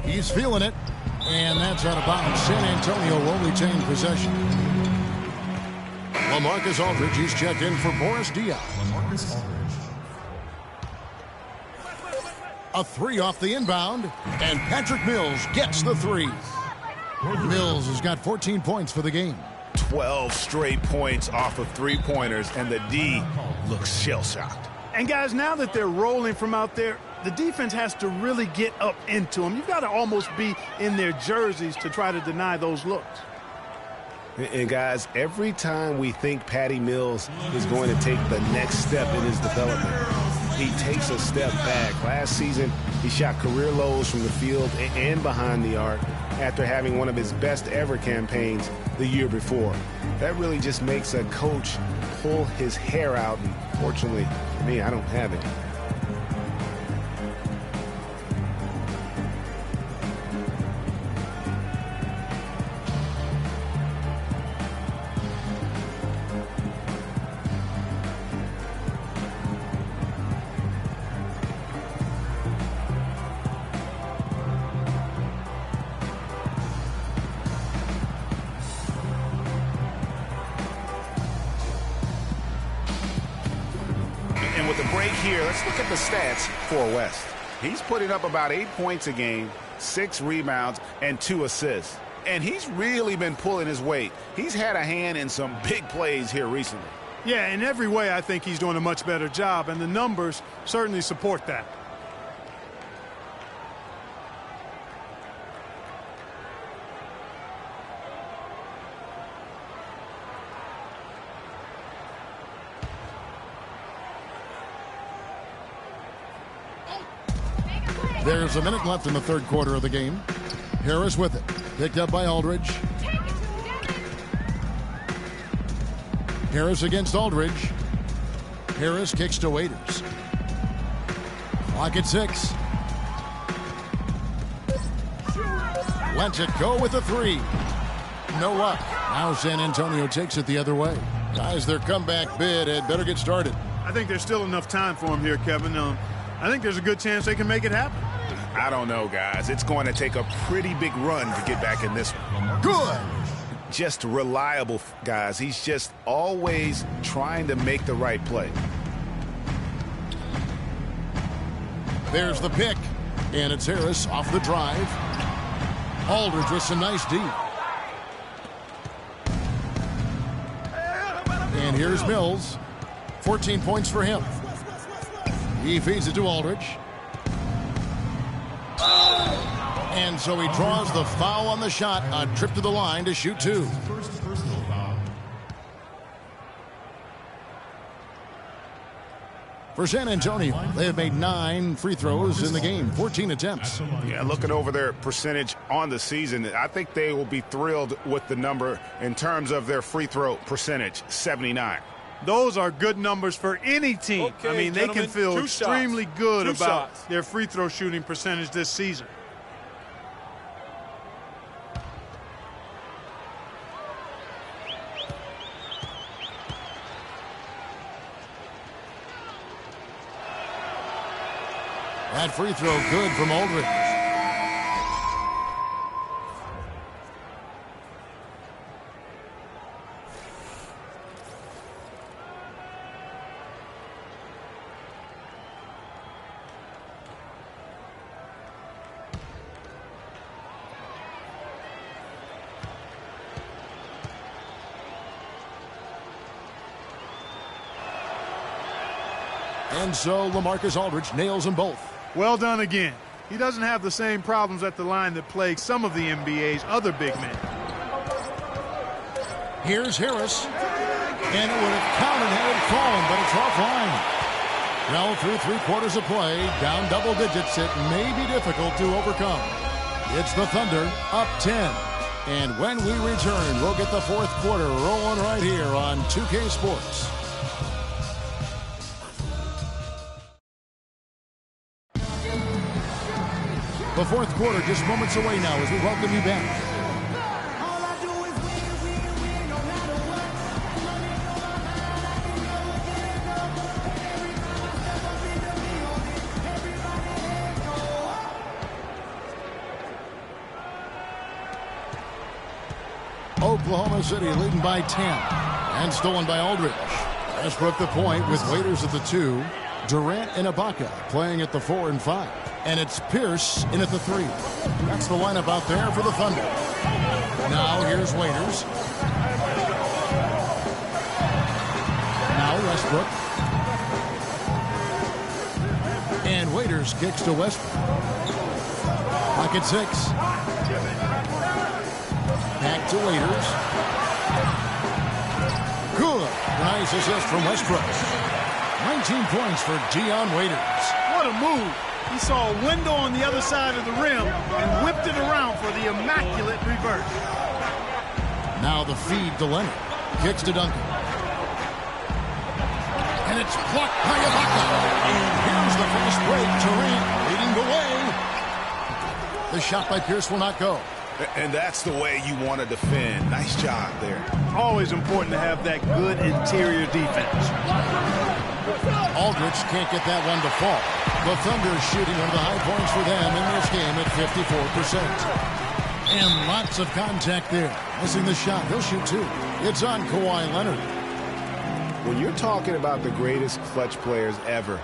He's feeling it. And that's out of bounds. San Antonio will retain possession. LaMarcus Aldridge, he's checked in for Boris Diaw. LaMarcus Aldridge. A 3 off the inbound. And Patrick Mills gets the 3. Mills has got 14 points for the game. 12 straight points off of three-pointers, and the D looks shell-shocked. And guys, now that they're rolling from out there, the defense has to really get up into them. You've got to almost be in their jerseys to try to deny those looks. And guys, every time we think Patty Mills is going to take the next step in his development, he takes a step back. Last season, he shot career lows from the field and behind the arc after having one of his best ever campaigns the year before. That really just makes a coach pull his hair out, and fortunately for me, I don't have it. And with the break here, let's look at the stats for West. He's putting up about 8 points a game, 6 rebounds, and 2 assists. And he's really been pulling his weight. He's had a hand in some big plays here recently. Yeah, in every way, I think he's doing a much better job, and the numbers certainly support that. There's a minute left in the third quarter of the game. Harris with it. Picked up by Aldridge. Harris against Aldridge. Harris kicks to Waiters. Clock at 6. Lets it go with a 3. No luck. Now San Antonio takes it the other way. Guys, their comeback bid had better get started. I think there's still enough time for him here, Kevin. I think there's a good chance they can make it happen. I don't know, guys. It's going to take a pretty big run to get back in this one. Good. just reliable, guys. He's just always trying to make the right play. There's the pick, and it's Harris off the drive. Aldridge with some nice D. And here's Mills. 14 points for him. He feeds it to Aldridge. And so he draws the foul on the shot. A trip to the line to shoot 2. First personal foul. For San Antonio, they have made 9 free throws in the game, 14 attempts. Yeah, looking over their percentage on the season, I think they will be thrilled with the number in terms of their free throw percentage, 79. Those are good numbers for any team. Okay, I mean, they can feel extremely good about their free throw shooting percentage this season. That free throw good from Aldridge. And so LaMarcus Aldridge nails them both. Well done again. He doesn't have the same problems at the line that plague some of the NBA's other big men. Here's Harris. And it would have counted had it fallen, but it's offline. Well, through 3 quarters of play, down double digits, it may be difficult to overcome. It's the Thunder up 10. And when we return, we'll get the 4th quarter rolling right here on 2K Sports. The 4th quarter just moments away now as we welcome you back. Oklahoma City leading by 10 and stolen by Aldridge. Westbrook the point with Waiters at the 2. Durant and Ibaka playing at the 4 and 5. And it's Pierce in at the 3. That's the lineup out there for the Thunder. Now here's Waiters. Now Westbrook. And Waiters kicks to Westbrook. Pocket 6. Back to Waiters. Good. Nice assist from Westbrook. 19 points for Dion Waiters. What a move. He saw a window on the other side of the rim and whipped it around for the immaculate reverse. Now the feed to Leonard. Kicks to Duncan. And it's blocked by Ibaka. And here's the fast break. Durant leading the way. The shot by Pierce will not go. And that's the way you want to defend. Nice job there. Always important to have that good interior defense. Aldridge can't get that one to fall. The Thunder shooting one of the high points for them in this game at 54%. And lots of contact there. Missing the shot. He'll shoot 2. It's on Kawhi Leonard. When you're talking about the greatest clutch players ever,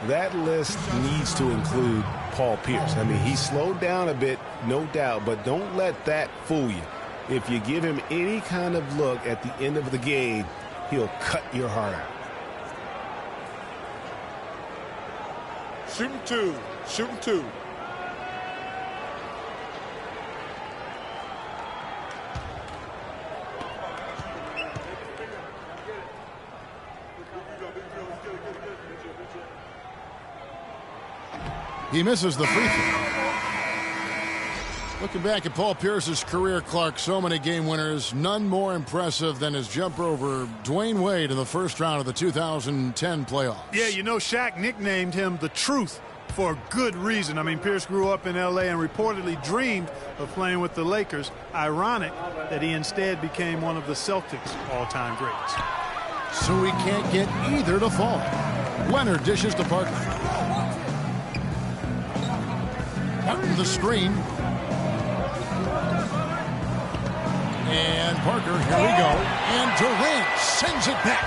that list needs to include Paul Pierce. I mean, he slowed down a bit, no doubt, but don't let that fool you. If you give him any kind of look at the end of the game, he'll cut your heart out. Shooting 2. Shooting 2. He misses the free throw. Looking back at Paul Pierce's career, Clark, so many game winners. None more impressive than his jumper over Dwayne Wade in the first round of the 2010 playoffs. Yeah, you know, Shaq nicknamed him the Truth for good reason. I mean, Pierce grew up in L.A. and reportedly dreamed of playing with the Lakers. Ironic that he instead became one of the Celtics' all-time greats. So he can't get either to fall. Leonard dishes to Parker. Martin the screen. And Parker, here we go. And Durant sends it back.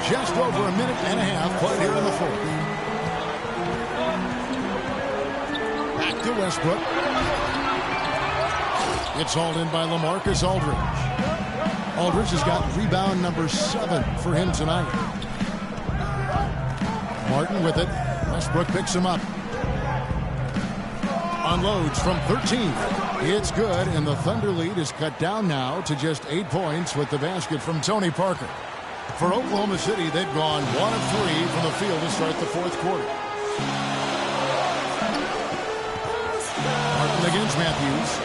Just over a minute and a half played here in the fourth. Back to Westbrook. It's hauled in by LaMarcus Aldridge. Aldridge has got rebound number 7 for him tonight. Martin with it. Westbrook picks him up. Unloads from 13. It's good, and the Thunder lead is cut down now to just 8 points with the basket from Tony Parker. For Oklahoma City, they've gone 1 of 3 from the field to start the fourth quarter. Martin against Matthews.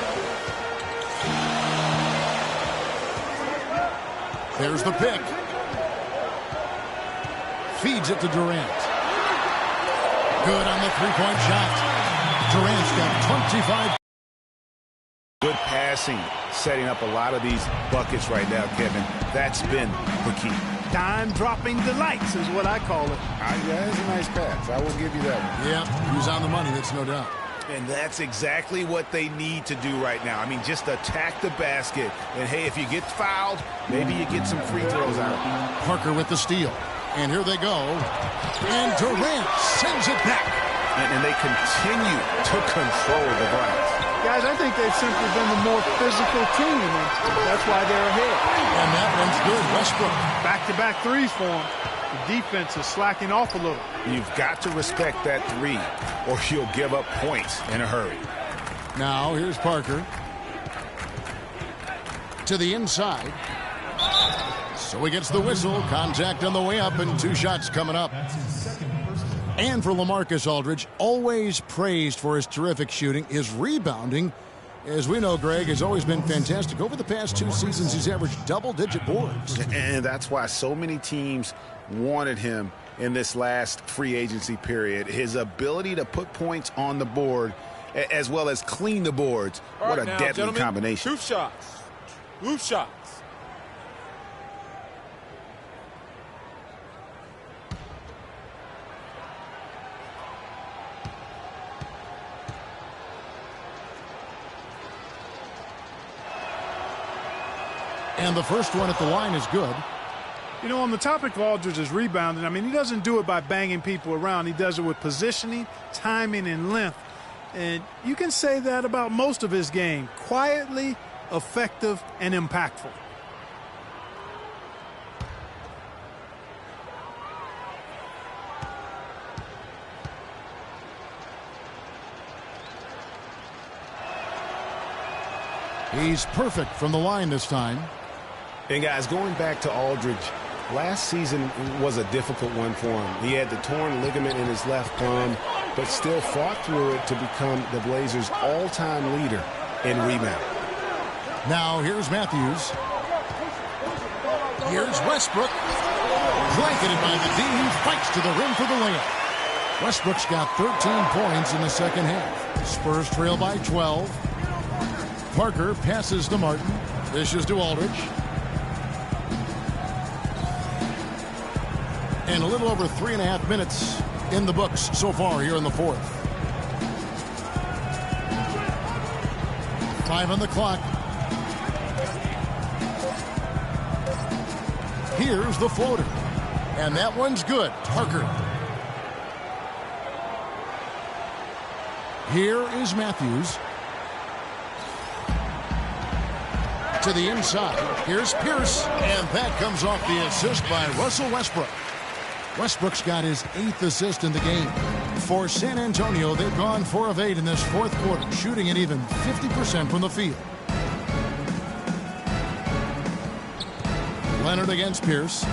There's the pick. Feeds it to Durant. Good on the three-point shot. Durant's got 25. Good passing, setting up a lot of these buckets right now, Kevin. That's been the key. Dime-dropping delights is what I call it. Yeah, that's a nice pass. I will give you that one. Yeah, he was on the money, that's no doubt. And that's exactly what they need to do right now. I mean, just attack the basket. And, hey, if you get fouled, maybe you get some free throws out. Parker with the steal. And here they go. And Durant sends it back. And they continue to control the glass. Guys, I think they've simply been the more physical team, and that's why they're ahead. And that one's good. Westbrook. Back-to-back threes for him. The defense is slacking off a little. You've got to respect that three, or you'll give up points in a hurry. Now, here's Parker. To the inside. So he gets the whistle. Contact on the way up, and 2 shots coming up. And for LaMarcus Aldridge, always praised for his terrific shooting. His rebounding, as we know, Greg, has always been fantastic. Over the past 2 seasons, he's averaged double-digit boards. And that's why so many teams wanted him in this last free agency period. His ability to put points on the board as well as clean the boards. What a deadly combination. Hoop shots. Hoop shots. And the first one at the line is good. You know, on the topic of Aldridge's rebounding, I mean, he doesn't do it by banging people around. He does it with positioning, timing, and length. And you can say that about most of his game. Quietly, effective, and impactful. He's perfect from the line this time. And, guys, going back to Aldridge, last season was a difficult one for him. He had the torn ligament in his left thumb, but still fought through it to become the Blazers' all-time leader in rebound. Now here's Matthews. Here's Westbrook. Blanketed by the D. He fights to the rim for the layup. Westbrook's got 13 points in the second half. Spurs trail by 12. Parker passes to Martin. Dishes to Aldridge. And a little over 3.5 minutes in the books so far here in the fourth. 5 on the clock. Here's the floater. And that one's good. Parker. Here is Matthews. To the inside. Here's Pierce. And that comes off the assist by Russell Westbrook. Westbrook's got his 8th assist in the game. For San Antonio, they've gone 4 of 8 in this fourth quarter, shooting at even 50% from the field. Leonard against Pierce.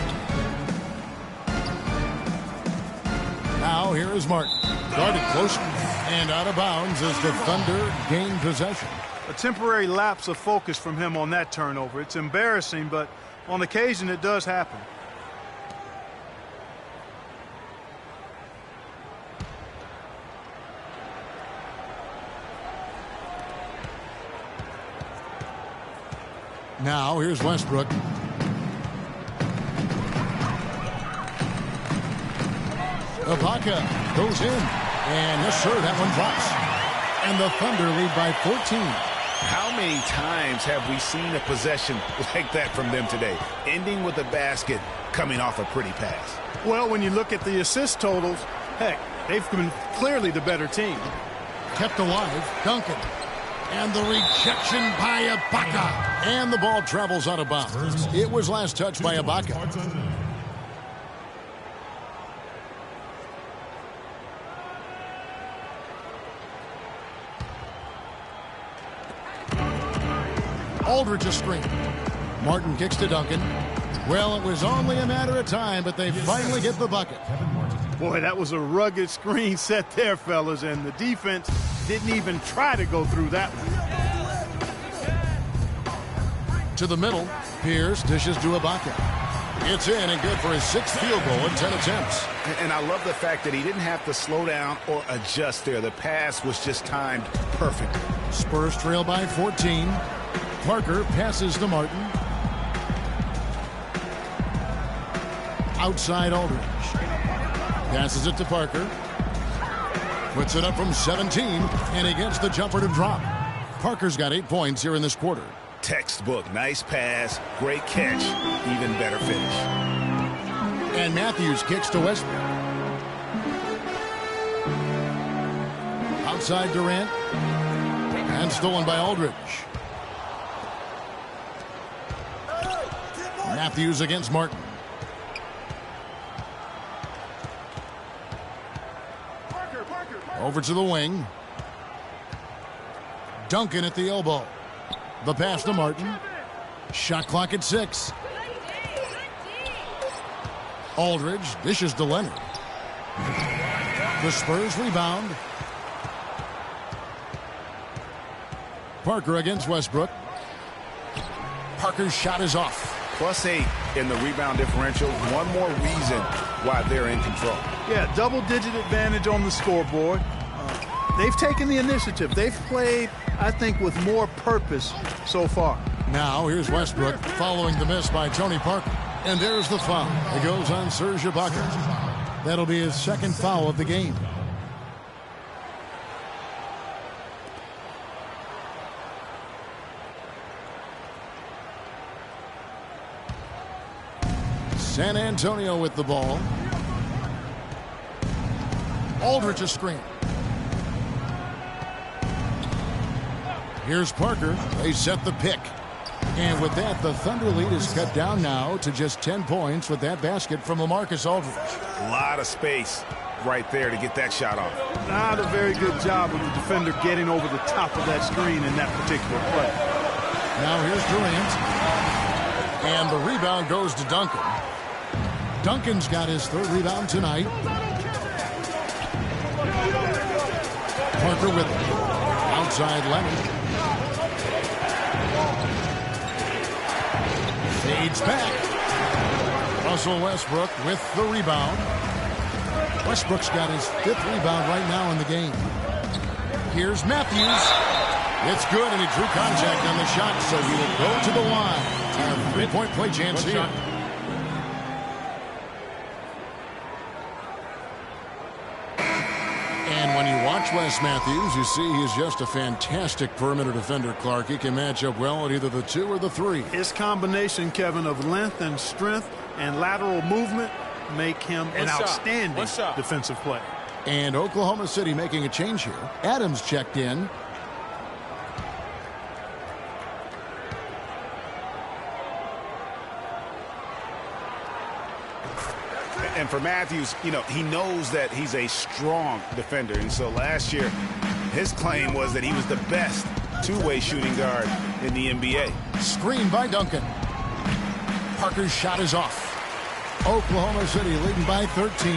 Now here is Martin. Guarded close and out of bounds as the Thunder gain possession. A temporary lapse of focus from him on that turnover. It's embarrassing, but on occasion it does happen. Now here's Westbrook. Ibaka goes in. And yes, sir, that one drops. And the Thunder lead by 14. How many times have we seen a possession like that from them today, ending with a basket coming off a pretty pass? Well, when you look at the assist totals, heck, they've been clearly the better team. Kept alive, Duncan. And the rejection by Ibaka. And the ball travels out of bounds. It was last touched by Ibaka. Aldridge a screen. Martin kicks to Duncan. Well, it was only a matter of time, but they finally get the bucket. Boy, that was a rugged screen set there, fellas, and the defense didn't even try to go through that one. To the middle, Pierce dishes to Ibaka. It's in and good for his 6th field goal in 10 attempts. And I love the fact that he didn't have to slow down or adjust there. The pass was just timed perfectly. Spurs trail by 14. Parker passes to Martin. Outside Aldridge. Passes it to Parker. Puts it up from 17, and he gets the jumper to drop. Parker's got 8 points here in this quarter. Textbook. Nice pass. Great catch. Even better finish. And Matthews kicks to Westbrook. Outside Durant. And stolen by Aldridge. Matthews against Martin. Over to the wing. Duncan at the elbow. The pass to Martin. Shot clock at 6. Aldridge dishes to Leonard. The Spurs rebound. Parker against Westbrook. Parker's shot is off. +8 in the rebound differential. One more reason why they're in control. Yeah, double-digit advantage on the scoreboard. They've taken the initiative. They've played, I think, with more purpose so far. Now here's Westbrook following the miss by Tony Parker. And there's the foul. It goes on Serge Ibaka. That'll be his 2nd foul of the game. San Antonio with the ball. Aldridge a screen. Here's Parker. They set the pick. And with that, the Thunder lead is cut down now to just 10 points with that basket from LaMarcus Aldridge. A lot of space right there to get that shot off. Not a very good job of the defender getting over the top of that screen in that particular play. Now here's Durant. And the rebound goes to Duncan. Duncan's got his 3rd rebound tonight. Parker with it. Outside Leonard. Fades back. Russell Westbrook with the rebound. Westbrook's got his 5th rebound right now in the game. Here's Matthews. It's good, and he drew contact on the shot, so he will go to the line. And a 3-point play chance here. And when you watch Wes Matthews, you see he's just a fantastic perimeter defender, Clark. He can match up well at either the 2 or the 3. His combination, Kevin, of length and strength and lateral movement make him an outstanding defensive player. And Oklahoma City making a change here. Adams checked in. And for Matthews, you know, he knows that he's a strong defender. And so last year, his claim was that he was the best two-way shooting guard in the NBA. Screen by Duncan. Parker's shot is off. Oklahoma City leading by 13.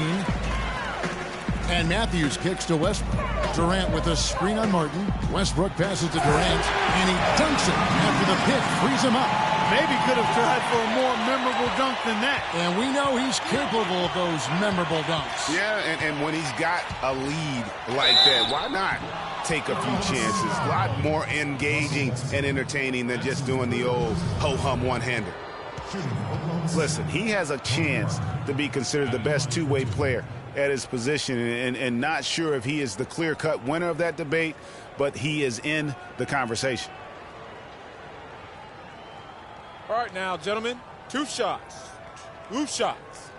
And Matthews kicks to Westbrook. Durant with a screen on Martin. Westbrook passes to Durant. And he dunks it after the pick frees him up. Maybe could have tried for a more memorable dunk than that. And we know he's capable of those memorable dunks. Yeah, and when he's got a lead like that, why not take a few chances? A lot more engaging and entertaining than just doing the old ho-hum one-hander. Listen, he has a chance to be considered the best two-way player at his position, and not sure if he is the clear-cut winner of that debate, but he is in the conversation. All right, now, gentlemen, 2 shots. 2 shots.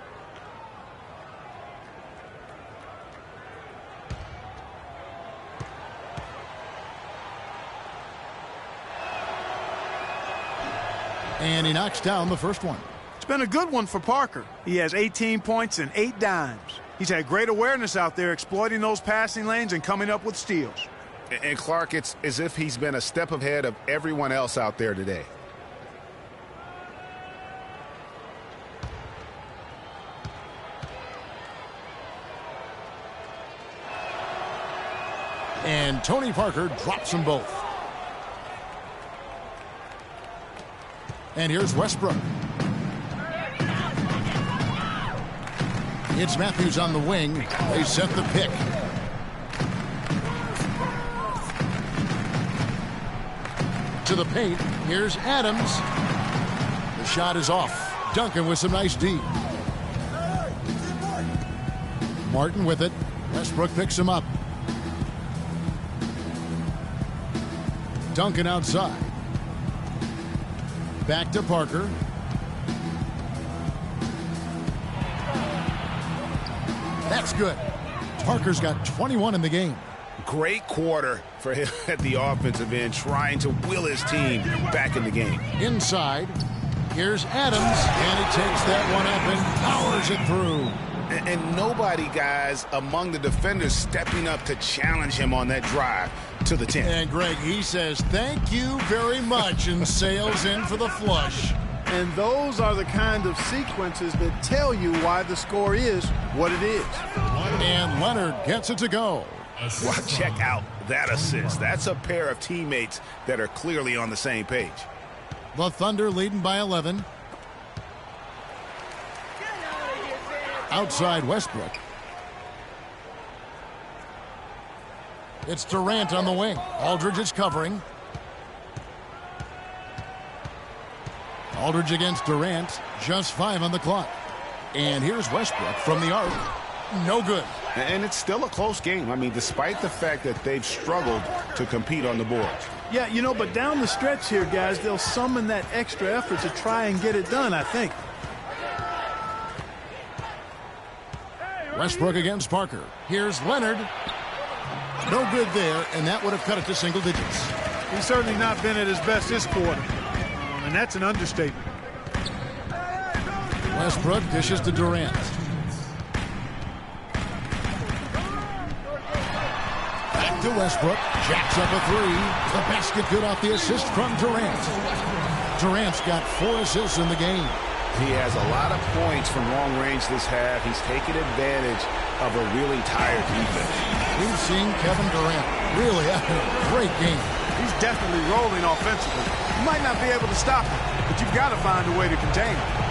And he knocks down the first one. It's been a good one for Parker. He has 18 points and 8 dimes. He's had great awareness out there, exploiting those passing lanes and coming up with steals. And Clark, it's as if he's been a step ahead of everyone else out there today. And Tony Parker drops them both. And here's Westbrook. It's Matthews on the wing. They set the pick. To the paint. Here's Adams. The shot is off. Duncan with some nice D. Martin with it. Westbrook picks him up. Duncan outside. Back to Parker. That's good. Parker's got 21 in the game. Great quarter for him at the offensive end, trying to will his team back in the game. Inside. Here's Adams, and he takes that one up and powers it through. And nobody, guys, among the defenders stepping up to challenge him on that drive to the 10. And Greg, he says thank you very much and sails in for the flush. And those are the kind of sequences that tell you why the score is what it is. And Leonard gets it to go. Well, check out that assist. That's a pair of teammates that are clearly on the same page. The Thunder leading by 11. Outside Westbrook. It's Durant on the wing. Aldridge is covering. Aldridge against Durant. Just 5 on the clock. And here's Westbrook from the arc. No good. And it's still a close game. I mean, despite the fact that they've struggled to compete on the boards. Yeah, you know, but down the stretch here, guys, they'll summon that extra effort to try and get it done, I think. Westbrook against Parker. Here's Leonard. No good there, and that would have cut it to single digits. He's certainly not been at his best this quarter, and that's an understatement. Westbrook dishes to Durant. Back to Westbrook. Jacks up a 3. The basket good off the assist from Durant. Durant's got 4 assists in the game. He has a lot of points from long range this half. He's taken advantage of a really tired defense. We've seen Kevin Durant really having a great game. He's definitely rolling offensively. You might not be able to stop him, but you've got to find a way to contain him.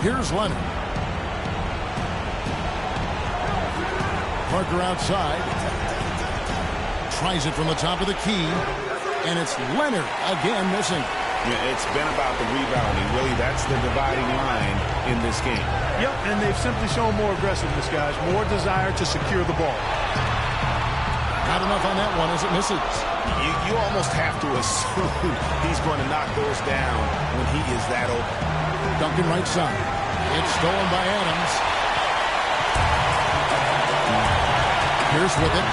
Here's Leonard. Parker outside. Tries it from the top of the key. And it's Leonard again missing. Yeah, it's been about the rebounding. Really, that's the dividing line in this game. Yep, and they've simply shown more aggressiveness, guys. More desire to secure the ball. Not enough on that one as it misses. You almost have to assume he's going to knock those down when he is that open. Duncan right side. It's stolen by Adams. Pierce with it.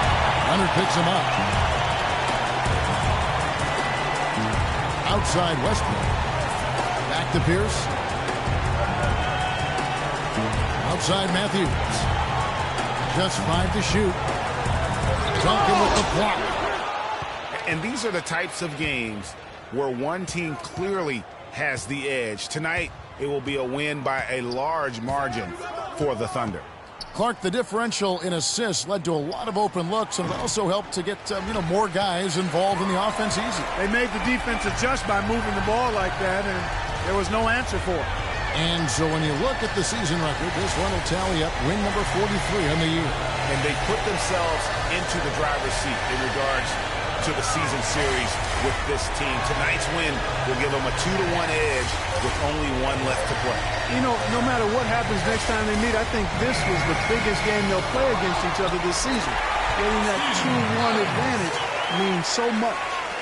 Leonard picks him up. Outside Westbrook. Back to Pierce. Outside Matthews. Just 5 to shoot. Duncan with the block. And these are the types of games where one team clearly has the edge. Tonight, it will be a win by a large margin for the Thunder. Clark, the differential in assists led to a lot of open looks, and it also helped to get more guys involved in the offense easy. They made the defense adjust by moving the ball like that, and there was no answer for it. And so when you look at the season record, this one will tally up win number 43 on the year. And they put themselves into the driver's seat in regards to the season series with this team. Tonight's win will give them a 2-1 edge with only one left to play. You know, no matter what happens next time they meet, I think this was the biggest game they'll play against each other this season. Getting that 2-1 advantage means so much.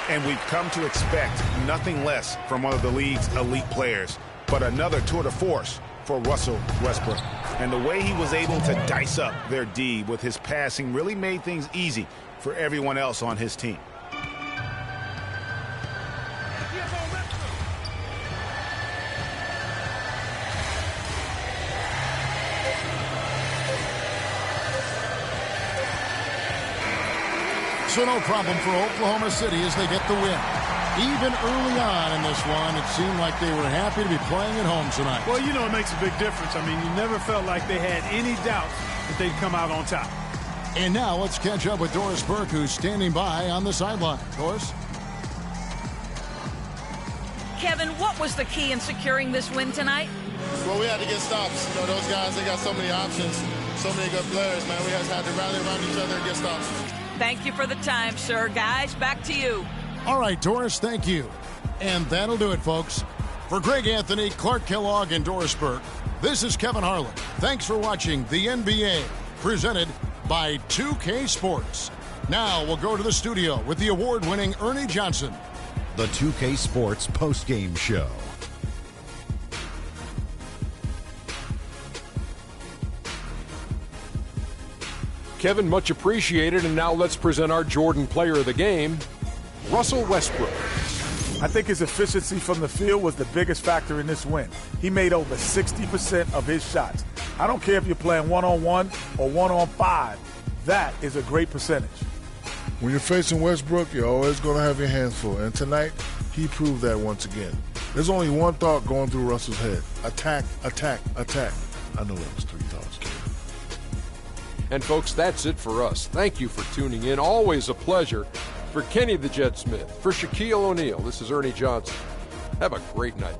And we've come to expect nothing less from one of the league's elite players, but another tour de force for Russell Westbrook. And the way he was able to dice up their D with his passing really made things easy for everyone else on his team. So no problem for Oklahoma City as they get the win. Even early on in this one, it seemed like they were happy to be playing at home tonight. Well, you know, it makes a big difference. I mean, you never felt like they had any doubts that they'd come out on top. And now let's catch up with Doris Burke, who's standing by on the sideline. Doris? Kevin, what was the key in securing this win tonight? Well, we had to get stops. You know, those guys, they got so many options, so many good players, man. We just had to rally around each other and get stops. Thank you for the time, sir. Guys, back to you. All right, Doris, thank you. And that'll do it, folks. For Greg Anthony, Clark Kellogg, and Doris Burke, this is Kevin Harlan. Thanks for watching the NBA, presented by 2K Sports. Now we'll go to the studio with the award-winning Ernie Johnson. The 2K Sports postgame show. Kevin, much appreciated. And now let's present our Jordan Player of the Game, Russell Westbrook. I think his efficiency from the field was the biggest factor in this win. He made over 60% of his shots. I don't care if you're playing one-on-one or one-on-5. That is a great percentage. When you're facing Westbrook, you're always going to have your hands full. And tonight, he proved that once again. There's only one thought going through Russell's head. Attack, attack, attack. I know that was 3 thoughts, Kevin. And folks, that's it for us. Thank you for tuning in. Always a pleasure. For Kenny the Jet Smith, for Shaquille O'Neal, this is Ernie Johnson. Have a great night.